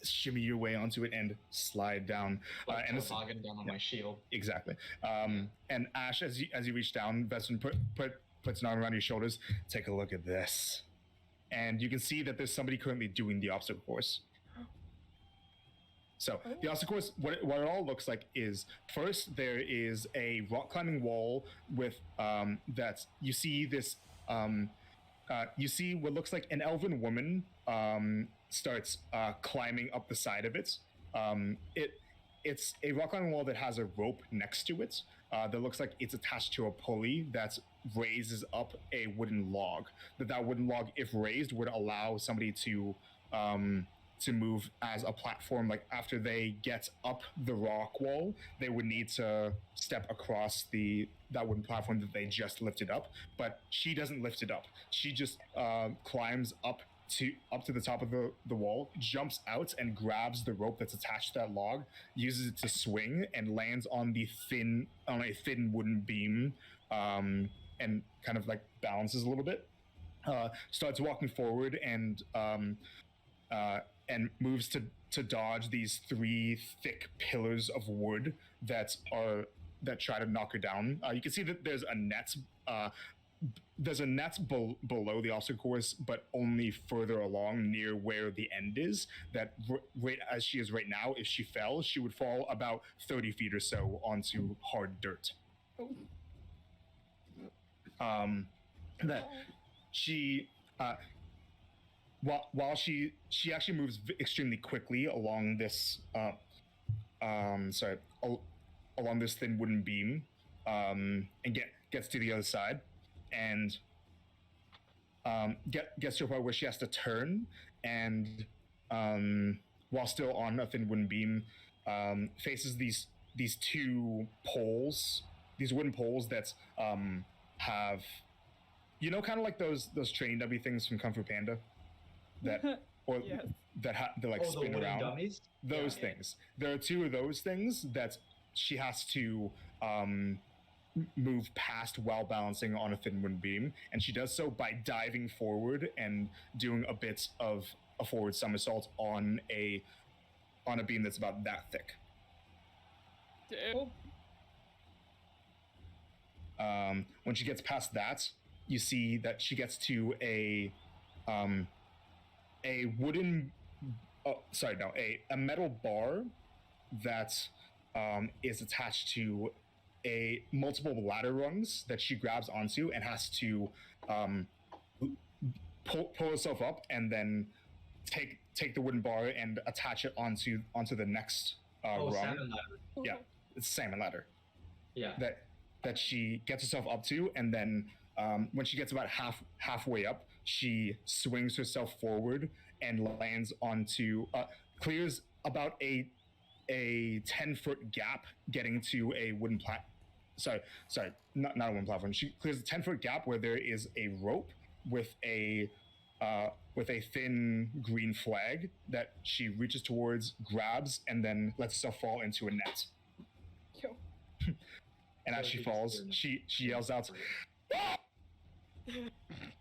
shimmy your way onto it and slide down. Like And toboggan down on my shield. exactly. And Ash, as you reach down, Vestin puts an arm around your shoulders. Take a look at this, and you can see that there's somebody currently doing the obstacle course. So the obstacle course, what it all looks like is, first there is a rock climbing wall with that you see this. You see what looks like an elven woman starts climbing up the side of it. It's a rock climbing wall that has a rope next to it that looks like it's attached to a pulley that raises up a wooden log. That wooden log, if raised, would allow somebody to move as a platform. Like after they get up the rock wall, they would need to step across that wooden platform that they just lifted up. But she doesn't lift it up. She just climbs up to the top of the wall, jumps out and grabs the rope that's attached to that log, uses it to swing and lands on a thin wooden beam, and kind of like balances a little bit. Starts walking forward and moves to dodge these 3 thick pillars of wood that try to knock her down. You can see that there's a net. There's a net below the obstacle course, but only further along near where the end is. That right as she is right now, if she fell, she would fall about 30 feet or so onto hard dirt. That she. While she actually moves extremely quickly along this along this thin wooden beam, and gets to the other side, and gets to a point where she has to turn and while still on a thin wooden beam, faces these two poles, these wooden poles that have, kind of like those training dummy things from Kung Fu Panda, that or Yes. that like Oh, the spin wooden around. dummies? Those Yeah. things. There are two of those things that she has to move past while balancing on a thin wooden beam, and she does so by diving forward and doing a bit of a forward somersault on a beam that's about that thick. Dude. When she gets past that, you see that she gets to a wooden, a metal bar that is attached to a multiple ladder rungs that she grabs onto and has to pull herself up and then take the wooden bar and attach it onto the next Oh, rung. salmon ladder. Yeah, it's a salmon ladder Yeah. that she gets herself up to, and then when she gets about halfway up, she swings herself forward and lands onto clears about a 10-foot gap getting to a wooden not a wooden platform. She clears a 10-foot gap where there is a rope with a thin green flag that she reaches towards, grabs, and then lets herself fall into a net. Yo. And as she falls, she yells out,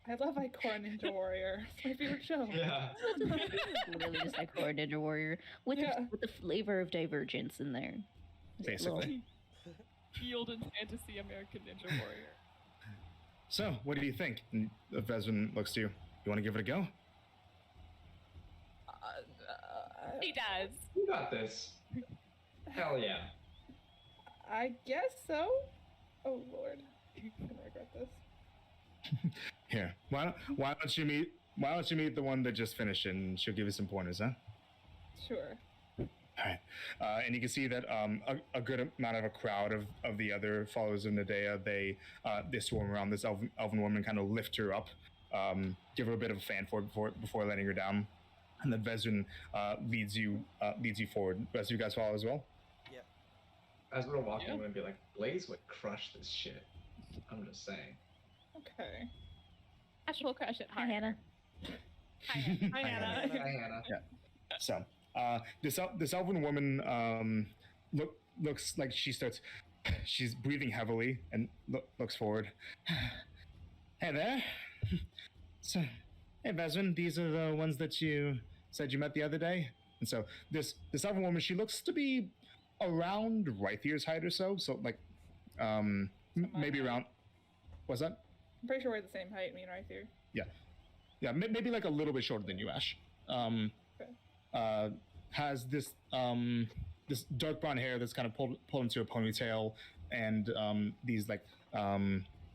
I love Ikora Ninja Warrior. It's my favorite show. Yeah. Literally just like Core Ninja Warrior with the flavor of Divergence in there. Just a little- basically. Field and fantasy American Ninja Warrior. So, what do you think? And Vezran looks to you. You want to give it a go? He does. You got this. Hell yeah. I guess so. Oh Lord, I'm gonna regret this. Here, why don't you meet the one that just finished, and she'll give you some pointers, huh? Sure. All right, and you can see that a good amount of a crowd of the other followers of Nadea, they swarm around this elven woman, kind of lift her up, give her a bit of a fan before letting her down, and then Vezran leads you forward. The rest of you guys follow as well. As we're walking, Yeah. I'm gonna be like, Blaze would crush this shit. I'm just saying. Okay. Ash will crush it Hi, hard. Hannah. Hi, Hannah. Hi, Hannah. So this elven woman looks like she's breathing heavily and looks forward. Hey there. So, hey Vezran, these are the ones that you said you met the other day. And so this elven woman, she looks to be around Rythier's height or so. So like maybe around. What's that? I'm pretty sure we're the same height, me and right here. Yeah, maybe like a little bit shorter than you, Ash. Has this dark brown hair that's kind of pulled into a ponytail, and these like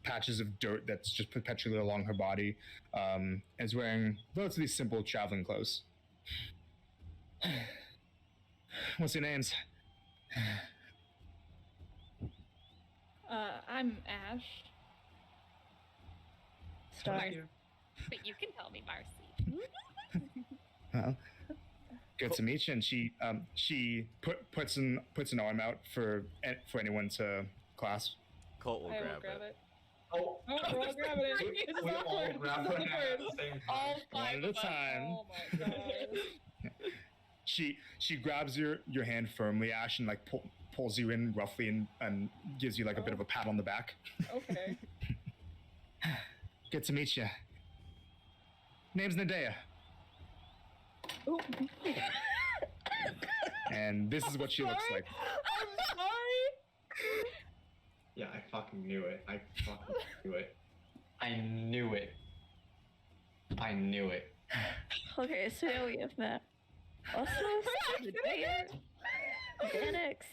patches of dirt that's just perpetually along her body. And is wearing relatively simple traveling clothes. What's your names? I'm Ash. Star. But you can call me Marcy. Well, good to meet you. And she puts an arm out for anyone to clasp. Colt will I will grab grab it. it. Oh, Oh, we're all grabbing it. we, It's we all awkward. grab It's her hand at awkward. the same All time. One five at a of us. time. Oh my god. She grabs your hand firmly, Ash, and like pulls you in roughly and gives you like a bit of a pat on the back. Okay. Good to meet you. Name's Nadea, Ooh. and this is what she looks like. I'm sorry. Yeah, I fucking knew it. I fucking knew it. I knew it. I knew it. Okay, so now we have Matt. Also, Annex.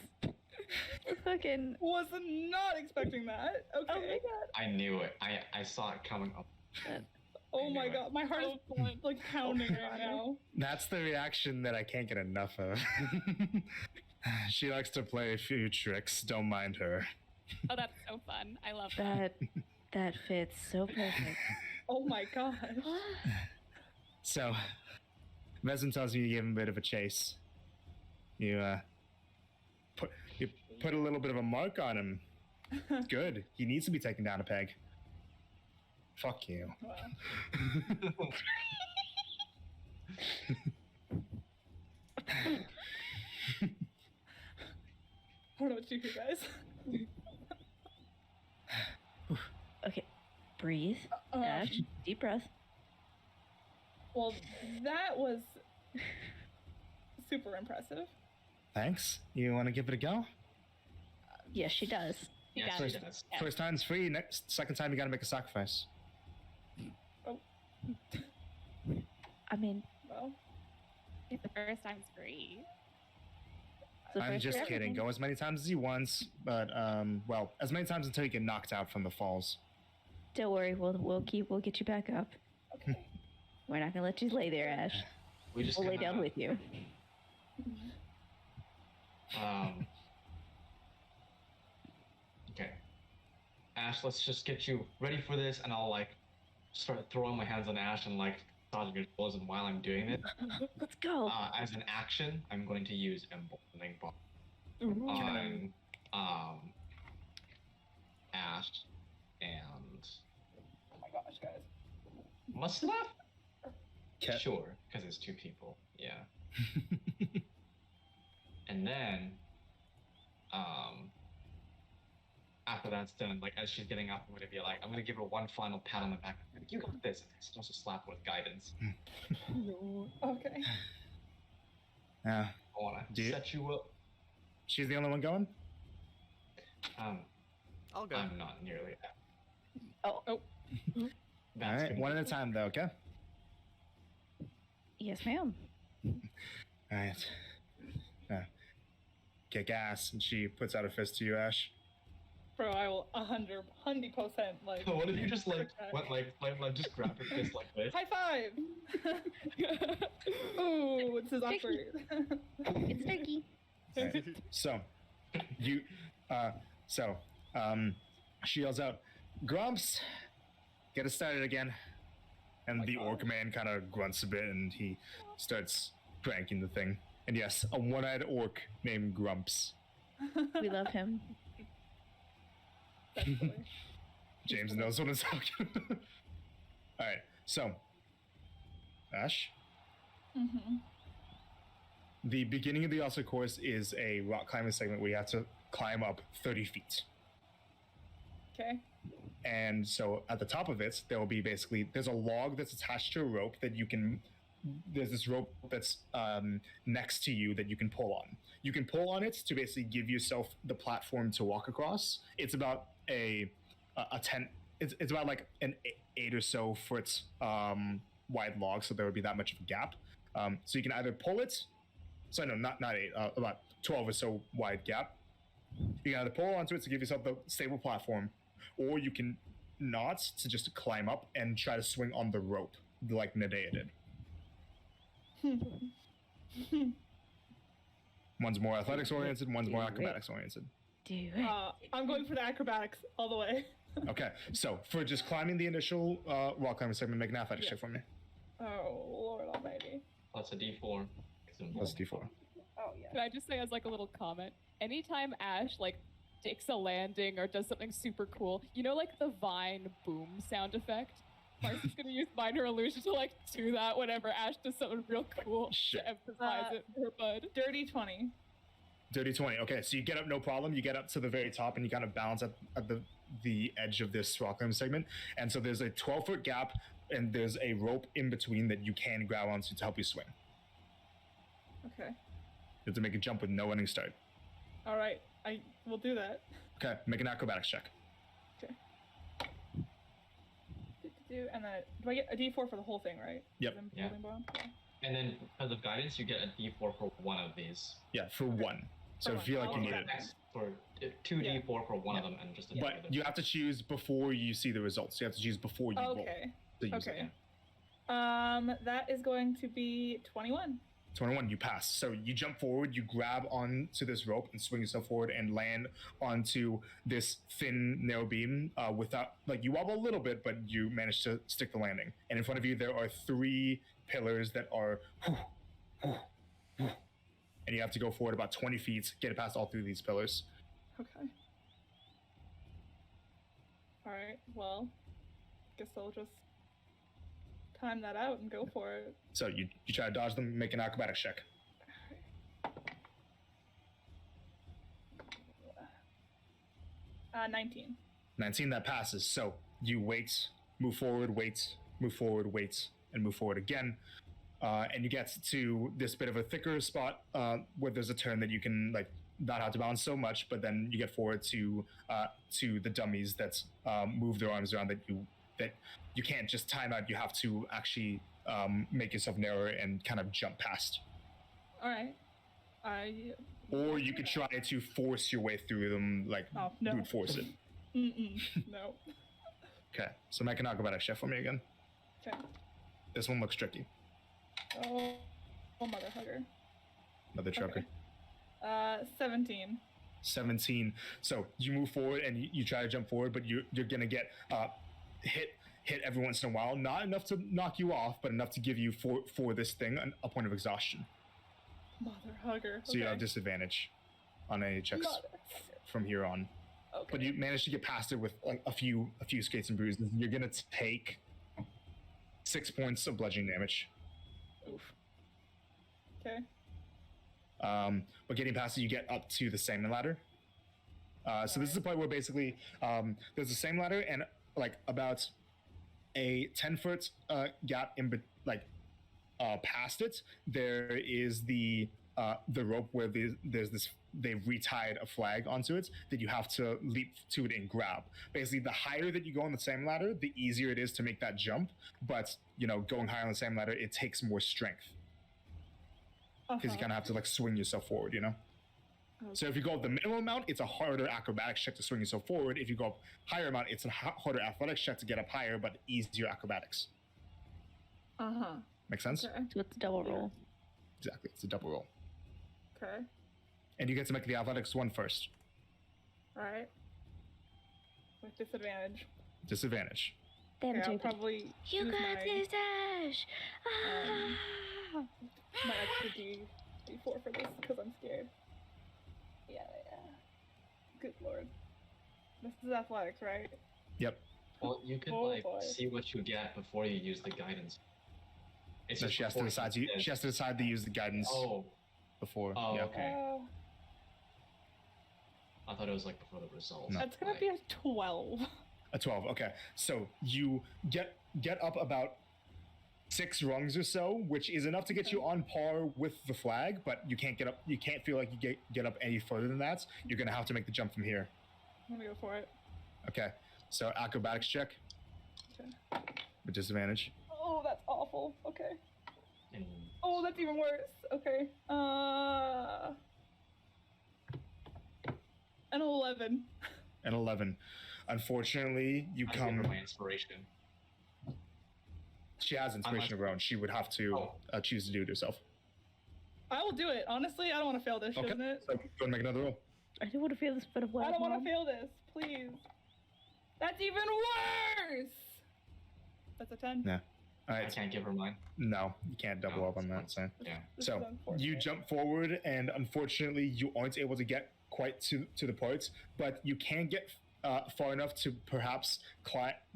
Fucking. Was not expecting that. Okay. Oh my god. I knew it. I saw it coming up. Oh I my knew it. god, my heart is like pounding right now. That's the reaction that I can't get enough of. She likes to play a few tricks. Don't mind her. Oh, that's so fun. I love that. That fits so perfect. Oh my god. So, Mesm tells you gave him a bit of a chase. You put a little bit of a mark on him. Good. He needs to be taken down a peg. Fuck you. Wow. I don't know what to do, guys. Okay, breathe. Ash, deep breath. Well, that was super impressive. Thanks. You want to give it a go? Yes, she does. Yes, got she it. does. First time's free. Second time you gotta make a sacrifice. I mean, Well, If the first time's free. it's the I'm first just for kidding. everything. Go as many times as you want, but well, as many times until you get knocked out from the falls. Don't worry, we'll get you back up. okay. We're not gonna let you lay there, Ash. We just We'll lay kinda, down with you. Okay. Ash, let's just get you ready for this, and I'll like start throwing my hands on Ash and like massaging your shoulders. And while I'm doing it, Let's go. as an action, I'm going to use emboldening bomb Ooh. on Ash and Oh my gosh, guys. Muslav? Okay. Sure, because it's two people. Yeah. And then, after that's done, like as she's getting up, I'm gonna give her one final pat on the back. Like, you got this. And supposed to slap her with guidance. No. Okay. Yeah. I wanna Do you- set you up. She's the only one going? I'll go. I'm not nearly. Oh, That's Alright, gonna one be- at a time though, okay? yes, ma'am. Alright. Kick ass, and she puts out a fist to you, Ash. Bro, I will 100% like. What if you just like Protect. went like just grab her fist like this? High five! Ooh, this is awkward. It's sticky. Alright. So, you, she yells out, Grumps, get us started again. And the orc man kind of grunts a bit and he starts cranking the thing. And yes, a one-eyed orc named Grumps. We love him. That's funny. James knows what I'm talking about. Alright, so, Ash, Mm-hmm. the beginning of the Elsa course is a rock climbing segment where you have to climb up 30 feet. Okay. And so at the top of it, there will be there's a log that's attached to a rope that you can. There's this rope that's next to you that you can pull on. You can pull on it to basically give yourself the platform to walk across. It's about a 10. It's about like an 8 or so foot wide log, so there would be that much of a gap. So you can either pull it. So no, not 8. About 12 or so wide gap. You can either pull onto it to give yourself the stable platform, or you can not to just climb up and try to swing on the rope like Nadea did. One's more athletics oriented, one's more acrobatics oriented. Do it. I'm going for the acrobatics all the way. Okay, so for just climbing the initial rock climbing segment, make an athletics check for me. Oh, Lord almighty. Plus a D4. Plus D4. Oh, yeah. Can I just say as like a little comment? Anytime Ash like takes a landing or does something super cool, you know, like the Vine boom sound effect? Marcy's gonna use minor illusion to like do that whenever Ash does something real cool Shit. to emphasize it for her bud. Dirty 20. Dirty 20. Okay, so you get up no problem. You get up to the very top and you kind of balance at the edge of this rock climbing segment. And so there's a 12-foot gap and there's a rope in between that you can grab onto to help you swing. Okay. You have to make a jump with no running start. All right. I will do that. Okay, make an acrobatics check. And then, do I get a D4 for the whole thing, right? Yep. I'm Yeah. building bomb? Yeah. And then because of guidance, you get a D4 for one of these. Yeah, for one. So For if you feel one. like you need Okay. it. For 2 Yeah. D4 for one of them, and just a D4 But you have to choose before you see the results. You have to choose before you roll Okay. to use Okay. it. That is going to be 21. 21, you pass. So you jump forward, you grab onto this rope and swing yourself forward and land onto this thin, narrow beam without, like, you wobble a little bit, but you manage to stick the landing. And in front of you, there are 3 pillars that are, and you have to go forward about 20 feet, get it past all three of these pillars. Okay. Alright, well, guess I'll just time that out and go for it. So you try to dodge them, make an acrobatics check. 19. 19, that passes. So you wait, move forward, wait, move forward, wait, and move forward again. And you get to this bit of a thicker spot where there's a turn that you can like not have to bounce so much, but then you get forward to the dummies that move their arms around that you can't just time out. You have to actually make yourself narrower and kind of jump past. All right. Or you could try to force your way through them, like brute force it. No. Okay, so make an acrobatics check for me again. Okay. This one looks tricky. Oh, mother hugger. Another trucker. Okay. 17. 17. So you move forward and you try to jump forward, but you're gonna get hit every once in a while. Not enough to knock you off, but enough to give you for this thing a point of exhaustion. Mother hugger. So you have disadvantage on any checks from here on. Okay. But you managed to get past it with like a few skates and bruises. You're gonna take 6 points of bludgeoning damage. Oof. Okay. But getting past it, you get up to the salmon ladder. So this is the point where basically there's a salmon ladder and like about a 10-foot gap in past it. There is the rope where there's this. They've retied a flag onto it that you have to leap to it and grab. Basically, the higher that you go on the salmon ladder, the easier it is to make that jump. But going higher on the salmon ladder, it takes more strength. Because you kind of have to like swing yourself forward, Okay. So if you go up the minimum amount, it's a harder acrobatics check to swing yourself forward. If you go up higher amount, it's a harder athletics check to get up higher, but easier acrobatics. Make sense? Okay. So it's a double roll. Exactly, it's a double roll. Okay. And you get to make the athletics one first. All right. With disadvantage. Disadvantage. Damn, Okay, I'll JP. probably You use got my, this, Ash! my extra D4 for this because I'm scared. Yeah. Good lord. This is athletics, right? Yep. Well, you could Oh, like boy. see what you get before you use the guidance. It's So just she has to before decide. you said- She has to decide to use the guidance Oh, before. Oh, yeah. okay. I thought it was like before the result. No. That's gonna be a 12. A 12. Okay. So you get up about 6 rungs or so, which is enough to get you on par with the flag, but you can't get up. You can't feel like you get up any further than that. You're gonna have to make the jump from here. I'm gonna go for it. Okay. So acrobatics check Okay. with disadvantage. Oh, that's awful. Okay. And Oh, that's even worse. Okay. An 11. An 11. Unfortunately, you I give her come. my inspiration. She has inspiration of her own. She would have to choose to do it herself. I will do it. Honestly, I don't want to fail this, Okay. shouldn't it? So go ahead and make another roll. I don't want to feel this bit of I don't want Mom. to fail this. Please. That's even worse. That's a 10. Yeah. All I right. can't give her mine. No, you can't double No, up on that. it's- So. Yeah. This is So unfortunate. you jump forward, and unfortunately, you aren't able to get quite to the parts, but you can get far enough to perhaps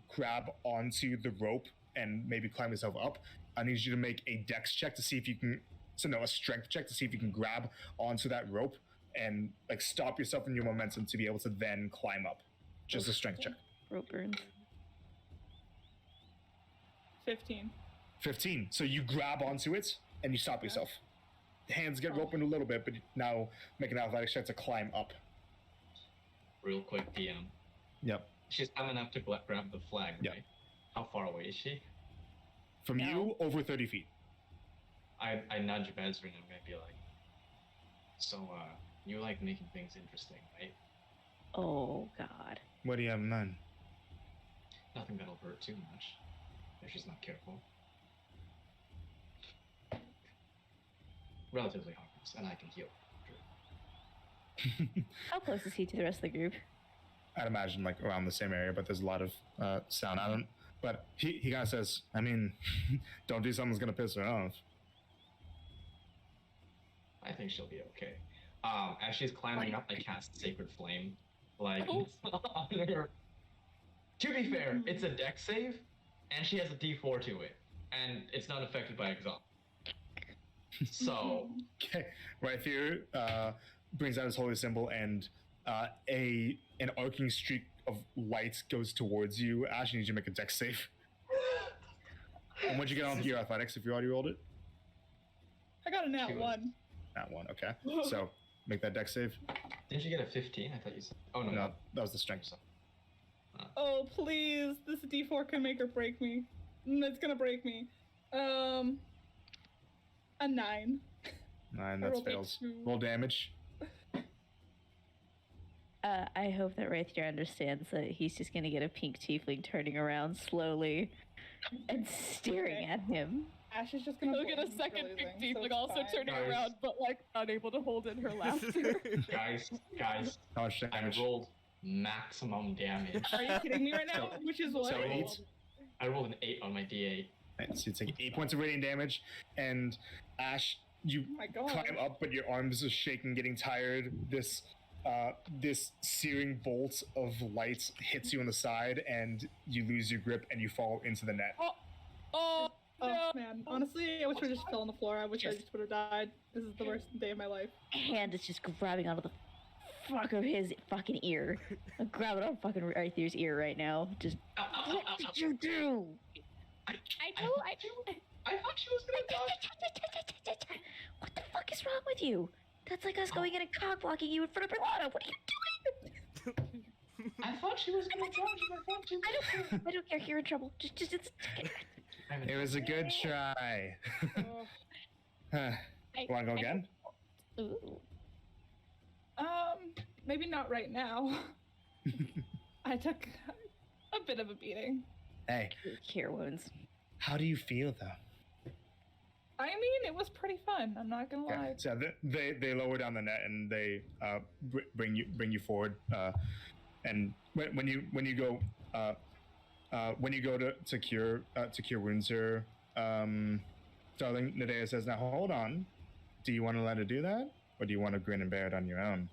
grab onto the rope and maybe climb yourself up. I need you to make a dex check to see if you can. So no, a strength check to see if you can grab onto that rope and like stop yourself in your momentum to be able to then climb up. Just a strength check. Rope burns. 15. 15. So you grab onto it and you stop yourself. Hands get roped in a little bit, but now make an athletics check to climb up. Real quick, DM. Yep. She's coming up to grab the flag, Yeah. right? How far away is she? From you, over 30 feet. I nudge Bezrin and I'm gonna be like, so you like making things interesting, right? Oh, God. What do you have in mind? Nothing that'll hurt too much if she's not careful. Relatively harmless, and I can heal. How close is he to the rest of the group? I'd imagine like around the same area, but there's a lot of sound. But he kind of says, I mean, don't do something that's going to piss her off. I think she'll be okay. As she's climbing up, I cast Sacred Flame. Like, Oh. on her. To be fair, it's a deck save, and she has a D4 to it, and it's not affected by exhaust. So, Okay, right here brings out his holy symbol, and an arcing streak of light goes towards you. Ash, I need you to make a dex save. And what'd you get on your athletics if you already rolled it? I got a nat She was- 1. That one, okay. So make that dex save. didn't you get a 15? I thought you said. Oh, no. No, that was the strength. Oh, please. This D4 can make or break me. It's gonna break me. A 9. 9, I that rolled a fails. 2. Roll damage. I hope that Wraithjar understands that he's just gonna get a pink tiefling turning around slowly and staring Okay. at him. Ash is just gonna. He'll get a blink second really pink thing, teeth, so like it's also fine. turning Guys. around, but like unable to hold in her laughter. Guys, How much I damage? rolled maximum damage. Are you kidding me right now? Which is what? So I rolled, 8. I rolled an 8 on my D8. Right, so you take 8 points of radiant damage, and Ash, you Oh my god. climb up, but your arms are shaking, getting tired. This searing bolt of light hits you on the side, and you lose your grip, and you fall into the net. Oh, Oh no. man, honestly, I wish I just fell on the floor. I wish I just would have died. This is the worst day of my life. Hand is just grabbing onto the fuck of his fucking ear. I'm grabbing on fucking Wraithjar's ear right now. Just Ow, ow, ow, what ow, ow. did you do? I do. I thought she was gonna die. What the fuck is wrong with you? That's like us going in and cock blocking you in front of Berlana. What are you doing? I thought she was gonna die. I don't care. You're in trouble. Just It was a good try. Oh. Want to go again? Ooh. Maybe not right now. I took a bit of a beating. Hey, Cure wounds. how do you feel though? I mean, it was pretty fun. I'm not gonna lie. So they lower down the net and they bring you forward. And when you go to cure wounds here, darling, Nadea says, now hold on. Do you want to let her do that, or do you want to grin and bear it on your own?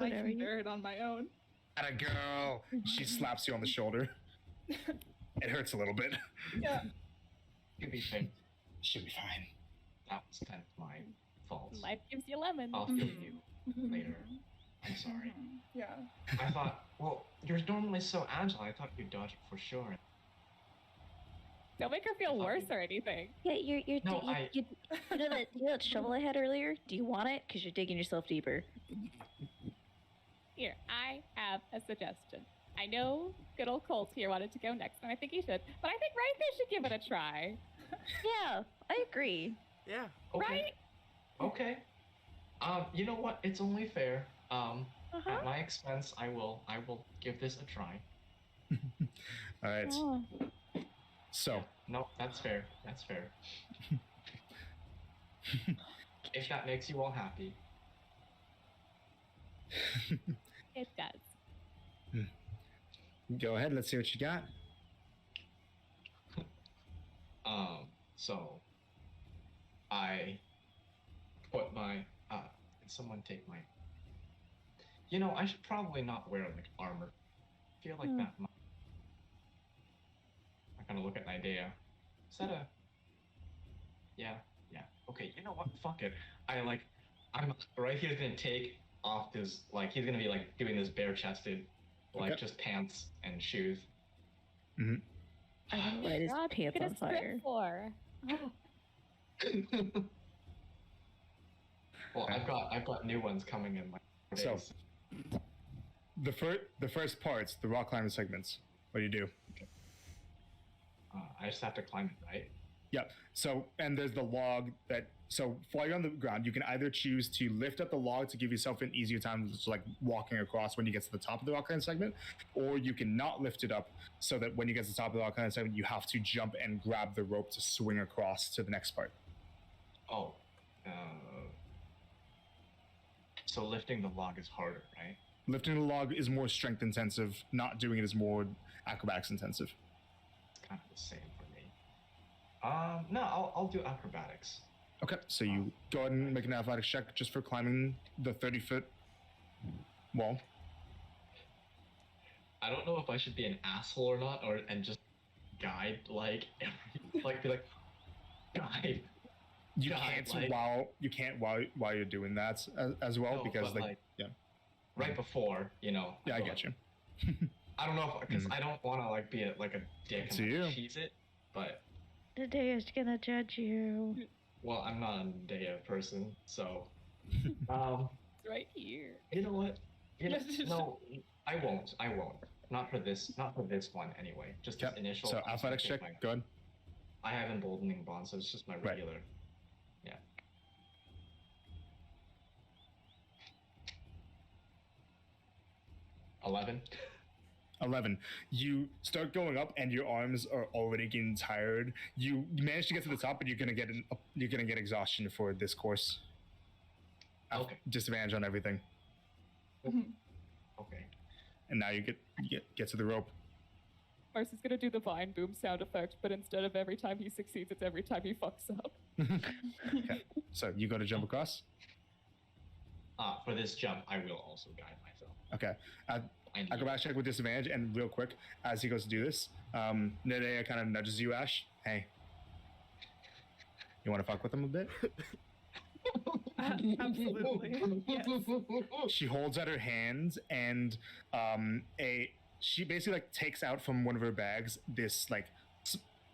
I Whatever can you- bear it on my own. Atta girl. She slaps you on the shoulder. It hurts a little bit. Yeah. To be fair, She'll be fine. that was kind of my fault. Life gives you lemons. I'll feel you later. I'm sorry. Yeah. I thought, well, you're normally so agile. I thought you'd dodge it for sure. Don't make her feel worse or anything. Yeah, you're No, you know that shovel I had earlier? Do you want it? Because you're digging yourself deeper. Here, I have a suggestion. I know good old Colt here wanted to go next, and I think he should, but I think Ryther should give it a try. Yeah, I agree. Yeah. Okay. Right? Okay. You know what? It's only fair. Uh-huh. At my expense, I will give this a try. All right. Oh. So No, that's fair. That's fair. If that makes you all happy. It does. go ahead. Let's see what you got. So I put my can someone take my You know, I should probably not wear like armor. I feel like that might I kinda look at an idea. Is that a Yeah. Okay, you know what? Fuck it. I'm right here's gonna take off his like he's gonna be like doing this bare chested like Okay. just pants and shoes. I'm gonna light his God, pants look at on a strip fire. floor. Well, I've got new ones coming in like 4 So- days. The first parts, the rock climbing segments. What do you do? I just have to climb it, right? Yep. So, and there's the log that. So, while you're on the ground, you can either choose to lift up the log to give yourself an easier time, just like walking across when you get to the top of the rock climbing segment, or you can not lift it up so that when you get to the top of the rock climbing segment, you have to jump and grab the rope to swing across to the next part. Oh, So lifting the log is harder, right? Lifting the log is more strength intensive. Not doing it is more acrobatics intensive. It's kind of the same for me. No, I'll do acrobatics. Okay, so you go ahead and make an athletics check just for climbing the 30-foot wall. I don't know if I should be an asshole or not, and just guide be like, guide. You God, can't like- while you're doing that as well No, because but, like yeah. Right before, Yeah, I get you. I don't know because I don't want to like be a dick It's and you. like, cheese it, but Nadea's gonna judge you. well, I'm not a Dea person, so Right here. you know what? No, I won't. Not for this one anyway. Just Okay, this initial. so I'm just athletics gonna check, take go ahead. I have emboldening bond, so it's just my regular. 11. 11. You start going up, and your arms are already getting tired. You manage to get to the top, but you're gonna get exhaustion for this course. Okay. Disadvantage on everything, Okay. and now you get to the rope. Marcy's gonna do the vine boom sound effect, but instead of every time he succeeds, it's every time he fucks up. Okay. So you go to jump across. For this jump, I will also guide myself. Okay. I need- Acrobatics check with disadvantage, and real quick, as he goes to do this, Nadea kind of nudges you, Ash. Hey, you want to fuck with him a bit? Absolutely. Yes. She holds out her hands, and she basically like takes out from one of her bags this like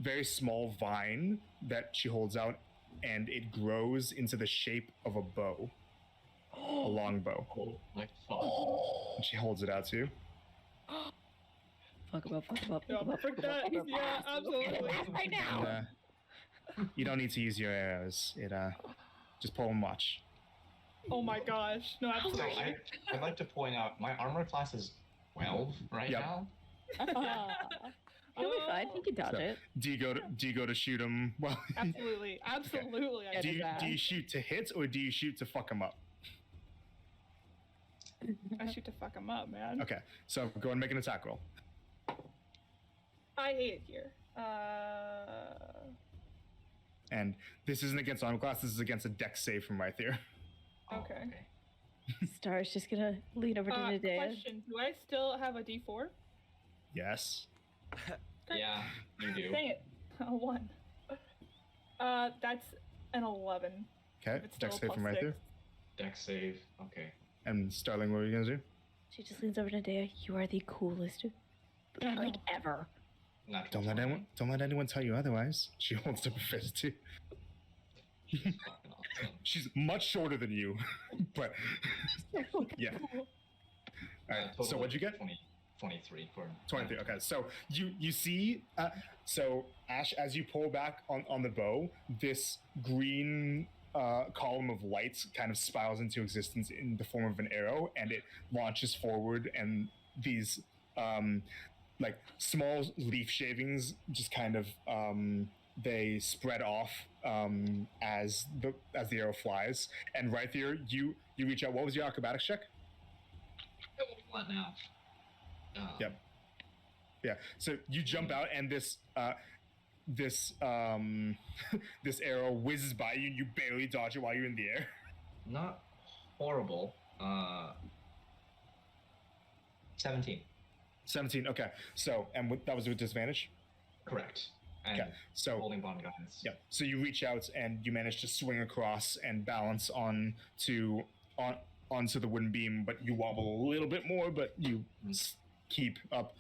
very small vine that she holds out, and it grows into the shape of a bow, a long bow. Oh my fuck. And she holds it out to you. Fuck him up, fuck him up, Yeah, fuck him up, frick fuck him up, that. fuck him up. Yeah, absolutely. Right now. And, you don't need to use your arrows. Just pull and watch. Oh my gosh. No, So absolutely. I'd like to point out my armor class is 12 right Yep. now. He'll be fine. He can dodge So, it. do you go to shoot him? Well, Absolutely. Absolutely. I do do. you shoot to hit or do you shoot to fuck him up? I shoot to fuck him up, man. Okay, so go and make an attack roll. I hate it here. And this isn't against armor class. This is against a dex save from right there. Oh, Okay. Star's just gonna lean over to Nadea. Question: do I still have a D4? Yes. Yeah, you do. Dang it. A 1. That's an 11. Okay, It's dex still save from plus right there. 6. Dex save. Okay. And Starling, what are you gonna do? She just leans over to Nadea. You are the coolest, like ever. Natural Don't let 20. anyone tell you otherwise. She holds up a fist too. Fucking awesome. She's much shorter than you, but yeah. All right. So Total what'd you get? 23 for 23. Okay, so you see, so Ash, as you pull back on the bow, this green column of lights kind of spirals into existence in the form of an arrow, and it launches forward, and these like small leaf shavings just kind of they spread off as the arrow flies, and right there you reach out. What was your acrobatics check? What now? Yep. Yeah. So you jump out, and this this arrow whizzes by you, and you barely dodge it while you're in the air. Not horrible. 17. 17. Okay. So that was with disadvantage. Correct. And Okay. So holding bond guidance. yeah. So you reach out and you manage to swing across and balance onto the wooden beam, but you wobble a little bit more, but you keep up.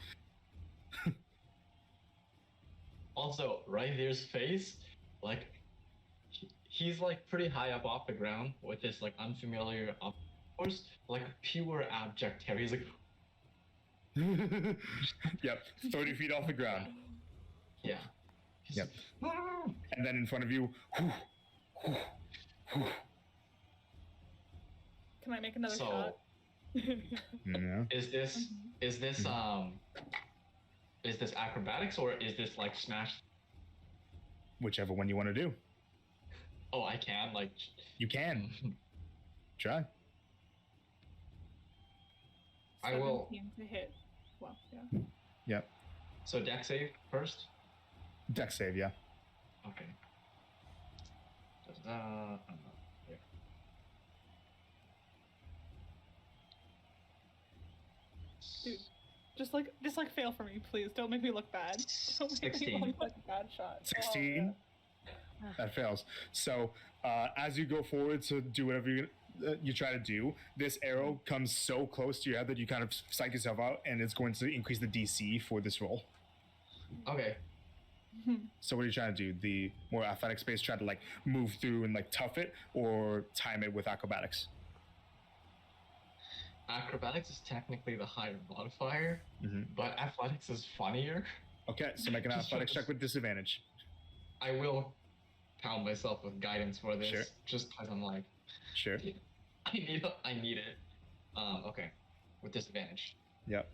Also, right there's face, like he's like pretty high up off the ground with this like unfamiliar course, like pure abject terror. He's like, Yep. 30 feet off the ground. yeah. He's Yep. like, "Ah!" And then in front of you, Can I make another So- shot? yeah. Is this acrobatics or is this like smash? Whichever one you want to do. Oh, I can like. You can. Try. I will. 17 to hit. Well, yeah. Yep. So deck save first. Deck save, yeah. Okay. Yeah. Dude, just fail for me, please. Don't make me look bad. Don't make me 16. look like a bad shot. 16. Oh, That fails. So as you go forward to do whatever you try to do, this arrow comes so close to your head that you kind of psych yourself out, and it's going to increase the DC for this roll. Okay. So what are you trying to do? The more athletic space, try to like move through and like tough it, or time it with acrobatics? Acrobatics is technically the higher modifier, Mhm. but athletics is funnier. Okay, so make an Just athletics try check to- with disadvantage. I will pound myself with guidance for this, Sure. just because I'm like, Sure. I need it. Okay, with disadvantage. Yep.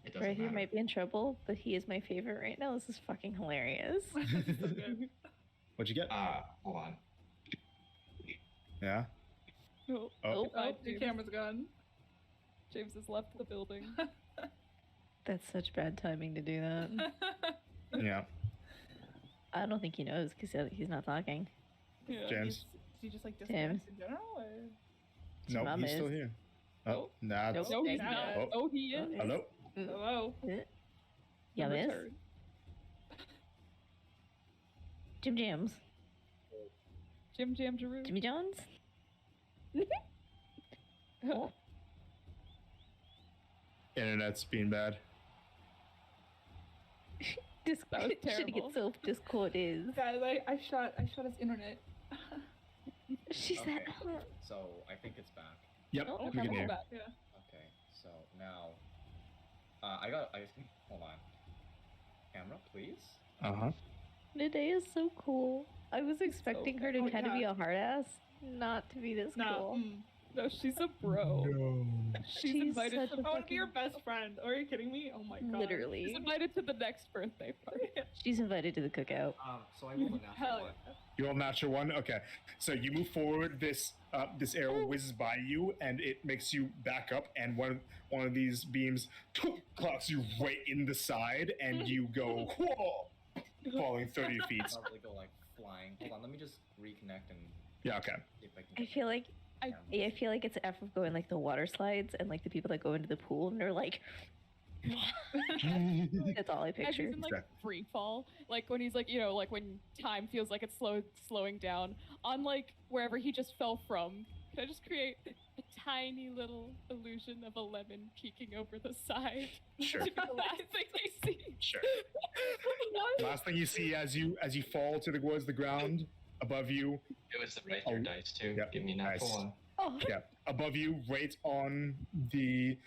It doesn't Right, he matter. might be in trouble, but he is my favorite right now. This is fucking hilarious. What'd you get? Hold on. Yeah. Oh, Oh. the camera's gone. James has left the building. That's such bad timing to do that. Yeah. I don't think he knows because he's not talking. Yeah. James. Is he just like James. disconnect in general? Or? No, Mom he's still is. here. Oh, nah. Nope. No, he's There not. you go. Oh, he is. Hello. Hello. Yeah, miss. Return. Jim Jams. Jim Jam Jeru. Jimmy Jones? Oh, Internet's being bad. Discord. was Should terrible. get self Discord is. Guys, I shot his internet. She said, Okay. So I think it's back. Yep, Oh, we can come hear. on back. Yeah. Okay. So now, hold on. Camera, please. Uh-huh. Today is so cool. I was expecting her to Oh, kind of be yeah. a hard ass, not to be this No. cool. No, she's a bro. She's invited such to a I want to be your fucking- best friend. Are you kidding me? Oh my god. She's Literally. invited to the next birthday party. She's invited to the cookout. So I rolled a natural Hell one. yeah. You roll natural one? Okay. So you move forward, this arrow whizzes by you, and it makes you back up, and one of these beams clocks you right in the side, and you go, whoa, falling 30 feet. Probably go like flying. Hold on, let me just reconnect and Yeah, okay. see if I can. I get feel like my I feel like it's F of going like the water slides and like the people that go into the pool and they're like that's all I As picture. he's in like Okay. free fall, like when he's like, like when time feels like it's slowing down on like wherever he just fell from. Can I just create a tiny little illusion of a lemon peeking over the side? Sure. To be the last thing I see. Sure. What? Last thing you see as you fall towards the ground, above you, It was the regular dice too. Yep. Give me natural Nice. one. Oh, yeah, above you, right on the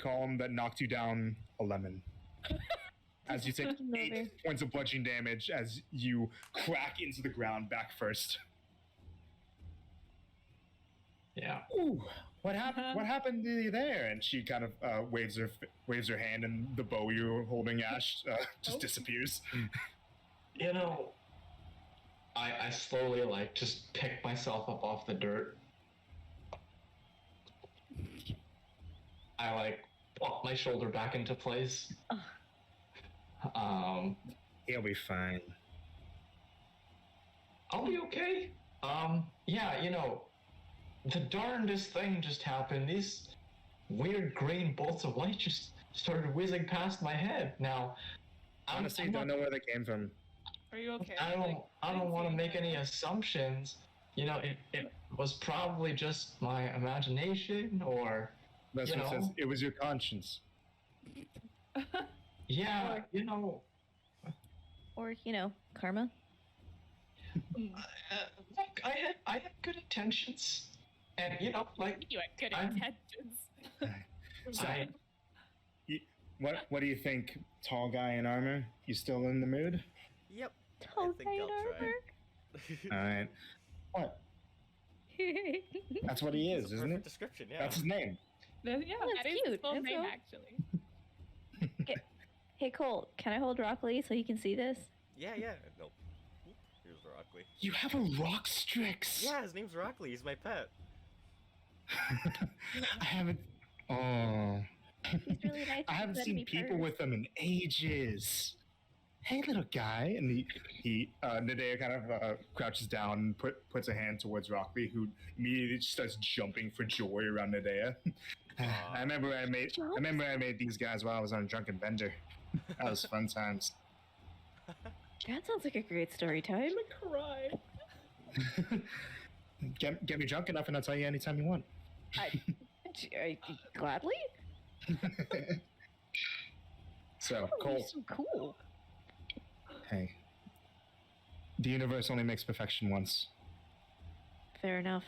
column that knocked you down, a lemon. As you take Fucking 8 movie. points of bludgeoning damage as you crack into the ground back first. Yeah. Ooh, what happened? What happened to you there? And she kind of waves her hand, and the bow you were holding, Ash, just disappears. You know, I slowly like just pick myself up off the dirt. I like plop my shoulder back into place. He'll be fine. I'll be okay. Yeah, the darndest thing just happened. These weird green bolts of light just started whizzing past my head. Now, Honestly, I'm don't not- know where they came from. Are you okay? I don't want to make any assumptions. It was probably just my imagination, or That's You what it says. know? It was your conscience. yeah, or karma. look, I had good intentions, and You had good I'm- intentions. So, I what do you think, tall guy in armor? You still in the mood? Yep. Tall I think guy in I'll try. All right. What? That's what he That's is, a isn't perfect it? description, yeah. That's his name. Yeah. That's That is his cute. full That's name, all. actually. Hey Cole, can I hold Rock Lee so he can see this? Yeah. No. Oop, here's Rockley. You have a rock strix. Yeah, his name's Rockley. He's my pet. I haven't. Oh. He's really nice. I haven't He's seen letting me people purse. with them in ages. Hey, little guy, and Nadea kind of crouches down and puts a hand towards Rockby, who immediately starts jumping for joy around Nadea. I remember I made these guys while I was on a drunken bender. That was fun times. That sounds like a great story time. Cry. Get me drunk enough, and I'll tell you anytime you want. Gladly? So, Oh, you're Cole, so cool. hey, the universe only makes perfection once. Fair enough.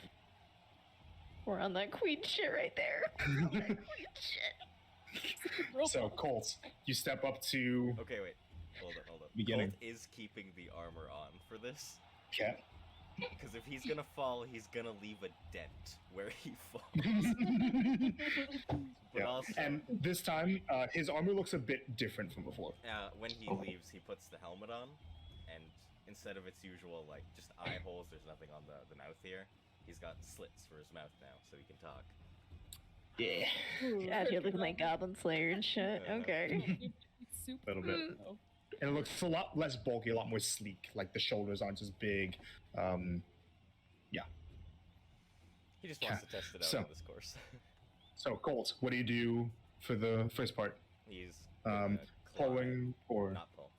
We're on that queen shit right there. We're on that queen shit. So, Colt, you step up to. Okay, wait. Hold on. Beginning. Colt is keeping the armor on for this. Okay. Because if he's gonna fall, he's gonna leave a dent where he falls. But Yeah. also, And this time, his armor looks a bit different from before. when he leaves, he puts the helmet on, and instead of its usual, like, just eye holes, there's nothing on the mouth here. He's got slits for his mouth now, so he can talk. Yeah. Out here looking like Goblin Slayer and shit. Okay. Soup. A little bit. Oh. And it looks a lot less bulky, a lot more sleek. Like the shoulders aren't as big. He just wants to test it out So- on this course. So, Colt, what do you do for the first part? He's Um, gonna climb, Pulling or not pull.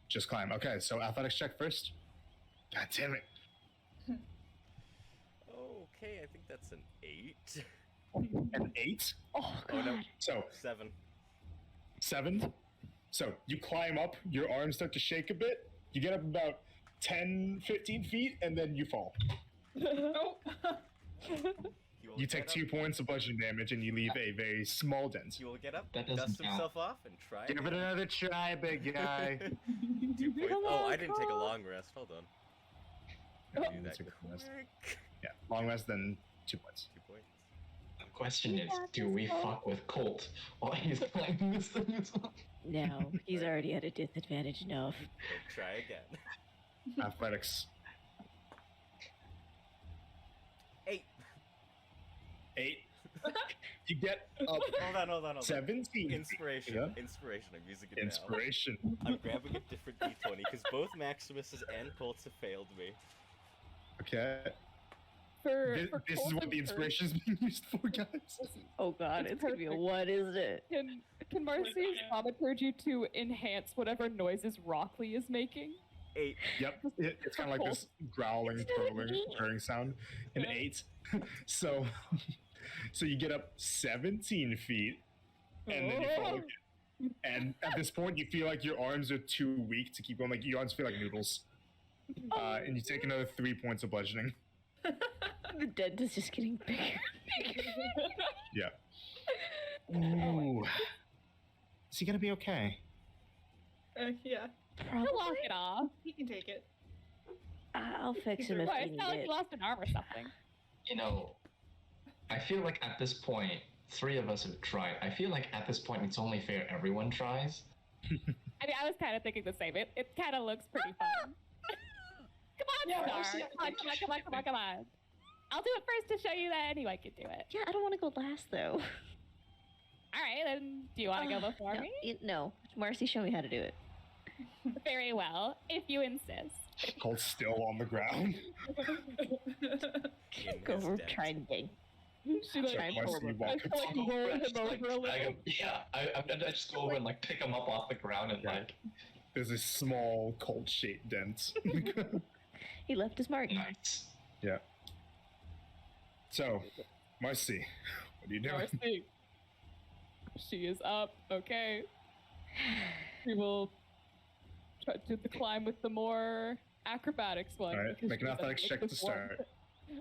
just climb? Okay, so athletics check first. God damn it. Okay, I think that's an 8. An 8? Oh, Oh no, God. So, 7. 7. So, you climb up, your arms start to shake a bit. You get up about 10, 15 feet, and then you fall. Oh. He will You get take up- 2 points of bludgeoning damage, and you leave a very small dent. He will get up, That doesn't dust count. himself off, and try. Give it again. another try, big guy. 2 points. Come Oh, on, I didn't take a Cole. long rest. Hold on. Do that That's a good rest. quick. Yeah, long rest, then 2 points. 2 points. The question is, do we fuck with Colt while he's climbing this thing as well? No, he's already at a disadvantage enough. We'll try again. Athletics. 8. 8. You get up Hold on. 17. Inspiration. Yeah. Inspiration. I'm using it Inspiration. now. I'm grabbing a different d20 because both Maximuses and Colts have failed me. Okay. For This is Colt what and the Kurt, inspiration is being used for, guys. Oh, God. It's going to be a perfect. what is it? Can Marcy's thaumaturgy to enhance whatever noises Rockley is making? 8. Yep. It's kind of like this growling, purring sound. An 8. So you get up 17 feet, and then you fall again. And at this point, you feel like your arms are too weak to keep going. Like your arms feel like noodles. And you take another 3 points of bludgeoning. The dent is just getting bigger and bigger. Yeah. Ooh. Is he gonna be okay? Yeah, Probably. He'll walk it off. he can take it. I'll fix him if Well, you it's need not like it. he lost an arm or something. You know, I feel like at this point, 3 of us have tried. I feel like at this point, it's only fair everyone tries. I mean, I was kind of thinking the same. It kind of looks pretty fun. Come on, Yeah, Star. honestly, I think we should do it. Come on. I'll do it first to show you that anyone can do it. Yeah, I don't want to go last, though. All right, then do you want to go before no, me? No. Marcy, show me how to do it. Very well, if you insist. Colt's still on the ground. In Go his over, dent. try and bang. She like, Try and Marcy, pull you him. walk I up feel like to him. roll him Just, like, over a little. I just go over and like pick him up off the ground and like, There's a small Colt-shaped dent. He left his mark. nice. Yeah. So, Marcy, what are you doing? Marcy. She is up. Okay. We will try to do the climb with the more acrobatics one. Alright, because make an she's at athletics check to -1. start.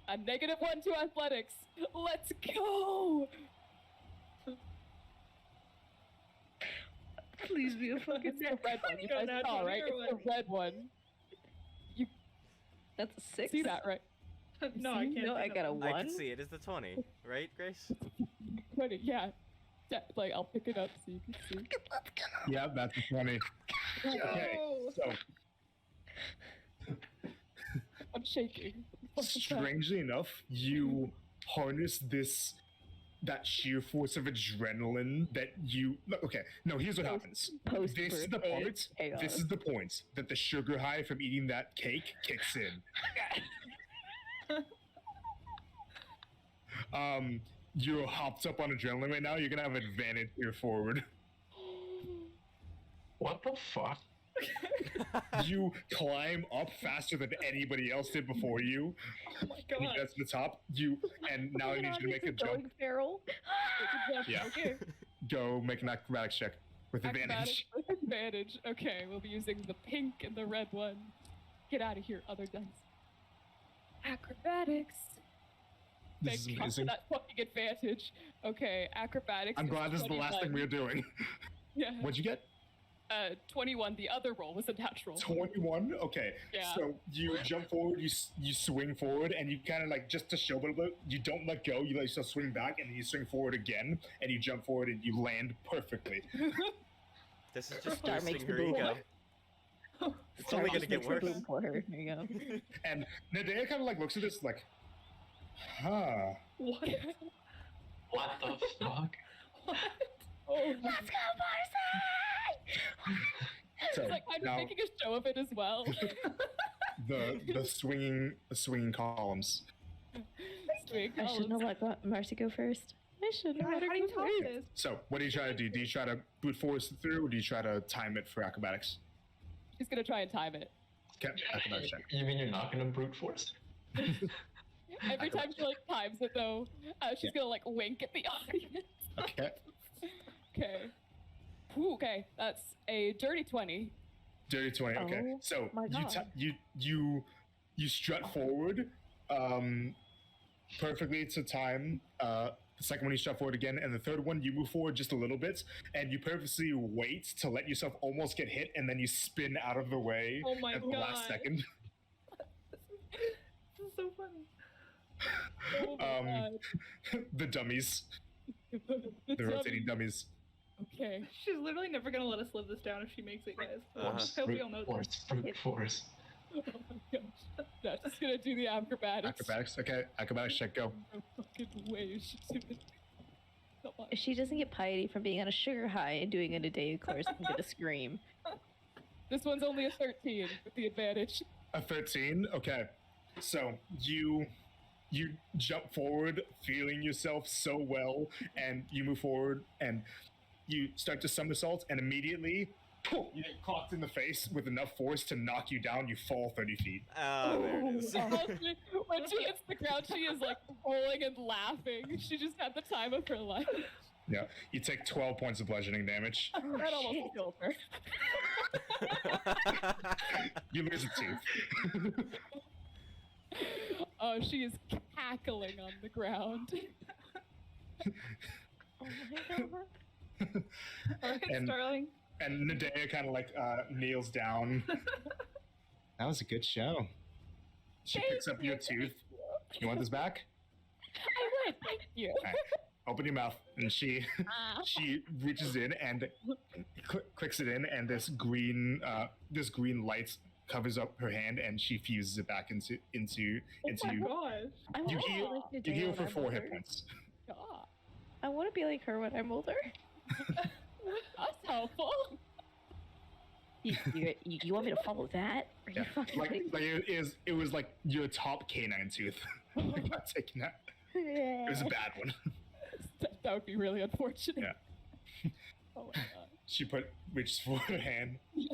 A -1 to athletics. Let's go. Please be a fucking It's the red one. You Go guys down saw, to right? your It's the red one. That's a 6. See that, right? No, I can't. No, I got a 1. I can see it. It's the 20, right, Grace? 20, yeah. Like, I'll pick it up so you can see. Yeah, that's funny. Okay, so I'm shaking. strangely enough, you harness that sheer force of adrenaline that you okay. No, here's what happens. This is the point. This is the point that the sugar high from eating that cake kicks in. You're hopped up on adrenaline right now. You're gonna have advantage here forward. What the fuck? You climb up faster than anybody else did before you. Oh my And you god. get to the top. Now I need you to make a jump. Feral. Yeah. Okay. Go make an acrobatics check with advantage. Acrobatics with advantage. Okay, we'll be using the pink and the red one. Get out of here, other dice. Acrobatics. This is Thank God for amazing. that fucking advantage. Okay, acrobatics. I'm glad this is the last thing 21. we're doing. Yeah. What'd you get? 21. The other roll was a natural. 21. Okay. Yeah. So you jump forward, you swing forward, and you kind of like just to show a little bit. You don't let go. You let yourself swing back, and then you swing forward again, and you jump forward, and you land perfectly. This is just Star makes boosting the her boom. ego. It's only gonna get worse. Boom for her. There you go. And Nadea kind of like looks at this like, huh. What? What the fuck? Oh, Let's go, Marcy! So It's like, I'm now making a show of it as well. the swinging columns. Swing I shouldn't have columns. let Marcy go first. I shouldn't have God, let her how do you go top first. this? So what do you try to do? Do you try to brute force it through, or do you try to time it for acrobatics? She's gonna try and time it. Okay, acrobatics check. You mean you're not gonna brute force? Every time she like times it though, she's gonna like wink at the audience. Okay. Okay. Ooh, okay, that's a dirty 20. Dirty 20. Okay. Oh So my God. you strut forward, perfectly to time. The second one you strut forward again, and the third one you move forward just a little bit, and you purposely wait to let yourself almost get hit, and then you spin out of the way Oh my at the last God. second. This is so funny. Oh my God. The dummies, It's the rotating dummies. Okay. She's literally never gonna let us live this down if she makes it, guys. Force, I hope we brute all know this. force, brute force. Oh my gosh. No, just gonna do the acrobatics. Acrobatics. Okay. Acrobatics check. Go. No fucking way she did it. Come on. If she doesn't get piety from being on a sugar high and doing it a day course, I'm gonna scream. This one's only a 13 with the advantage. A 13. Okay. So you jump forward, feeling yourself so well, and you move forward, and you start to somersault, and immediately you get caught in the face with enough force to knock you down. You fall 30 feet. Ah, there it is. When she hits the ground, she is like rolling and laughing. She just had the time of her life. Yeah. You take 12 points of bludgeoning damage. That almost killed her. You lose a tooth. Oh, she is cackling on the ground. Oh my God. Alright, And- Starling. And Nadea kind of like kneels down. That was a good show. She picks up your tooth. You want this back? I would, thank you. Open your mouth, and she reaches in and clicks it in, and this green light covers up her hand, and she fuses it back into Oh my gosh. I You want to be heal- like you Nadea heal when for I'm 4 hit older. points. God, I want to be like her when I'm older. that's helpful. You want me to follow that? Are you Yeah. fucking Like kidding it was like your top canine tooth. Like, not taking that. It was a bad one. That would be really unfortunate. Yeah. Oh my god. She reaches for her hand. She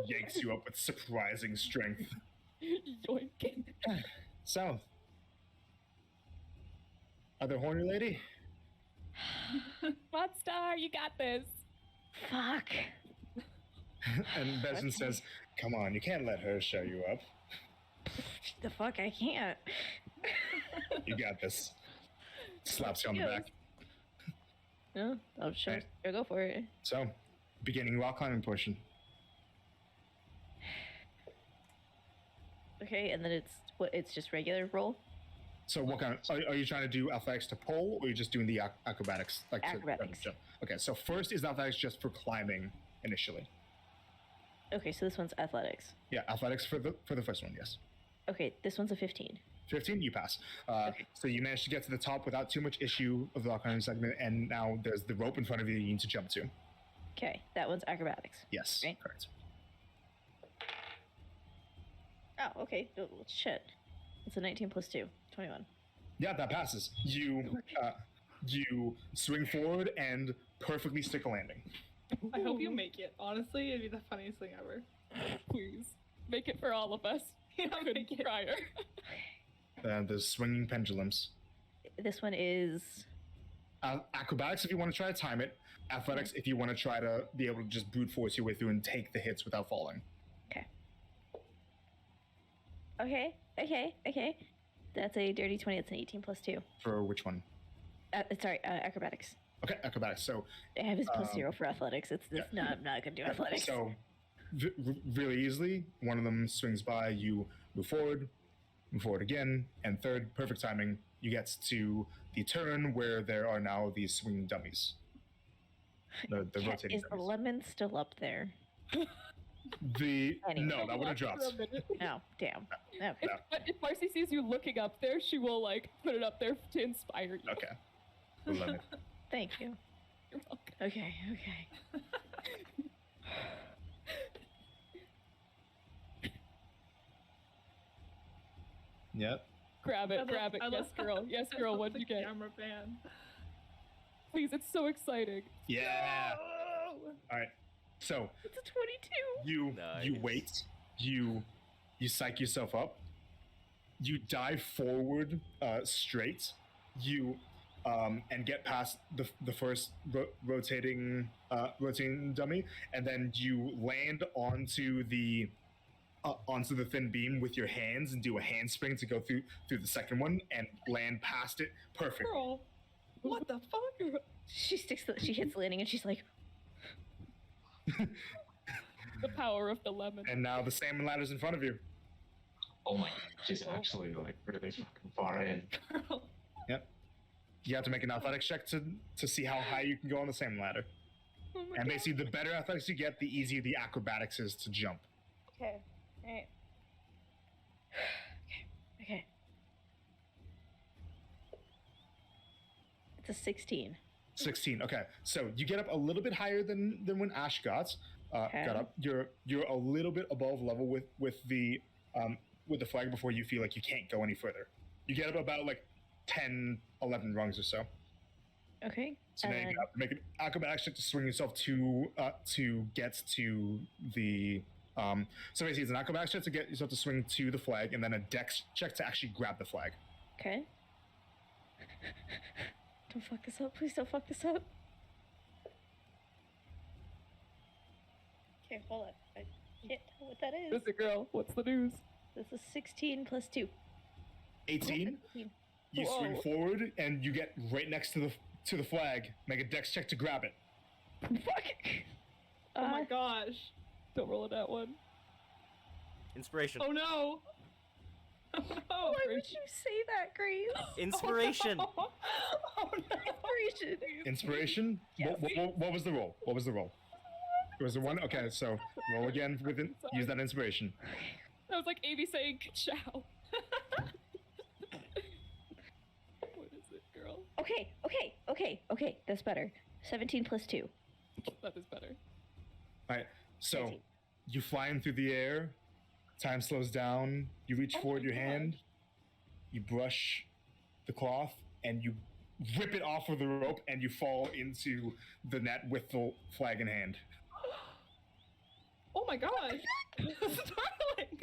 yanks you up with surprising strength. Yoink. So, other horny lady? Monster, you got this. Fuck. And Bezin says, "Come on, you can't let her show you up. The fuck, I can't. You got this." Slaps you on the back. No, I'll show. Right. Sure, go for it. So, beginning rock climbing portion. Okay, and then it's just regular roll. So, what kind of are you trying to do athletics to pull, or are you just doing the acrobatics? Like to Acrobatics. jump? Okay, so first is athletics just for climbing initially. Okay, so this one's athletics. Yeah, athletics for the first one. Yes, Okay, this one's a 15. 15, you pass. Okay. So you managed to get to the top without too much issue of the rock climbing segment, and now there's the rope in front of you you need to jump to. Okay, that one's acrobatics. Yes, Right. correct. Oh, okay. Oh, shit. It's a 19 plus 2. 21. Yeah, that passes. You swing forward and perfectly stick a landing. I hope you make it. Honestly, it'd be the funniest thing ever. Please make it for all of us. Yeah, Couldn't make it. prior. There's swinging pendulums. This one is. Acrobatics if you want to try to time it. Athletics if you want to try to be able to just brute force your way through and take the hits without falling. Okay. That's a dirty 20. It's an 18 plus 2. For which one? Acrobatics. Okay, acrobatics. So I have his plus 0 for athletics. It's not. I'm not gonna do athletics. So really easily, one of them swings by. You move forward again, and third, perfect timing. You get to the turn where there are now these swinging dummies. The rotating Is the dummies. lemon still up there? No, that would have dropped. Oh, damn. No. If Marcy sees you looking up there, she will like put it up there to inspire you. Okay. The lemon. Thank you. You're welcome. Okay. Yep. Grab it. Yes, girl. Yes, girl. What'd you get? Camera fan. Please, it's so exciting. Yeah. All right. So It's a 22. you Nice. wait. You psych yourself up. You dive forward straight. You and get past the first rotating dummy, and then you land onto the thin beam with your hands and do a handspring to go through the second one and land past it. Perfect. Girl, what the fuck? She hits the landing and she's like, The power of the lemon. And now the salmon ladder's in front of you. Oh my god, she's actually like really fucking far in. Girl. You have to make an athletics check to see how high you can go on the salmon ladder. Oh my And god. basically, the better athletics you get, the easier the acrobatics is to jump. okay. Alright. Okay. It's a 16. 16. Okay, so you get up a little bit higher than when Ash got. Okay. Got up. You're a little bit above level with the flag before you feel like you can't go any further. You get up about like 10, 11 rungs or so. Okay. So now you have to make an acrobatics check to swing yourself to get to the. So basically, it's an acrobatics check to get yourself to swing to the flag, and then a dex check to actually grab the flag. Okay. Don't fuck this up. Please don't fuck this up. Okay, hold on. I can't tell what that is. Listen, girl. What's the news? This is 16 plus 2. 18. You swing Whoa. forward, and you get right next to the flag. Make a dex check to grab it. Fuck! Oh my gosh. Don't roll it that one. Inspiration. Oh no. Oh no. Why would you say that, Grace? Inspiration. Oh no. Inspiration. Inspiration. Yes. What was the roll? What was the roll? It was the one. Okay, so roll again with it. Use that inspiration. That was like Amy saying "Ciao." What is it, girl? Okay. That's better. 17 plus 2. That is better. All right. So 19. you fly in through the air. Time slows down. You reach Oh forward my your hand. You brush the cloth, and you rip it off of the rope, and you fall into the net with the flag in hand. Oh my gosh. Starling.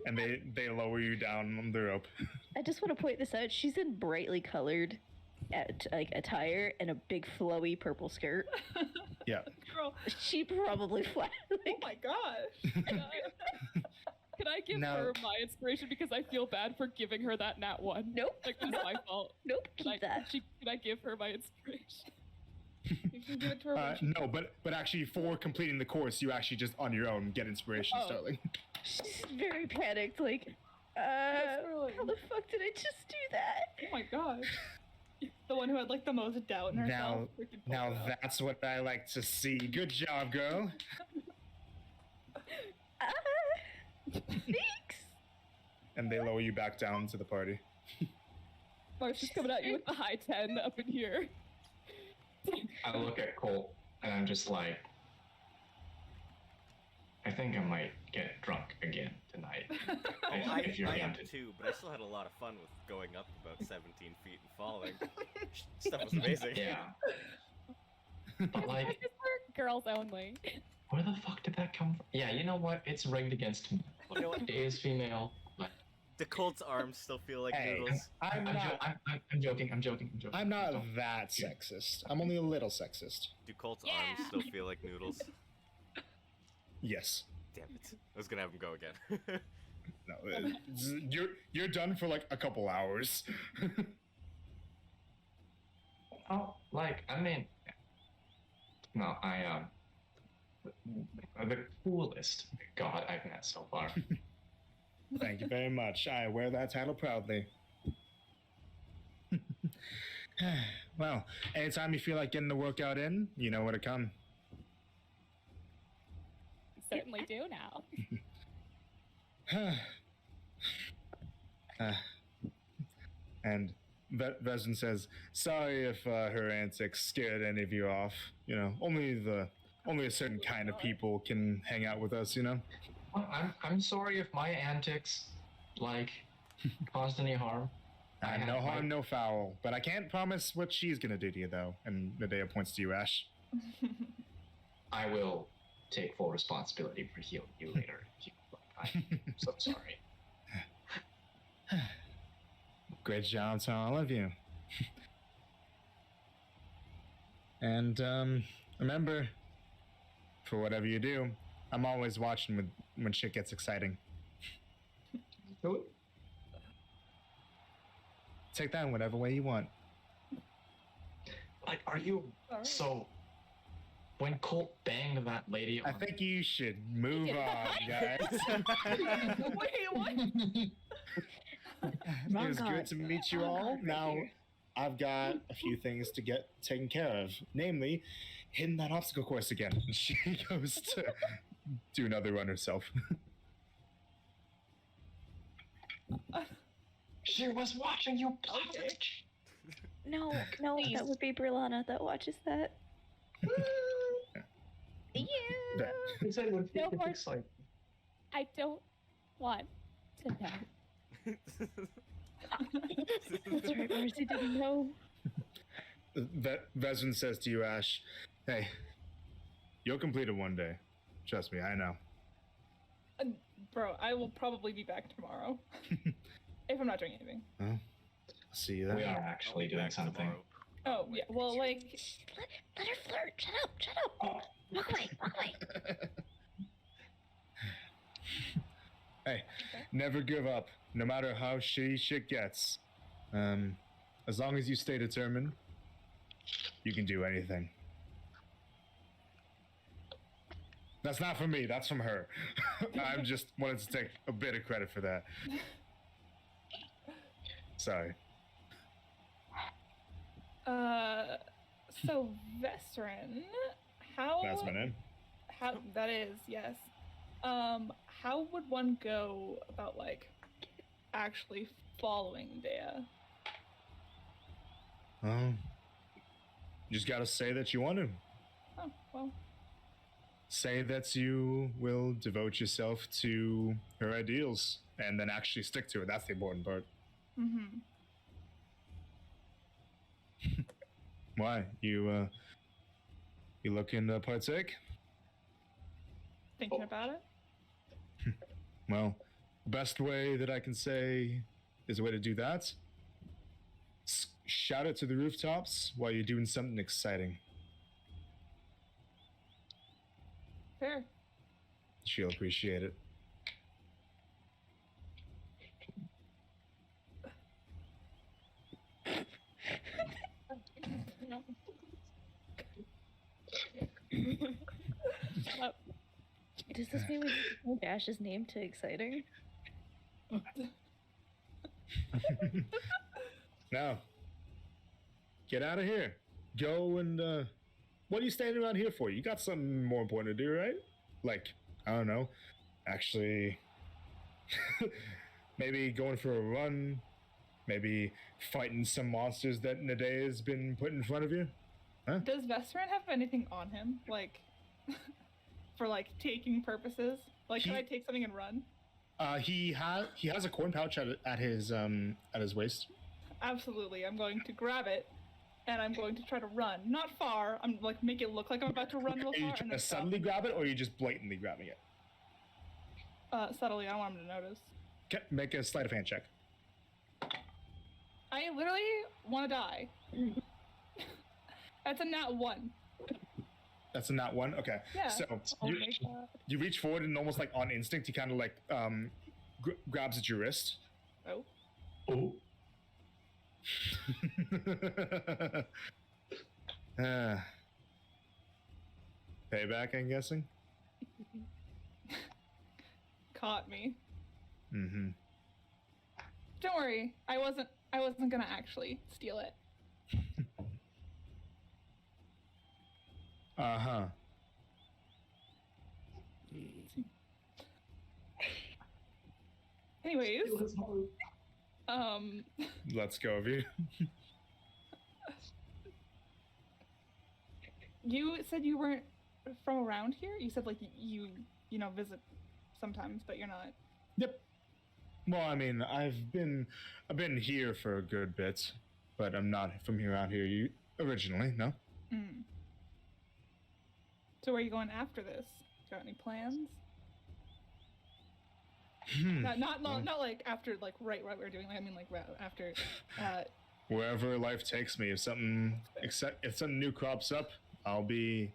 And they lower you down on the rope. I just want to point this out. She's in brightly colored attire and a big flowy purple skirt. Yeah. Girl. She probably flat. Oh my gosh. Can I give No. her my inspiration because I feel bad for giving her that nat one? Nope. Like it's my fault. Nope. Can Keep that. Can I give her my inspiration? You can give it to her when she- No, but actually, for completing the course, you actually just on your own get inspiration, Oh. Starling. She's very panicked. Like, Starling. how the fuck did I just do that? Oh my gosh. The one who had like the most doubt in herself. Freaking pulled Now it out. that's what I like to see. Good job, girl. Thanks. And they lower you back down to the party. Marcy's coming at you with the high 10 up in here. I look at Colt and I'm just like, I think I might get drunk again tonight. If you're I down am to. too, but I still had a lot of fun with going up about 17 feet and falling. Stuff was amazing. Yeah. But like, This is for girls only. where the fuck did that come from? Yeah, you know what? It's rigged against me. Look, You know what? it is female. But The Colt's arms still feel like Hey, noodles. I'm not. I'm joking. I'm joking. I'm not Don't- that sexist. I'm only a little sexist. Do Colt's Yeah. arms still feel like noodles? Yes. Damn it. I was gonna have him go again. No. You're done for like a couple hours. Oh, like, I mean, no, the coolest god I've met so far. Thank you very much. I wear that title proudly. Well, anytime you feel like getting the workout in, you know where to come. Certainly do now. And Vezin says, "Sorry if her antics scared any of you off. You know, only a certain kind of people can hang out with us. You know." Well, I'm sorry if my antics, like, caused any harm. No harm, no foul. But I can't promise what she's gonna do to you, though. And Medea points to you, Ash. I will take full responsibility for healing you later. I'm so sorry. Great job to all of you. And remember, for whatever you do, I'm always watching when shit gets exciting. Take that in whatever way you want. Like, are you Alright. so? When Colt banged that lady I on, think you should move on, guys. Wait, what? It Wrong was card. good to meet you Wrong all. card right Now, here. I've got a few things to get taken care of. Namely, hitting that obstacle course again. She goes to do another run herself. she was watching you. Okay. No, Please. that would be Brilana that watches that. Yeah. That- He said when No people more- excited. I don't want to know. That's right, Marcy didn't know. Vezin says to you, Ash, "Hey, you'll complete it one day. Trust me, I know." Bro, I will probably be back tomorrow. If I'm not doing anything. Well, see you then. We are I'll actually be doing back Oh, something. yeah. Well, like, Let her flirt. Shut up. Shut up. Walk away. Walk away. Hey, never give up, no matter how shitty shit gets. As long as you stay determined, you can do anything. That's not from me, that's from her. I just wanted to take a bit of credit for that. Sorry. so Vestrin, how That's my name. how that is, yes. How would one go about like actually following Dea? You just gotta say that you want to. Oh, well. Say that you will devote yourself to her ideals and then actually stick to it. That's the important part. Mm-hmm. Why? You looking to partake? Thinking about it? Well, best way that I can say is a way to do that. Shout it to the rooftops while you're doing something exciting. Fair. She'll appreciate it. Does this mean we can change Ash's name to exciting? Now, get out of here. Go and, what are you standing around here for? You got something more important to do, right? Like, I don't know, actually Maybe going for a run. Maybe fighting some monsters that Nadea has been put in front of you. Huh? Does Vestran have anything on him, like, for like taking purposes? Like, can I take something and run? He has a corn pouch at his waist. Absolutely, I'm going to grab it, and I'm going to try to run. Not far. I'm like make it look like I'm about to run real Are far. you trying to suddenly grab it, or are you just blatantly grabbing it? Subtly. I don't want him to notice. Okay, make a sleight of hand check. I literally want to die. That's a nat 1. That's a nat 1. Okay. Yeah. So Oh my God. you reach forward and almost like on instinct, he kind of like grabs at your wrist. Oh. Oh. Payback, I'm guessing. Caught me. Mm-hmm. Don't worry. I wasn't gonna actually steal it. Uh-huh. Anyways, Let's go of you. you said you weren't from around here? You said like you visit sometimes, but you're not. Yep. Well, I mean, I've been here for a good bit, but I'm not from here out here. You originally, no? Mm. So where are you going after this? Got any plans? Not like after like right what we're doing. I mean like after. Wherever life takes me, if something new crops up, I'll be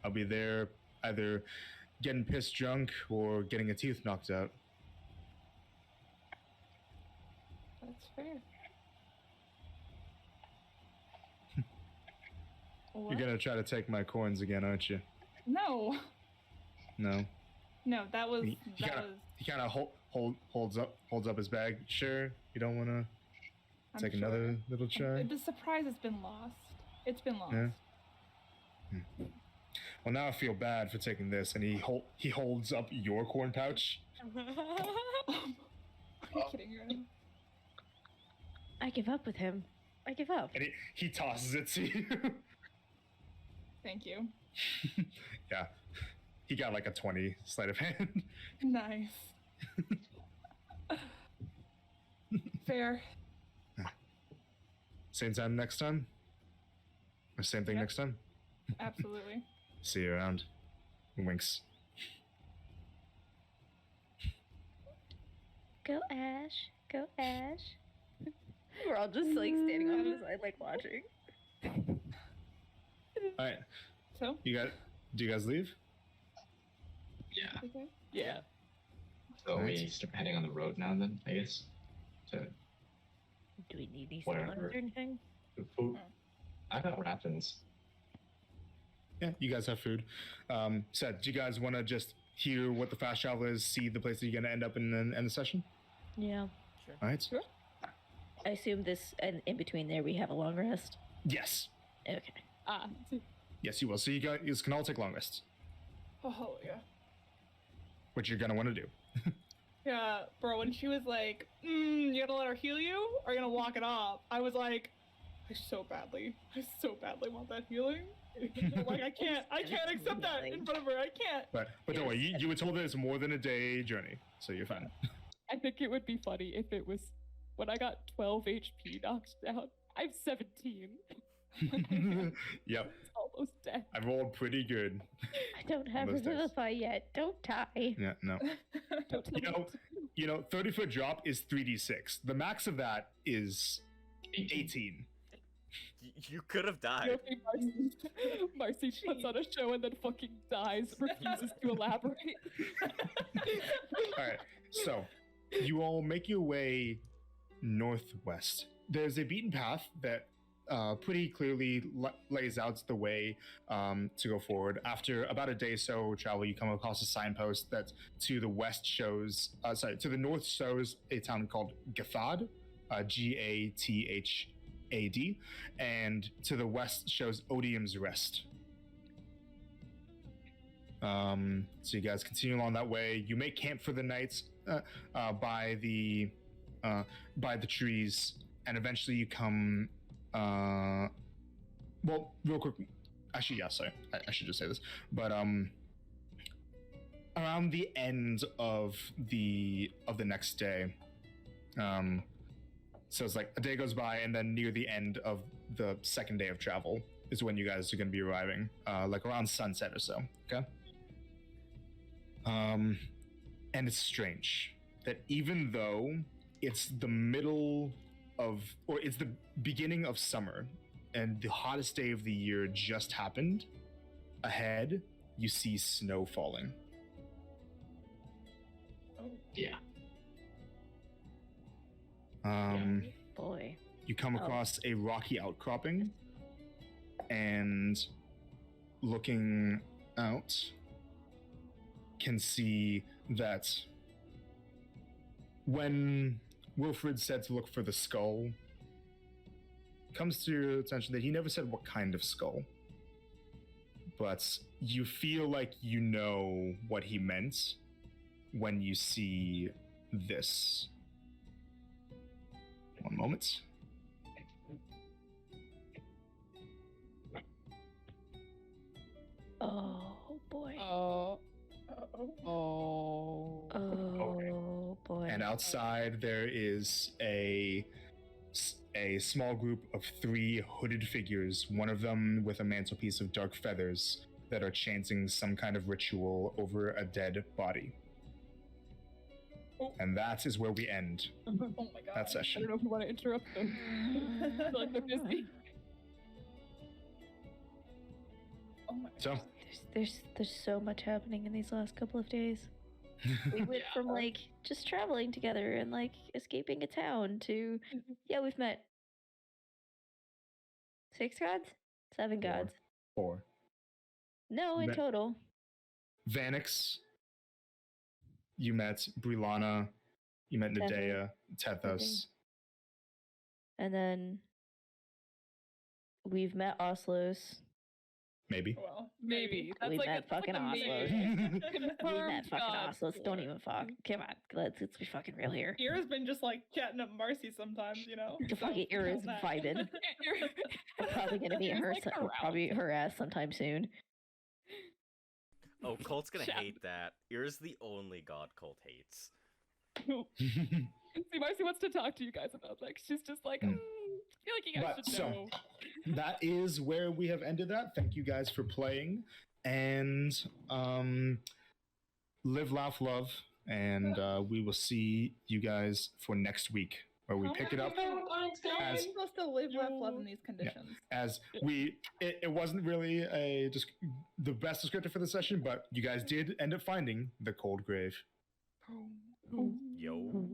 there, either getting pissed drunk or getting a tooth knocked out. That's fair. You're gonna try to take my coins again, aren't you? No. No. No, that was He kind of holds up his bag. Sure, you don't want to take another little try. The surprise has been lost. It's been lost. Yeah. Well, now I feel bad for taking this, and he holds up your corn pouch. Are you kidding me? I give up with him. I give up. And he tosses it to you. Thank you. Yeah. He got like a 20 sleight of hand. Nice. Fair. Same time next time? Or same thing next time? Absolutely. See you around. Winks. Go Ash. Go Ash. We're all just like standing on the side, like watching. Alright. So? Do you guys leave? Yeah. Okay. Yeah. So Alright. we start heading on the road now then, I guess. To Do we need these Whatever. supplies or anything? the food. I got rations. Yeah, you guys have food. Seth, do you guys want to just hear what the fast travel is, see the place that you're going to end up in and end the session? Yeah. Sure. Alright. Sure. I assume this, and in between there, we have a long rest. Yes. Okay. Yes, you will. So you guys can all take long rests, Oh yeah. which you're going to want to do. Yeah, bro, when she was like, you gonna let her heal you? Or you gonna walk it off? I was like, I so badly want that healing. Like, I can't accept that in front of her. I can't. But don't worry, you were told that it's more than a day journey, so you're fine. I think it would be funny if it was when I got 12 HP knocked down. I'm 17. Yep, It's almost dead. I rolled pretty good. I don't have Those days. Revivify yet. Don't die. Yeah, no. Don't tell You know, 30-foot drop is 3d6. The max of that is 18. You could have died. me. Marcy puts on a show and then fucking dies, refuses to elaborate. All right, so you all make your way northwest. There's a beaten path that pretty clearly lays out the way to go forward. After about a day so travel, you come across a signpost that to the west shows, to the north shows a town called Gathad, Gathad, and to the west shows Odium's Rest. So you guys continue along that way. You make camp for the night by the trees, and eventually you come. Well, real quick. Actually, yeah. Sorry, I should just say this, but around the end of the next day, so it's like a day goes by, and then near the end of the second day of travel is when you guys are going to be arriving, like around sunset or so. Okay. And it's strange that even though it's the middle of, or it's the beginning of summer, and the hottest day of the year just happened, ahead you see snow falling. Yeah. Boy. You come across a rocky outcropping, and looking out, can see that when Wilfred said to look for the skull, comes to your attention that he never said what kind of skull, but you feel like you know what he meant when you see this. One moment. Oh boy. Oh. Oh boy. And outside there is a small group of 3 hooded figures, one of them with a mantelpiece of dark feathers, that are chanting some kind of ritual over a dead body. And that is where we end Oh my god. that I session. don't know if you want to interrupt them. I feel like they're busy. Oh my So, There's so much happening in these last couple of days. We went from like just traveling together and like escaping a town to we've met 6 gods? 7 Four. gods. 4. No, in Met- total. Vanix, you met Brilana, you met Nadea, Tethos. And then we've met Oslos. Maybe. Well, maybe. That's We like met that's like fucking a Oslos. maybe. We met Confirmed fucking God. Oslos. Don't even fuck. Come on, let's be fucking real here. Ira's been just like chatting up Marcy sometimes, you know. The fucking Ira's how's that? vibing. We're probably gonna meet her. Like We'll probably meet her ass sometime soon. Oh, Colt's gonna Shut- hate that. You're the only god Colt hates. See, Marcy wants to talk to you guys about like she's just like, I feel like you guys But, should so- know. That is where we have ended that. Thank you guys for playing, and live, laugh, love, and we will see you guys for next week, where we pick it up How are as you supposed to live, laugh, love in these conditions? as it wasn't really the best descriptor for the session, but you guys did end up finding the cold grave. Yo.